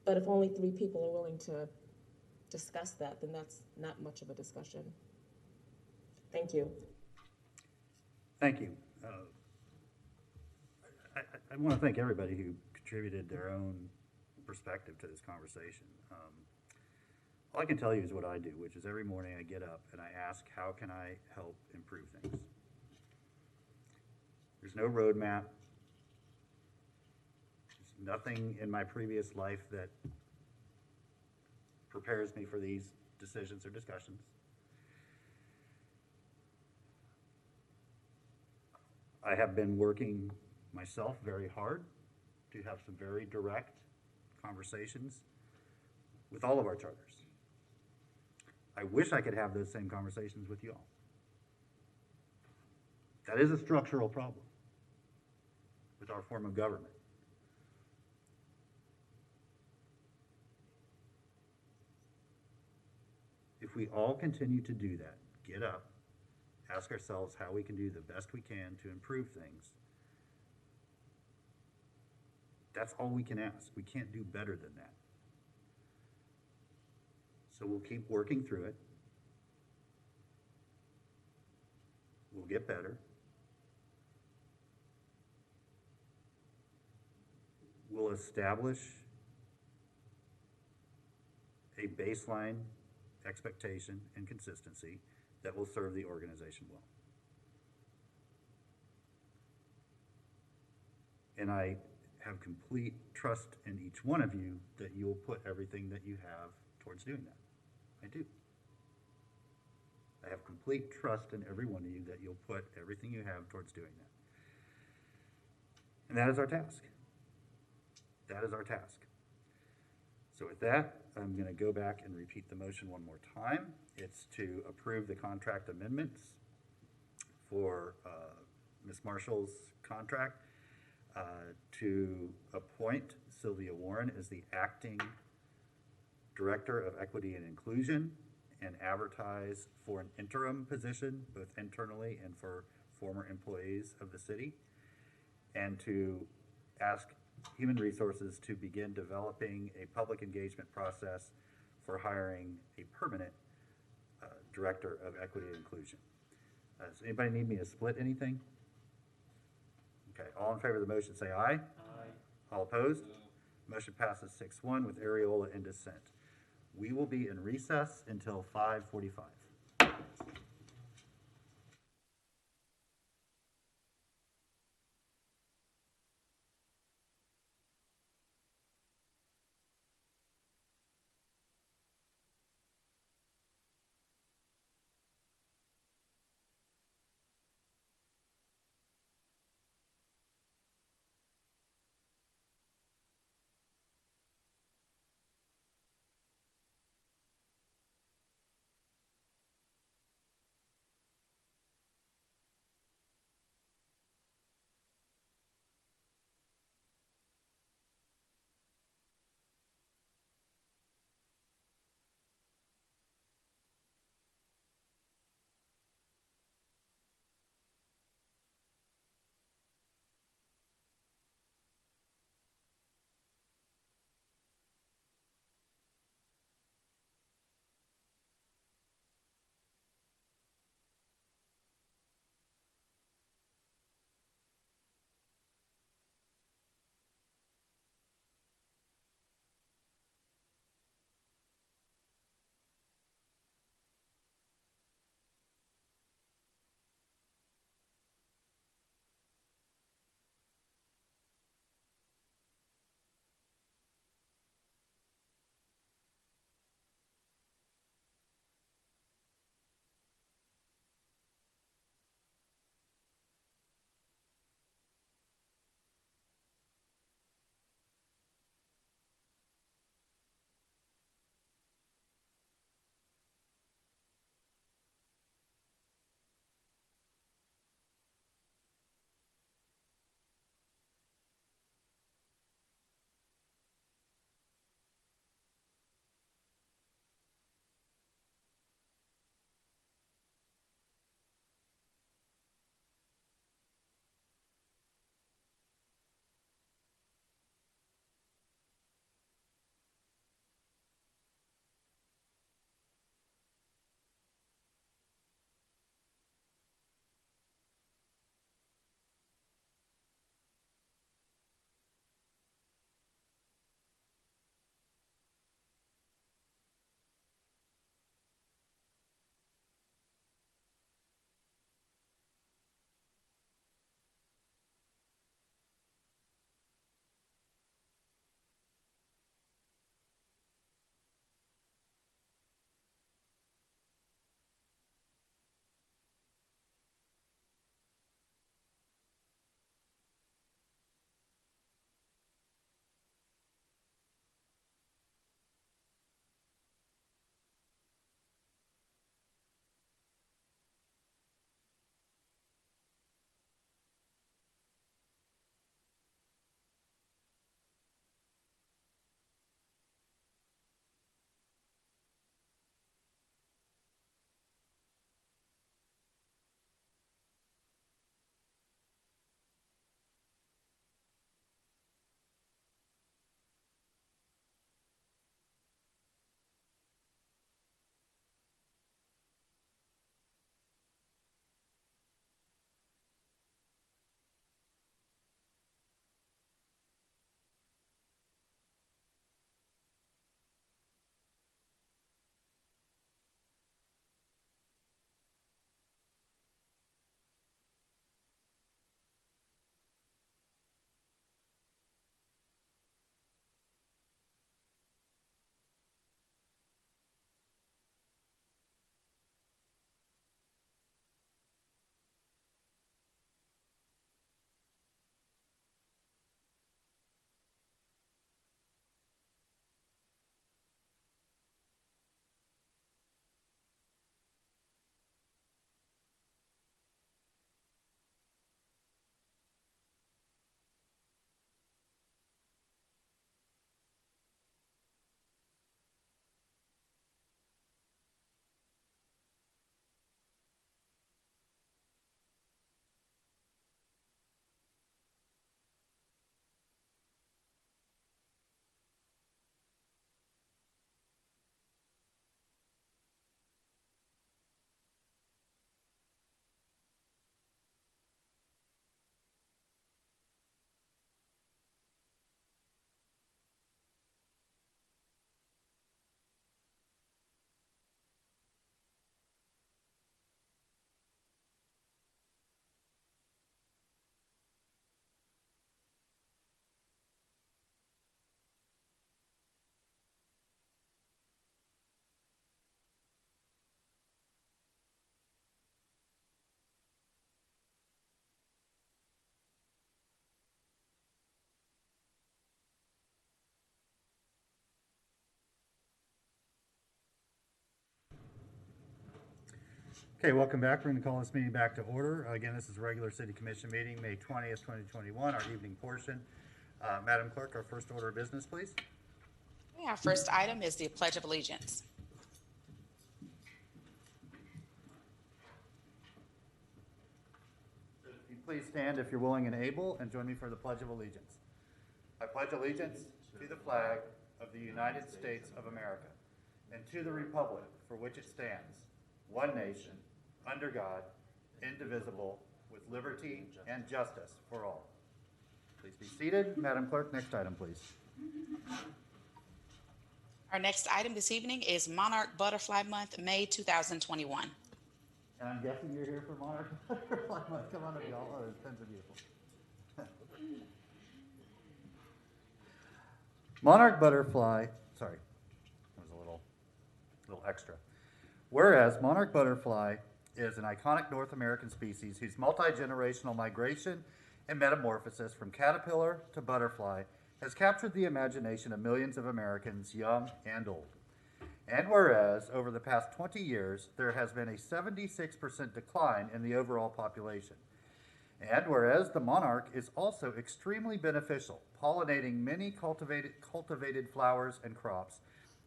But if only 3 people are willing to discuss that, then that's not much of a discussion. Thank you. Thank you. I want to thank everybody who contributed their own perspective to this conversation. All I can tell you is what I do, which is every morning I get up and I ask, how can I help improve things? There's no roadmap. There's nothing in my previous life that prepares me for these decisions or discussions. I have been working myself very hard to have some very direct conversations with all of our charters. I wish I could have those same conversations with you all. That is a structural problem with our form of government. If we all continue to do that, get up, ask ourselves how we can do the best we can to improve things, that's all we can ask. We can't do better than that. So we'll keep working through it. We'll get better. We'll establish a baseline expectation and consistency that will serve the organization well. And I have complete trust in each one of you that you will put everything that you have towards doing that. I do. I have complete trust in every one of you that you'll put everything you have towards doing that. And that is our task. That is our task. So with that, I'm going to go back and repeat the motion one more time. It's to approve the contract amendments for Ms. Marshall's contract, to appoint Sylvia Warren as the acting Director of Equity and Inclusion and advertise for an interim position, both internally and for former employees of the city, and to ask Human Resources to begin developing a public engagement process for hiring a permanent Director of Equity and Inclusion. Does anybody need me to split anything? Okay, all in favor of the motion say aye. Aye. All opposed? No. Motion passes 6-1 with Areola in dissent. We will be in recess until 5:45. Okay, welcome back. We're going to call this meeting back to order. Again, this is a regular city commission meeting, May 20th, 2021, our evening portion. Madam Clerk, our first order of business, please. Okay, our first item is the Pledge of Allegiance. If you please stand if you're willing and able, and join me for the Pledge of Allegiance. I pledge allegiance to the flag of the United States of America and to the republic for which it stands, one nation, under God, indivisible, with liberty and justice for all. Please be seated. Madam Clerk, next item, please. Our next item this evening is Monarch Butterfly Month, May 2021. And I'm guessing you're here for Monarch Butterfly Month. Come on up, y'all. Oh, those pens are beautiful. Monarch butterfly, sorry, that was a little extra. Whereas monarch butterfly is an iconic North American species whose multi-generational migration and metamorphosis from caterpillar to butterfly has captured the imagination of millions of Americans, young and old. And whereas over the past 20 years, there has been a 76% decline in the overall population. And whereas the monarch is also extremely beneficial, pollinating many cultivated flowers and crops,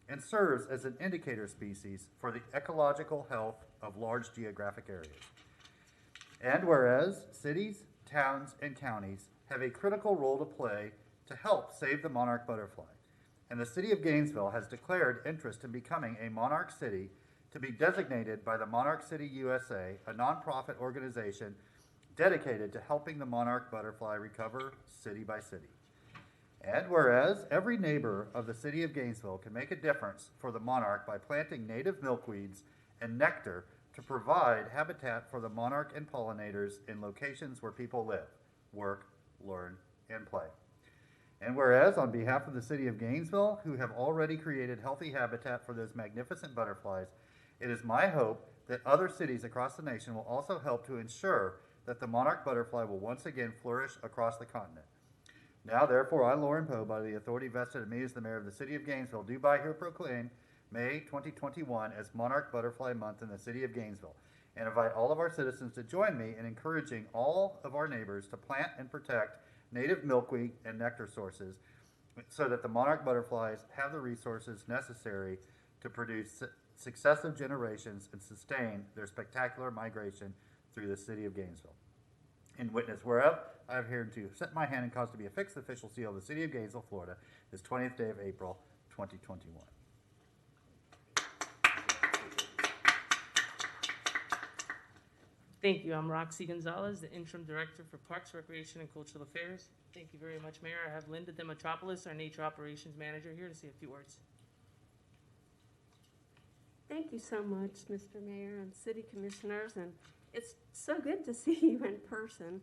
and serves as an indicator species for the ecological health of large geographic areas. And whereas cities, towns, and counties have a critical role to play to help save the monarch butterfly, and the city of Gainesville has declared interest in becoming a monarch city to be designated by the Monarch City USA, a nonprofit organization dedicated to helping the monarch butterfly recover city by city. And whereas every neighbor of the city of Gainesville can make a difference for the monarch by planting native milkweeds and nectar to provide habitat for the monarch and pollinators in locations where people live, work, learn, and play. And whereas on behalf of the city of Gainesville, who have already created healthy habitat for those magnificent butterflies, it is my hope that other cities across the nation will also help to ensure that the monarch butterfly will once again flourish across the continent. Now, therefore, I, Lauren Poe, by the authority vested in me as the mayor of the city of Gainesville, do by here proclaim May 2021 as Monarch Butterfly Month in the city of Gainesville, and invite all of our citizens to join me in encouraging all of our neighbors to plant and protect native milkweed and nectar sources so that the monarch butterflies have the resources necessary to produce successive generations and sustain their spectacular migration through the city of Gainesville. In witness whereof, I have here to set my hand and cause to be affixed the official seal of the city of Gainesville, Florida, this 20th day of April, 2021. Thank you. I'm Roxy Gonzalez, the Interim Director for Parks, Recreation, and Cultural Affairs. Thank you very much, Mayor. I have Linda Demetropoulos, our Nature Operations Manager, here to say a few words. Thank you so much, Mr. Mayor and City Commissioners, and it's so good to see you in person.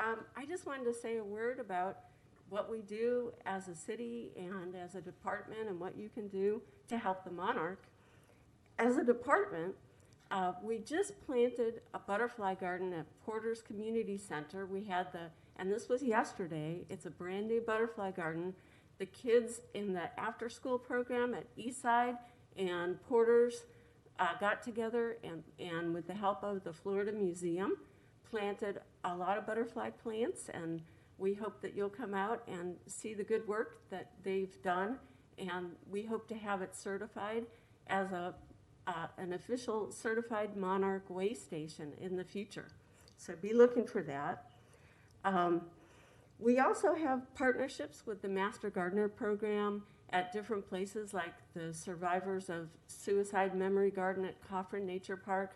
I just wanted to say a word about what we do as a city and as a department and what you can do to help the monarch. As a department, we just planted a butterfly garden at Porter's Community Center. We had and this was yesterday, it's a brand new butterfly garden. The kids in the after-school program at Eastside and Porter's got together and with the help of the Florida Museum, planted a lot of butterfly plants, and we hope that you'll come out and see the good work that they've done, and we hope to have it certified as an official certified monarch way station in the future. So be looking for that. We also have partnerships with the Master Gardener program at different places, like the Survivors of Suicide Memory Garden at Coffrin Nature Park,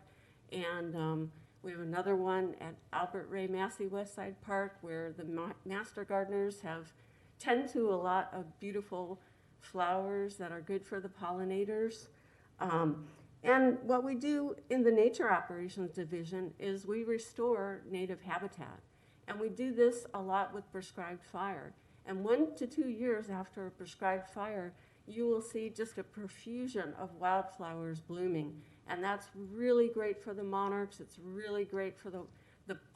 and we have another one at Albert Ray Massey Westside Park, where the Master Gardeners tend to a lot of beautiful flowers that are good for the pollinators. And what we do in the Nature Operations Division is we restore native habitat. And we do this a lot with prescribed fire. And 1 to 2 years after a prescribed fire, you will see just a profusion of wildflowers blooming. And that's really great for the monarchs. It's really great for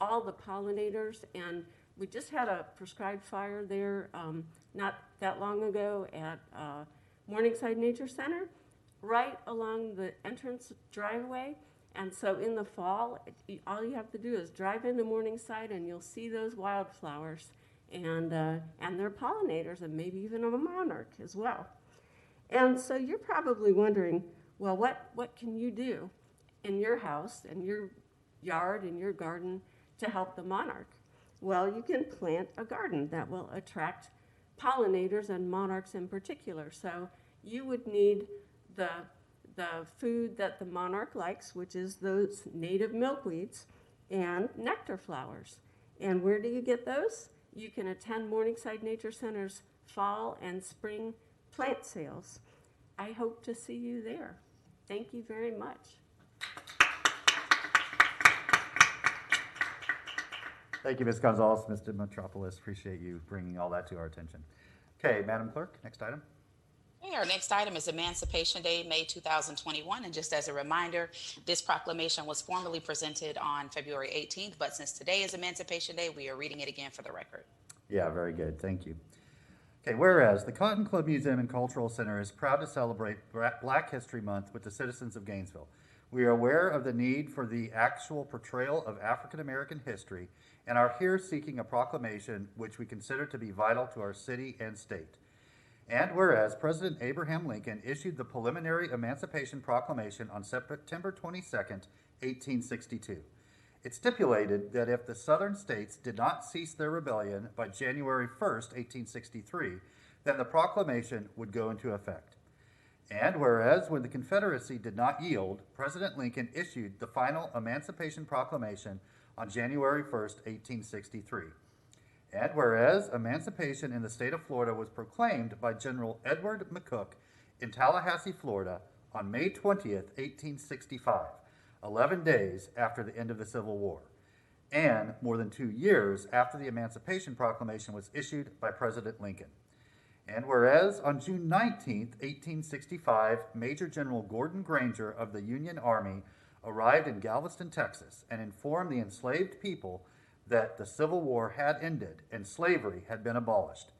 all the pollinators. And we just had a prescribed fire there not that long ago at Morningside Nature Center, right along the entrance driveway. And so in the fall, all you have to do is drive into Morningside and you'll see those wildflowers, and they're pollinators, and maybe even a monarch as well. And so you're probably wondering, well, what can you do in your house, in your yard, in your garden to help the monarch? Well, you can plant a garden that will attract pollinators and monarchs in particular. So you would need the food that the monarch likes, which is those native milkweeds and nectar flowers. And where do you get those? You can attend Morningside Nature Center's fall and spring plant sales. I hope to see you there. Thank you very much. Thank you, Ms. Gonzalez, Mr. Metropolis. Appreciate you bringing all that to our attention. Okay, Madam Clerk, next item. Okay, our next item is Emancipation Day, May 2021. And just as a reminder, this proclamation was formally presented on February 18th, but since today is Emancipation Day, we are reading it again for the record. Yeah, very good. Thank you. Okay, whereas the Cotton Club Museum and Cultural Center is proud to celebrate Black History Month with the citizens of Gainesville. We are aware of the need for the actual portrayal of African American history and are here seeking a proclamation which we consider to be vital to our city and state. And whereas President Abraham Lincoln issued the preliminary Emancipation Proclamation on September 22nd, 1862. It stipulated that if the Southern states did not cease their rebellion by January 1st, 1863, then the proclamation would go into effect. And whereas when the Confederacy did not yield, President Lincoln issued the final Emancipation Proclamation on January 1st, 1863. And whereas emancipation in the state of Florida was proclaimed by General Edward McCook in Tallahassee, Florida on May 20th, 1865, 11 days after the end of the Civil War, and more than 2 years after the Emancipation Proclamation was issued by President Lincoln. And whereas on June 19th, 1865, Major General Gordon Granger of the Union Army arrived in Galveston, Texas, and informed the enslaved people that the Civil War had ended and slavery had been abolished.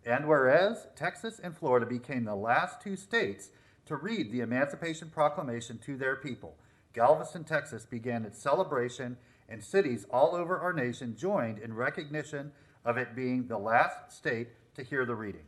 And whereas Texas and Florida became the last two states to read the Emancipation Proclamation to their people, Galveston, Texas began its celebration, and cities all over our nation joined in recognition of it being the last state to hear the reading.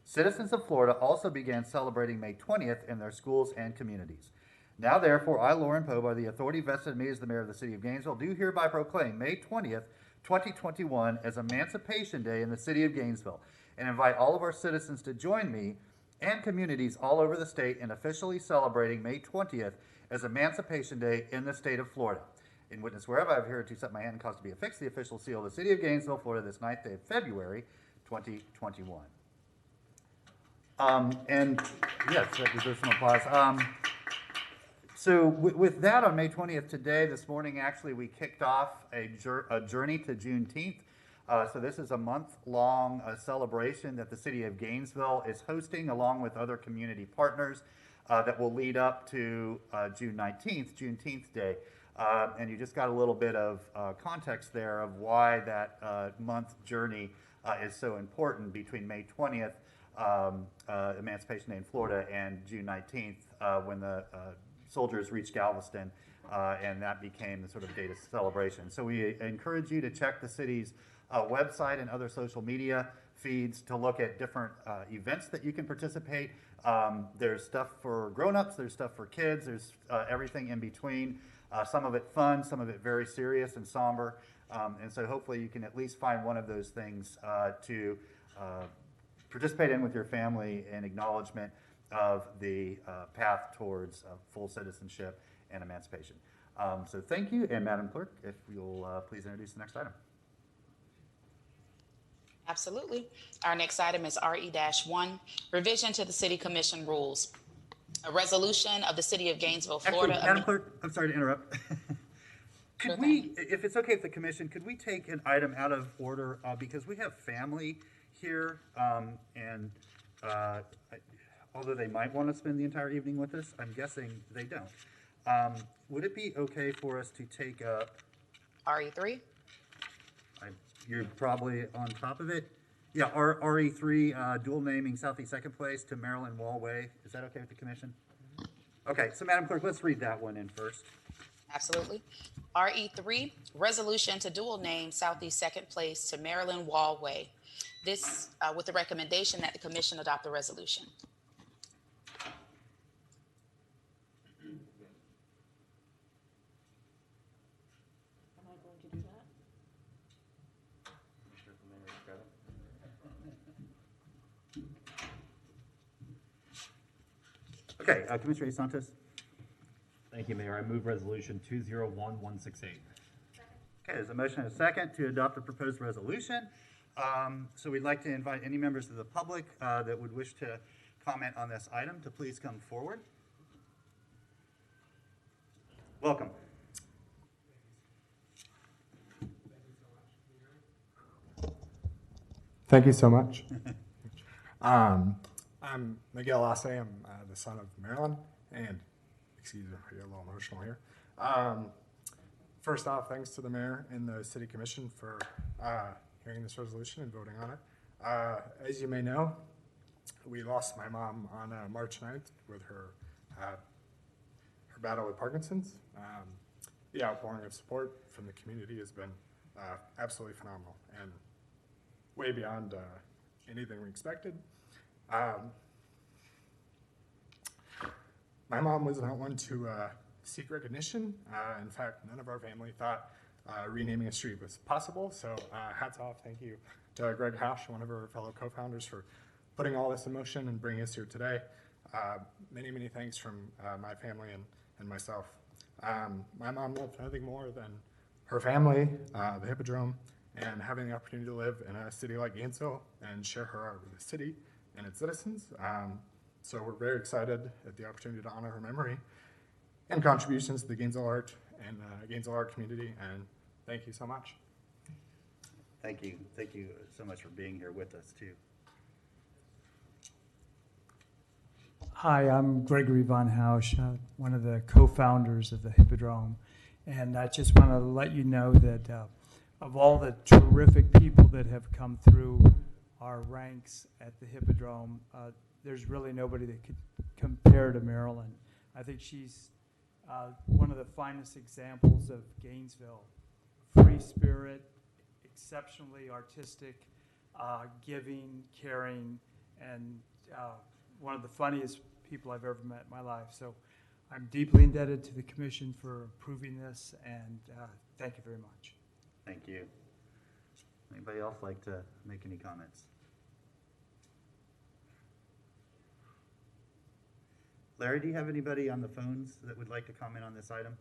Citizens of Florida also began celebrating May 20th in their schools and communities. Now, therefore, I, Lauren Poe, by the authority vested in me as the mayor of the city of Gainesville, do hereby proclaim May 20th, 2021 as Emancipation Day in the city of Gainesville, and invite all of our citizens to join me and communities all over the state in officially celebrating May 20th as Emancipation Day in the state of Florida. In witness whereof, I have here to set my hand and cause to be affixed the official seal of the city of Gainesville, Florida, this 9th day of February, 2021. And yes, that deserves some applause. So with that, on May 20th today, this morning, actually, we kicked off a journey to Juneteenth. So this is a month-long celebration that the city of Gainesville is hosting along with other community partners that will lead up to June 19th, Juneteenth Day. And you just got a little bit of context there of why that month journey is so important between May 20th, Emancipation Day in Florida, and June 19th, when the soldiers reached Galveston, and that became the sort of date of celebration. So we encourage you to check the city's website and other social media feeds to look at different events that you can participate. There's stuff for grown-ups, there's stuff for kids, there's everything in between. Some of it fun, some of it very serious and somber. And so hopefully you can at least find one of those things to participate in with your family in acknowledgement of the path towards full citizenship and emancipation. So thank you, and Madam Clerk, if you'll please introduce the next item. Absolutely. Our next item is RE-1, revision to the City Commission rules. A resolution of the City of Gainesville, Florida. Actually, Madam Clerk, I'm sorry to interrupt. Could we, if it's okay with the commission, could we take an item out of order because we have family here, and although they might want to spend the entire evening with us, I'm guessing they don't. Would it be okay for us to take up RE3? You're probably on top of it. Yeah, RE3, dual naming Southeast Second Place to Maryland Wallway. Is that okay with the commission? Okay, so Madam Clerk, let's read that one in first. Absolutely. RE3, resolution to dual name Southeast Second Place to Maryland Wallway. This with the recommendation that the commission adopt the resolution. Am I going to do that? Okay, Commissioner Santos. Thank you, Mayor. I move resolution 201168. Okay, there's a motion and a second to adopt the proposed resolution. So we'd like to invite any members of the public that would wish to comment on this item to please come forward. Welcome. Thank you so much. I'm Miguel Asse. I'm the son of Marilyn, and excuse me, I get a little emotional here. First off, thanks to the mayor and the city commission for hearing this resolution and voting on it. As you may know, we lost my mom on March 9th with her battle with Parkinson's. The outpouring of support from the community has been absolutely phenomenal and way beyond anything we expected. My mom was not one to seek recognition. In fact, none of our family thought renaming a street was possible. So hats off, thank you to Greg Hash, one of our fellow co-founders, for putting all this in motion and bringing us here today. Many, many thanks from my family and myself. My mom loved nothing more than her family, the Hippodrome, and having the opportunity to live in a city like Gainesville and share her art with the city and its citizens. So we're very excited at the opportunity to honor her memory and contributions to the Gainesville art and Gainesville art community, and thank you so much. Thank you. Thank you so much for being here with us, too. Hi, I'm Gregory Von Hausch, one of the co-founders of the Hippodrome, and I just want to let you know that of all the terrific people that have come through our ranks at the Hippodrome, there's really nobody that could compare to Marilyn. I think she's one of the finest examples of Gainesville. Free spirit, exceptionally artistic, giving, caring, and one of the funniest people I've ever met in my life. So I'm deeply indebted to the commission for approving this, and thank you very much. Thank you. Anybody else like to make any comments? Larry, do you have anybody on the phones that would like to comment on this item?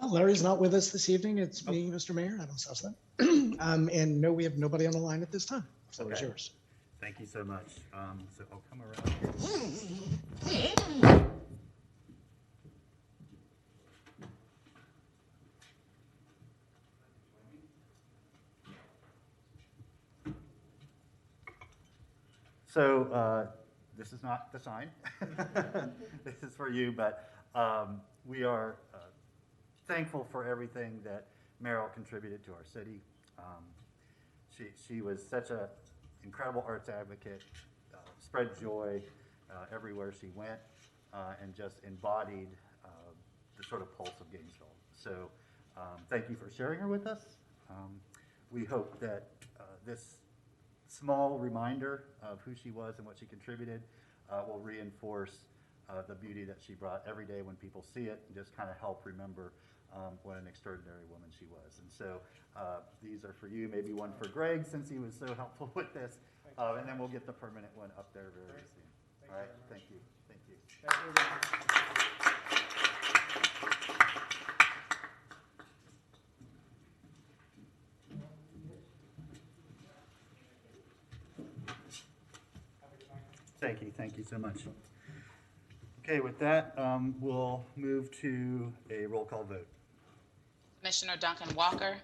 Larry's not with us this evening. It's me, Mr. Mayor, Adam Sussman. And no, we have nobody on the line at this time. So it's yours. Thank you so much. So I'll come around here. So this is not the sign. This is for you, but we are thankful for everything that Meryl contributed to our city. She was such an incredible arts advocate, spread joy everywhere she went, and just embodied the sort of pulse of Gainesville. So thank you for sharing her with us. We hope that this small reminder of who she was and what she contributed will reinforce the beauty that she brought every day when people see it, and just kind of help remember what an extraordinary woman she was. And so these are for you, maybe one for Greg, since he was so helpful with this, and then we'll get the permanent one up there very soon. All right, thank you. Thank you. Thank you. Thank you so much. Okay, with that, we'll move to a roll call vote. Commissioner Duncan Walker.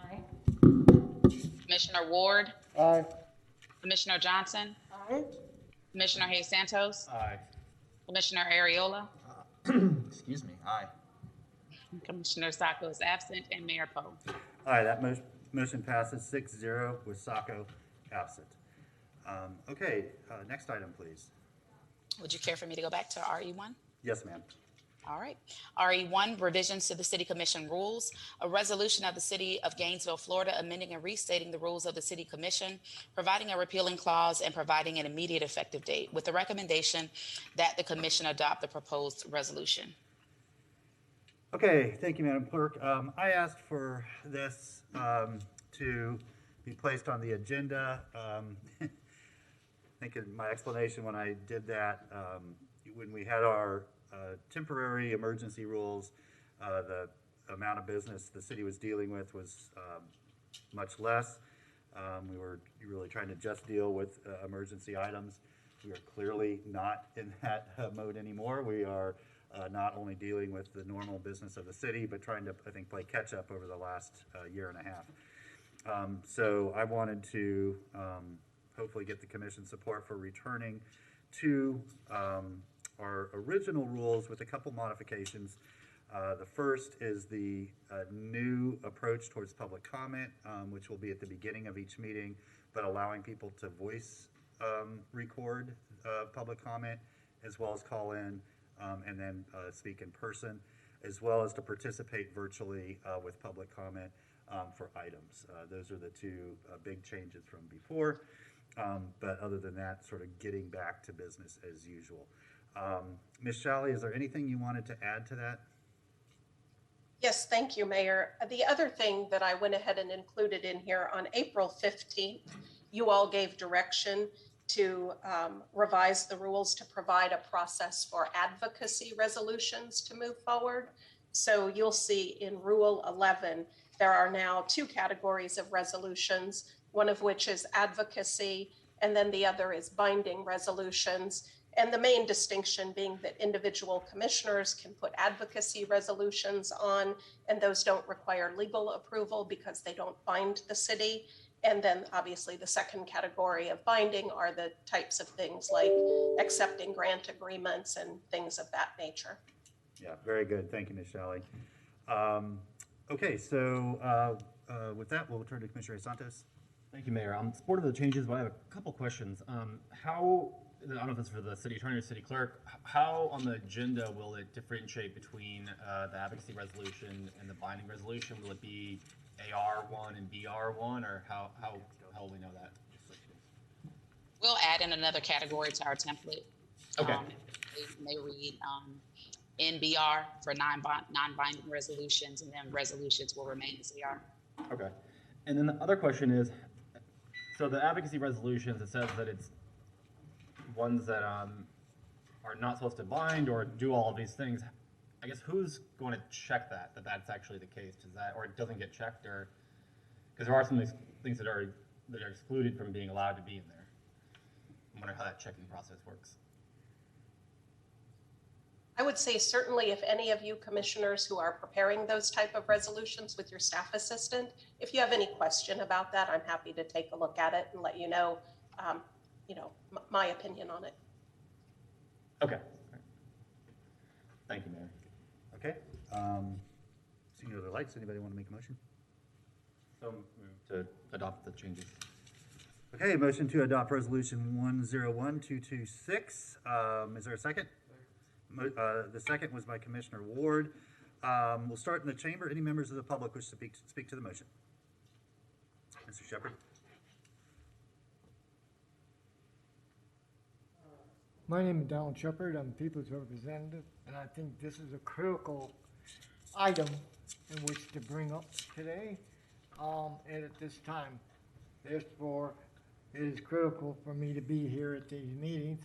Aye. Commissioner Ward. Aye. Commissioner Johnson. Aye. Commissioner Hayes Santos. Aye. Commissioner Ariola. Excuse me. Aye. Commissioner Sacco is absent, and Mayor Poe. All right, that motion passes 6-0 with Sacco absent. Okay, next item, please. Would you care for me to go back to RE1? Yes, ma'am. All right. RE1, revisions to the City Commission rules. A resolution of the City of Gainesville, Florida, amending and restating the rules of the City Commission, providing a repealing clause, and providing an immediate effective date, with the recommendation that the Commission adopt the proposed resolution. Okay, thank you, Madam Clerk. I asked for this to be placed on the agenda. I think in my explanation when I did that, when we had our temporary emergency rules, the amount of business the city was dealing with was much less. We were really trying to just deal with emergency items. We are clearly not in that mode anymore. We are not only dealing with the normal business of the city, but trying to, I think, play catch up over the last year and a half. So I wanted to hopefully get the commission support for returning to our original rules with a couple modifications. The first is the new approach towards public comment, which will be at the beginning of each meeting, but allowing people to voice record public comment, as well as call in and then speak in person, as well as to participate virtually with public comment for items. Those are the two big changes from before, but other than that, sort of getting back to business as usual. Ms. Shalley, is there anything you wanted to add to that? Yes, thank you, Mayor. The other thing that I went ahead and included in here, on April 15th, you all gave direction to revise the rules to provide a process for advocacy resolutions to move forward. So you'll see in Rule 11, there are now two categories of resolutions, one of which is advocacy, and then the other is binding resolutions. And the main distinction being that individual commissioners can put advocacy resolutions on, and those don't require legal approval because they don't bind the city. And then obviously the second category of binding are the types of things like accepting grant agreements and things of that nature. Yeah, very good. Thank you, Ms. Shalley. Okay, so with that, we'll turn to Commissioner Santos. Thank you, Mayor. I'm supportive of the changes, but I have a couple questions. How, I don't know if it's for the city attorney or city clerk, how on the agenda will it differentiate between the advocacy resolution and the binding resolution? Will it be AR1 and BR1, or how will we know that? We'll add in another category to our template. Okay. It may read NBR for non-binding resolutions, and then resolutions will remain as they are. Okay. And then the other question is, so the advocacy resolutions, it says that it's ones that are not supposed to bind or do all of these things. I guess who's going to check that that's actually the case? Is that, or it doesn't get checked, or because there are some things that are excluded from being allowed to be in there. I'm wondering how that checking process works. I would say certainly if any of you commissioners who are preparing those type of resolutions with your staff assistant, if you have any question about that, I'm happy to take a look at it and let you know, my opinion on it. Okay. Thank you, Mayor. Okay. Seeing no other lights, anybody want to make a motion? So move to adopt the changes. Okay, motion to adopt resolution 101226. Is there a second? The second was by Commissioner Ward. We'll start in the chamber. Any members of the public wish to speak to the motion? Mr. Shepard. My name is Donald Shepard. I'm People's Representative, and I think this is a critical item in which to bring up today and at this time. Therefore, it is critical for me to be here at these meetings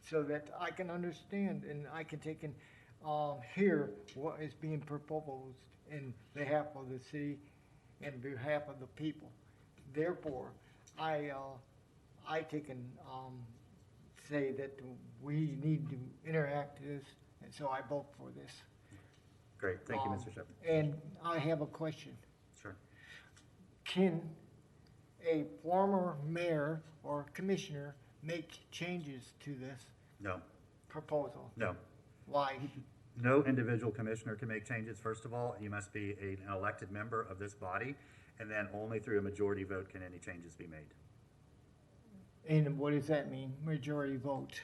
so that I can understand and I can take and hear what is being proposed in behalf of the city and behalf of the people. Therefore, I take and say that we need to interact this, and so I vote for this. Great, thank you, Mr. Shepard. And I have a question. Sure. Can a former mayor or commissioner make changes to this No. proposal? No. Why? No individual commissioner can make changes. First of all, you must be an elected member of this body, and then only through a majority vote can any changes be made. And what does that mean, majority vote?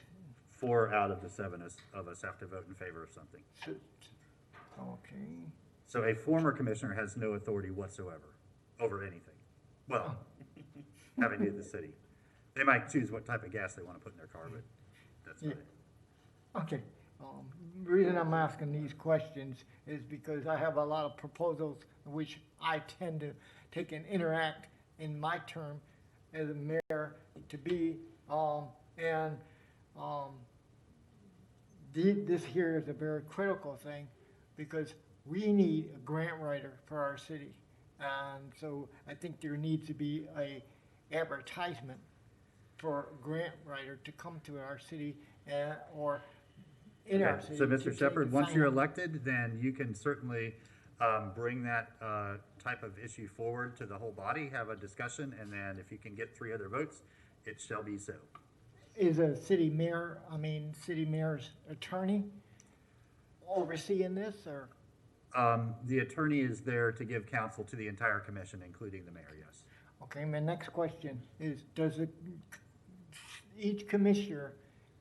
4 out of the 7 of us have to vote in favor of something. Okay. So a former commissioner has no authority whatsoever over anything. Well, having to do with the city. They might choose what type of gas they want to put in their car, but that's Yeah. fine. Okay. The reason I'm asking these questions is because I have a lot of proposals in which I tend to take and interact in my term as a mayor to be, this here is a very critical thing because we need a grant writer for our city. And so I think there needs to be a advertisement for a grant writer to come to our city or in our Okay, city. so to Mr. take Shepherd, and once sign you're up. elected, then you can certainly bring that type of issue forward to the whole body, have a discussion, and then if you can get 3 other votes, it shall be so. Is a city mayor's attorney overseeing this or? The attorney is there to give counsel to the entire commission, including the mayor, yes. Okay, my next question is, does each commissioner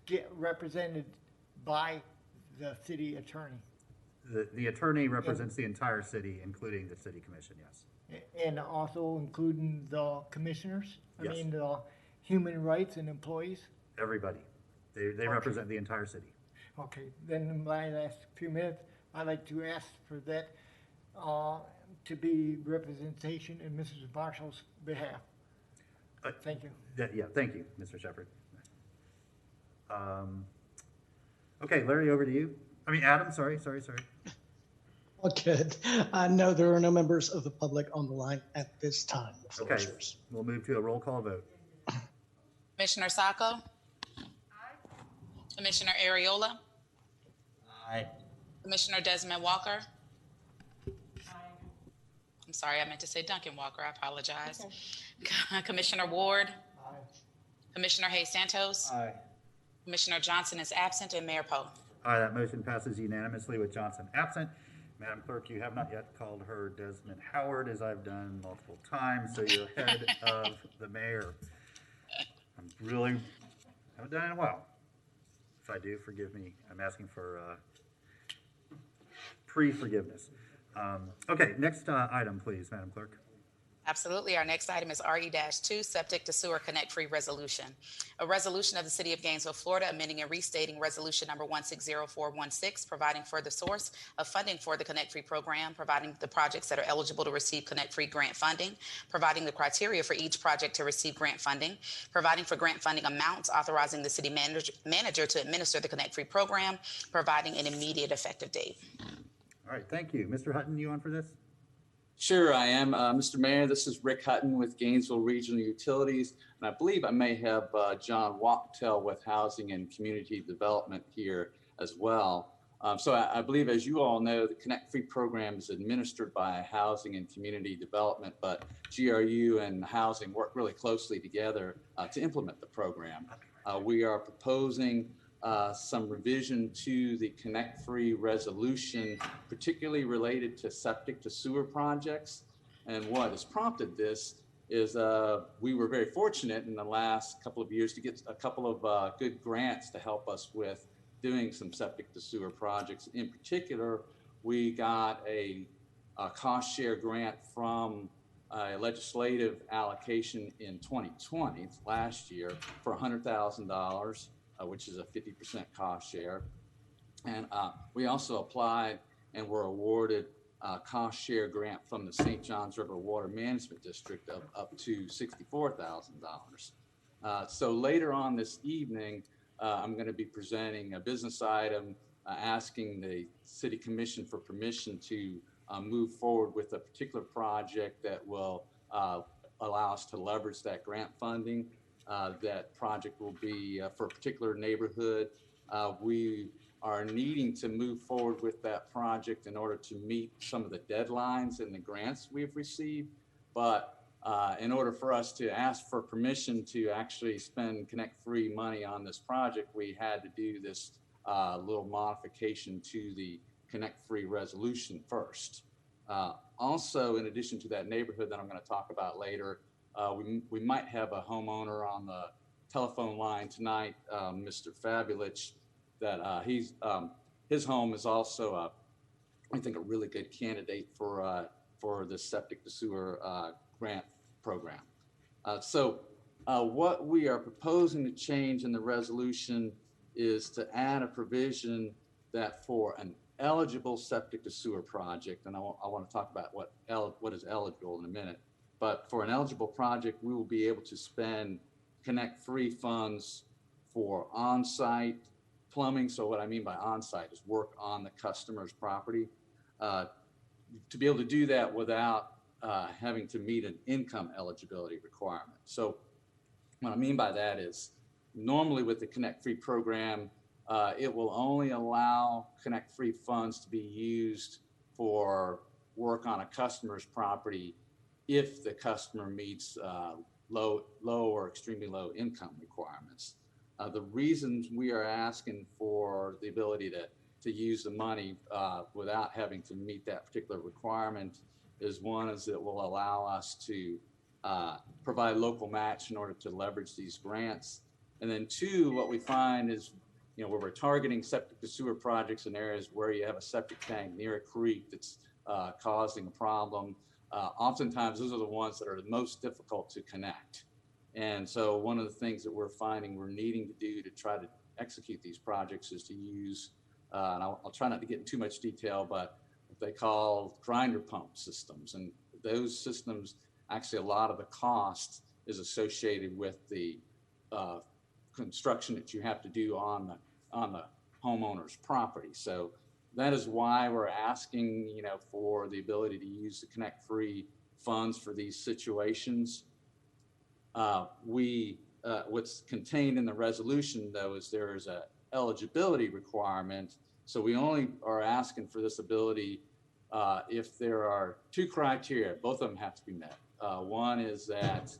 get represented by the city attorney? The attorney represents the entire city, including the city commission, yes. And also including the commissioners? Yes. I mean, the human rights and employees? Everybody. They represent the entire city. Okay, then in my last few minutes, I'd like to ask for that to be representation in Mrs. Marshall's behalf. Thank you. Yeah, thank you, Mr. Shepherd. Okay, Larry, over to you. I mean, Adam, sorry. Well, good. No, there are no members of the public on the line at this time. The floor is Okay, yours. we'll move to a roll call vote. Commissioner Sacco? Commissioner Ariola? Aye. Commissioner Desmond Walker? I'm sorry, I meant to say Duncan Walker. I apologize. Commissioner Ward? Commissioner Hayes Santos? Aye. Commissioner Johnson is absent, and Mayor Poe. Aye, that motion passes unanimously with Johnson absent. Madam Clerk, you have not yet called her Desmond Howard, as I've done multiple times, so you're ahead of the mayor. I'm really, haven't done it in a while. If I do, forgive me. I'm asking for pre-forgiveness. Okay, next item, please, Madam Clerk. Absolutely. Our next item is RE-2, Septic to Sewer Connect Free Resolution. A resolution of the City of Gainesville, Florida, amending and restating Resolution Number 160416, providing for the source of funding for the Connect Free program, providing the projects that are eligible to receive Connect Free grant funding, providing the criteria for each project to receive grant funding, providing for grant funding amounts, authorizing the city manager to administer the Connect Free program, providing an immediate effective date. All right, thank you. Mr. Hutton, you on for this? Sure, I am. Mr. Mayor, this is Rick Hutton with Gainesville Regional Utilities, and I believe I may have John Wachtel with Housing and Community Development here as well. So I believe, as you all know, the Connect Free program is administered by Housing and Community Development, but GRU and Housing work really closely together to implement the program. We are proposing some revision to the Connect Free resolution, particularly related to septic to sewer projects. And what has prompted this is we were very fortunate in the last couple of years to get a couple of good grants to help us with doing some septic to sewer projects. In particular, we got a cost share grant from a legislative allocation in 2020, last year, for $100,000. Which is a 50% cost share. And we also applied and were awarded a cost share grant from the St. Johns River Water Management District of up to $64,000. So later on this evening, I'm going to be presenting a business item asking the City Commission for permission to move forward with a particular project that will allow us to leverage that grant funding. That project will be for a particular neighborhood. We are needing to move forward with that project in order to meet some of the deadlines and the grants we've received. But in order for us to ask for permission to actually spend Connect Free money on this project, we had to do this little modification to the Connect Free resolution first. Also, in addition to that neighborhood that I'm going to talk about later, we might have a homeowner on the telephone line tonight, Mr. Fabulich, that his home is also, I think, a really good candidate for the septic to sewer grant program. What we are proposing to change in the resolution is to add a provision that for an eligible septic to sewer project, and I want to talk about what is eligible in a minute, but for an eligible project, we will be able to spend Connect Free funds for on-site plumbing. So what I mean by on-site is work on the customer's property, to be able to do that without having to meet an income eligibility requirement. So what I mean by that is normally with the Connect Free program, it will only allow Connect Free funds to be used for work on a customer's property if the customer meets low or extremely low income requirements. The reasons we are asking for the ability to use the money without having to meet that particular requirement is one is it will allow us to provide local match in order to leverage these grants. And then two, what we find is, where we're targeting septic to sewer projects in areas where you have a septic tank near a creek that's causing a problem. Oftentimes, those are the ones that are the most difficult to connect. And so one of the things that we're finding we're needing to do to try to execute these projects is to use, and I'll try not to get in too much detail, but what they call grinder pump systems. And those systems, actually a lot of the cost is associated with the construction that you have to do on the homeowner's property. So that is why we're asking, for the ability to use the Connect Free funds for these situations. What's contained in the resolution, though, is there is a eligibility requirement. So we only are asking for this ability if there are two criteria. Both of them have to be met. One is that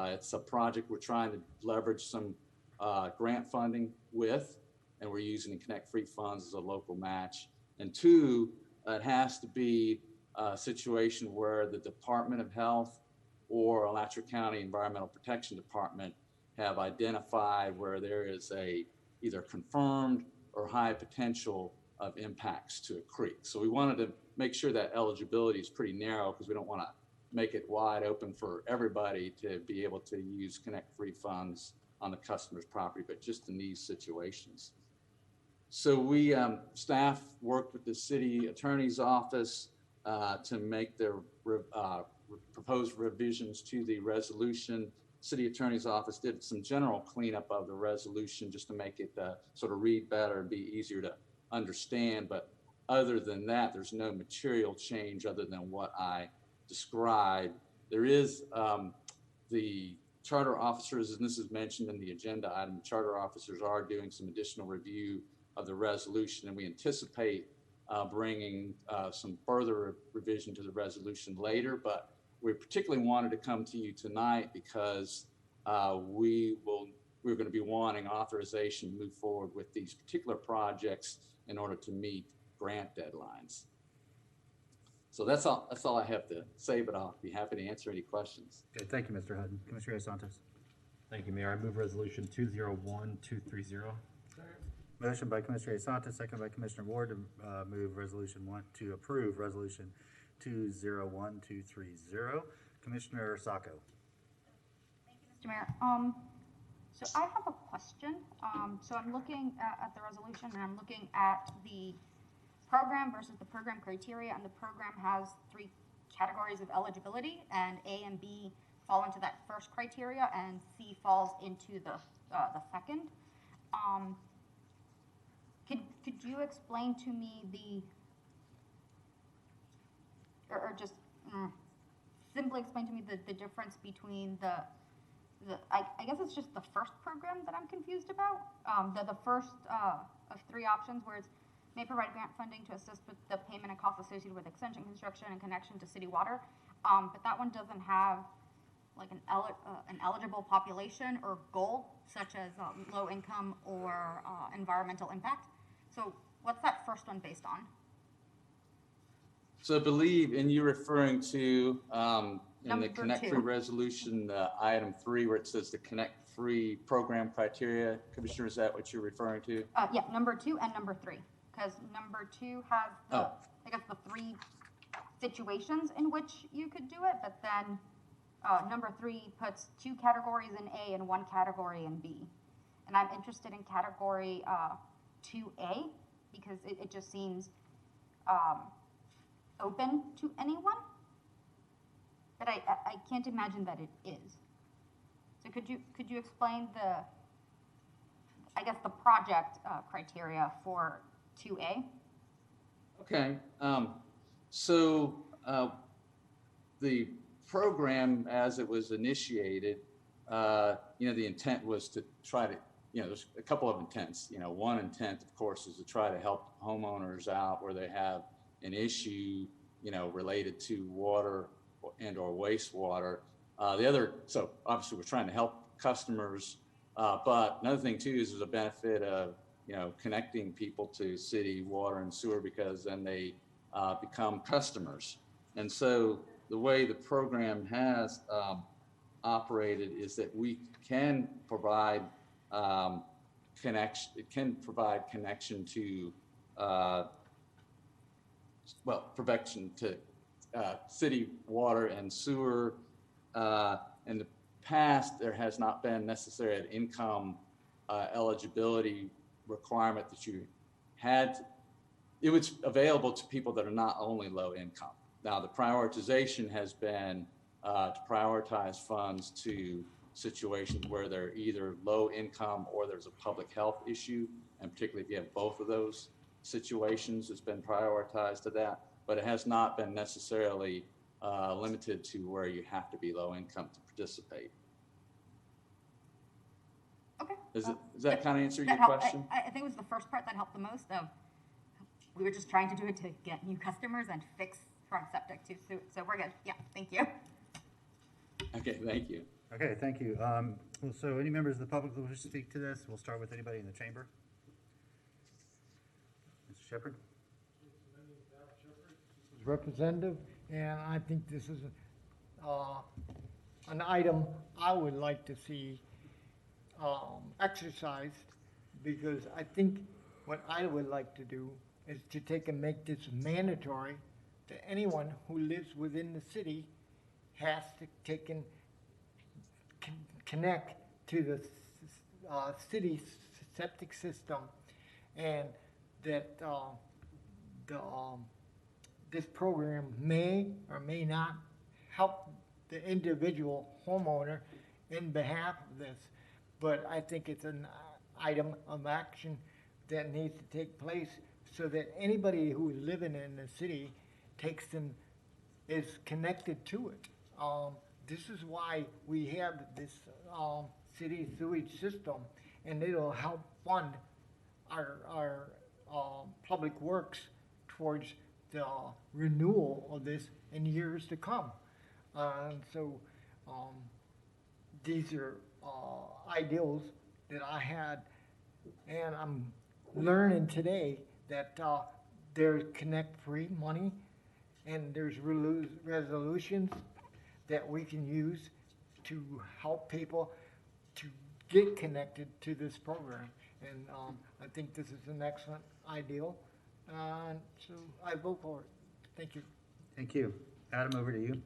it's a project we're trying to leverage some grant funding with, and we're using Connect Free funds as a local match. And two, it has to be a situation where the Department of Health or Alachua County Environmental Protection Department have identified where there is a either confirmed or high potential of impacts to a creek. So we wanted to make sure that eligibility is pretty narrow because we don't want to make it wide open for everybody to be able to use Connect Free funds on the customer's property, but just in these situations. So we, staff worked with the city attorney's office to make their proposed revisions to the resolution. City attorney's office did some general cleanup of the resolution just to make it sort of read better and be easier to understand. But other than that, there's no material change other than what I described. There is the charter officers, and this is mentioned in the agenda item, charter officers are doing some additional review of the resolution, and we anticipate bringing some further revision to the resolution later. But we particularly wanted to come to you tonight because we're going to be wanting authorization to move forward with these particular projects in order to meet grant deadlines. So that's all I have to say, but I'll be happy to answer any questions. Okay, thank you, Mr. Hutton. Commissioner Santos. Thank you, Mayor. I move resolution 201230. Motion by Commissioner Santos, second by Commissioner Ward to approve resolution 201230. Commissioner Sacco. Thank you, Mr. Mayor. So I have a question. So I'm looking at the resolution and I'm looking at the program versus the program criteria, and the program has 3 categories of eligibility, and A and B fall into that first criteria, and C falls into the second. Could you explain to me simply explain to me the difference between I guess it's just the first program that I'm confused about. The first of 3 options where it's may provide grant funding to assist with the payment and costs associated with extension construction and connection to city water. But that one doesn't have like an eligible population or goal, such as low income or environmental impact. So what's that first one based on? So I believe, and you're referring to in Number the Connect 2. Free resolution, item 3, where it says the Connect 3 program criteria. Commissioner, is that what you're referring to? Yeah, number 2 and number 3, because number 2 has the, I guess, the 3 situations in which you could do it, but then number 3 puts 2 categories in A and 1 category in B. And I'm interested in category 2A because it just seems open to anyone, but I can't imagine that it is. So could you explain the, I guess, the project criteria for 2A? Okay. So the program, as it was initiated, the intent was to try to, there's a couple of intents. One intent, of course, is to try to help homeowners out where they have an issue, related to water and or wastewater. The other, so obviously we're trying to help customers, but another thing too is there's a benefit of, connecting people to city water and sewer because then they become customers. And so the way the program has operated is that we can provide connection. It can provide connection to, prevention to city water and sewer. In the past, there has not been necessarily an income eligibility requirement that you had. It was available to people that are not only low income. Now, the prioritization has been to prioritize funds to situations where they're either low income or there's a public health issue, and particularly if you have both of those situations, it's been prioritized to that, but it has not been necessarily limited to where you have to be low income to participate. Okay. Does that kind of answer your helped. question? I think it was the first part that helped the most. We were just trying to do it to get new customers and fix front septic too. So we're good. Yeah, thank you. Okay, thank you. Okay, thank you. So any members of the public that wish to speak to this? We'll start with anybody in the chamber. Mr. Shepherd? Representative, and I think this is an item I would like to see exercised, because I think what I would like to do is to take and make this mandatory to anyone who lives within the city has to take and connect to the city septic system, and that this program may or may not help the individual homeowner in behalf of this, but I think it's an item of action that needs to take place so that anybody who is living in the city takes and is connected to it. This is why we have this city sewage system, and it'll help fund our public works towards the renewal of this in years to come. So these are ideals that I had, and I'm learning today that there's connect-free money and there's resolutions that we can use to help people to get connected to this program. And I think this is an excellent ideal. So I vote for it. Thank you. Thank you. Adam, over to you.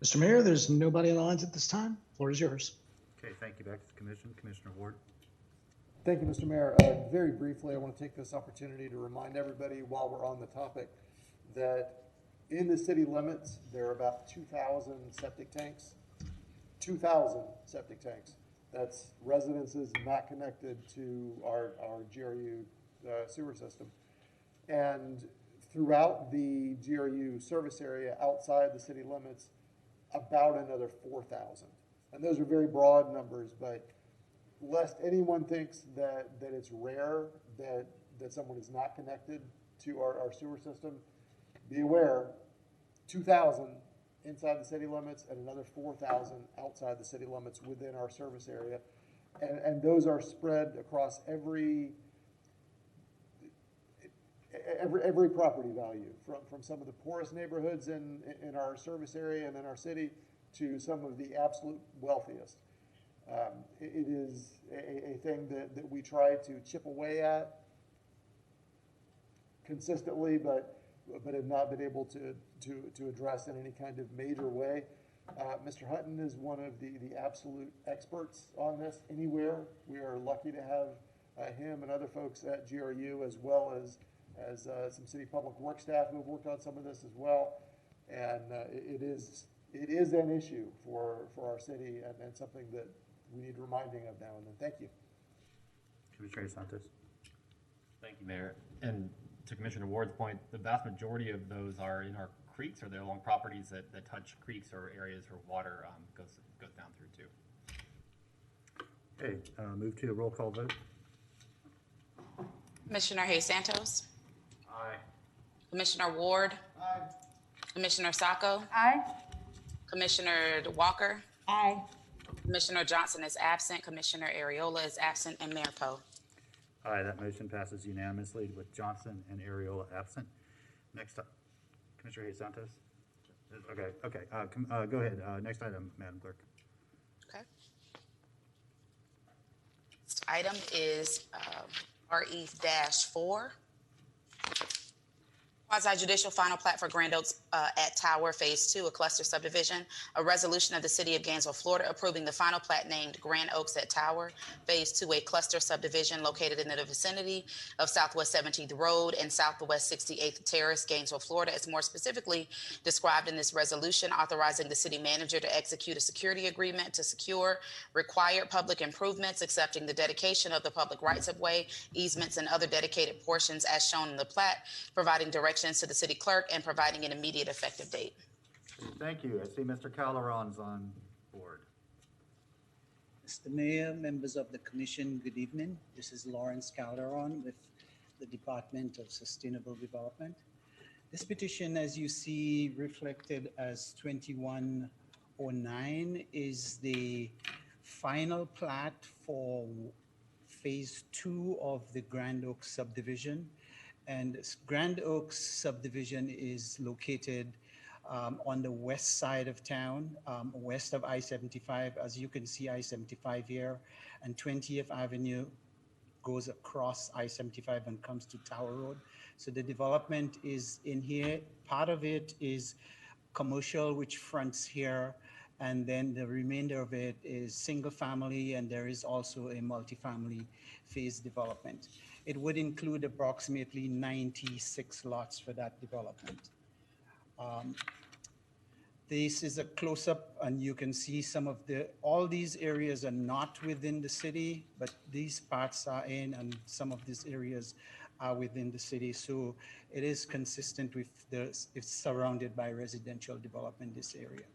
Mr. Mayor, there's nobody on the lines at this time. Floor is yours. Okay, thank you. Back to the commission. Commissioner Ward. Thank you, Mr. Mayor. Very briefly, I want to take this opportunity to remind everybody while we're on the topic that in the city limits, there are about 2,000 septic tanks. 2,000 septic tanks. That's residences not connected to our GRU sewer system. And throughout the GRU service area outside the city limits, about another 4,000. And those are very broad numbers, but lest anyone thinks that it's rare that someone is not connected to our sewer system, be aware, 2,000 inside the city limits and another 4,000 outside the city limits within our service area. And those are spread across every property value, from some of the poorest neighborhoods in our service area and in our city to some of the absolute wealthiest. It is a thing that we try to chip away at consistently, but have not been able to address in any kind of major way. Mr. Hutton is one of the absolute experts on this anywhere. We are lucky to have him and other folks at GRU, as well as some city public work staff who have worked on some of this as well. And it is an issue for our city, and something that we need reminding of now and then. Thank you. Commissioner Santos. Thank you, Mayor. And to Commissioner Ward's point, the vast majority of those are in our creeks, or they're along properties that touch creeks or areas where water goes down through too. Okay, move to a roll call vote. Commissioner Hayes Santos. Aye. Commissioner Ward. Aye. Commissioner Sacco. Aye. Commissioner Walker. Aye. Commissioner Johnson is absent. Commissioner Ariola is absent, and Mayor Poe. Aye, that motion passes unanimously with Johnson and Ariola absent. Next up, Commissioner Hayes Santos. Okay. Go ahead. Next item, Madam Clerk. Okay. Next item is RE-4. Quasi-judicial final plat for Grand Oaks at Tower Phase 2, a cluster subdivision. A resolution of the City of Gainesville, Florida, approving the final plat named Grand Oaks at Tower Phase 2, a cluster subdivision located in the vicinity of Southwest 17th Road and Southwest 68th Terrace, Gainesville, Florida. It's more specifically described in this resolution, authorizing the city manager to execute a security agreement to secure required public improvements, accepting the dedication of the public rights-of-way, easements, and other dedicated portions as shown in the plat, providing directions to the city clerk, and providing an immediate effective date. Thank you. I see Mr. Calderon's on board. Mr. Mayor, members of the commission, good evening. This is Lawrence Calderon with the Department of Sustainable Development. This petition, as you see reflected as 2109, is the final plat for Phase 2 of the Grand Oaks subdivision. And Grand Oaks subdivision is located on the west side of town, west of I-75. As you can see, I-75 here, and 20th Avenue goes across I-75 and comes to Tower Road. So the development is in here. Part of it is commercial, which fronts here, and then the remainder of it is single family, and there is also a multifamily phase development. It would include approximately 96 lots for that development. This is a close-up, and you can see all these areas are not within the city, but these parts are in, and some of these areas are within the city. So it is consistent with it's surrounded by residential development, this area.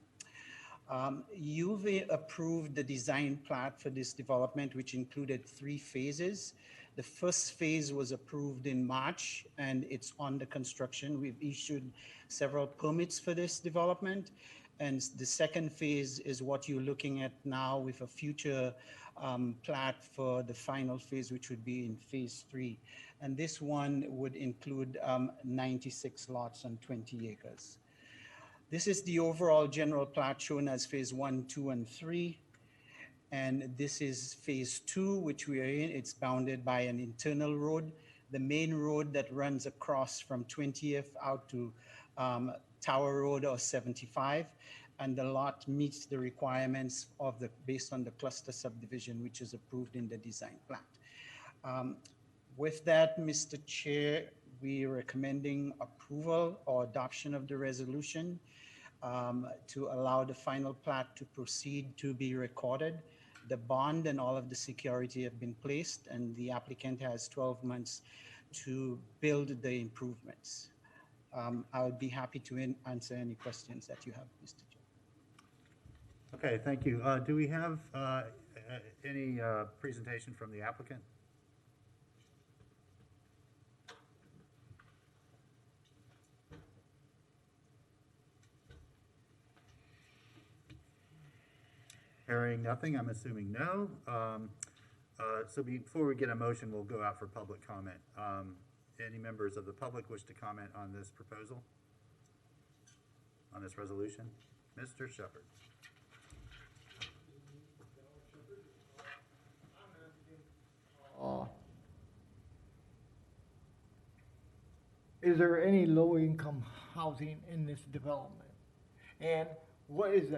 You've approved the design plat for this development, which included 3 phases. The first phase was approved in March, and it's under construction. We've issued several permits for this development. And the second phase is what you're looking at now, with a future plat for the final phase, which would be in Phase 3. And this one would include 96 lots on 20 acres. This is the overall general plat shown as Phase 1, 2, and 3. And this is Phase 2, which we are in. It's bounded by an internal road. The main road that runs across from 20th out to Tower Road or 75. And the lot meets the requirements based on the cluster subdivision, which is approved in the design plat. With that, Mr. Chair, we are recommending approval or adoption of the resolution to allow the final plat to proceed to be recorded. The bond and all of the security have been placed, and the applicant has 12 months to build the improvements. I would be happy to answer any questions that you have, Mr. Chair. Okay, thank you. Do we have any presentation from the applicant? Hearing nothing, I'm assuming no. So before we get a motion, we'll go out for public comment. Any members of the public wish to comment on this proposal? On this resolution? Mr. Shepard. is there any low-income housing in this development? And what is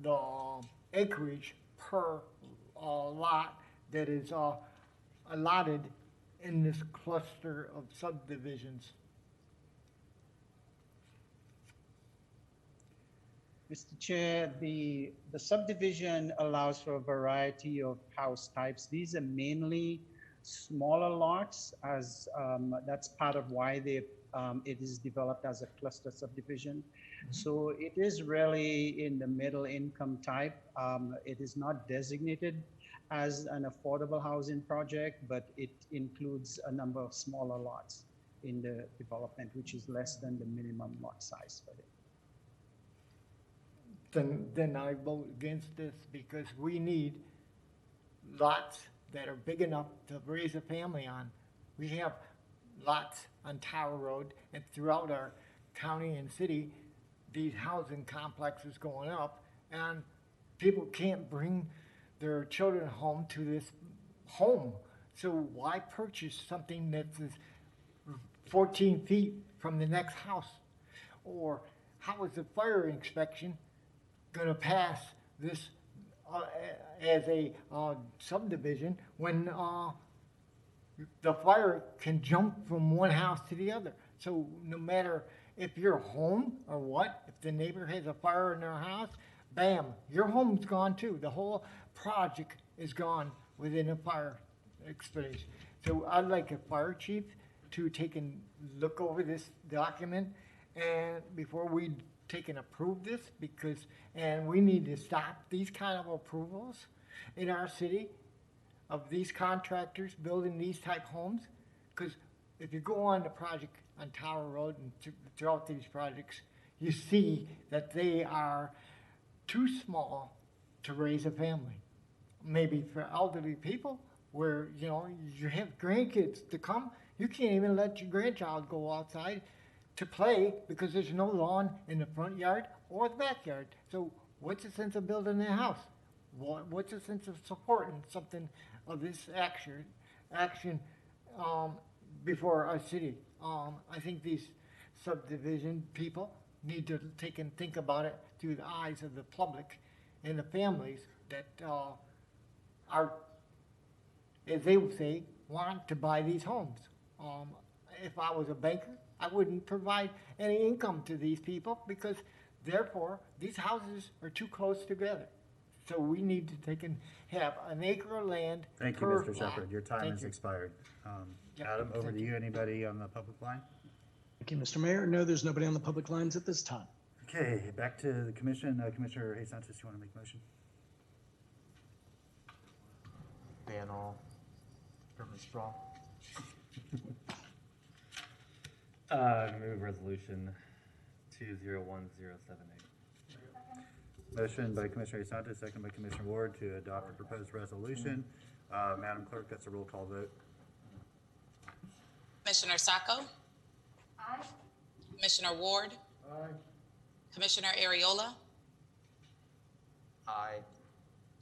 the acreage per lot that is allotted in this cluster of subdivisions? Mr. Chair, the subdivision allows for a variety of house types. These are mainly smaller lots, as that's part of why it is developed as a cluster subdivision. So it is really in the middle income type. It is not designated as an affordable housing project, but it includes a number of smaller lots in the development, which is less than the minimum lot size for it. Then I vote against this because we need lots that are big enough to raise a family on. We have lots on Tower Road and throughout our county and city, these housing complexes going up, and people can't bring their children home to this home. So why purchase something that's 14 feet from the next house? Or how is the fire inspection going to pass this as a subdivision when the fire can jump from one house to the other? So no matter if you're home or what, if the neighbor has a fire in their house, bam, your home's gone too. The whole project is gone within a fire expedition. So I'd like a fire chief to take and look over this document and before we take and approve this, and we need to stop these kind of approvals in our city of these contractors building these type homes. Because if you go on the project on Tower Road and throughout these projects, you see that they are too small to raise a family. Maybe for elderly people where, you know, you have grandkids to come, you can't even let your grandchild go outside to play because there's no lawn in the front yard or the backyard. So what's the sense of building a house? What's the sense of supporting something of this action before our city? I think these subdivision people need to take and think about it through the eyes of the public and the families that are, as they would say, want to buy these homes. If I was a banker, I wouldn't provide any income to these people because therefore these houses are too close together. So we need to take and have an acre of land. Thank you, Mr. Shepherd. Your time has expired. Yep, Adam, over to you. Anybody on the public line? Thank you, Mr. Mayor. No, there's nobody on the public lines at this time. Okay, back to the commission. Commissioner Hayes Santos, you want to make a motion? Ban all permit straw. Move resolution 201078. Motion by Commissioner Hayes Santos, second by Commissioner Ward to adopt the proposed resolution. Madam Clerk, that's a roll call vote. Commissioner Sacco? Aye. Commissioner Ward? Aye. Commissioner Ariola? Aye.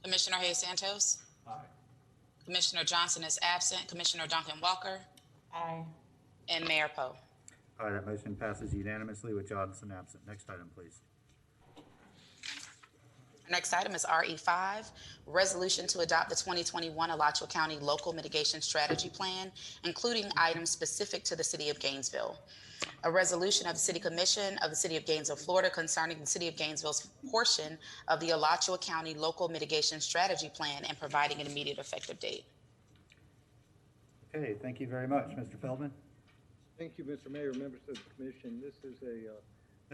Commissioner Hayes Santos? Aye. Commissioner Johnson is absent. Commissioner Duncan Walker? Aye. And Mayor Poe. All right, that motion passes unanimously with Johnson absent. Next item, please. Next item is RE5, resolution to adopt the 2021 Alachua County Local Mitigation Strategy Plan, including items specific to the City of Gainesville. A resolution of the City Commission of the City of Gainesville, Florida concerning the City of Gainesville's portion of the Alachua County Local Mitigation Strategy Plan and providing an immediate effective date. Okay, thank you very much. Mr. Feldman? Thank you, Mr. Mayor, members of the commission. This is a...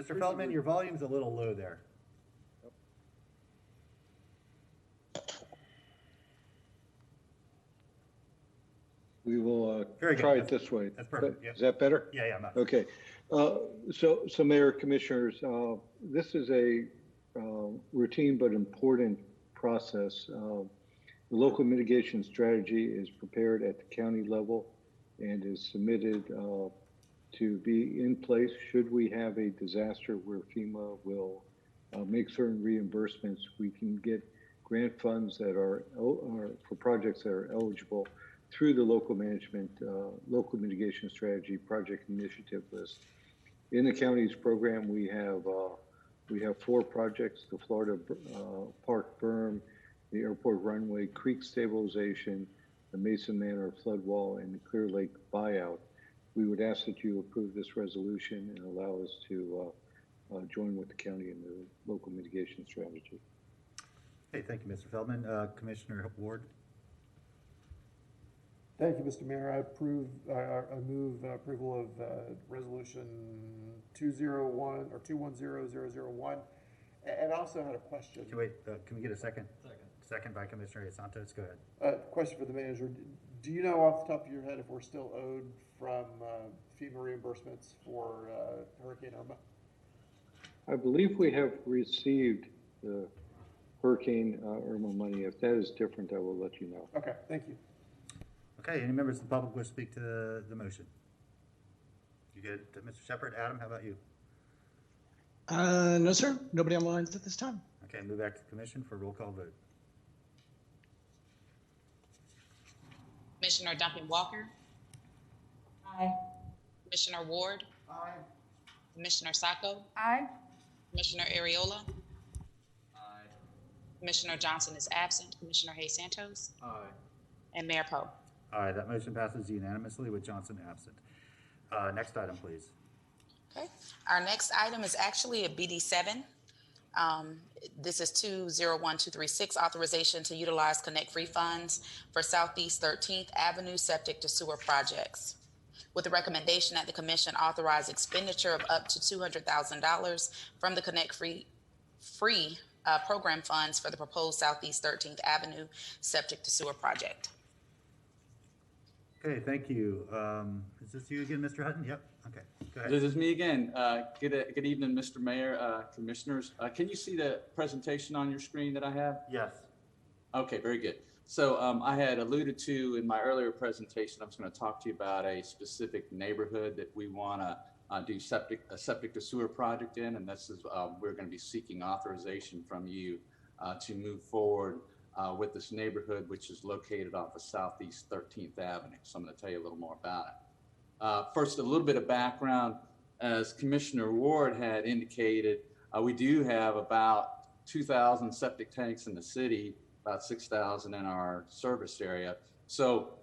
Mr. Feldman, your volume's a little low there. We will Very good. try it this way. That's perfect. Yep. Is that better? Yeah, much. Okay. So Mayor, Commissioners, this is a routine but important process. The local mitigation strategy is prepared at the county level and is submitted to be in place should we have a disaster where FEMA will make certain reimbursements. We can get grant funds that are for projects that are eligible through the local management, local mitigation strategy project initiative list. In the county's program, we have 4 projects: the Florida Park berm, the airport runway, creek stabilization, the Mason Manor flood wall, and the Clear Lake buyout. We would ask that you approve this resolution and allow us to join with the county in the local mitigation strategy. Okay, thank you, Mr. Feldman. Commissioner Ward. Thank you, Mr. Mayor. I move approval of resolution 210-001. And I also had a question. Wait, can we get a second? Second by Commissioner Santos. Go ahead. Question for the manager. Do you know off the top of your head if we're still owed from FEMA reimbursements for Hurricane Irma? I believe we have received the Hurricane Irma money. If that is different, I will let you know. Okay, thank you. Okay, any members of the public wish to speak to the motion? You good, Mr. Shepard? Adam, how about you? No, sir. Nobody on the lines at this time. Okay, move back to the commission for a roll call vote. Commissioner Duncan Walker. Aye. Commissioner Ward. Aye. Commissioner Sacco. Aye. Commissioner Ariola. Aye. Commissioner Johnson is absent. Commissioner Hayes Santos. Aye. And Mayor Poe. Aye, that motion passes unanimously with Johnson absent. Next item, please. Okay. Our next item is actually a BD7. This is 201236, authorization to utilize Connect Free funds for Southeast 13th Avenue septic to sewer projects, with the recommendation that the commission authorize expenditure of up to $200,000 from the Connect Free program funds for the proposed Southeast 13th Avenue septic to sewer project. Okay, thank you. Is this you again, Mr. Hutton? Yep. Okay, go ahead. This is me again. Good evening, Mr. Mayor, commissioners. Can you see the presentation on your screen that I have? Yes. Okay, very good. So I had alluded to in my earlier presentation, I was going to talk to you about a specific neighborhood that we want to do a septic to sewer project in, and this is we're going to be seeking authorization from you to move forward with this neighborhood, which is located off of Southeast 13th Avenue. So I'm going to tell you a little more about it. First, a little bit of background. As Commissioner Ward had indicated, we do have about 2,000 septic tanks in the city, about 6,000 in our service area. So,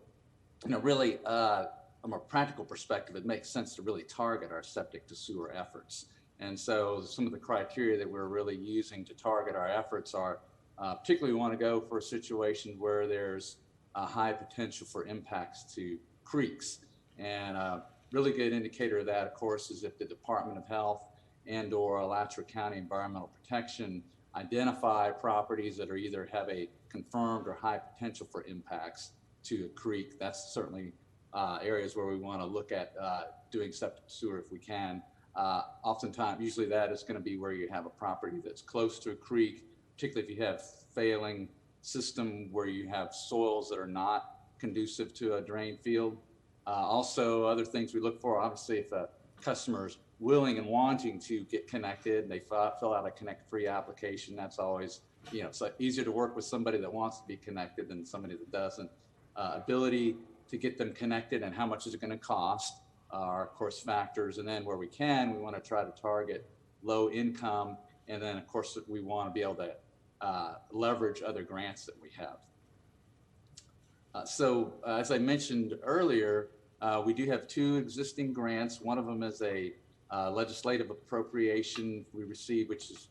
really, from a practical perspective, it makes sense to really target our septic to sewer efforts. And so some of the criteria that we're really using to target our efforts are, particularly we want to go for a situation where there's a high potential for impacts to creeks. And a really good indicator of that, of course, is if the Department of Health and or Alachua County Environmental Protection identify properties that are either have a confirmed or high potential for impacts to a creek. That's certainly areas where we want to look at doing septic sewer if we can. Oftentimes, usually that is going to be where you have a property that's close to a creek, particularly if you have failing system where you have soils that are not conducive to a drain field. Also, other things we look for, obviously, if a customer's willing and wanting to get connected, and they fill out a Connect Free application, that's always, it's easier to work with somebody that wants to be connected than somebody that doesn't. Ability to get them connected and how much is it going to cost are, of course, factors. And then where we can, we want to try to target low income. And then, of course, we want to be able to leverage other grants that we have. So as I mentioned earlier, we do have 2 existing grants. One of them is a legislative appropriation we received, which is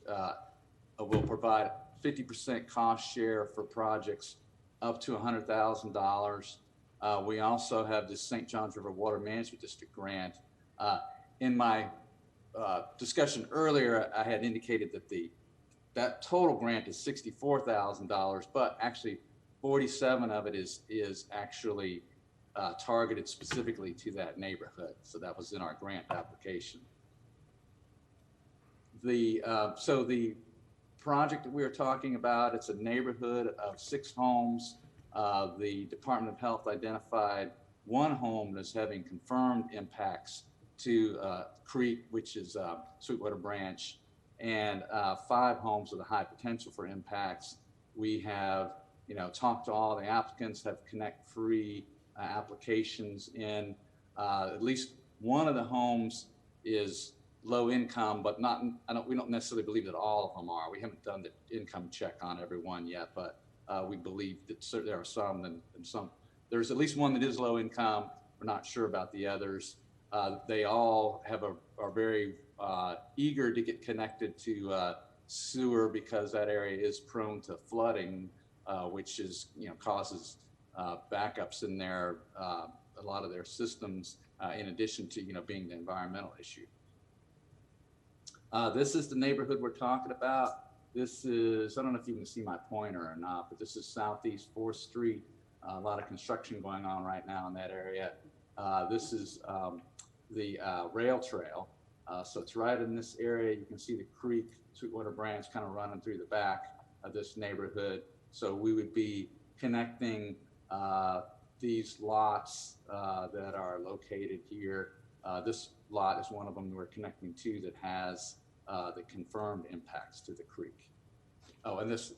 will provide 50% cost share for projects up to $100,000. We also have the St. Johns River Water Management District grant. In my discussion earlier, I had indicated that that total grant is $64,000, but actually 47 of it is actually targeted specifically to that neighborhood. So that was in our grant application. So the project that we are talking about, it's a neighborhood of 6 homes. The Department of Health identified 1 home that's having confirmed impacts to creek, which is Sweetwater Branch, and 5 homes with a high potential for impacts. We have talked to all the applicants, have Connect Free applications in. At least one of the homes is low income, but not, we don't necessarily believe that all of them are. We haven't done the income check on every one yet, but we believe that there are some, and some. There's at least one that is low income. We're not sure about the others. They all are very eager to get connected to sewer because that area is prone to flooding, which is, causes backups in a lot of their systems, in addition to, being the environmental issue. This is the neighborhood we're talking about. This is, I don't know if you can see my pointer or not, but this is Southeast 4th Street. A lot of construction going on right now in that area. This is the rail trail. So it's right in this area. You can see the creek, Sweetwater Branch, kind of running through the back of this neighborhood. So we would be connecting these lots that are located here. This lot is one of them we're connecting to that has the confirmed impacts to the creek. Oh, and this,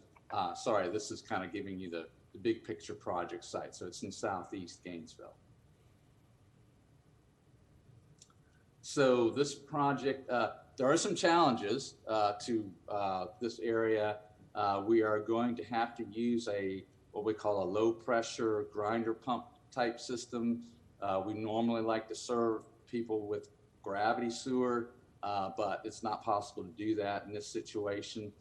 sorry, this is kind of giving you the big picture project site. So it's in Southeast Gainesville. So this project, there are some challenges to this area. We are going to have to use what we call a low pressure grinder pump type system. We normally like to serve people with gravity sewer, but it's not possible to do that in this situation.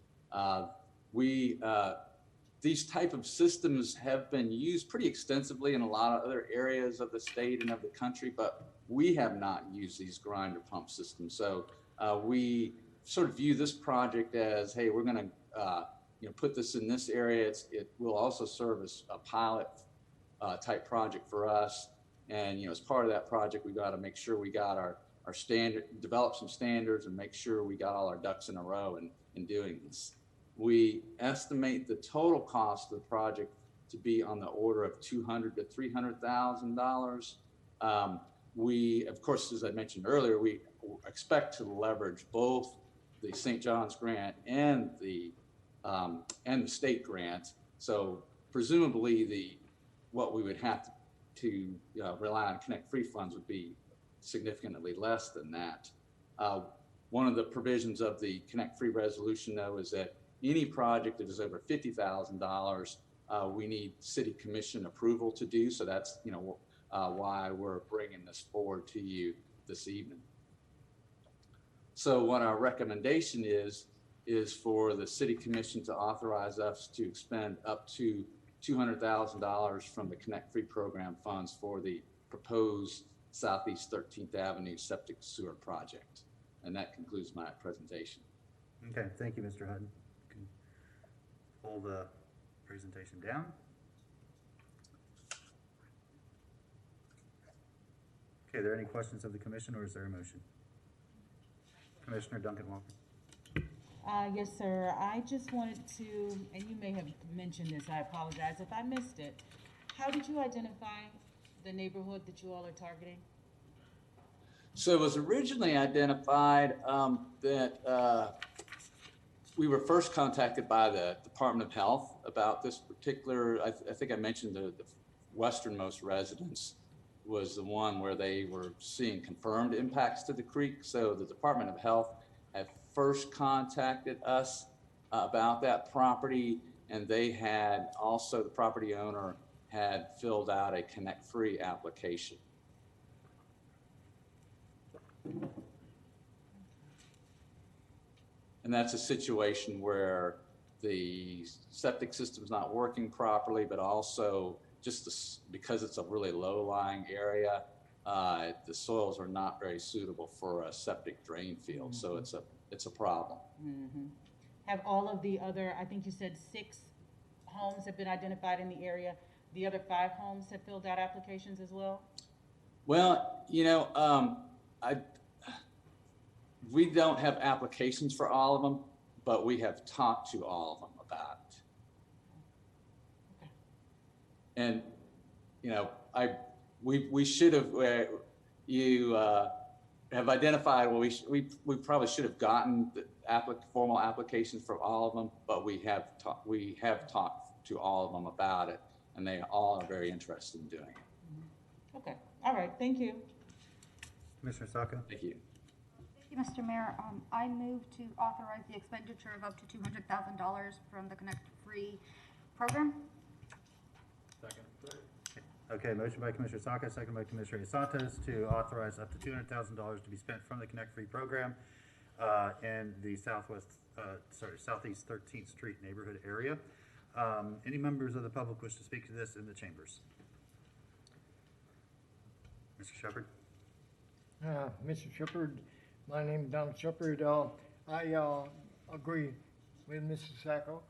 These type of systems have been used pretty extensively in a lot of other areas of the state and of the country, but we have not used these grinder pump systems. So we sort of view this project as, hey, we're going to put this in this area. It will also serve as a pilot type project for us. And as part of that project, we got to make sure we got our standard, develop some standards, and make sure we got all our ducks in a row in doing this. We estimate the total cost of the project to be on the order of $200,000 to $300,000. We, of course, as I mentioned earlier, we expect to leverage both the St. John's grant and the state grant. So presumably what we would have to rely on Connect Free funds would be significantly less than that. One of the provisions of the Connect Free resolution, though, is that any project that is over $50,000, we need city commission approval to do. So that's why we're bringing this forward to you this evening. So what our recommendation is for the city commission to authorize us to expend up to $200,000 from the Connect Free program funds for the proposed Southeast 13th Avenue septic sewer project. And that concludes my presentation. Okay, thank you, Mr. Hutton. You can pull the presentation down. Okay, are there any questions of the commission, or is there a motion? Commissioner Duncan Walker. Yes, sir. I just wanted to, and you may have mentioned this, I apologize if I missed it. How did you identify the neighborhood that you all are targeting? So it was originally identified that we were first contacted by the Department of Health about this particular, I think I mentioned the westernmost residence was the one where they were seeing confirmed impacts to the creek. So the Department of Health had first contacted us about that property, and they had also, the property owner had filled out a Connect Free application. And that's a situation where the septic system's not working properly, but also just because it's a really low-lying area, the soils are not very suitable for a septic drain field. Mm-hmm. So it's a problem. Mm-hmm. Have all of the other, I think you said 6 homes have been identified in the area. The other 5 homes have filled out applications as well? Well, we don't have applications for all of them, but we have talked to all of them about it. Okay. And, we should have, you have identified, well, we probably should have gotten the formal applications for all of them, but we have talked to all of them about it, and they all are very interested in doing it. right, thank you. Commissioner Sacco? Thank you. Thank you, Mr. Mayor. I move to authorize the expenditure of up to $200,000 from the Connect Free program. Okay, motion by Commissioner Sacco, second by Commissioner Santos to authorize up to $200,000 to be spent from the Connect Free program in the Southeast 13th Street neighborhood area. Any members of the public wish to speak to this in the chambers? Mr. Shepherd? Mr. Shepherd, my name is Donald Shepherd. I agree with Mr. Sacco.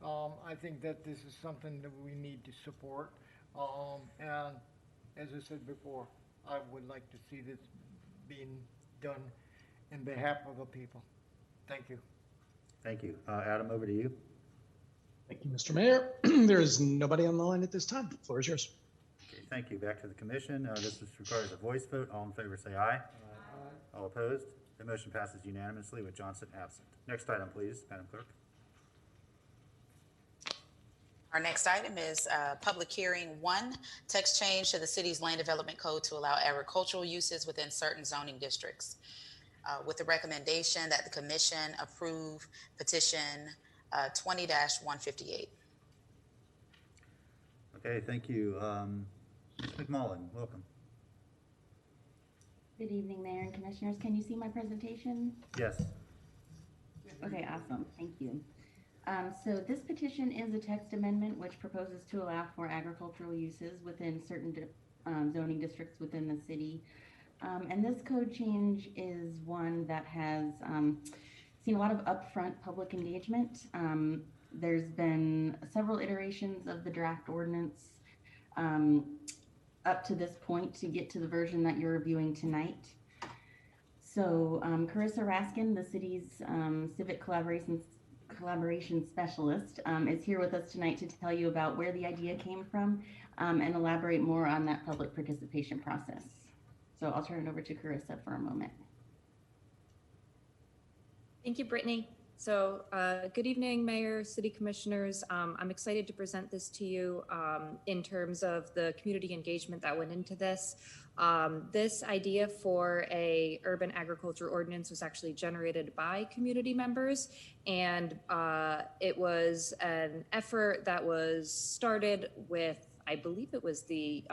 I think that this is something that we need to support. And as I said before, I would like to see this being done in behalf of the people. Thank you. Thank you. Adam, over to you. Thank you, Mr. Mayor. There is nobody on the line at this time. The floor is yours. Okay, thank you. Back to the commission. This requires a voice vote. All in favor say aye. Aye. All opposed? The motion passes unanimously with Johnson absent. Next item, please, Madam Clerk. Our next item is public hearing 1, text change to the city's land development code to allow agricultural uses within certain zoning districts. With the recommendation that the commission approve petition 20-158. Okay, thank you. Ms. McMullen, welcome. Good evening, Mayor and Commissioners. Can you see my presentation? Yes. Okay, awesome. Thank you. So this petition is a text amendment which proposes to allow for agricultural uses within certain zoning districts within the city. And this code change is one that has seen a lot of upfront public engagement. There's been several iterations of the draft ordinance up to this point to get to the version that you're reviewing tonight. So Carissa Raskin, the city's civic collaboration specialist, is here with us tonight to tell you about where the idea came from and elaborate more on that public participation process. So I'll turn it over to Carissa for a moment. Thank you, Brittany. So good evening, Mayor, City Commissioners. I'm excited to present this to you in terms of the community engagement that went into this. This idea for a urban agriculture ordinance was actually generated by community members, and it was an effort that was started with, I believe it was the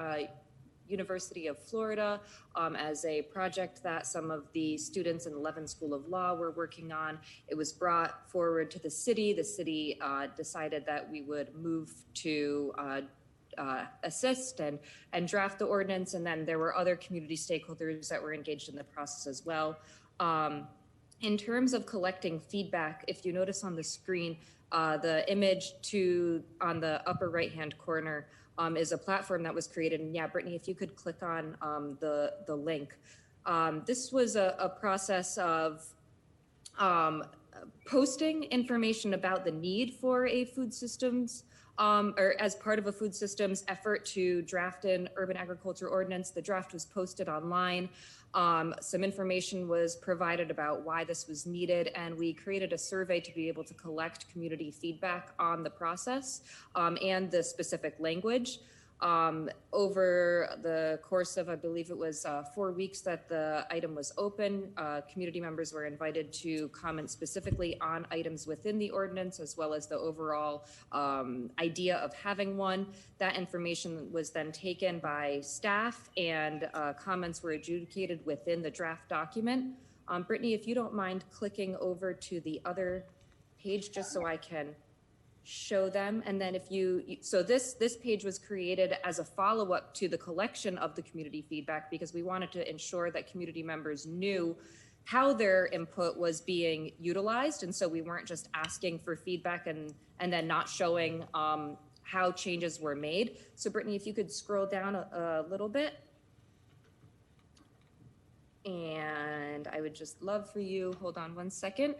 University of Florida as a project that some of the students in the Levin School of Law were working on. It was brought forward to the city. The city decided that we would move to assist and draft the ordinance, and then there were other community stakeholders that were engaged in the process as well. In terms of collecting feedback, if you notice on the screen, the image on the upper right-hand corner is a platform that was created. And yeah, Brittany, if you could click on the link. This was a process of posting information about the need for a food systems or as part of a food systems effort to draft an urban agriculture ordinance. The draft was posted online. Some information was provided about why this was needed, and we created a survey to be able to collect community feedback on the process and the specific language. Over the course of, I believe it was 4 weeks that the item was open, community members were invited to comment specifically on items within the ordinance, as well as the overall idea of having one. That information was then taken by staff, and comments were adjudicated within the draft document. Brittany, if you don't mind clicking over to the other page, just so I can show them. And then so this page was created as a follow-up to the collection of the community feedback, because we wanted to ensure that community members knew how their input was being utilized. And so we weren't just asking for feedback and then not showing how changes were made. So Brittany, if you could scroll down a little bit. And I would just love for you, hold on one second.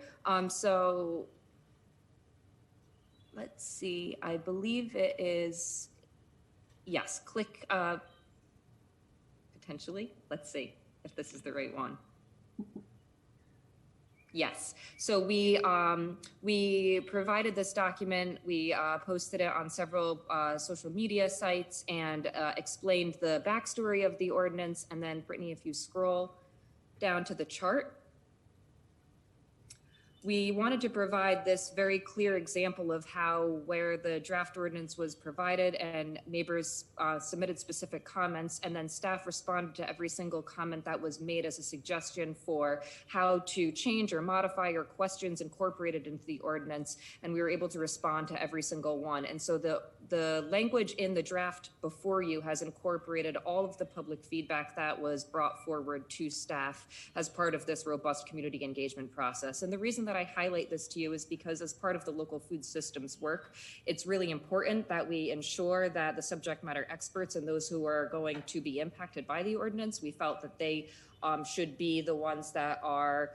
So let's see, I believe it is, yes, click potentially. Let's see if this is the right one. Yes. So we provided this document. We posted it on several social media sites and explained the backstory of the ordinance. And then, Brittany, if you scroll down to the chart, we wanted to provide this very clear example of how where the draft ordinance was provided and neighbors submitted specific comments, and then staff responded to every single comment that was made as a suggestion for how to change or modify or questions incorporated into the ordinance, and we were able to respond to every single one. And so the language in the draft before you has incorporated all of the public feedback that was brought forward to staff as part of this robust community engagement process. And the reason that I highlight this to you is because as part of the local food systems work, it's really important that we ensure that the subject matter experts and those who are going to be impacted by the ordinance, we felt that they should be the ones that are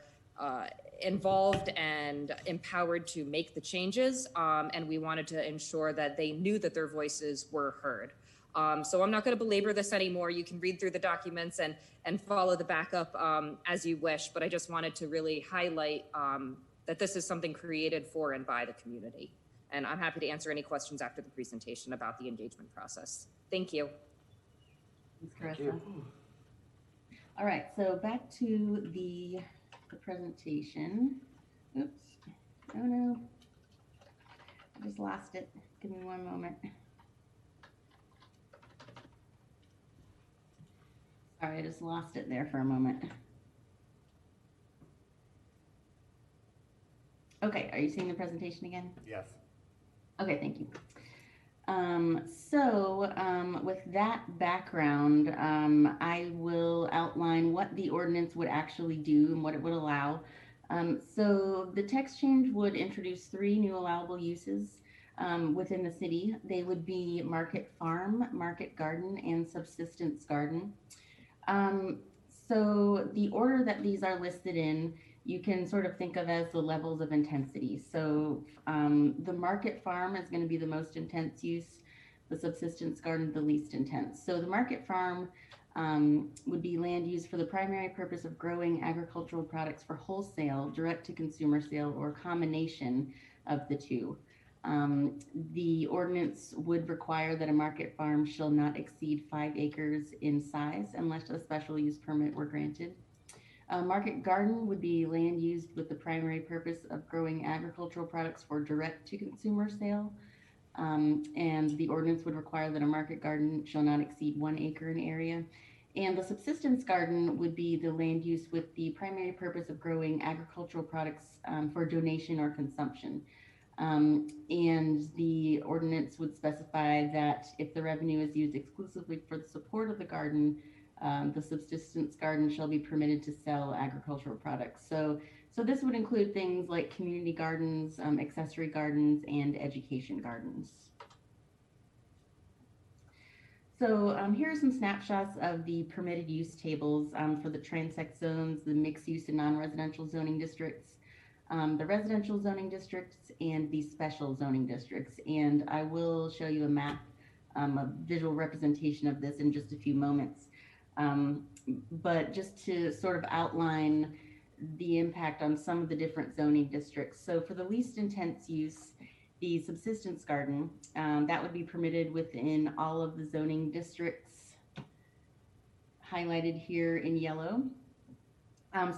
involved and empowered to make the changes, and we wanted to ensure that they knew that their voices were heard. So I'm not going to belabor this anymore. You can read through the documents and follow the backup as you wish, but I just wanted to really highlight that this is something created for and by the community. And I'm happy to answer any questions after the presentation about the engagement process. Thank you. Thanks, Carissa. All right, so back to the presentation. Oops, oh no, I just lost it. Give me one moment. Sorry, I just lost it there for a moment. Okay, are you seeing the presentation again? Yes. Okay, thank you. With that background, I will outline what the ordinance would actually do and what it would allow. So the text change would introduce 3 new allowable uses within the city. They would be market farm, market garden, and subsistence garden. So the order that these are listed in, you can sort of think of as the levels of intensity. So the market farm is going to be the most intense use, the subsistence garden the least intense. So the market farm would be land used for the primary purpose of growing agricultural products for wholesale, direct to consumer sale, or combination of the two. The ordinance would require that a market farm shall not exceed 5 acres in size unless a special use permit were granted. A market garden would be land used with the primary purpose of growing agricultural products for direct to consumer sale. And the ordinance would require that a market garden shall not exceed 1 acre in area. And the subsistence garden would be the land use with the primary purpose of growing agricultural products for donation or consumption. And the ordinance would specify that if the revenue is used exclusively for the support of the garden, the subsistence garden shall be permitted to sell agricultural products. So this would include things like community gardens, accessory gardens, and education gardens. So here are some snapshots of the permitted use tables for the transect zones, the mixed use and non-residential zoning districts, the residential zoning districts, and the special zoning districts. And I will show you a map, a visual representation of this in just a few moments. But just to sort of outline the impact on some of the different zoning districts. So for the least intense use, the subsistence garden, that would be permitted within all of the zoning districts highlighted here in yellow.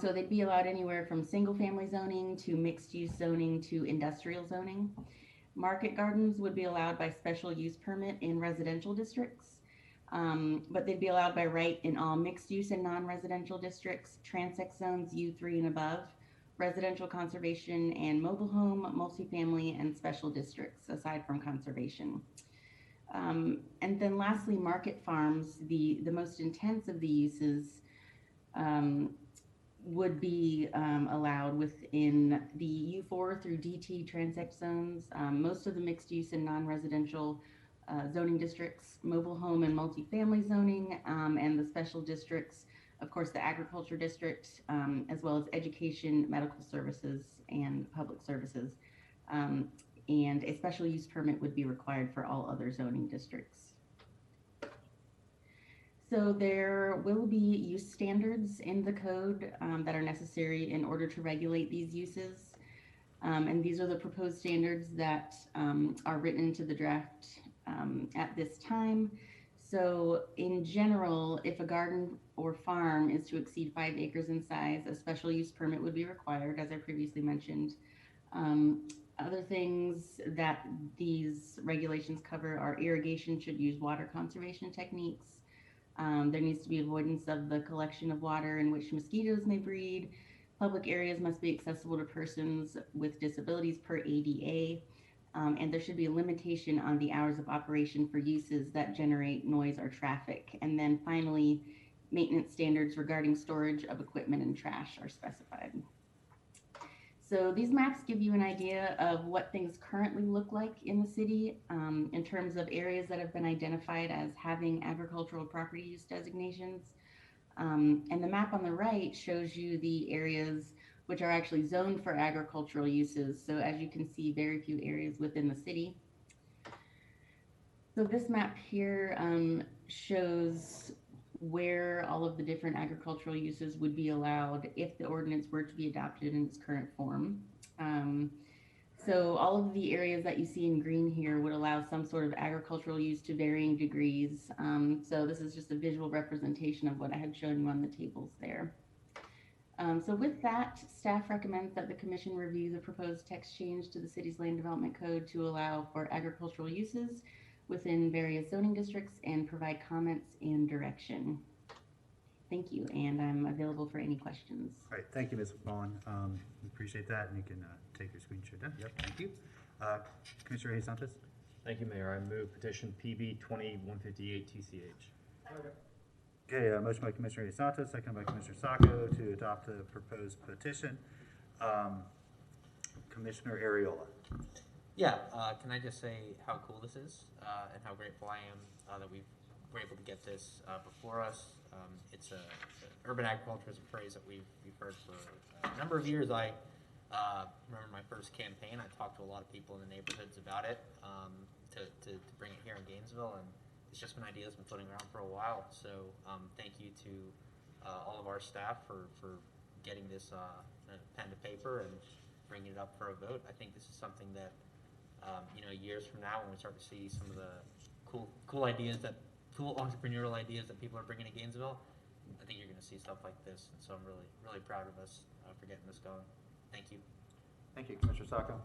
So they'd be allowed anywhere from single family zoning to mixed use zoning to industrial zoning. Market gardens would be allowed by special use permit in residential districts, but they'd be allowed by right in all mixed use and non-residential districts, transect zones U3 and above, residential conservation and mobile home, multifamily, and special districts aside from conservation. And then lastly, market farms, the most intense of the uses would be allowed within the U4 through DT transect zones, most of the mixed use and non-residential zoning districts, mobile home and multifamily zoning, and the special districts, of course, the agriculture district, as well as education, medical services, and public services. And a special use permit would be required for all other zoning districts. So there will be use standards in the code that are necessary in order to regulate these uses. And these are the proposed standards that are written into the draft at this time. So in general, if a garden or farm is to exceed 5 acres in size, a special use permit would be required, as I previously mentioned. Other things that these regulations cover are irrigation should use water conservation techniques. There needs to be avoidance of the collection of water in which mosquitoes may breed. Public areas must be accessible to persons with disabilities per ADA. And there should be a limitation on the hours of operation for uses that generate noise or traffic. And then finally, maintenance standards regarding storage of equipment and trash are specified. So these maps give you an idea of what things currently look like in the city in terms of areas that have been identified as having agricultural property use designations. And the map on the right shows you the areas which are actually zoned for agricultural uses. So as you can see, very few areas within the city. So this map here shows where all of the different agricultural uses would be allowed if the ordinance were to be adopted in its current form. So all of the areas that you see in green here would allow some sort of agricultural use to varying degrees. So this is just a visual representation of what I had shown you on the tables there. So with that, staff recommends that the commission review the proposed text change to the city's land development code to allow for agricultural uses within various zoning districts and provide comments and direction. Thank you, and I'm available for any questions. All right, thank you, Ms. McMullen. We appreciate that, and you can take your screen share down. Yep, thank you. Commissioner Hayes Santos? Thank you, Mayor. I move petition PB 2158 TCH. Okay, motion by Commissioner Hayes Santos, second by Commissioner Sacco to adopt the proposed petition. Commissioner Ariola. Yeah, can I just say how cool this is and how grateful I am that we're able to get this before us. It's urban agriculture is a phrase that we've heard for a number of years. I remember my first campaign. I talked to a lot of people in the neighborhoods about it to bring it here in Gainesville, and it's just been ideas been floating around for a while. So thank you to all of our staff for getting this pen to paper and bringing it up for a vote. I think this is something that years from now, when we start to see some of the cool ideas cool entrepreneurial ideas that people are bringing to Gainesville, I think you're going to see stuff like this. And so I'm really, really proud of us for getting this going. Thank you. Thank you, Commissioner Sacco.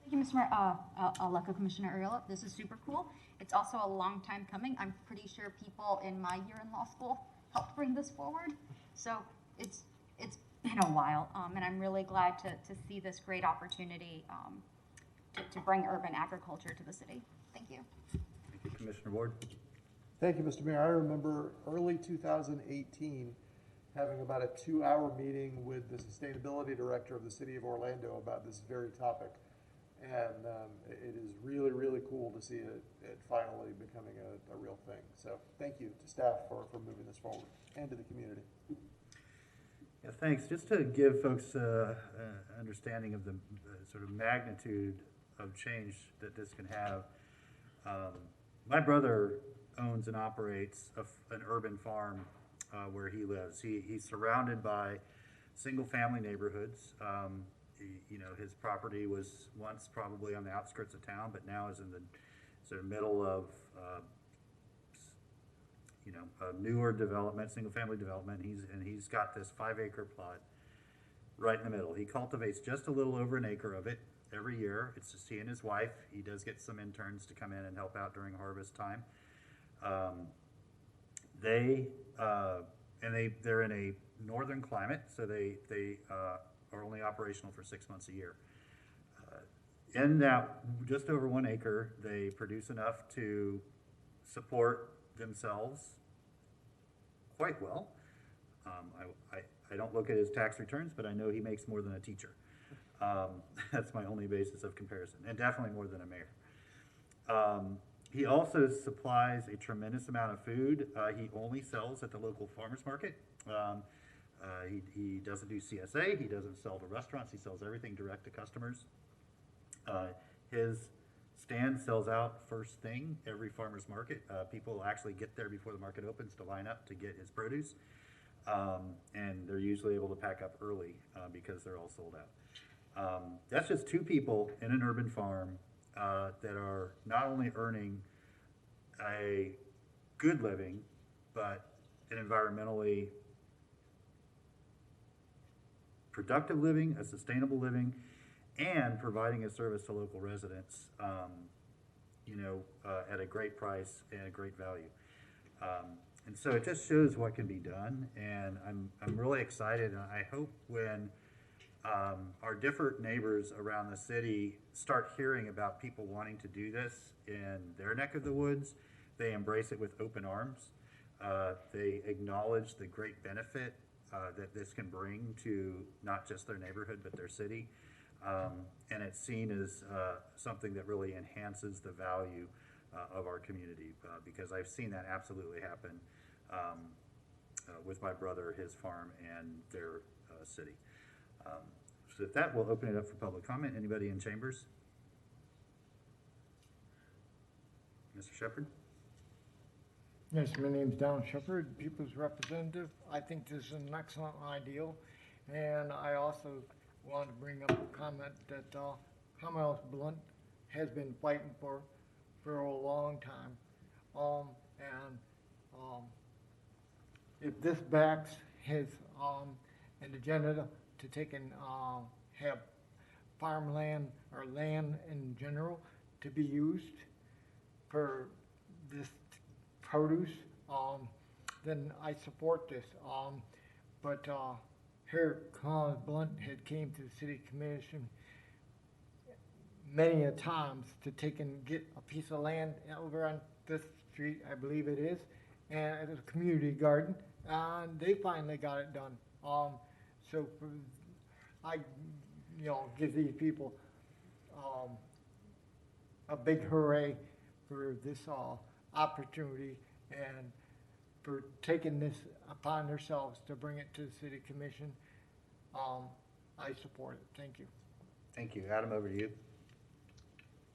Thank you, Mr. Mayor. I'll echo Commissioner Ariola. This is super cool. It's also a long time coming. I'm pretty sure people in my year in law school helped bring this forward. So it's been a while, and I'm really glad to see this great opportunity to bring urban agriculture to the city. Thank you. Thank you, Commissioner Ward. Thank you, Mr. Mayor. I remember early 2018 having about a 2-hour meeting with the sustainability director of the city of Orlando about this very topic. And it is really, really cool to see it finally becoming a real thing. So thank you to staff for moving this forward and to the community. Yeah, thanks. Just to give folks an understanding of the sort of magnitude of change that this can have, my brother owns and operates an urban farm where he lives. He's surrounded by single-family neighborhoods. His property was once probably on the outskirts of town, but now is in the sort of middle of a newer development, single-family development. He's got this 5-acre plot right in the middle. He cultivates just a little over an acre of it every year. It's just he and his wife. He does get some interns to come in and help out during harvest time. They're in a northern climate, so they are only operational for 6 months a year. In that just over 1 acre, they produce enough to support themselves quite well. I don't look at his tax returns, but I know he makes more than a teacher. That's my only basis of comparison, and definitely more than a mayor. He also supplies a tremendous amount of food. He only sells at the local farmers market. He doesn't do CSA. He doesn't sell to restaurants. He sells everything direct to customers. His stand sells out first thing every farmer's market. People actually get there before the market opens to line up to get his produce. And they're usually able to pack up early because they're all sold out. That's just two people in an urban farm that are not only earning a good living, but an environmentally productive living, a sustainable living, and providing a service to local residents, at a great price and a great value. And so it just shows what can be done, and I'm really excited, and I hope when our different neighbors around the city start hearing about people wanting to do this in their neck of the woods, they embrace it with open arms. They acknowledge the great benefit that this can bring to not just their neighborhood, but their city. And it's seen as something that really enhances the value of our community, because I've seen that absolutely happen with my brother, his farm, and their city. So with that, we'll open it up for public comment. Anybody in chambers? Mr. Shepherd? Yes, my name's Don Shepherd, People's Representative. I think this is an excellent idea, and I also want to bring up a comment that Commonwealth Blunt has been fighting for a long time. If this backs his an agenda to take and have farmland or land in general to be used for this produce, then I support this. But here, Commonwealth Blunt had came to the city commission many a times to take and get a piece of land over on this street, I believe it is, and it was a community garden, and they finally got it done. So I, give these people a big hooray for this opportunity and for taking this upon themselves to bring it to the city commission. I support it. Thank you. Thank you. Adam, over to you.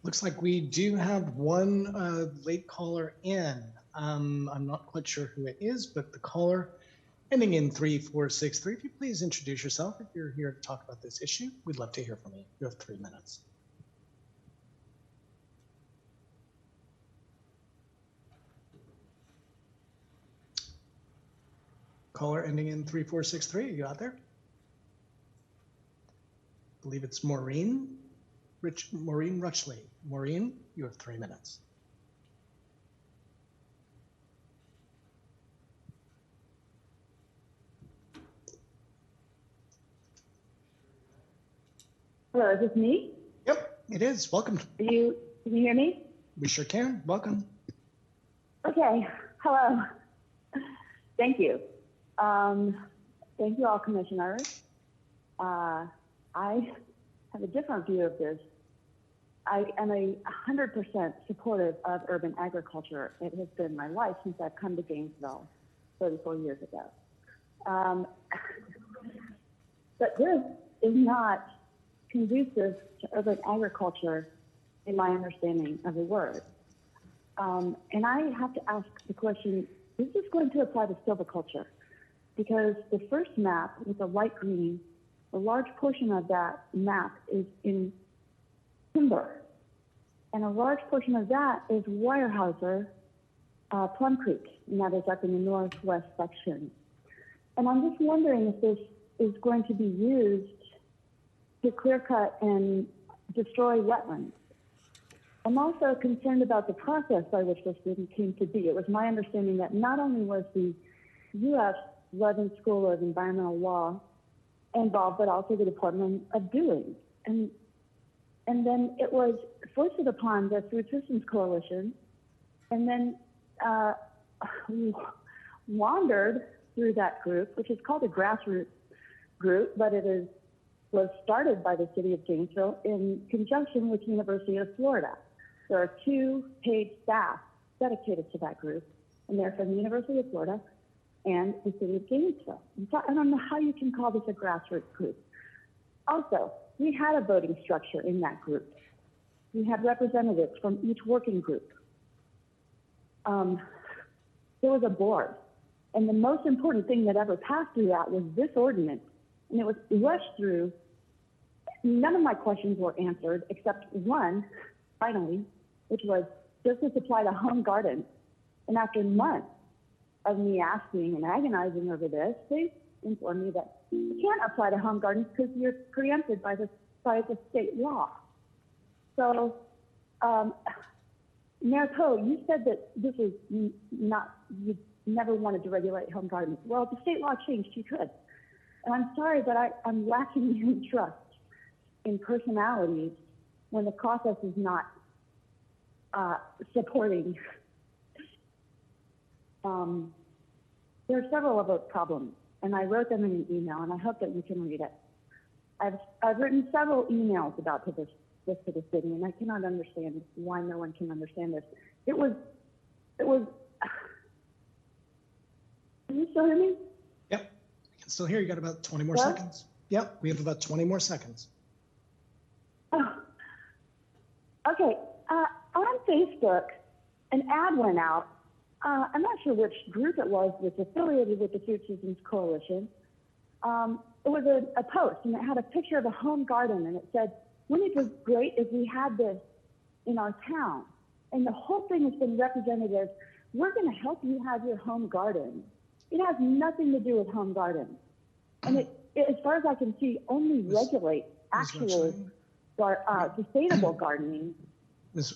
Looks like we do have one late caller in. I'm not quite sure who it is, but the caller ending in 3463, if you please introduce yourself if you're here to talk about this issue. We'd love to hear from you. You have 3 minutes. Caller ending in 3463, you out there? I believe it's Maureen Ruchley. Maureen, you have 3 minutes. Hello, is this me? Yep, it is. Welcome. Can you hear me? We sure can. Welcome. Okay. Hello. Thank you. Thank you all, commissioners. I have a different view of this. I am 100% supportive of urban agriculture. It has been my life since I've come to Gainesville 34 years ago. But this is not conducive to urban agriculture in my understanding of the word. And I have to ask the question, is this going to apply to silviculture? Because the first map with the light green, a large portion of that map is in timber. And a large portion of that is Weyerhaeuser, Plum Creek, and that is up in the northwest section. And I'm just wondering if this is going to be used to clear cut and destroy wetlands. I'm also concerned about the process by which this came to be. It was my understanding that not only was the U.S. London School of Environmental Law involved, but also the Department of Doing. And then it was foisted upon the Food Systems Coalition, and then wandered through that group, which is called a grassroots group, but it was started by the city of Gainesville in conjunction with the University of Florida. There are 2 paid staff dedicated to that group, and they're from the University of Florida and the city of Gainesville. And so I don't know how you can call this a grassroots group. Also, we had a voting structure in that group. We had representatives from each working group. There was a board. And the most important thing that ever passed through that was this ordinance. And it was rushed through. None of my questions were answered except one, finally, which was, does this apply to home gardens? And after months of me asking and agonizing over this, they informed me that it can't apply to home gardens because you're preempted by the state law. So, Mayor Poe, you said that this is not, you never wanted to regulate home gardens. Well, if the state law changed, you could. And I'm sorry, but I'm lacking in trust in personalities when the process is not supporting. There are several of those problems, and I wrote them in an email, and I hope that you can read it. I've written several emails about this to the city, and I cannot understand why no one can understand this. It was. Can you still hear me? Yep, I can still hear you. Got about 20 more Hello? seconds. Yep, we have about 20 more seconds. Oh. Okay, on Facebook, an ad went out. I'm not sure which group it was that's affiliated with the Food Systems Coalition. It was a post, and it had a picture of a home garden, and it said, wouldn't it be great if we had this in our town? And the whole thing has been represented as, we're going to help you have your home garden. It has nothing to do with home gardens. And it as far as I can see, only regulates actual sustainable gardening,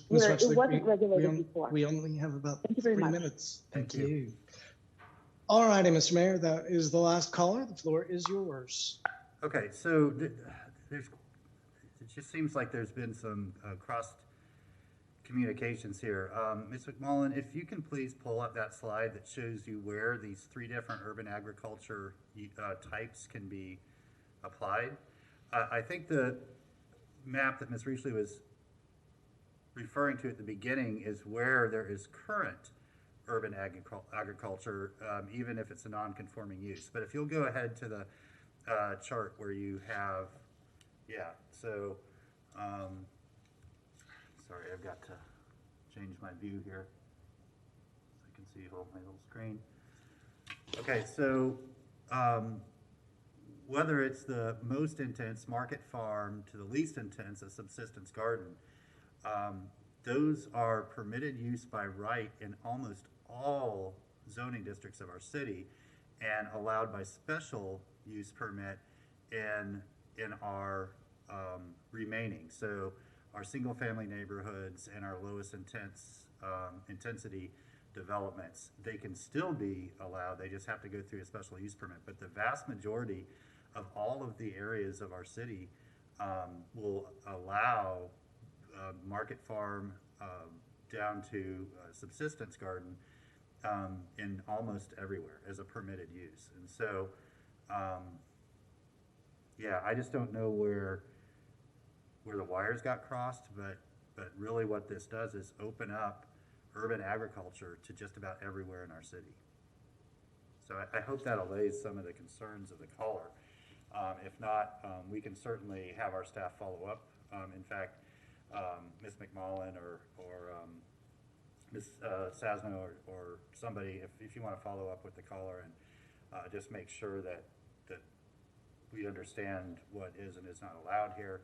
where it wasn't regulated before. We only have about Thank you very 3 much. minutes. Thank you. All righty, Mr. Mayor, that is the last caller. The floor is yours. Okay, so it just seems like there's been some cross communications here. Ms. McMullen, if you can please pull up that slide that shows you where these 3 different urban agriculture types can be applied. I think the map that Ms. Reachley was referring to at the beginning is where there is current urban agriculture, even if it's a non-conforming use. But if you'll go ahead to the chart where you have, so, sorry, I've got to change my view here so I can see my little screen. Okay, so whether it's the most intense market farm to the least intense a subsistence garden, those are permitted use by right in almost all zoning districts of our city and allowed by special use permit in our remaining. So our single family neighborhoods and our lowest intensity developments, they can still be allowed. They just have to go through a special use permit. But the vast majority of all of the areas of our city will allow market farm down to subsistence garden in almost everywhere as a permitted use. And so, I just don't know where the wires got crossed, but really what this does is open up urban agriculture to just about everywhere in our city. So I hope that allays some of the concerns of the caller. If not, we can certainly have our staff follow up. In fact, Ms. McMullen or Ms. Sasno or somebody, if you want to follow up with the caller and just make sure that we understand what is and is not allowed here,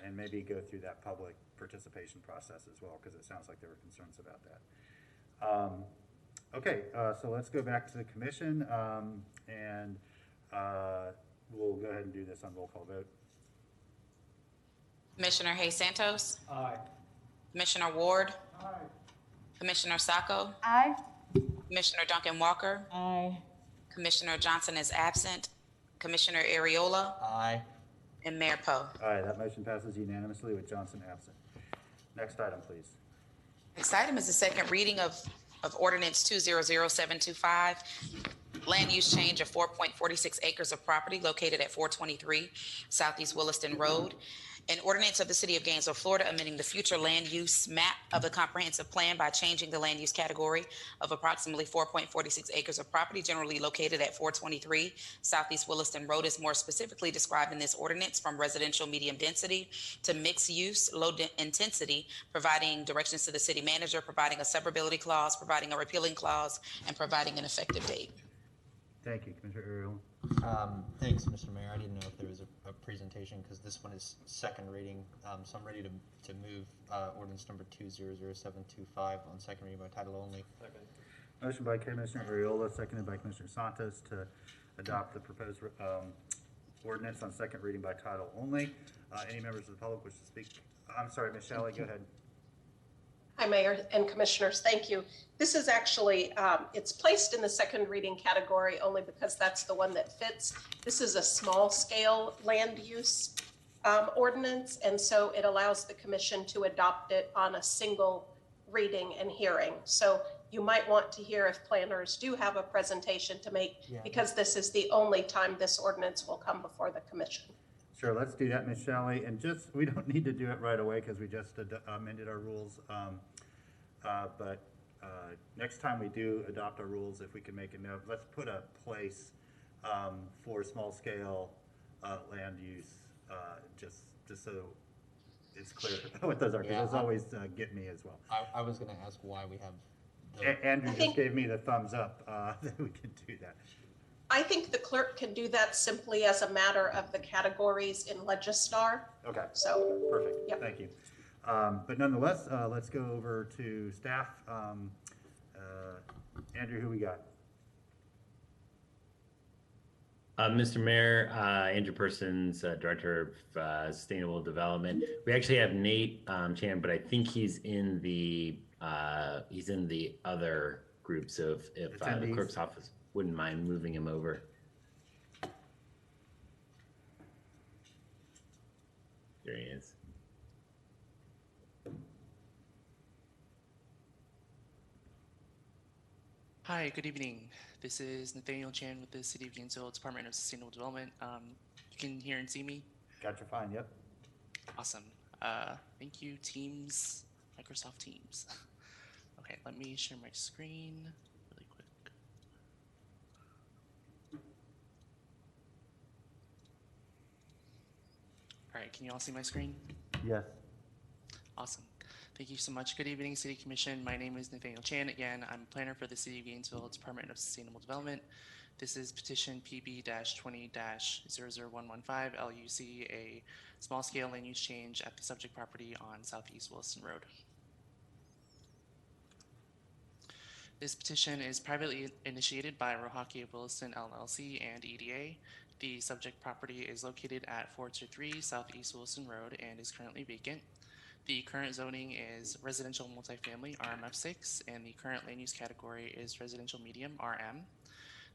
and maybe go through that public participation process as well, because it sounds like there were concerns about that. Okay, so let's go back to the commission, and we'll go ahead and do this on roll call vote. Commissioner Hayes Santos? Aye. Commissioner Ward? Aye. Commissioner Sacco? Aye. Commissioner Duncan Walker? Aye. Commissioner Johnson is absent. Commissioner Ariola? Aye. And Mayor Poe. Aye, that motion passes unanimously with Johnson absent. Next item, please. Next item is the second reading of ordinance 200725, land use change of 4.46 acres of property located at 423 Southeast Williston Road An ordinance of the City of Gainesville, Florida, amending the future land use map of the comprehensive plan by changing the land use category of approximately 4.46 acres of property generally located at 423 Southeast Williston Road is more specifically described in this ordinance from residential medium density to mixed use low intensity, providing directions to the city manager, providing a severability clause, providing a repealing clause, and providing an effective date. Thank you, Commissioner Ariel. Thanks, Mr. Mayor. I didn't know if there was a presentation because this one is second reading. So I'm ready to move ordinance number 200725 on second reading by title only. Second. Motion by Commissioner Ariola, seconded by Commissioner Santos to adopt the proposed ordinance on second reading by title only. Any members of the public wish to speak? I'm sorry, Ms. Shelley, go ahead. Hi, Mayor and Commissioners. Thank you. This is actually, it's placed in the second reading category only because that's the one that fits. This is a small scale land use ordinance, and so it allows the commission to adopt it on a single reading and hearing. So you might want to hear if planners do have a presentation to make, because this is the only time this ordinance will come before the commission. Sure, let's do that, Ms. Shelley. And just, we don't need to do it right away because we just amended our rules. But next time we do adopt our rules, if we can make a note, let's put a place for small scale land use, just so it's clear what those are, because those always get me as well. I was going to ask why we have Andrew just gave me the thumbs up that we can do that. I think the clerk can do that simply as a matter of the categories in Legistar. Okay. So perfect. Yep. Thank you. But nonetheless, let's go over to staff. Andrew, who we got? Mr. Mayor, Andrew Persons, Director of Sustainable Development. We actually have Nate Chan, but I think he's in the other group. So if the clerk's office wouldn't mind moving him over. There he is. Hi, good evening. This is Nathaniel Chan with the City of Gainesville Department of Sustainable Development. You can hear and see me? Gotcha, fine, yep. Awesome. Thank you, Teams, Microsoft Teams. Okay, let me share my screen really quick. All right, can you all see my screen? Yes. Awesome. Thank you so much. Good evening, City Commission. My name is Nathaniel Chan. Again, I'm a planner for the City of Gainesville Department of Sustainable Development. This is petition PB-20-00115 LUC, a small-scale land use change at the subject property on Southeast Williston Road. This petition is privately initiated by Rohaki of Williston LLC and EDA. The subject property is located at 423 Southeast Williston Road and is currently vacant. The current zoning is residential multifamily, RMF6, and the current land use category is residential medium, RM.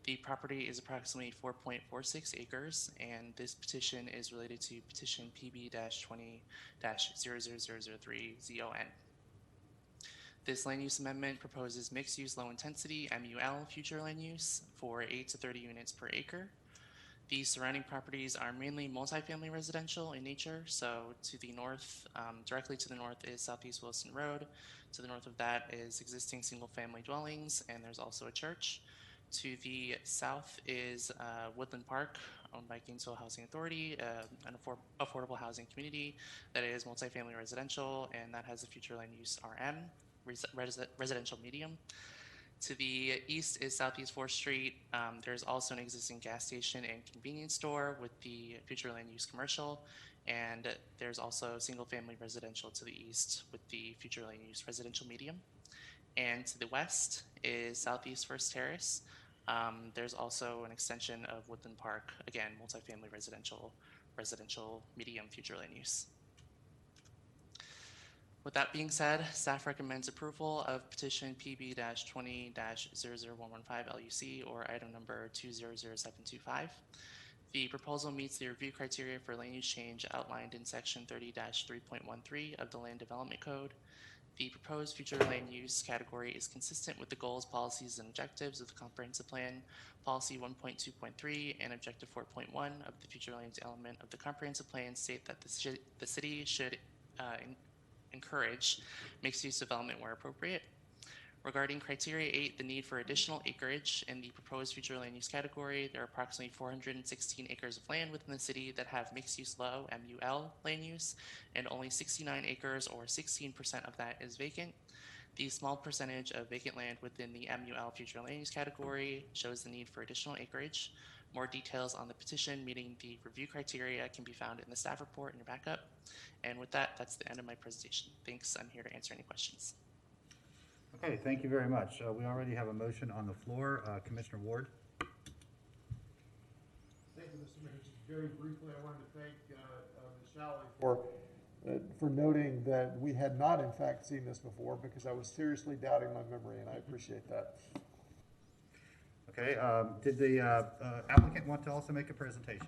The property is approximately 4.46 acres, and this petition is related to petition PB-20-00003-ZON. This land use amendment proposes mixed-use low-intensity, MUL, future land use for 8 to 30 units per acre. The surrounding properties are mainly multifamily residential in nature. So to the north, directly to the north is Southeast Williston Road. To the north of that is existing single-family dwellings, and there's also a church. To the south is Woodland Park, owned by Gainesville Housing Authority, an affordable housing community that is multifamily residential, and that has a future land use RM, residential medium. To the east is Southeast 4th Street. There's also an existing gas station and convenience store with the future land use commercial. And there's also single family residential to the east with the future land use residential medium. And to the west is Southeast 1st Terrace. There's also an extension of Woodland Park, again, multifamily residential medium future land use. With that being said, staff recommends approval of petition PB-20-00115 LUC, or item number 200725. The proposal meets the review criteria for land use change outlined in section 30-3.13 of the Land Development Code. The proposed future land use category is consistent with the goals, policies, and objectives of the comprehensive plan, policy 1.2.3 and objective 4.1 of the future land use element of the comprehensive plan state that the city should encourage mixed use development where appropriate. Regarding criteria 8, the need for additional acreage in the proposed future land use category, there are approximately 416 acres of land within the city that have mixed use low MUL land use, and only 69 acres or 16% of that is vacant. The small percentage of vacant land within the MUL future land use category shows the need for additional acreage. More details on the petition meeting the review criteria can be found in the staff report in your backup. And with that, that's the end of my presentation. Thanks. I'm here to answer any questions. Okay, thank you very much. We already have a motion on the floor. Commissioner Ward. Thank you, Mr. Mayor. Just very briefly, I wanted to thank Ms. Shalley for noting that we had not, in fact, seen this before, because I was seriously doubting my memory, and I appreciate that. Okay, did the applicant want to also make a presentation?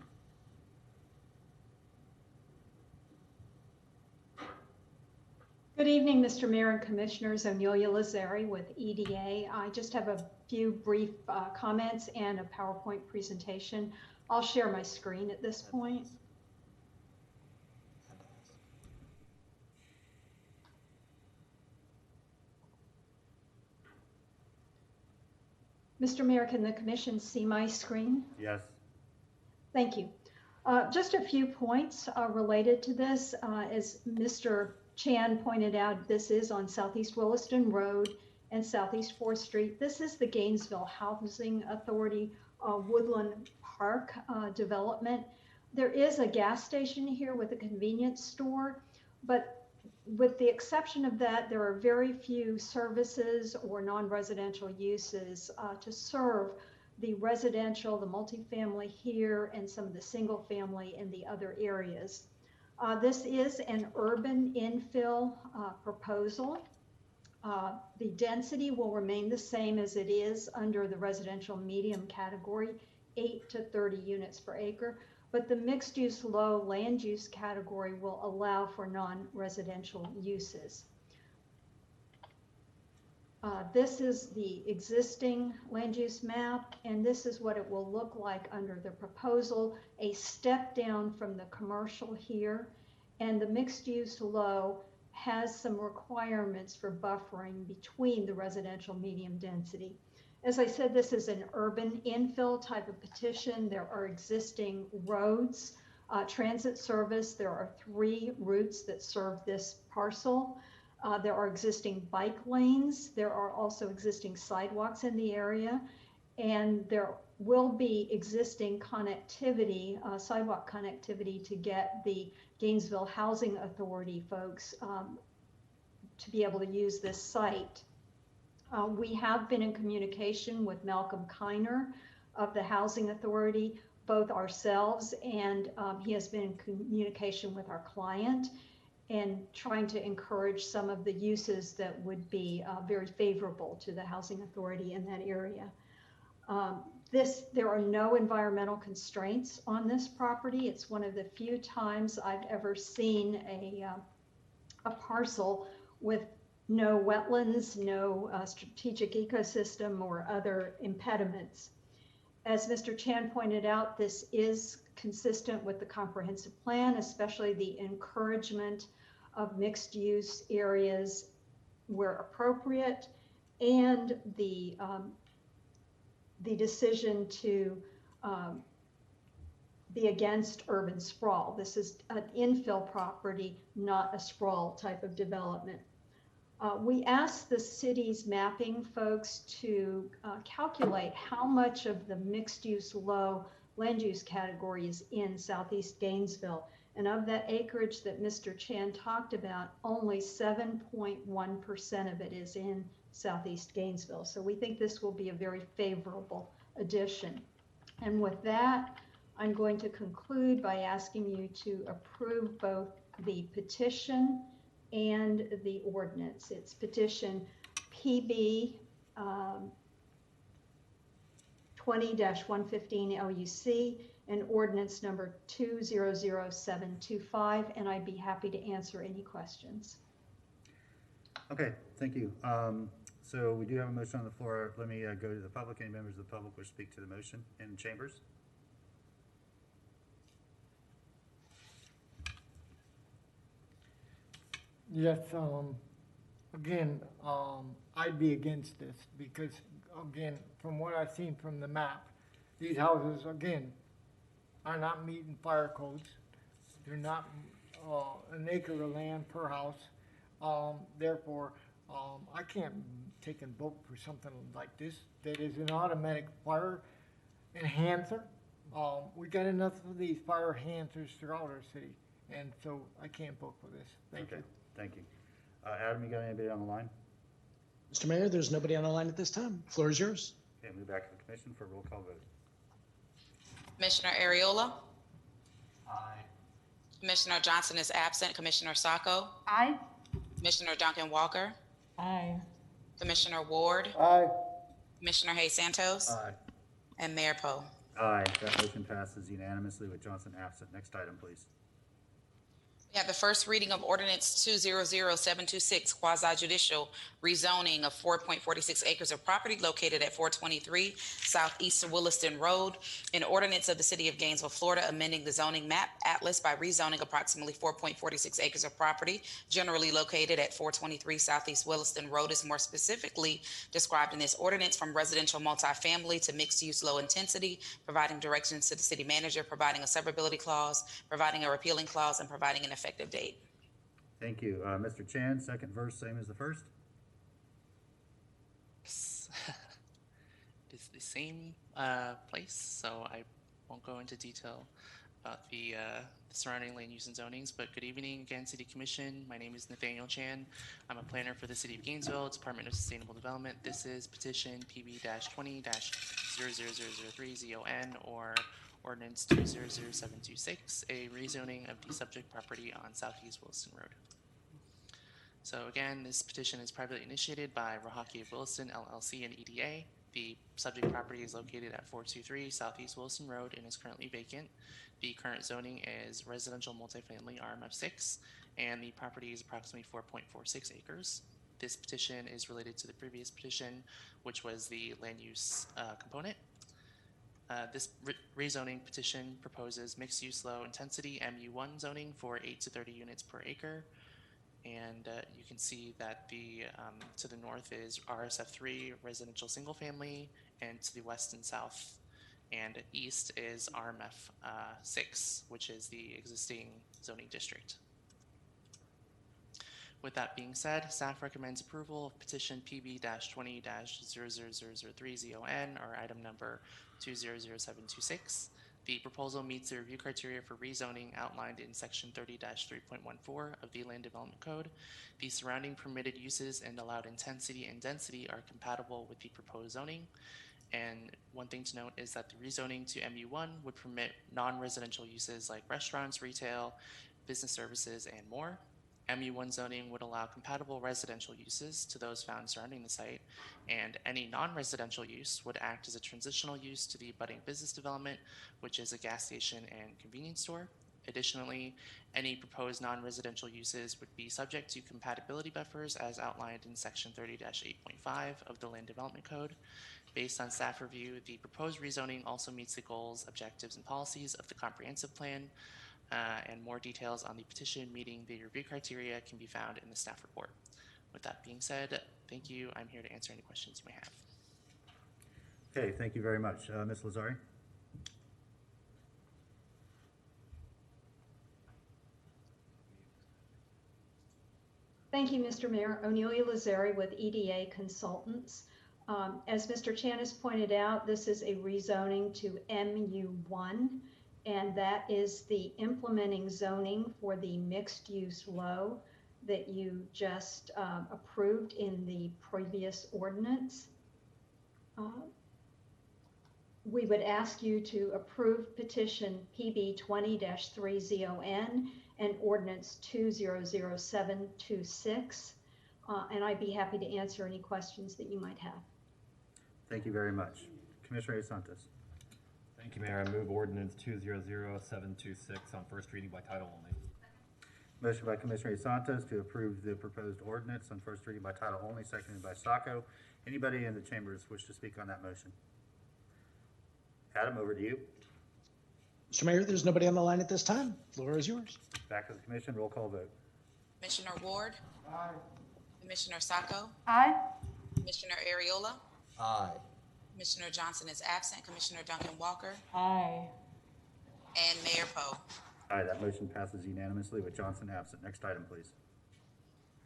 Good evening, Mr. Mayor and Commissioners. Amelia Lazzari with EDA. I just have a few brief comments and a PowerPoint presentation. I'll share my screen at this point. Mr. Mayor, can the Commission see my screen? Yes. Thank you. Just a few points related to this. As Mr. Chan pointed out, this is on Southeast Williston Road and Southeast 4th Street. This is the Gainesville Housing Authority Woodland Park development. There is a gas station here with a convenience store, but with the exception of that, there are very few services or non-residential uses to serve the residential, the multifamily here, and some of the single family in the other areas. This is an urban infill proposal. The density will remain the same as it is under the residential medium category, 8 to 30 units per acre, but the mixed use low land use category will allow for non-residential uses. This is the existing land use map, and this is what it will look like under the proposal, a step down from the commercial here, and the mixed use low has some requirements for buffering between the residential medium density. As I said, this is an urban infill type of petition. There are existing roads, transit service. There are 3 routes that serve this parcel. There are existing bike lanes. There are also existing sidewalks in the area. And there will be existing connectivity, sidewalk connectivity to get the Gainesville Housing Authority folks to be able to use this site. We have been in communication with Malcolm Kiner of the Housing Authority, both ourselves and he has been in communication with our client and trying to encourage some of the uses that would be very favorable to the Housing Authority in that area. There are no environmental constraints on this property. It's one of the few times I've ever seen a parcel with no wetlands, no strategic ecosystem or other impediments. As Mr. Chan pointed out, this is consistent with the comprehensive plan, especially the encouragement of mixed use areas where appropriate, and the decision to be against urban sprawl. This is an infill property, not a sprawl type of development. We asked the city's mapping folks to calculate how much of the mixed use low land use category is in Southeast Gainesville. And of that acreage that Mr. Chan talked about, only 7.1% of it is in Southeast Gainesville. So we think this will be a very favorable addition. And with that, I'm going to conclude by asking you to approve both the petition and the ordinance. It's petition PB 20-115 LUC and ordinance number 200725, and I'd be happy to answer any questions. Okay, thank you. So we do have a motion on the floor. Let me go to the public. Any members of the public wish to speak to the motion in chambers? Yes, again, I'd be against this because, again, from what I've seen from the map, these houses, again, are not meeting fire codes. They're not, an acre of land per house. Therefore, I can't take and vote for something like this that is an automatic fire enhancer. We got enough of these fire enhancers throughout our city, and so I can't vote for this. Thank you. Thank you. Adam, you got anybody on the line? Mr. Mayor, there's nobody on the line at this time. Floor is yours. Okay, move back to the commission for a roll call vote. Commissioner Ariola? Aye. Commissioner Johnson is absent. Commissioner Sacco? Aye. Commissioner Duncan Walker? Aye. Commissioner Ward? Aye. Commissioner Hayes Santos? Aye. And Mayor Poe. Aye, that motion passes unanimously with Johnson absent. Next item, please. We have the first reading of ordinance 200726, quasi-judicial rezoning of 4.46 acres of property located at 423 Southeast Williston Road. An ordinance of the City of Gainesville, Florida, amending the zoning map atlas by rezoning approximately 4.46 acres of property generally located at 423 Southeast Williston Road is more specifically described in this ordinance from residential multifamily to mixed-use low intensity, providing directions to the city manager, providing a severability clause, providing a repealing clause, and providing an effective date. Thank you. Mr. Chan, second verse, same as the first? It's the same place, so I won't go into detail about the surrounding land use and zonings, but good evening again, City Commission. My name is Nathaniel Chan. I'm a planner for the City of Gainesville, Department of Sustainable Development. This is petition PB-20-00003 or Ordinance 200726, a rezoning of the subject property on Southeast Williston Road. So again, this petition is privately initiated by Rahaki of Williston, LLC and EDA. The subject property is located at 423 Southeast Williston Road and is currently vacant. The current zoning is residential multifamily RMF6, and the property is approximately 4.46 acres. This petition is related to the previous petition, which was the land use component. This rezoning petition proposes mixed-use low-intensity MU1 zoning for 8 to 30 units per acre. And you can see that the to the north is RSF3 residential single family, and to the west and south and east is RMF6, which is the existing zoning district. With that being said, staff recommends approval of petition PB-20-00003ZON, or item number 200726. The proposal meets the review criteria for rezoning outlined in section 30-3.14 of the Land Development Code. The surrounding permitted uses and allowed intensity and density are compatible with the proposed zoning. And one thing to note is that the rezoning to MU1 would permit non-residential uses like restaurants, retail, business services, and more. MU1 zoning would allow compatible residential uses to those found surrounding the site, and any non-residential use would act as a transitional use to the budding business development, which is a gas station and convenience store. Additionally, any proposed non-residential uses would be subject to compatibility buffers as outlined in section 30-8.5 of the Land Development Code. Based on staff review, the proposed rezoning also meets the goals, objectives, and policies of the comprehensive plan. And more details on the petition meeting the review criteria can be found in the staff report. With that being said, thank you. I'm here to answer any questions you may have. Okay, thank you very much. Ms. Lazari? Thank you, Mr. Mayor. Onelia Lazari with EDA Consultants. As Mr. Chan has pointed out, this is a rezoning to MU1. And that is the implementing zoning for the mixed use low that you just approved in the previous ordinance. We would ask you to approve petition PB-20-3ZON and ordinance 200726. And I'd be happy to answer any questions that you might have. Thank you very much. Commissioner Santos. Thank you, Mayor. I move ordinance 200726 on first reading by title only. Motion by Commissioner Santos to approve the proposed ordinance on first reading by title only, seconded by Sacco. Anybody in the chambers wish to speak on that motion? Adam, over to you. Mr. Mayor, there's nobody on the line at this time. Floor is yours. Back to the commission, roll call vote. Commissioner Ward, Aye. Commissioner Sacco, Aye. Commissioner Ariola, Aye. Commissioner Johnson is absent, Commissioner Duncan Walker, Aye. and Mayor Poe. Aye, that motion passes unanimously with Johnson absent. Next item, please.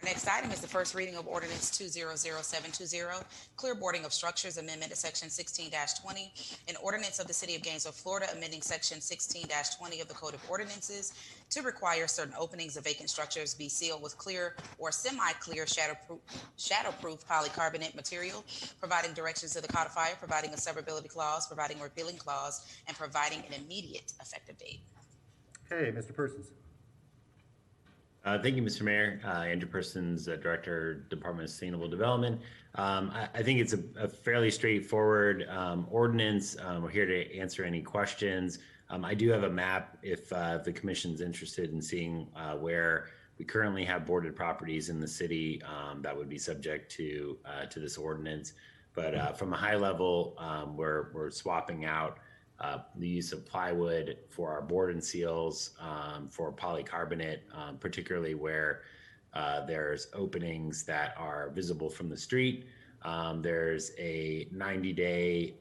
Our next item is the first reading of ordinance 200720, clearboarding of structures, amendment to section 16-20, an ordinance of the city of Gainesville, Florida, amending section 16-20 of the Code of Ordinances to require certain openings of vacant structures be sealed with clear or semi-clear shadowproof polycarbonate material, providing directions to the codifier, providing a severability clause, providing a repealing clause, and providing an immediate effective date. Okay, Mr. Persons. Thank you, Mr. Mayor. Andrew Persons, Director, Department of Sustainable Development. I think it's a fairly straightforward ordinance. We're here to answer any questions. I do have a map if the commission's interested in seeing where we currently have boarded properties in the city that would be subject to this ordinance. But from a high level, we're swapping out the use of plywood for our board and seals, for polycarbonate, particularly where there's openings that are visible from the street. There's a 90-day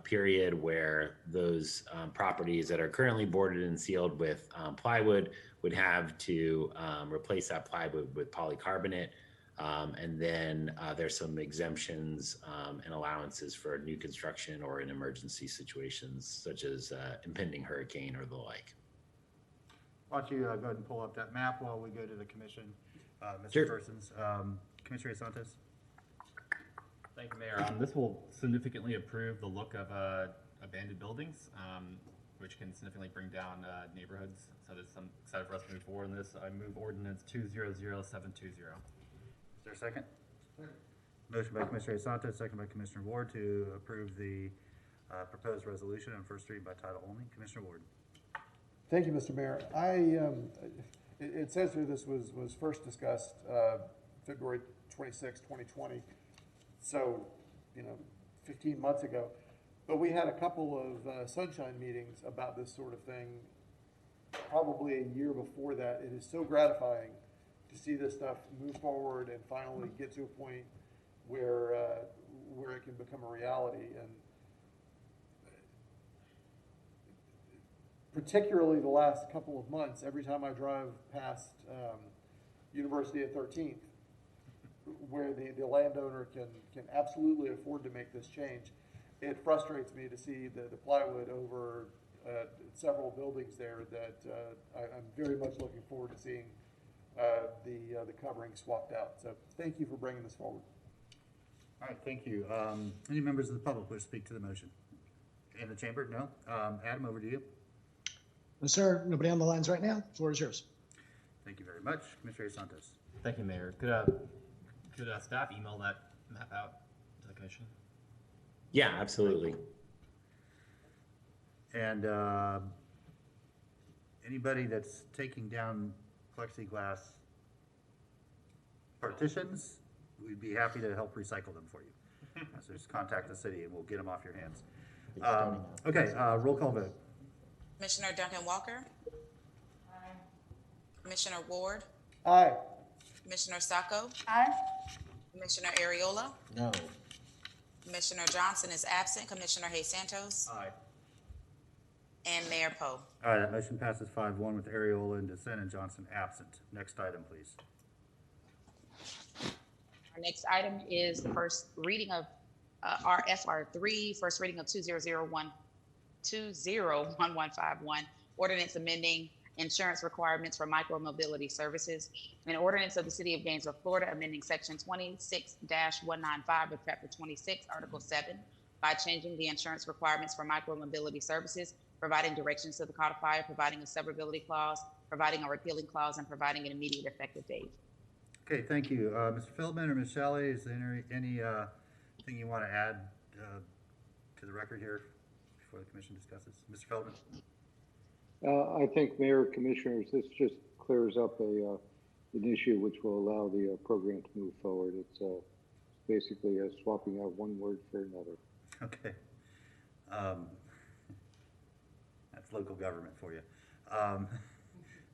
period where those properties that are currently boarded and sealed with plywood would have to replace that plywood with polycarbonate. And then there's some exemptions and allowances for new construction or in emergency situations such as impending hurricane or the like. Why don't you go ahead and pull up that map while we go to the commission, Mr. Sure. Persons. Commissioner Santos. Thank you, Mayor. This will significantly improve the look of abandoned buildings, which can significantly bring down neighborhoods. So I'm excited for us to move forward in this. I move ordinance 200720. Is there a second? Motion by Commissioner Santos, second by Commissioner Ward to approve the proposed resolution on first reading by title only. Commissioner Ward. Thank you, Mr. Mayor. It says here this was first discussed February 26, 2020. So, 15 months ago. But we had a couple of sunshine meetings about this sort of thing probably a year before that. It is so gratifying to see this stuff move forward and finally get to a point where it can become a reality. And particularly the last couple of months, every time I drive past University at 13th, where the landowner can absolutely afford to make this change, it frustrates me to see the plywood over several buildings there that I'm very much looking forward to seeing the covering swapped out. So thank you for bringing this forward. All right, thank you. Any members of the public wish to speak to the motion? In the chamber? No? Adam, over to you. No, sir. Nobody on the lines right now. The floor is yours. Thank you very much. Commissioner Santos. Thank you, Mayor. Could staff email that map out to the commission? Yeah, absolutely. And anybody that's taking down plexiglass partitions, we'd be happy to help recycle them for you. So just contact the city and we'll get them off your hands. Okay, roll call vote. Commissioner Duncan Walker. Aye. Commissioner Ward. Aye. Commissioner Sacco. Aye. Commissioner Ariola. No. Commissioner Johnson is absent. Commissioner Hayes Santos. Aye. And Mayor Poe. All right, that motion passes 5-1 with Ariola in dissent and Johnson absent. Next item, please. Our next item is the first reading of RFR3, first reading of 201151, ordinance amending insurance requirements for micromobility services, an ordinance of the City of Gainesville, Florida, amending Section 26-195 of Chapter 26, Article 7, by changing the insurance requirements for micromobility services, providing directions to the codifier, providing a severability clause, providing a repealing clause, and providing an immediate effective date. Okay, thank you. Mr. Feldman or Ms. Shelley, is there any thing you want to add to the record here before the commission discusses? Mr. Feldman? I think, Mayor, Commissioners, this just clears up an issue which will allow the program to move forward. It's basically swapping out one word for another. Okay. That's local government for you.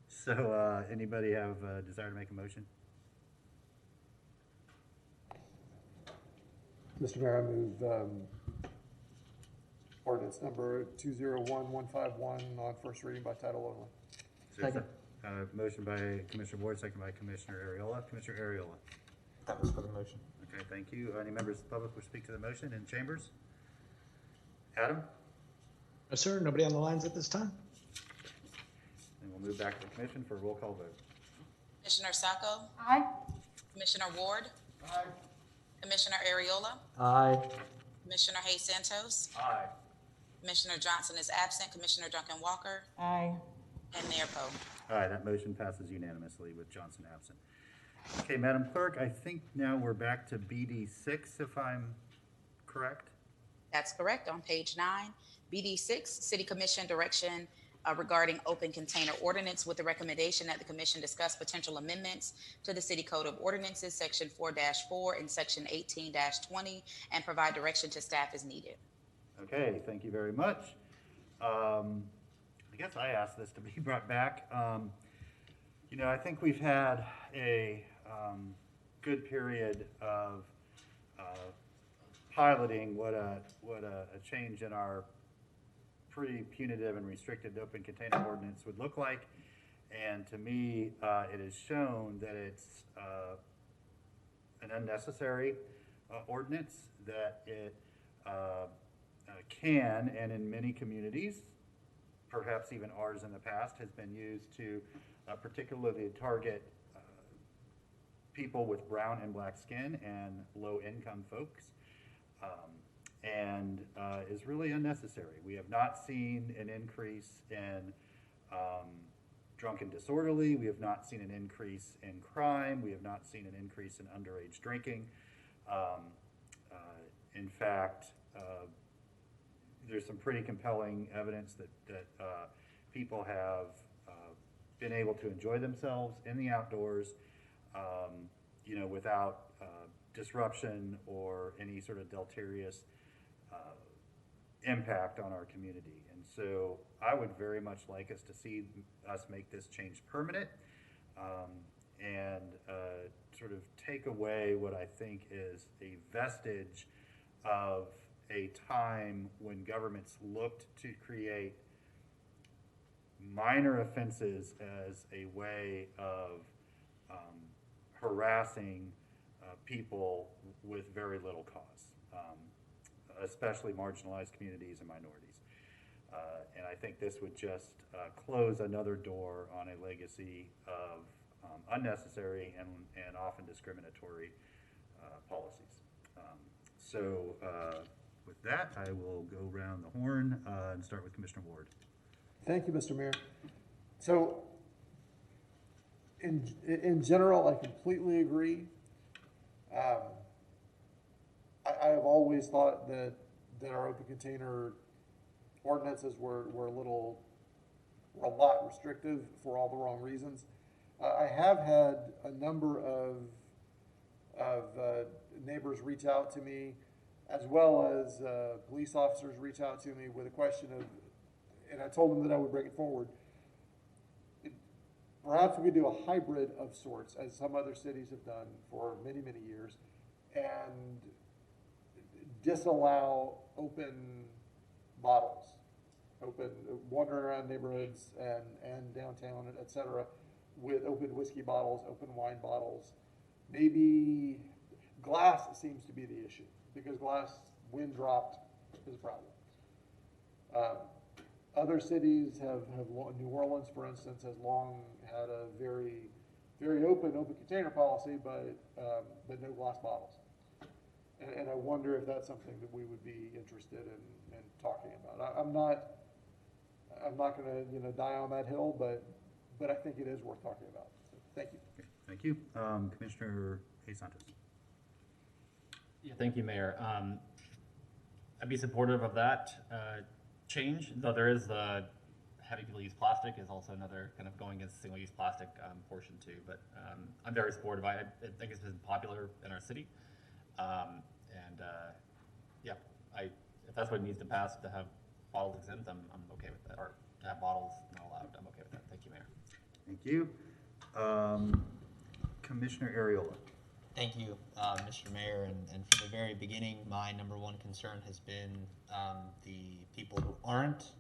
So anybody have a desire to make a motion? Mr. Mayor, I move ordinance number 201151 on first reading by title only. Second. Motion by Commissioner Ward, second by Commissioner Ariola. Commissioner Ariola. That was for the motion. Okay, thank you. Any members of the public will speak to the motion in chambers? Adam? No, sir. Nobody on the lines at this time. And we'll move back to the commission for a roll call vote. Commissioner Sacco? Aye. Commissioner Ward? Aye. Commissioner Ariola? Aye. Commissioner Hayes Santos? Aye. Commissioner Johnson is absent. Commissioner Duncan Walker? Aye. And Mayor Poe. All right, that motion passes unanimously with Johnson absent. Okay, Madam Clerk, I think now we're back to BD6, if I'm correct. That's correct. On page 9, BD6, City Commission direction regarding open container ordinance with the recommendation that the commission discuss potential amendments to the City Code of Ordinances, Section 4-4 and Section 18-20, and provide direction to staff as needed. Okay, thank you very much. I guess I asked this to be brought back. You know, I think we've had a good period of piloting what a change in our pretty punitive and restricted open container ordinance would look like. And to me, it has shown that it's an unnecessary ordinance, that it can, and in many communities, perhaps even ours in the past, has been used to particularly target people with brown and black skin and low-income folks, and is really unnecessary. We have not seen an increase in drunk and disorderly. We have not seen an increase in crime. We have not seen an increase in underage drinking. In fact, there's some pretty compelling evidence that people have been able to enjoy themselves in the outdoors, you know, without disruption or any sort of deleterious impact on our community. And so I would very much like us to see us make this change permanent, and sort of take away what I think is a vestige of a time when governments looked to create minor offenses as a way of harassing people with very little cause, especially marginalized communities and minorities. And I think this would just close another door on a legacy of unnecessary and often discriminatory policies. So with that, I will go around the horn and start with Commissioner Ward. Thank you, Mr. Mayor. So in general, I completely agree. I have always thought that our open container ordinances were a lot restrictive for all the wrong reasons. I have had a number of neighbors reach out to me, as well as police officers reach out to me with a question of, and I told them that I would bring it forward. Perhaps we could do a hybrid of sorts, as some other cities have done for many, many years, and disallow open bottles, open wandering around neighborhoods and downtown, et cetera, with open whiskey bottles, open wine bottles. Maybe glass seems to be the issue, because glass, when dropped, is a problem. Other cities have New Orleans, for instance, has long had a very, very open container policy, but no glass bottles. And I wonder if that's something that we would be interested in talking about. I'm not going to die on that hill, but I think it is worth talking about. So, thank you. Okay, thank you, Commissioner Hayes Santos. Yeah, thank you, Mayor. I'd be supportive of that change, though there is the having people use plastic is also another kind of going against single-use plastic portion too. But I'm very supportive. I think it's been popular in our city, yeah, if that's what needs to pass to have bottles exempt, I'm okay with that. Or to have bottles not allowed, I'm okay with that. Thank you, Mayor. Thank you. Commissioner Ariola. Thank you, Mr. Mayor. And from the very beginning, my number one concern has been the people who aren't,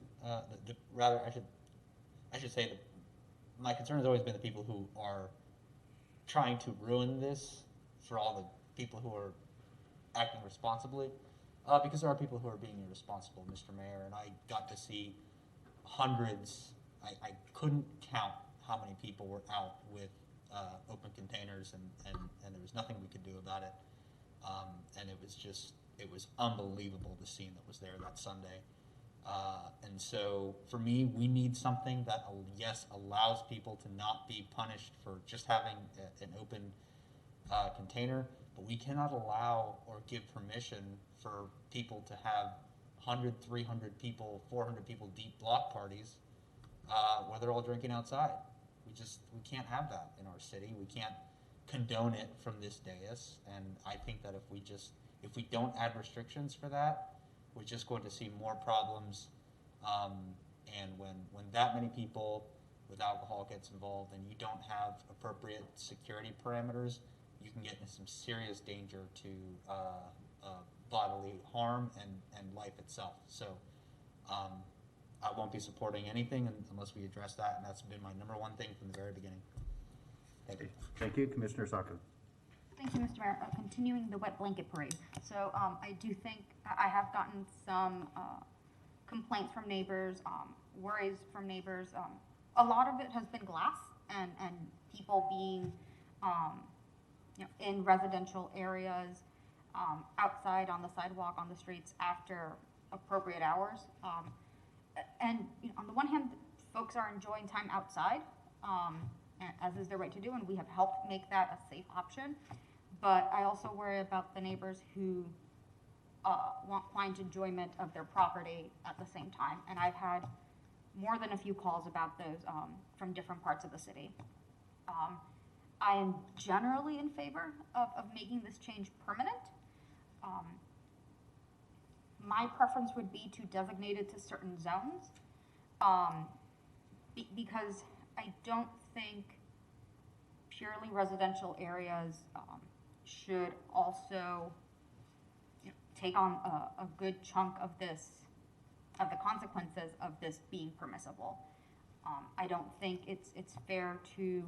rather, I should say that my concern has always been the people who are trying to ruin this for all the people who are acting responsibly, because there are people who are being irresponsible, Mr. Mayor, and I got to see hundreds, I couldn't count how many people were out with open containers, and there was nothing we could do about it. And it was unbelievable, the scene that was there that Sunday. And so for me, we need something that, yes, allows people to not be punished for just having an open container, but we cannot allow or give permission for people to have 100, 300 people, 400 people deep block parties where they're all drinking outside. We can't have that in our city. We can't condone it from this dais. And I think that if we don't add restrictions for that, we're just going to see more problems. And when that many people with alcohol gets involved and you don't have appropriate security parameters, you can get into some serious danger to bodily harm and life itself. So I won't be supporting anything unless we address that, and that's been my number one thing from the very beginning. Thank you. Thank you, Commissioner Sacco. Thank you, Mr. Mayor. Continuing the wet blanket parade. So I do think I have gotten some complaints from neighbors, worries from neighbors. A lot of it has been glass and people being in residential areas, outside on the sidewalk, on the streets after appropriate hours. And on the one hand, folks are enjoying time outside, as is their right to do, and we have helped make that a safe option. But I also worry about the neighbors who want quiet enjoyment of their property at the same time. And I've had more than a few calls about those from different parts of the city. I am generally in favor of making this change permanent. My preference would be to designate it to certain zones, because I don't think purely residential areas should also take on a good chunk of the consequences of this being permissible. I don't think it's fair to.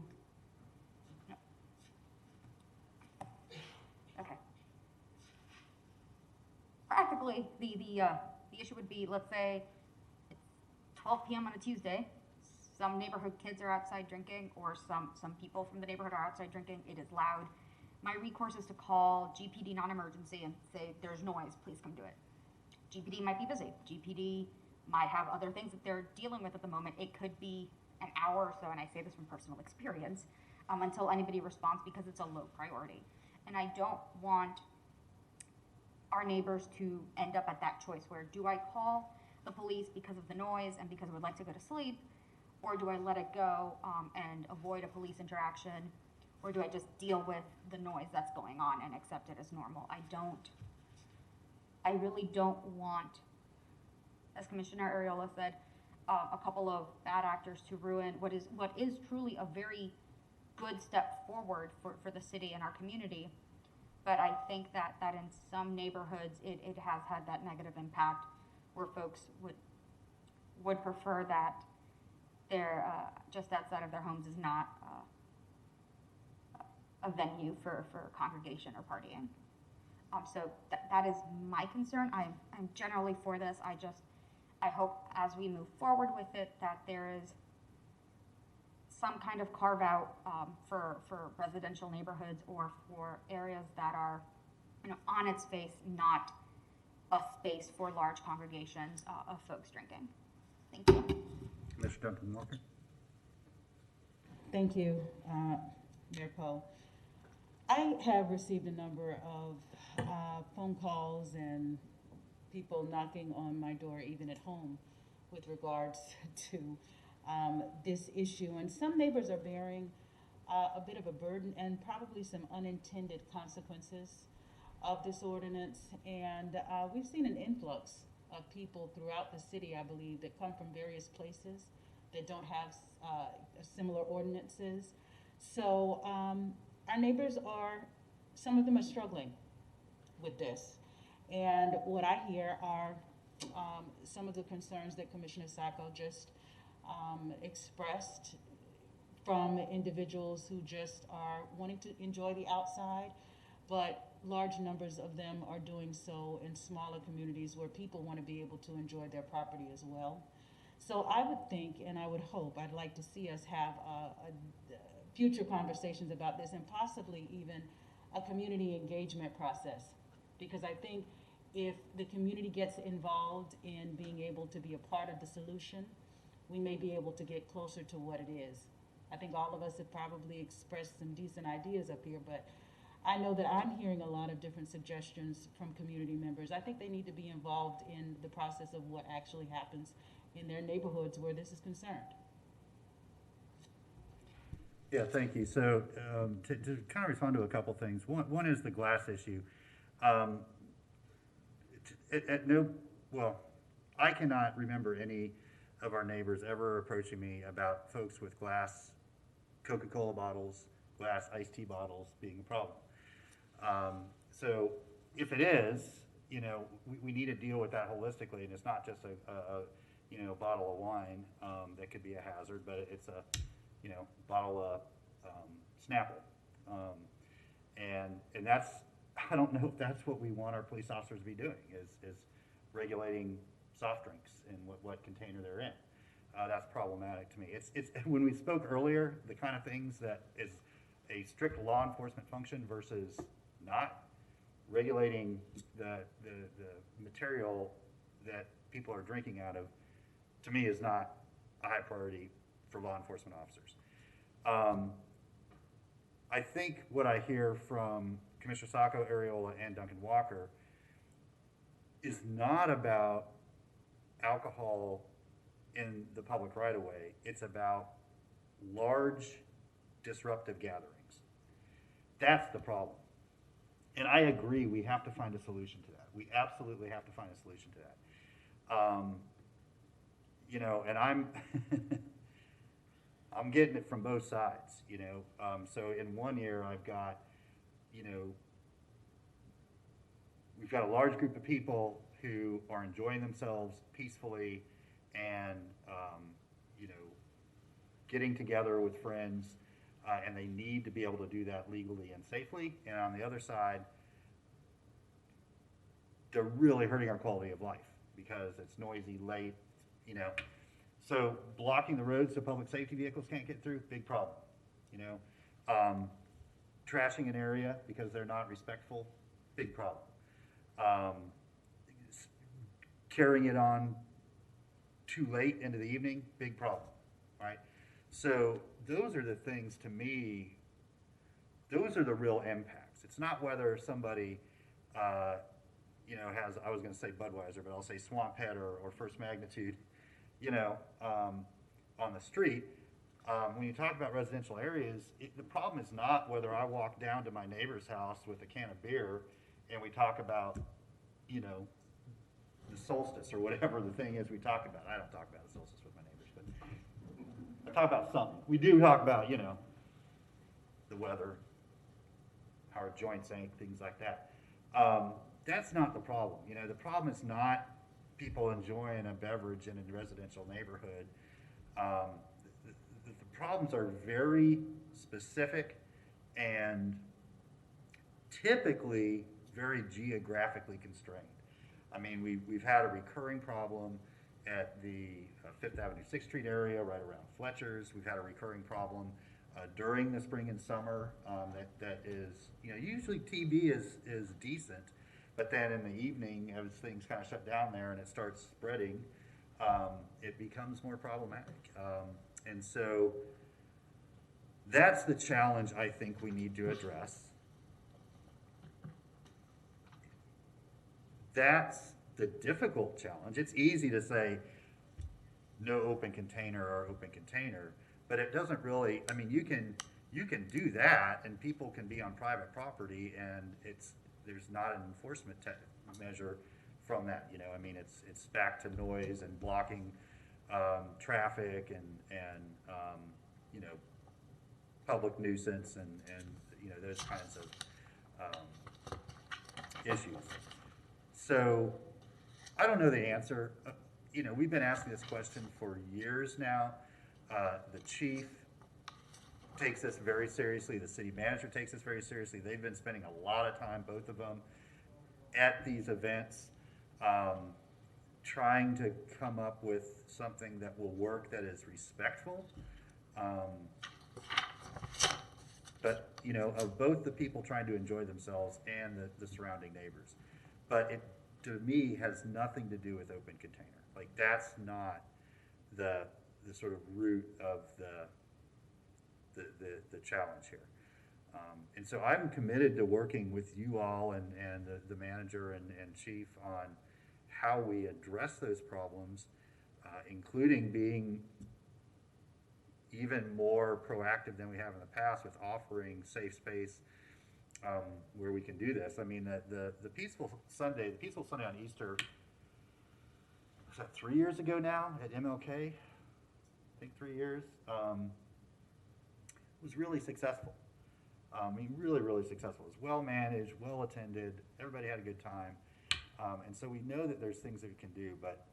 Okay. Practically, the issue would be, let's say it's 12 p.m. on a Tuesday. Some neighborhood kids are outside drinking, or some people from the neighborhood are outside drinking. It is loud. My recourse is to call GPD non-emergency and say, there's noise, please come do it. GPD might be busy. GPD might have other things that they're dealing with at the moment. It could be an hour or so, and I say this from personal experience, until anybody responds, because it's a low priority. And I don't want our neighbors to end up at that choice where, do I call the police because of the noise and because I would like to go to sleep, or do I let it go and avoid a police interaction, or do I just deal with the noise that's going on and accept it as normal? I really don't want, as Commissioner Ariola said, a couple of bad actors to ruin what is truly a very good step forward for the city and our community. But I think that in some neighborhoods, it has had that negative impact where folks would prefer that they're just outside of their homes is not a venue for congregation or partying. So that is my concern. I'm generally for this. I hope as we move forward with it that there is some kind of carve out for residential neighborhoods or for areas that are, on its face, not a space for large congregations of folks drinking. Thank you. Commissioner Duncan Walker. Thank you, Mayor Poe. I have received a number of phone calls and people knocking on my door, even at home, with regards to this issue. And some neighbors are bearing a bit of a burden and probably some unintended consequences of this ordinance. And we've seen an influx of people throughout the city, I believe, that come from various places that don't have similar ordinances. So our neighbors some of them are struggling with this. And what I hear are some of the concerns that Commissioner Sacco just expressed from individuals who just are wanting to enjoy the outside, but large numbers of them are doing so in smaller communities where people want to be able to enjoy their property as well. So I would think, and I would hope, I'd like to see us have future conversations about this, and possibly even a community engagement process. Because I think if the community gets involved in being able to be a part of the solution, we may be able to get closer to what it is. I think all of us have probably expressed some decent ideas up here, but I know that I'm hearing a lot of different suggestions from community members. I think they need to be involved in the process of what actually happens in their neighborhoods where this is concerned. Yeah, thank you. So to kind of respond to a couple things. One is the glass issue. I cannot remember any of our neighbors ever approaching me about folks with glass Coca-Cola bottles, glass iced tea bottles being a problem. So if it is, we need to deal with that holistically, and it's not just a bottle of wine that could be a hazard, but it's a bottle of Snapple, and that's, I don't know if that's what we want our police officers to be doing, is regulating soft drinks and what container they're in. That's problematic to me. It's when we spoke earlier, the kind of things that is a strict law enforcement function versus not regulating the material that people are drinking out of, to me, is not a high priority for law enforcement officers. I think what I hear from Commissioner Sacco, Ariola, and Duncan Walker is not about alcohol in the public right-of-way. It's about large disruptive gatherings. That's the problem. And I agree, we have to find a solution to that. We absolutely have to find a solution to that. And I'm getting it from both sides, So in one year I've got, we've got a large group of people who are enjoying themselves peacefully and, getting together with friends, and they need to be able to do that legally and safely. And on the other side, they're really hurting our quality of life because it's noisy, late, So blocking the roads so public safety vehicles can't get through, big problem. Trashing an area because they're not respectful, big problem. Carrying it on too late into the evening, big problem, right? So those are the things, to me, those are the real impacts. It's not whether somebody, has, I was going to say Budweiser, but I'll say Swamp Head or First Magnitude, on the street. When you talk about residential areas, the problem is not whether I walk down to my neighbor's house with a can of beer and we talk about, the solstice or whatever the thing is we talk about. I don't talk about the solstice with my neighbors, but I talk about something. We do talk about, the weather, how our joints ache, things like that. That's not the problem. The problem is not people enjoying a beverage in a residential neighborhood. The problems are very specific and typically very geographically constrained. I mean, we've had a recurring problem at the 5th Avenue, 6th Street area, right around Fletcher's. We've had a recurring problem during the spring and summer that is, usually TB is decent, but then in the evening, as things kind of shut down there and it starts spreading, it becomes more problematic. And so that's the challenge I think we need to address. That's the difficult challenge. It's easy to say, no open container or open container, but it doesn't really, I mean, you can do that and people can be on private property and there's not an enforcement measure from that, you know, I mean, it's back to noise and blocking traffic and you know, public nuisance and you know, those kinds of issues. So I don't know the answer. You know, we've been asking this question for years now. The chief takes this very seriously. The city manager takes this very seriously. They've been spending a lot of time, both of them, at these events, trying to come up with something that will work, that is respectful. But, you know, of both the people trying to enjoy themselves and the surrounding neighbors. But it, to me, has nothing to do with open container. Like, that's not the sort of root of the challenge here. And so I'm committed to working with you all and the manager and chief on how we address those problems, including being even more proactive than we have in the past with offering safe space where we can do this. I mean, the Peaceful Sunday on Easter, was that 3 years ago now at MLK? I think 3 years. Was really successful. I mean, really, really successful. It was well managed, well attended. Everybody had a good time. And so we know that there's things that we can do, but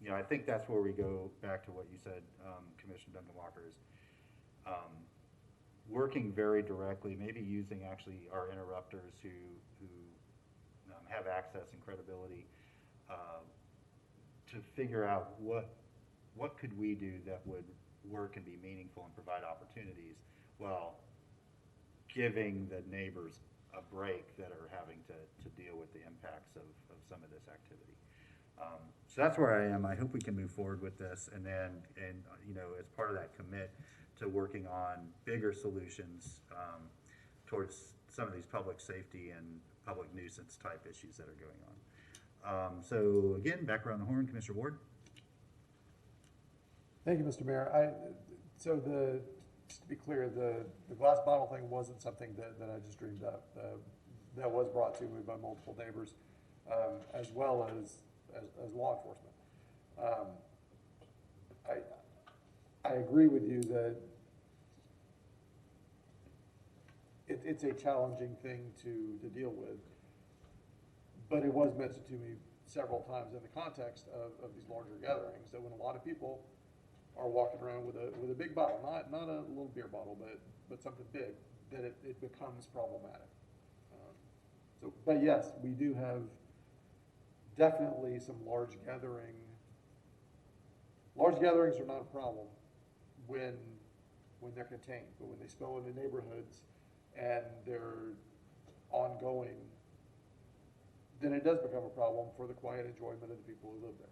you know, I think that's where we go back to what you said, Commissioner Duncan Walker, is working very directly, maybe using actually our interrupters who have access and credibility to figure out what could we do that would work and be meaningful and provide opportunities while giving the neighbors a break that are having to deal with the impacts of some of this activity. So that's where I am. I hope we can move forward with this, and you know, as part of that, commit to working on bigger solutions towards some of these public safety and public nuisance type issues that are going on. So again, back around the horn, Commissioner Ward. Thank you, Mr. Mayor. So just to be clear, the glass bottle thing wasn't something that I just dreamed up. That was brought to me by multiple neighbors, as well as law enforcement. I agree with you that it's a challenging thing to deal with, but it was mentioned to me several times in the context of these larger gatherings, that when a lot of people are walking around with a big bottle, not a little beer bottle, but something big, that it becomes problematic. But yes, we do have definitely some large gatherings. Large gatherings are not a problem when they're contained, but when they spill into neighborhoods and they're ongoing, then it does become a problem for the quiet enjoyment of the people who live there.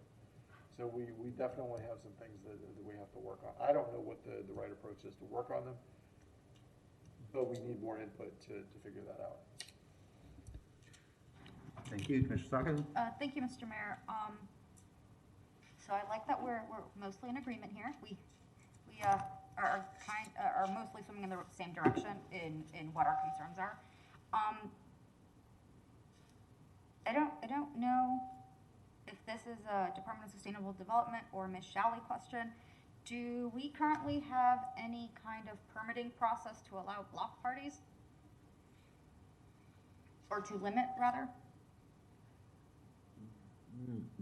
So we definitely have some things that we have to work on. I don't know what the right approach is to work on them, but we need more input to figure that out. Thank you, Commissioner Saka. Thank you, Mr. Mayor. So I like that we're mostly in agreement here. We are mostly swimming in the same direction in what our concerns are. I don't know if this is a Department of Sustainable Development or Ms. Shalley question. Do we currently have any kind of permitting process to allow block parties? Or to limit, rather?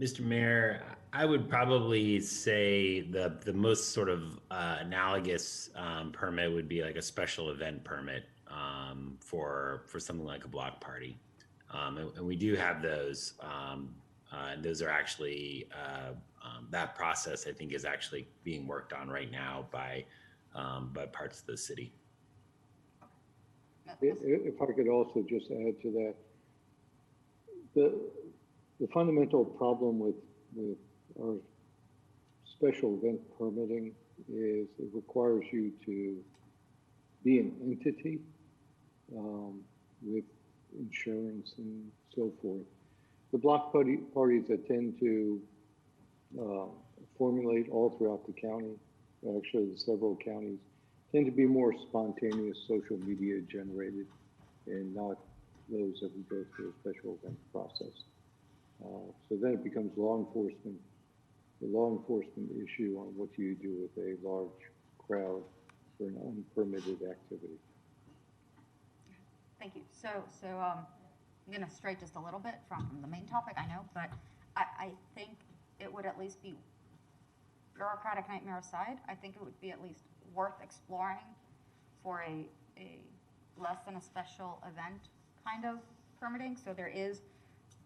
Mr. Mayor, I would probably say the most sort of analogous permit would be like a special event permit for something like a block party. And we do have those. And those are actually, that process, I think, is actually being worked on right now by parts of the city. If I could also just add to that, the fundamental problem with our special event permitting is it requires you to be an entity with insurance and so forth. The block parties that tend to uh, formulate all throughout the county. Actually, the several counties tend to be more spontaneous, social media generated, and not those that would go through a special event process. So then it becomes the law enforcement issue on what do you do with a large crowd for an unpermitted activity. Thank you. I'm going to stray just a little bit from the main topic, I know, but I think it would at least be, bureaucratic nightmare aside, I think it would be at least worth exploring for a less than a special event kind of permitting. So there is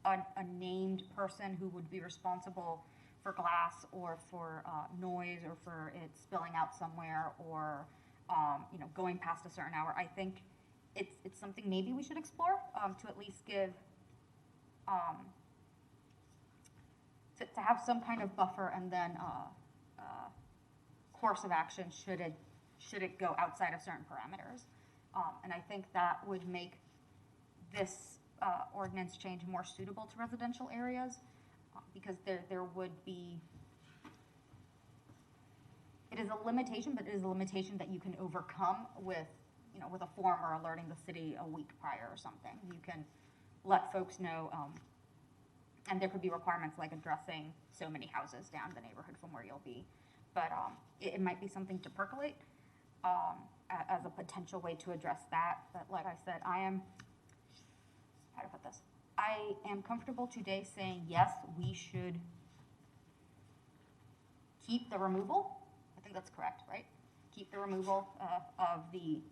a named person who would be responsible for glass or for noise or for it spilling out somewhere or going past a certain hour. I think it's something maybe we should explore to at least give to have some kind of buffer and then course of action should it go outside of certain parameters. And I think that would make this ordinance change more suitable to residential areas because there would be, it is a limitation, but it is a limitation that you can overcome with a form or alerting the city a week prior or something. You can let folks know, and there could be requirements like addressing so many houses down the neighborhood from where you'll be. But it might be something to percolate as a potential way to address that. But like I said, how to put this? I am comfortable today saying, yes, we should keep the removal. I think that's correct, right? Keep the removal of the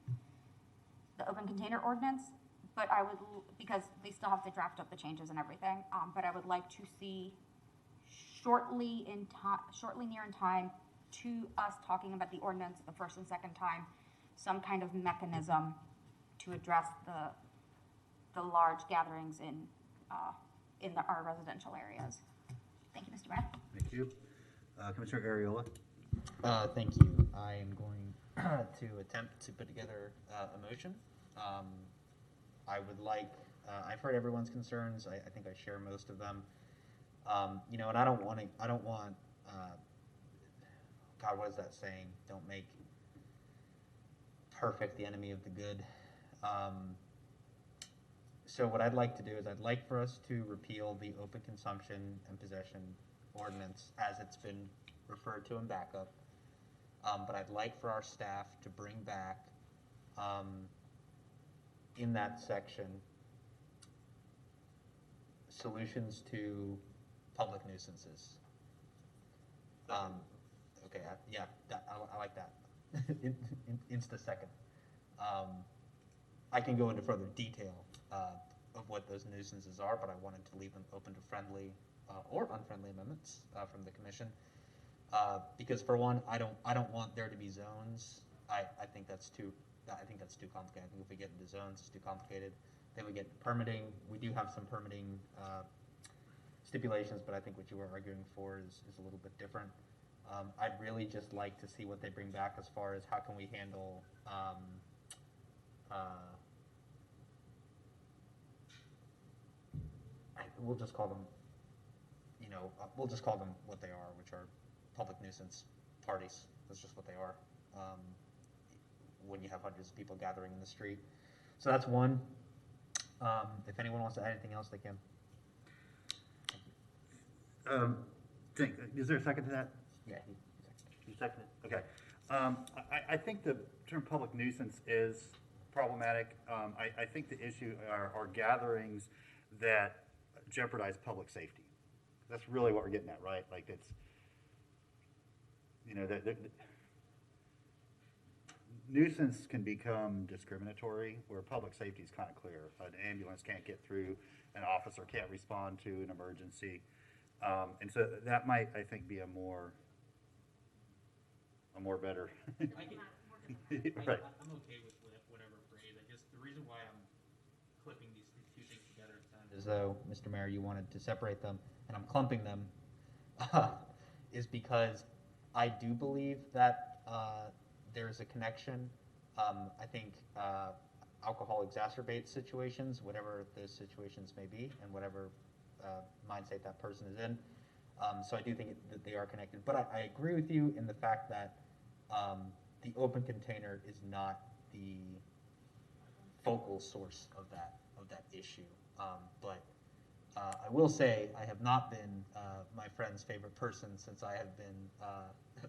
open container ordinance. But I would, because they still have to draft up the changes and everything, but I would like to see shortly near in time to us talking about the ordinance the first and second time, some kind of mechanism to address the large gatherings in our residential areas. Thank you, Mr. Mayor. Thank you. Commissioner Ariola. Thank you. I am going to attempt to put together a motion. I would like, I've heard everyone's concerns. I think I share most of them. And I don't want, God, what is that saying? Don't make perfect the enemy of the good. So what I'd like to do is I'd like for us to repeal the open consumption and possession ordinance as it's been referred to in backup. But I'd like for our staff to bring back in that section solutions to public nuisances. Okay, I like that. Insta second. I can go into further detail of what those nuisances are, but I wanted to leave them open to friendly or unfriendly amendments from the commission. Because for one, I don't want there to be zones. I think that's too complicated. I think if we get into zones, it's too complicated. Then we get permitting. We do have some permitting stipulations, but I think what you were arguing for is a little bit different. I'd really just like to see what they bring back as far as how can we handle we'll just call them, we'll just call them what they are, which are public nuisance parties. That's just what they are. When you have hundreds of people gathering in the street. So that's one. If anyone wants to add anything else, they can. Is there a second to that? Yeah, you seconded it? Okay. I think the term public nuisance is problematic. I think the issue are gatherings that jeopardize public safety. That's really what we're getting at, right? Like it's, nuisance can become discriminatory where public safety is kind of clear. An ambulance can't get through, an officer can't respond to an emergency. And so that might, I think, be a more better. I can, right. I'm okay with whatever phrase. I guess the reason why I'm clipping these two things together, it sounds as though, Mr. Mayor, you wanted to separate them, and I'm clumping them, is because I do believe that there's a connection. I think alcohol exacerbates situations, whatever those situations may be, and whatever mindset that person is in. So I do think that they are connected. But I agree with you in the fact that the open container is not the focal source of that issue. But I will say I have not been my friend's favorite person since I have been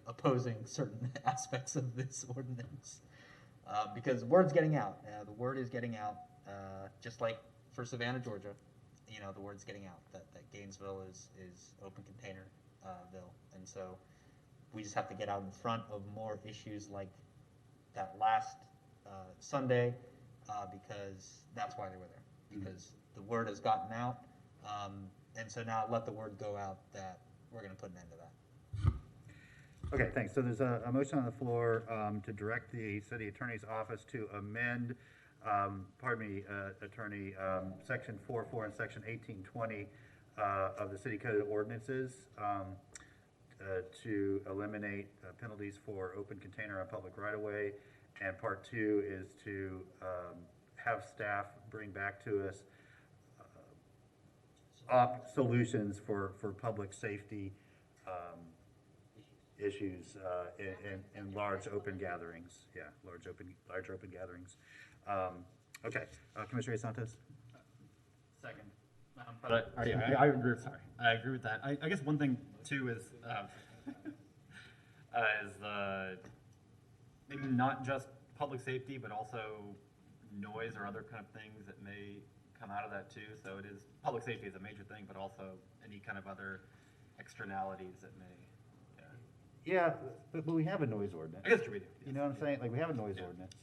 opposing certain aspects of this ordinance. Because the word's getting out. The word is getting out, just like for Savannah, Georgia. You know, the word's getting out that Gainesville is open containerville. And so we just have to get out in front of more issues like that last Sunday, because that's why they were there. Because the word has gotten out. And so now let the word go out that we're going to put an end to that. Okay, thanks. So there's a motion on the floor to direct the city attorney's office to amend, attorney, section 4.4 and section 1820 of the city code of ordinances to eliminate penalties for open container on public right-of-way. And part 2 is to have staff bring back to us solutions for public safety issues in large open gatherings. Yeah, large open gatherings. Okay, Commissioner Santos. Second. But I agree. Sorry, I agree with that. I guess one thing too is maybe not just public safety, but also noise or other kind of things that may come out of that too. So it is, public safety is a major thing, but also any kind of other externalities that may. Yeah, but we have a noise ordinance. I guess we do. You know what I'm saying? Like, we have a noise ordinance.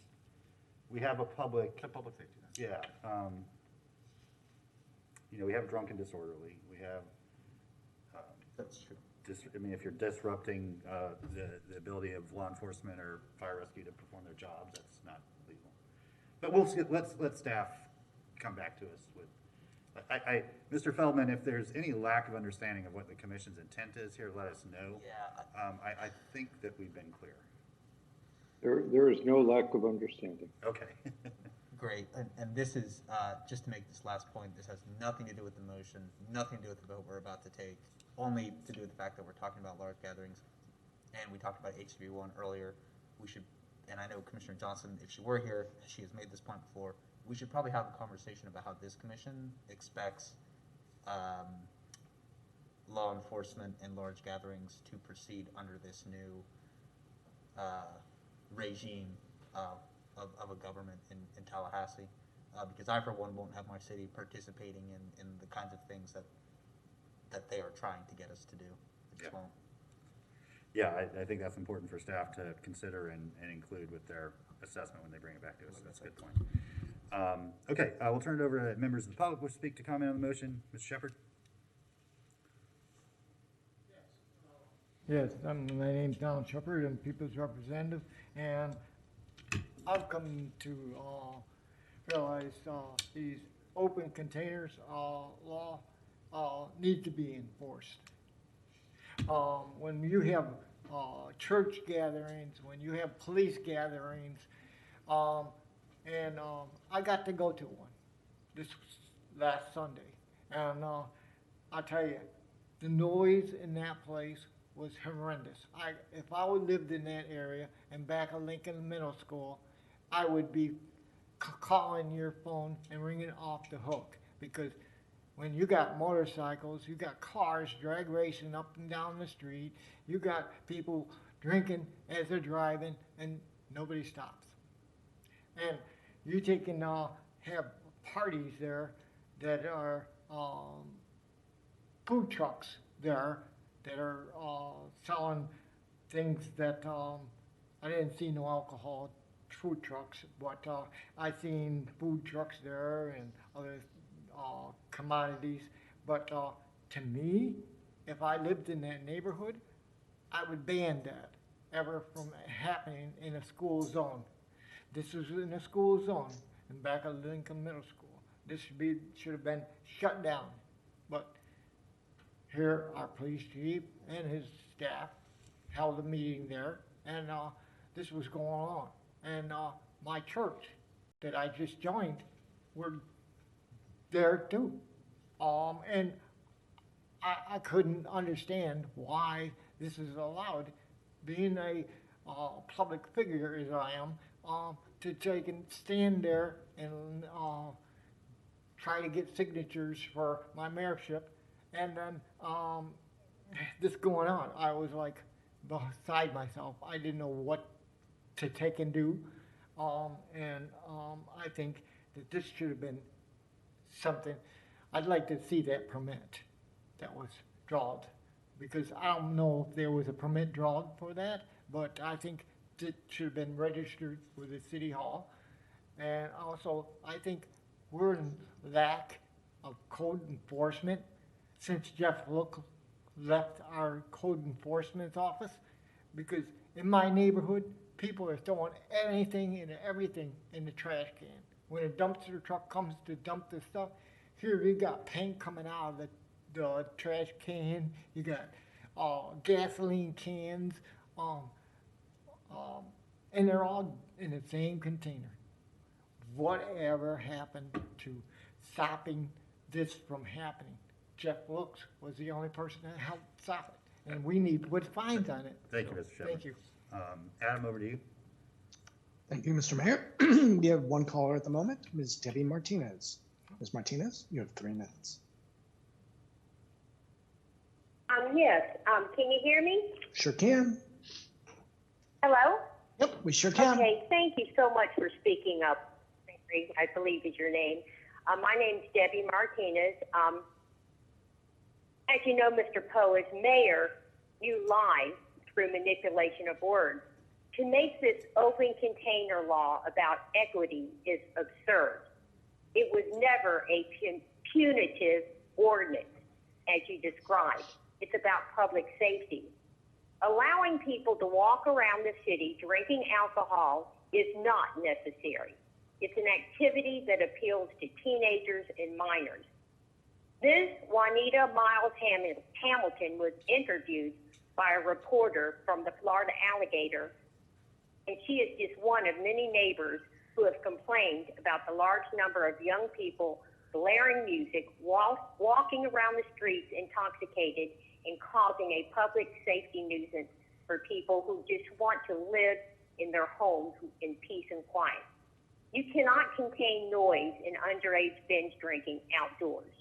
We have a public safety. Yeah. You know, we have drunk and disorderly. We have. That's true. I mean, if you're disrupting the ability of law enforcement or fire rescue to perform their jobs, that's not legal. But we'll see, let staff come back to us with. Mr. Feldman, if there's any lack of understanding of what the commission's intent is here, let us know. Yeah. I think that we've been clear. There is no lack of understanding. Okay. Great. And this is, just to make this last point, this has nothing to do with the motion, nothing to do with the vote we're about to take, only to do with the fact that we're talking about large gatherings. And we talked about HB1 earlier. We should, and I know Commissioner Johnson, if she were here, she has made this point before, we should probably have a conversation about how this commission expects law enforcement in large gatherings to proceed under this new regime of a government in Tallahassee. Because I, for one, won't have my city participating in the kinds of things that they are trying to get us to do. I just won't. Yeah, I think that's important for staff to consider and include with their assessment when they bring it back to us. That's a good point. Okay, we'll turn it over to members of the public who wish to speak to comment on the motion. Mr. Shepard? Yes, my name's Donald Shepard. I'm People's Representative, and I've come to realize these open containers law need to be enforced. When you have church gatherings, when you have police gatherings, and I got to go to one this last Sunday, and I tell you, the noise in that place was horrendous. If I would lived in that area and back at Lincoln Middle School, I would be calling your phone and ringing off the hook, because when you got motorcycles, you got cars drag racing up and down the street, you got people drinking as they're driving, and nobody stops. And you can have parties there that are food trucks there that are selling things that I didn't see no alcohol food trucks, but I seen food trucks there and other commodities. But to me, if I lived in that neighborhood, I would ban that ever from happening in a school zone. This was in a school zone and back at Lincoln Middle School. This should have been shut down. But here, our police chief and his staff held a meeting there, and this was going on. And my church that I just joined were there too. And I couldn't understand why this is allowed, being a public figure as I am, to take and stand there and try to get signatures for my mayorship, and then this going on. I was like beside myself. I didn't know what to take and do, I think that this should have been something. I'd like to see that permit that was drawn, because I don't know if there was a permit drawn for that, but I think it should have been registered with the city hall. And also, I think we're in lack of code enforcement since Jeff Look left our code enforcement office, because in my neighborhood, people are throwing anything and everything in the trash can. When a dumpster truck comes to dump the stuff, here you got paint coming out of the trash can, you got gasoline cans, and they're all in the same container. Whatever happened to stopping this from happening? Jeff Wilkes was the only person that helped stop it, and we need to put fines on it. Thank you, Mr. Shepard. Thank you. Adam, over to you. Thank you, Mr. Mayor. We have one caller at the moment, Ms. Debbie Martinez. Ms. Martinez, you have 3 minutes. Yes. Can you hear me? Sure can. Hello? Yep, we sure can. Okay, thank you so much for speaking up. I believe is your name. My name's Debbie Martinez. As you know, Mr. Poe, as mayor, you lie through manipulation of words. To make this open container law about equity is absurd. It was never a punitive ordinance, as you described. It's about public safety. Allowing people to walk around the city drinking alcohol is not necessary. It's an activity that appeals to teenagers and minors. This Juanita Miles Hamilton was interviewed by a reporter from the Florida Alligator, and she is just one of many neighbors who have complained about the large number of young people blaring music while walking around the streets intoxicated and causing a public safety nuisance for people who just want to live in their homes in peace and quiet. You cannot contain noise in underage binge drinking outdoors.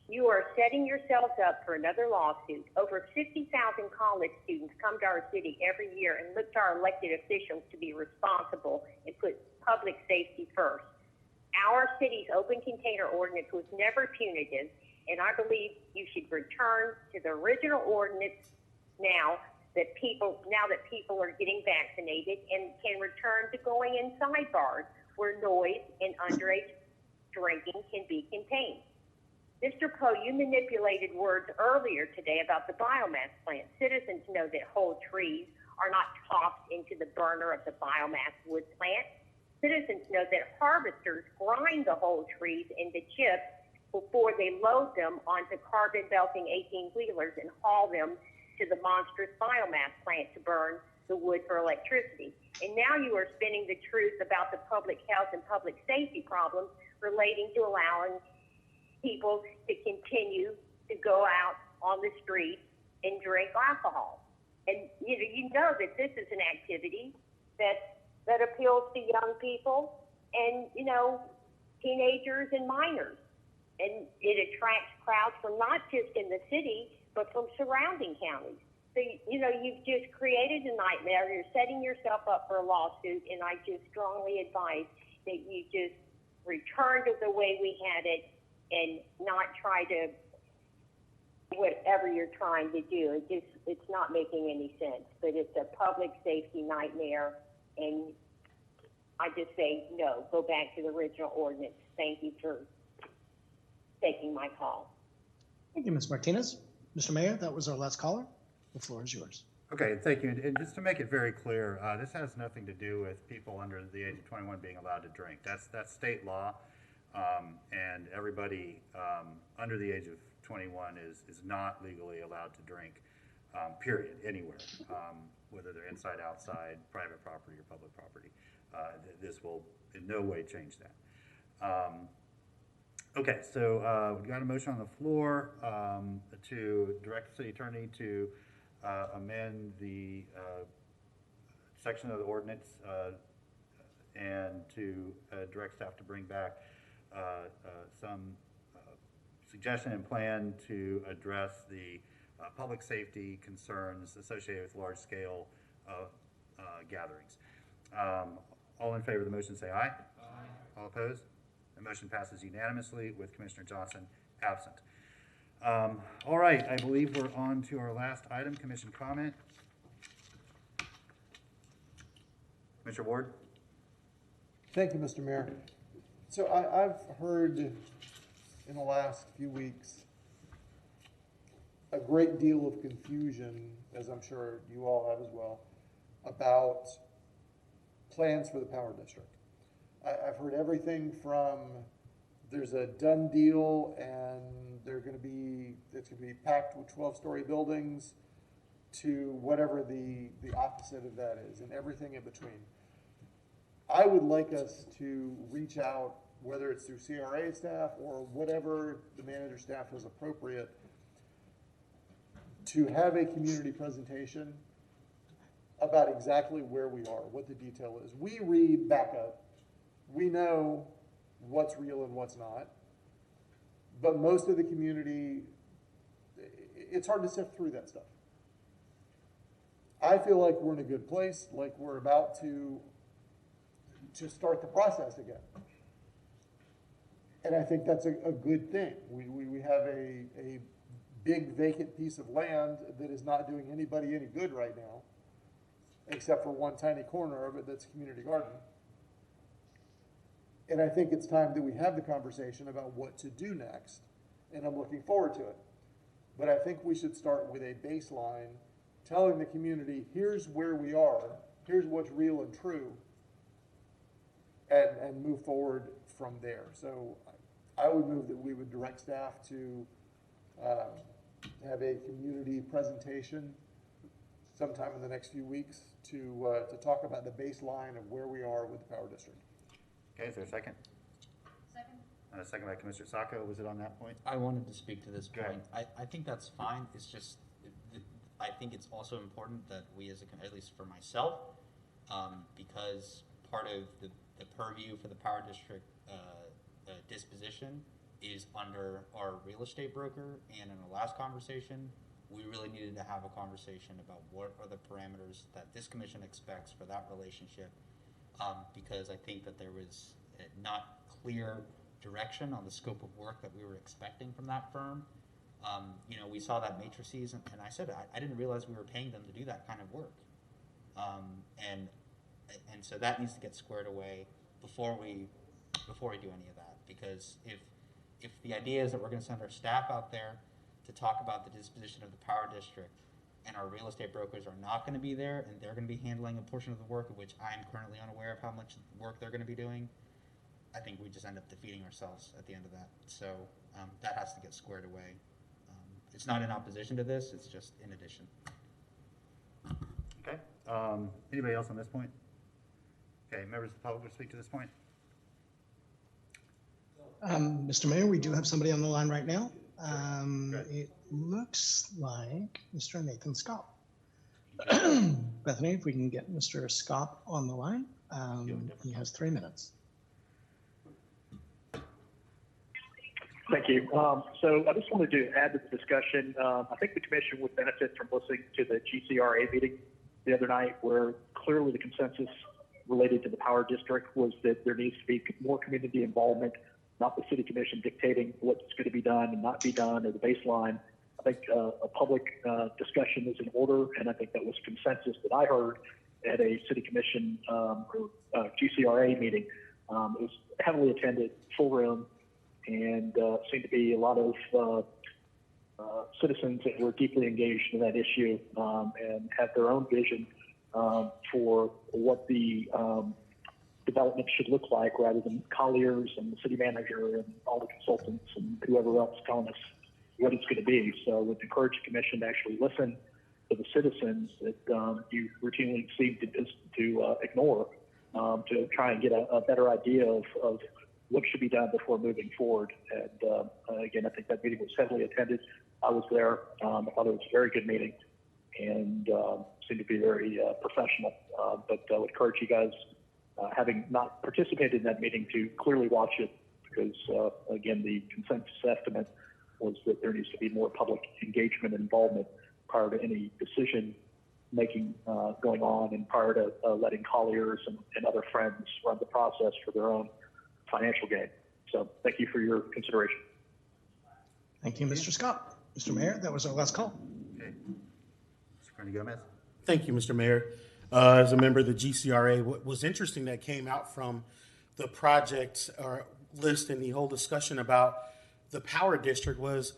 You are setting yourselves up for another lawsuit. Over 50,000 college students come to our city every year and look to our elected officials to be responsible and put public safety first. Our city's open container ordinance was never punitive, and I believe you should return to the original ordinance now that people are getting vaccinated, and can return to going inside bars where noise and underage drinking can be contained. Mr. Poe, you manipulated words earlier today about the biomass plant. Citizens know that whole trees are not tossed into the burner of the biomass wood plant. Citizens know that harvesters grind the whole trees into chips before they load them onto carbon belting 18-wheelers and haul them to the monstrous biomass plant to burn the wood for electricity. And now you are spinning the truth about the public health and public safety problems relating to allowing people to continue to go out on the street and drink alcohol. And you know that this is an activity that appeals to young people and, teenagers and minors. And it attracts crowds from not just in the city, but from surrounding counties. So, you've just created a nightmare. You're setting yourself up for a lawsuit, and I just strongly advise that you just return to the way we had it and not try to whatever you're trying to do. It's not making any sense, but it's a public safety nightmare, and I just say, no, go back to the original ordinance. Thank you for taking my call. Thank you, Ms. Martinez. Mr. Mayor, that was our last caller. The floor is yours. Okay, thank you. And just to make it very clear, this has nothing to do with people under the age of 21 being allowed to drink. That's state law, and everybody under the age of 21 is not legally allowed to drink, period, anywhere, whether they're inside, outside, private property, or public property. This will in no way change that. Okay, so we've got a motion on the floor to direct the city attorney to amend the section of the ordinance and to direct staff to bring back some suggestion and plan to address the public safety concerns associated with large-scale gatherings. All in favor of the motion say aye. Aye. All opposed? The motion passes unanimously with Commissioner Johnson absent. All right, I believe we're on to our last item, commission comment. Commissioner Ward. Thank you, Mr. Mayor. So I've heard in the last few weeks a great deal of confusion, as I'm sure you all have as well, about plans for the power district. I've heard everything from there's a done deal and it's going to be packed with 12-story buildings to whatever the opposite of that is, and everything in between. I would like us to reach out, whether it's through CRA staff or whatever the manager staff is appropriate, to have a community presentation about exactly where we are, what the detail is. We read backup. We know what's real and what's not. But most of the community, it's hard to sift through that stuff. I feel like we're in a good place, like we're about to start the process again. And I think that's a good thing. We have a big vacant piece of land that is not doing anybody any good right now, except for one tiny corner of it that's a community garden. And I think it's time that we have the conversation about what to do next, and I'm looking forward to it. But I think we should start with a baseline, telling the community, here's where we are, here's what's real and true, and move forward from there. So I would move that we would direct staff to have a community presentation sometime in the next few weeks to talk about the baseline of where we are with the power district. Okay, is there a second? Second. A second by Commissioner Sacco. Was it on that point? I wanted to speak to this Go point. I think that's fine. It's just, I think it's also important that we as a, at least for myself, because part of the purview for the power district disposition is under our real estate broker, and in the last conversation, we really needed to have a conversation about what are the parameters that this commission expects for that relationship, because I think that there was not clear direction on the scope of work that we were expecting from that firm. You know, we saw that matrices, and I said I didn't realize we were paying them to do that kind of work, and so that needs to get squared away before we do any of that. Because if the idea is that we're going to send our staff out there to talk about the disposition of the power district, and our real estate brokers are not going to be there, and they're going to be handling a portion of the work of which I'm currently unaware of how much work they're going to be doing, I think we just end up defeating ourselves at the end of that. So that has to get squared away. It's not in opposition to this, it's just in addition. Okay. Anybody else on this point? Okay, members of the public will speak to this point. Mr. Mayor, we do have somebody on the line right now. It looks like Mr. Nathan Scott. Bethany, if we can get Mr. Scott on the line, he has 3 minutes. Thank you. So I just wanted to add to the discussion. I think the commission would benefit from listening to the GCRA meeting the other night, where clearly the consensus related to the power district was that there needs to be more community involvement, not the city commission dictating what's going to be done and not be done, or the baseline. I think a public discussion is in order, and I think that was consensus that I heard at a city commission or GCRA meeting. It was heavily attended, full room, and seemed to be a lot of citizens that were deeply engaged in that issue and had their own vision for what the development should look like, rather than Colliers and the city manager and all the consultants and whoever else telling us what it's going to be. So I would encourage the commission to actually listen to the citizens that you routinely seem to ignore, to try and get a better idea of what should be done before moving forward. And again, I think that meeting was heavily attended. I was there. I thought it was a very good meeting and seemed to be very professional. But I would encourage you guys, having not participated in that meeting, to clearly watch it, because again, the consensus estimate was that there needs to be more public engagement and involvement prior to any decision making going on, and prior to letting Colliers and other friends run the process for their own financial gain. So thank you for your consideration. Thank you, Mr. Scott. Mr. Mayor, that was our last call. Okay. Mr. Carney Gomez. Thank you, Mr. Mayor. As a member of the GCRA, what was interesting that came out from the project list and the whole discussion about the power district was,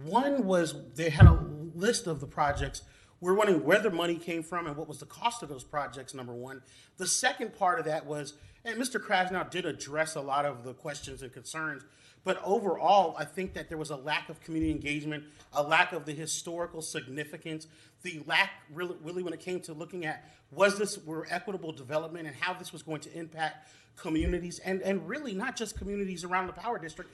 one was they had a list of the projects. We're wondering where the money came from and what was the cost of those projects, number one. The second part of that was, and Mr. Krasnow did address a lot of the questions and concerns, but overall, I think that there was a lack of community engagement, a lack of the historical significance, the lack really when it came to looking at were equitable development and how this was going to impact communities, and really not just communities around the power district,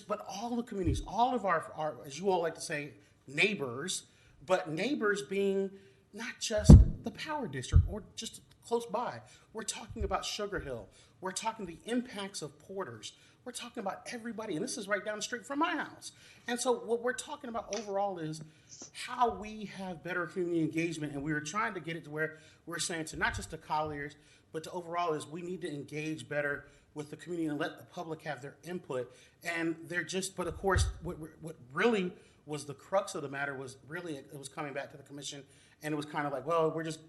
but all the communities, all of our, as you all like to say, neighbors, but neighbors being not just the power district or just close by. We're talking about Sugar Hill. We're talking the impacts of Porters. We're talking about everybody, and this is right down the street from my house. And so what we're talking about overall is how we have better community engagement, and we were trying to get it to where we're saying to not just the Colliers, but to overall is we need to engage better with the community and let the public have their input. And but of course, what really was the crux of the matter was really, it was coming back to the commission, and it was kind of like, well, we're just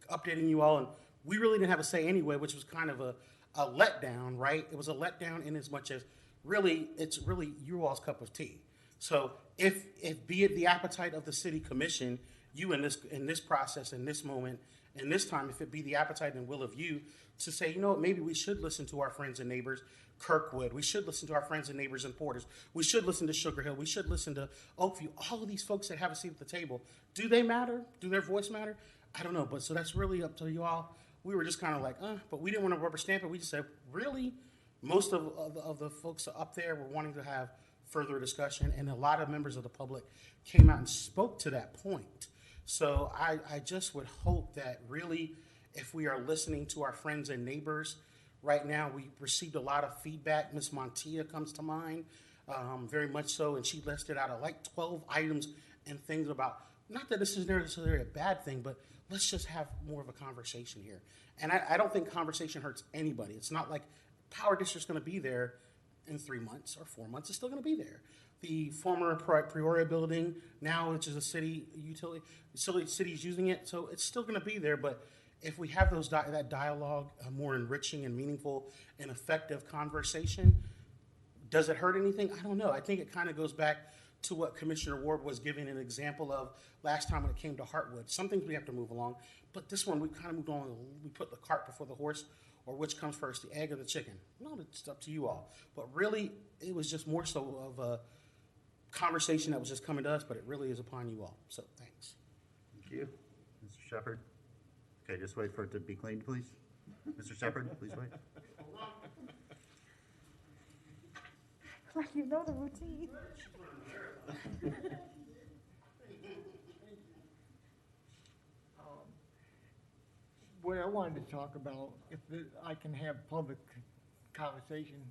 updating you all, and we really didn't have a say anyway, which was kind of a letdown, right? It was a letdown in as much as really, it's really you all's cup of tea. So if be it the appetite of the city commission, you in this process, in this moment, and this time, if it be the appetite and will of you to say, you know what, maybe we should listen to our friends and neighbors, Kirkwood. We should listen to our friends and neighbors in Porters. We should listen to Sugar Hill. We should listen to Oakview. All of these folks that have a seat at the table. Do they matter? Do their voice matter? I don't know. But so that's really up to you all. We were just kind of like, but we didn't want to rubber stamp it. We just said, really, most of the folks up there were wanting to have further discussion, and a lot of members of the public came out and spoke to that point. So I just would hope that really, if we are listening to our friends and neighbors, right now we received a lot of feedback. Ms. Montilla comes to mind, very much so, and she listed out like 12 items and things about, not that this is necessarily a bad thing, but let's just have more of a conversation here. And I don't think conversation hurts anybody. It's not like Power District's gonna be there in 3 months or 4 months. It's still gonna be there. The former Peoria building now, which is a city utility, city's using it, so it's still going to be there. But if we have that dialogue, a more enriching and meaningful and effective conversation, does it hurt anything? I don't know. I think it kind of goes back to what Commissioner Ward was giving an example of last time when it came to Heartwood. Some things we have to move along, but this one we kind of moved on. We put the cart before the horse, or which comes first, the egg or the chicken? No, it's up to you all. But really, it was just more so of a conversation that was just coming to us, but it really is upon you all. So thanks. Thank you. Mr. Shepard. Okay, just wait for it to be cleaned, please. Mr. Shepard, please wait. Like you know the routine. What I wanted to talk about, if I can have public conversation,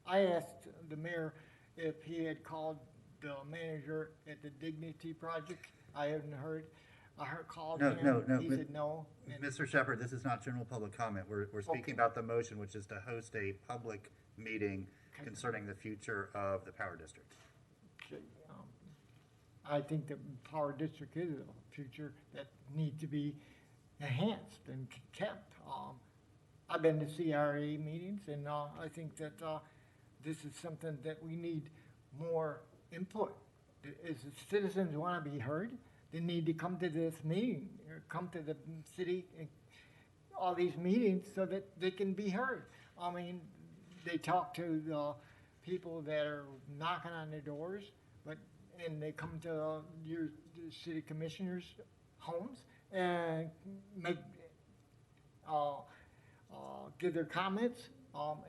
I asked the mayor if he had called the manager at the Dignity Project. I haven't heard. I called him. No. He said no. Mr. Shepard, this is not general public comment. We're speaking about the motion, which is to host a public meeting concerning the future of the Power District. I think the Power District is a future that needs to be enhanced and kept. I've been to CRA meetings, and I think that this is something that we need more input. As the citizens want to be heard, they need to come to this meeting, or come to the city, all these meetings, so that they can be heard. I mean, they talk to the people that are knocking on their doors, and they come to your city commissioners' homes and make give their comments,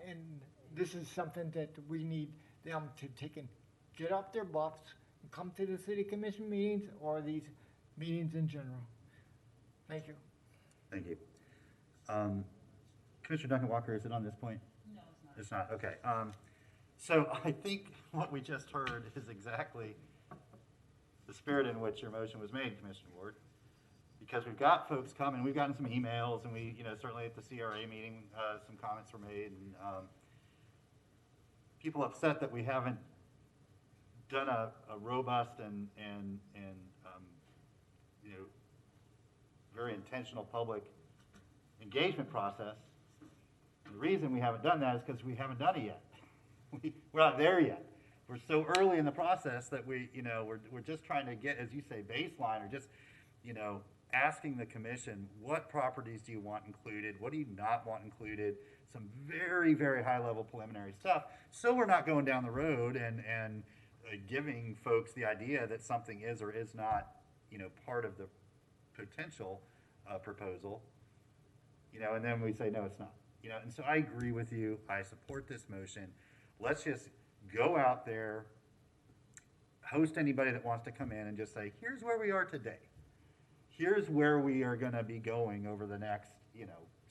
and this is something that we need them to take and get off their butts and come to the city commission meetings or these meetings in general. Thank you. Thank you. Commissioner Duncan Walker, is it on this point? No, it's not. It's not, okay. So I think what we just heard is exactly the spirit in which your motion was made, Commissioner Ward. Because we've got folks coming, we've gotten some emails, and we, certainly at the CRA meeting, some comments were made, and people upset that we haven't done a robust and very intentional public engagement process. And the reason we haven't done that is because we haven't done it yet. We're not there yet. We're so early in the process that we're just trying to get, as you say, baseline, or just, asking the commission, what properties do you want included? What do you not want included? Some very, very high level preliminary stuff. So we're not going down the road and giving folks the idea that something is or is not, part of the potential proposal, and then we say, no, it's not, and so I agree with you. I support this motion. Let's just go out there, host anybody that wants to come in and just say, here's where we are today. Here's where we are going to be going over the next,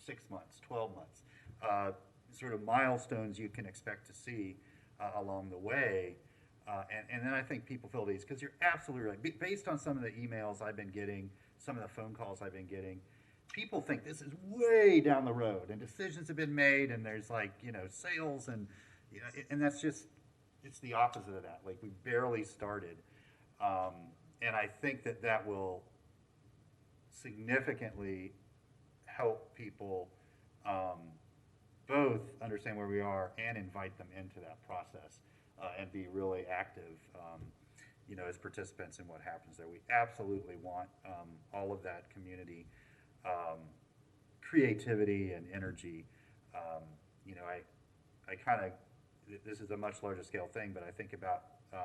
6 months, 12 months, sort of milestones you can expect to see along the way. And then I think people feel these, because you're absolutely right. Based on some of the emails I've been getting, some of the phone calls I've been getting, people think this is way down the road and decisions have been made and there's sales and, and that's just, it's the opposite of that. Like, we barely started. And I think that will significantly help people both understand where we are and invite them into that process and be really active, as participants in what happens there. We absolutely want all of that community creativity and energy. I kind of, this is a much larger scale thing, but I think about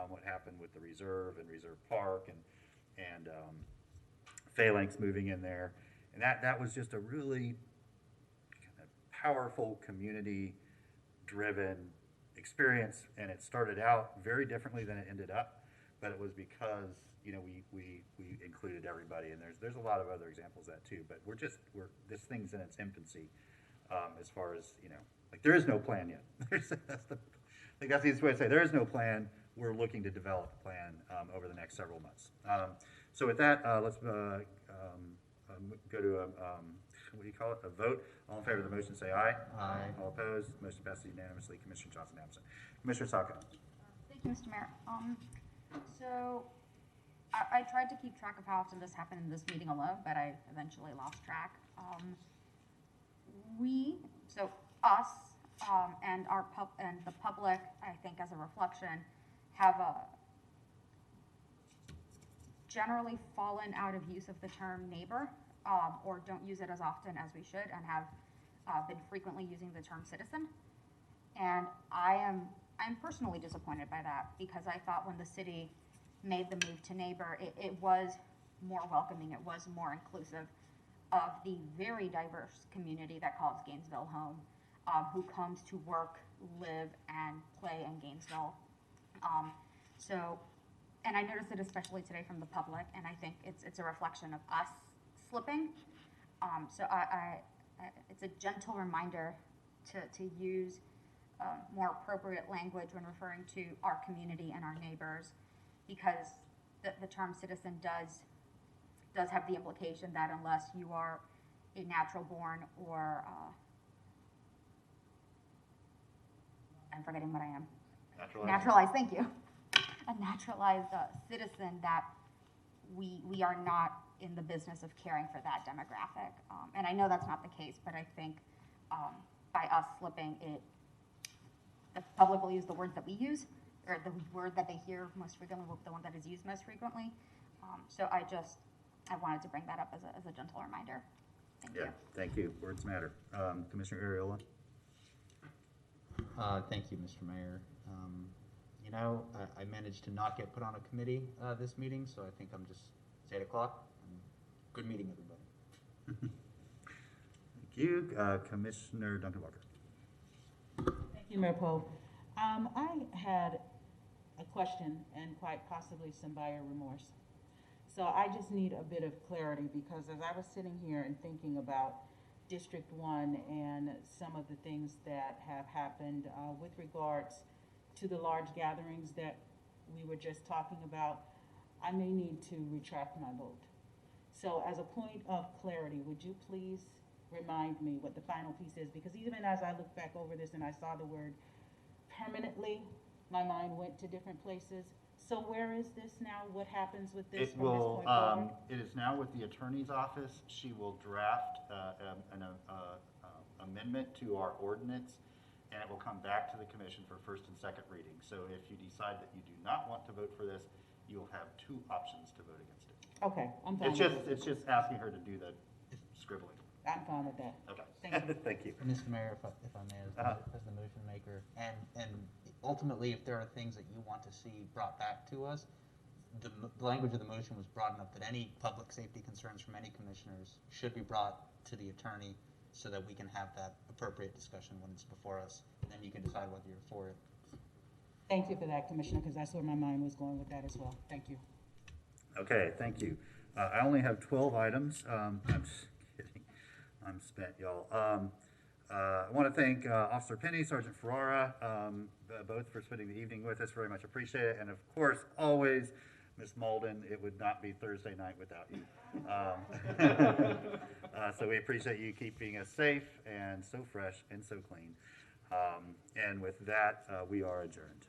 what happened with the Reserve and Reserve Park and Phalanx moving in there, and that was just a really kind of powerful community-driven experience, and it started out very differently than it ended up, but it was because we included everybody, and there's a lot of other examples of that too. But this thing's in its infancy as far as there is no plan yet. I think that's the easiest way to say it. There is no plan. We're looking to develop a plan over the next several months. So with that, let's go to what do you call it? A vote. All in favor of the motion, say aye. Aye. All opposed? Motion passes unanimously. Commissioner Johnson absent. Commissioner Saka. Thank you, Mr. Mayor. So I tried to keep track of how often this happened in this meeting alone, but I eventually lost track. Us and the public, I think, as a reflection, have generally fallen out of use of the term neighbor, or don't use it as often as we should, and have been frequently using the term citizen. And I'm personally disappointed by that, because I thought when the city made the move to neighbor, it was more welcoming, it was more inclusive of the very diverse community that calls Gainesville home, who comes to work, live, and play in Gainesville. And I noticed it especially today from the public, and I think it's a reflection of us slipping. It's a gentle reminder to use more appropriate language when referring to our community and our neighbors, because the term citizen does have the implication that unless you are a natural born or I'm forgetting what I am. Naturalized, thank you. A naturalized citizen, that we are not in the business of caring for that demographic. And I know that's not the case, but I think by us slipping, the public will use the words that we use, or the word that they hear most frequently, the one that is used most frequently. So I wanted to bring that up as a gentle reminder. Thank you. Thank you. Words matter. Commissioner Ariola. Thank you, Mr. Mayor. I managed to not get put on a committee this meeting, so I think it's 8 o'clock. Good meeting, everybody. Thank you. Commissioner Duncan Walker. Thank Thank you, Mayor Poe. I had a question and quite possibly some buyer remorse. So I just need a bit of clarity because as I was sitting here and thinking about District 1 and some of the things that have happened with regards to the large gatherings that we were just talking about, I may need to retract my vote. So as a point of clarity, would you please remind me what the final piece is? Because even as I look back over this and I saw the word permanently, my mind went to different places. So where is this now? What happens with this from this point forward? It is now with the attorney's office. She will draft an amendment to our ordinance, and it will come back to the commission for first and second reading. So if you decide that you do not want to vote for this, you will have two options to vote against it. Okay, I'm fine. It's just asking her to do the scribbling. I'm fine with that. Okay. Thank you. Thank you. Mr. Mayor, if I may, as the motion maker, and ultimately, if there are things that you want to see brought back to us, the language of the motion was broad enough that any public safety concerns from any commissioners should be brought to the attorney so that we can have that appropriate discussion when it's before us, and then you can decide whether you're for it. Thank you for that, Commissioner, because that's where my mind was going with that as well. Thank you. Okay, thank you. I only have 12 items. I'm just kidding. I'm spent, y'all. I want to thank Officer Penny, Sergeant Ferrara, both for spending the evening with us. Very much appreciate it. And of course, always, Ms. Malden, it would not be Thursday night without you. So we appreciate you keeping us safe and so fresh and so clean. And with that, we are adjourned.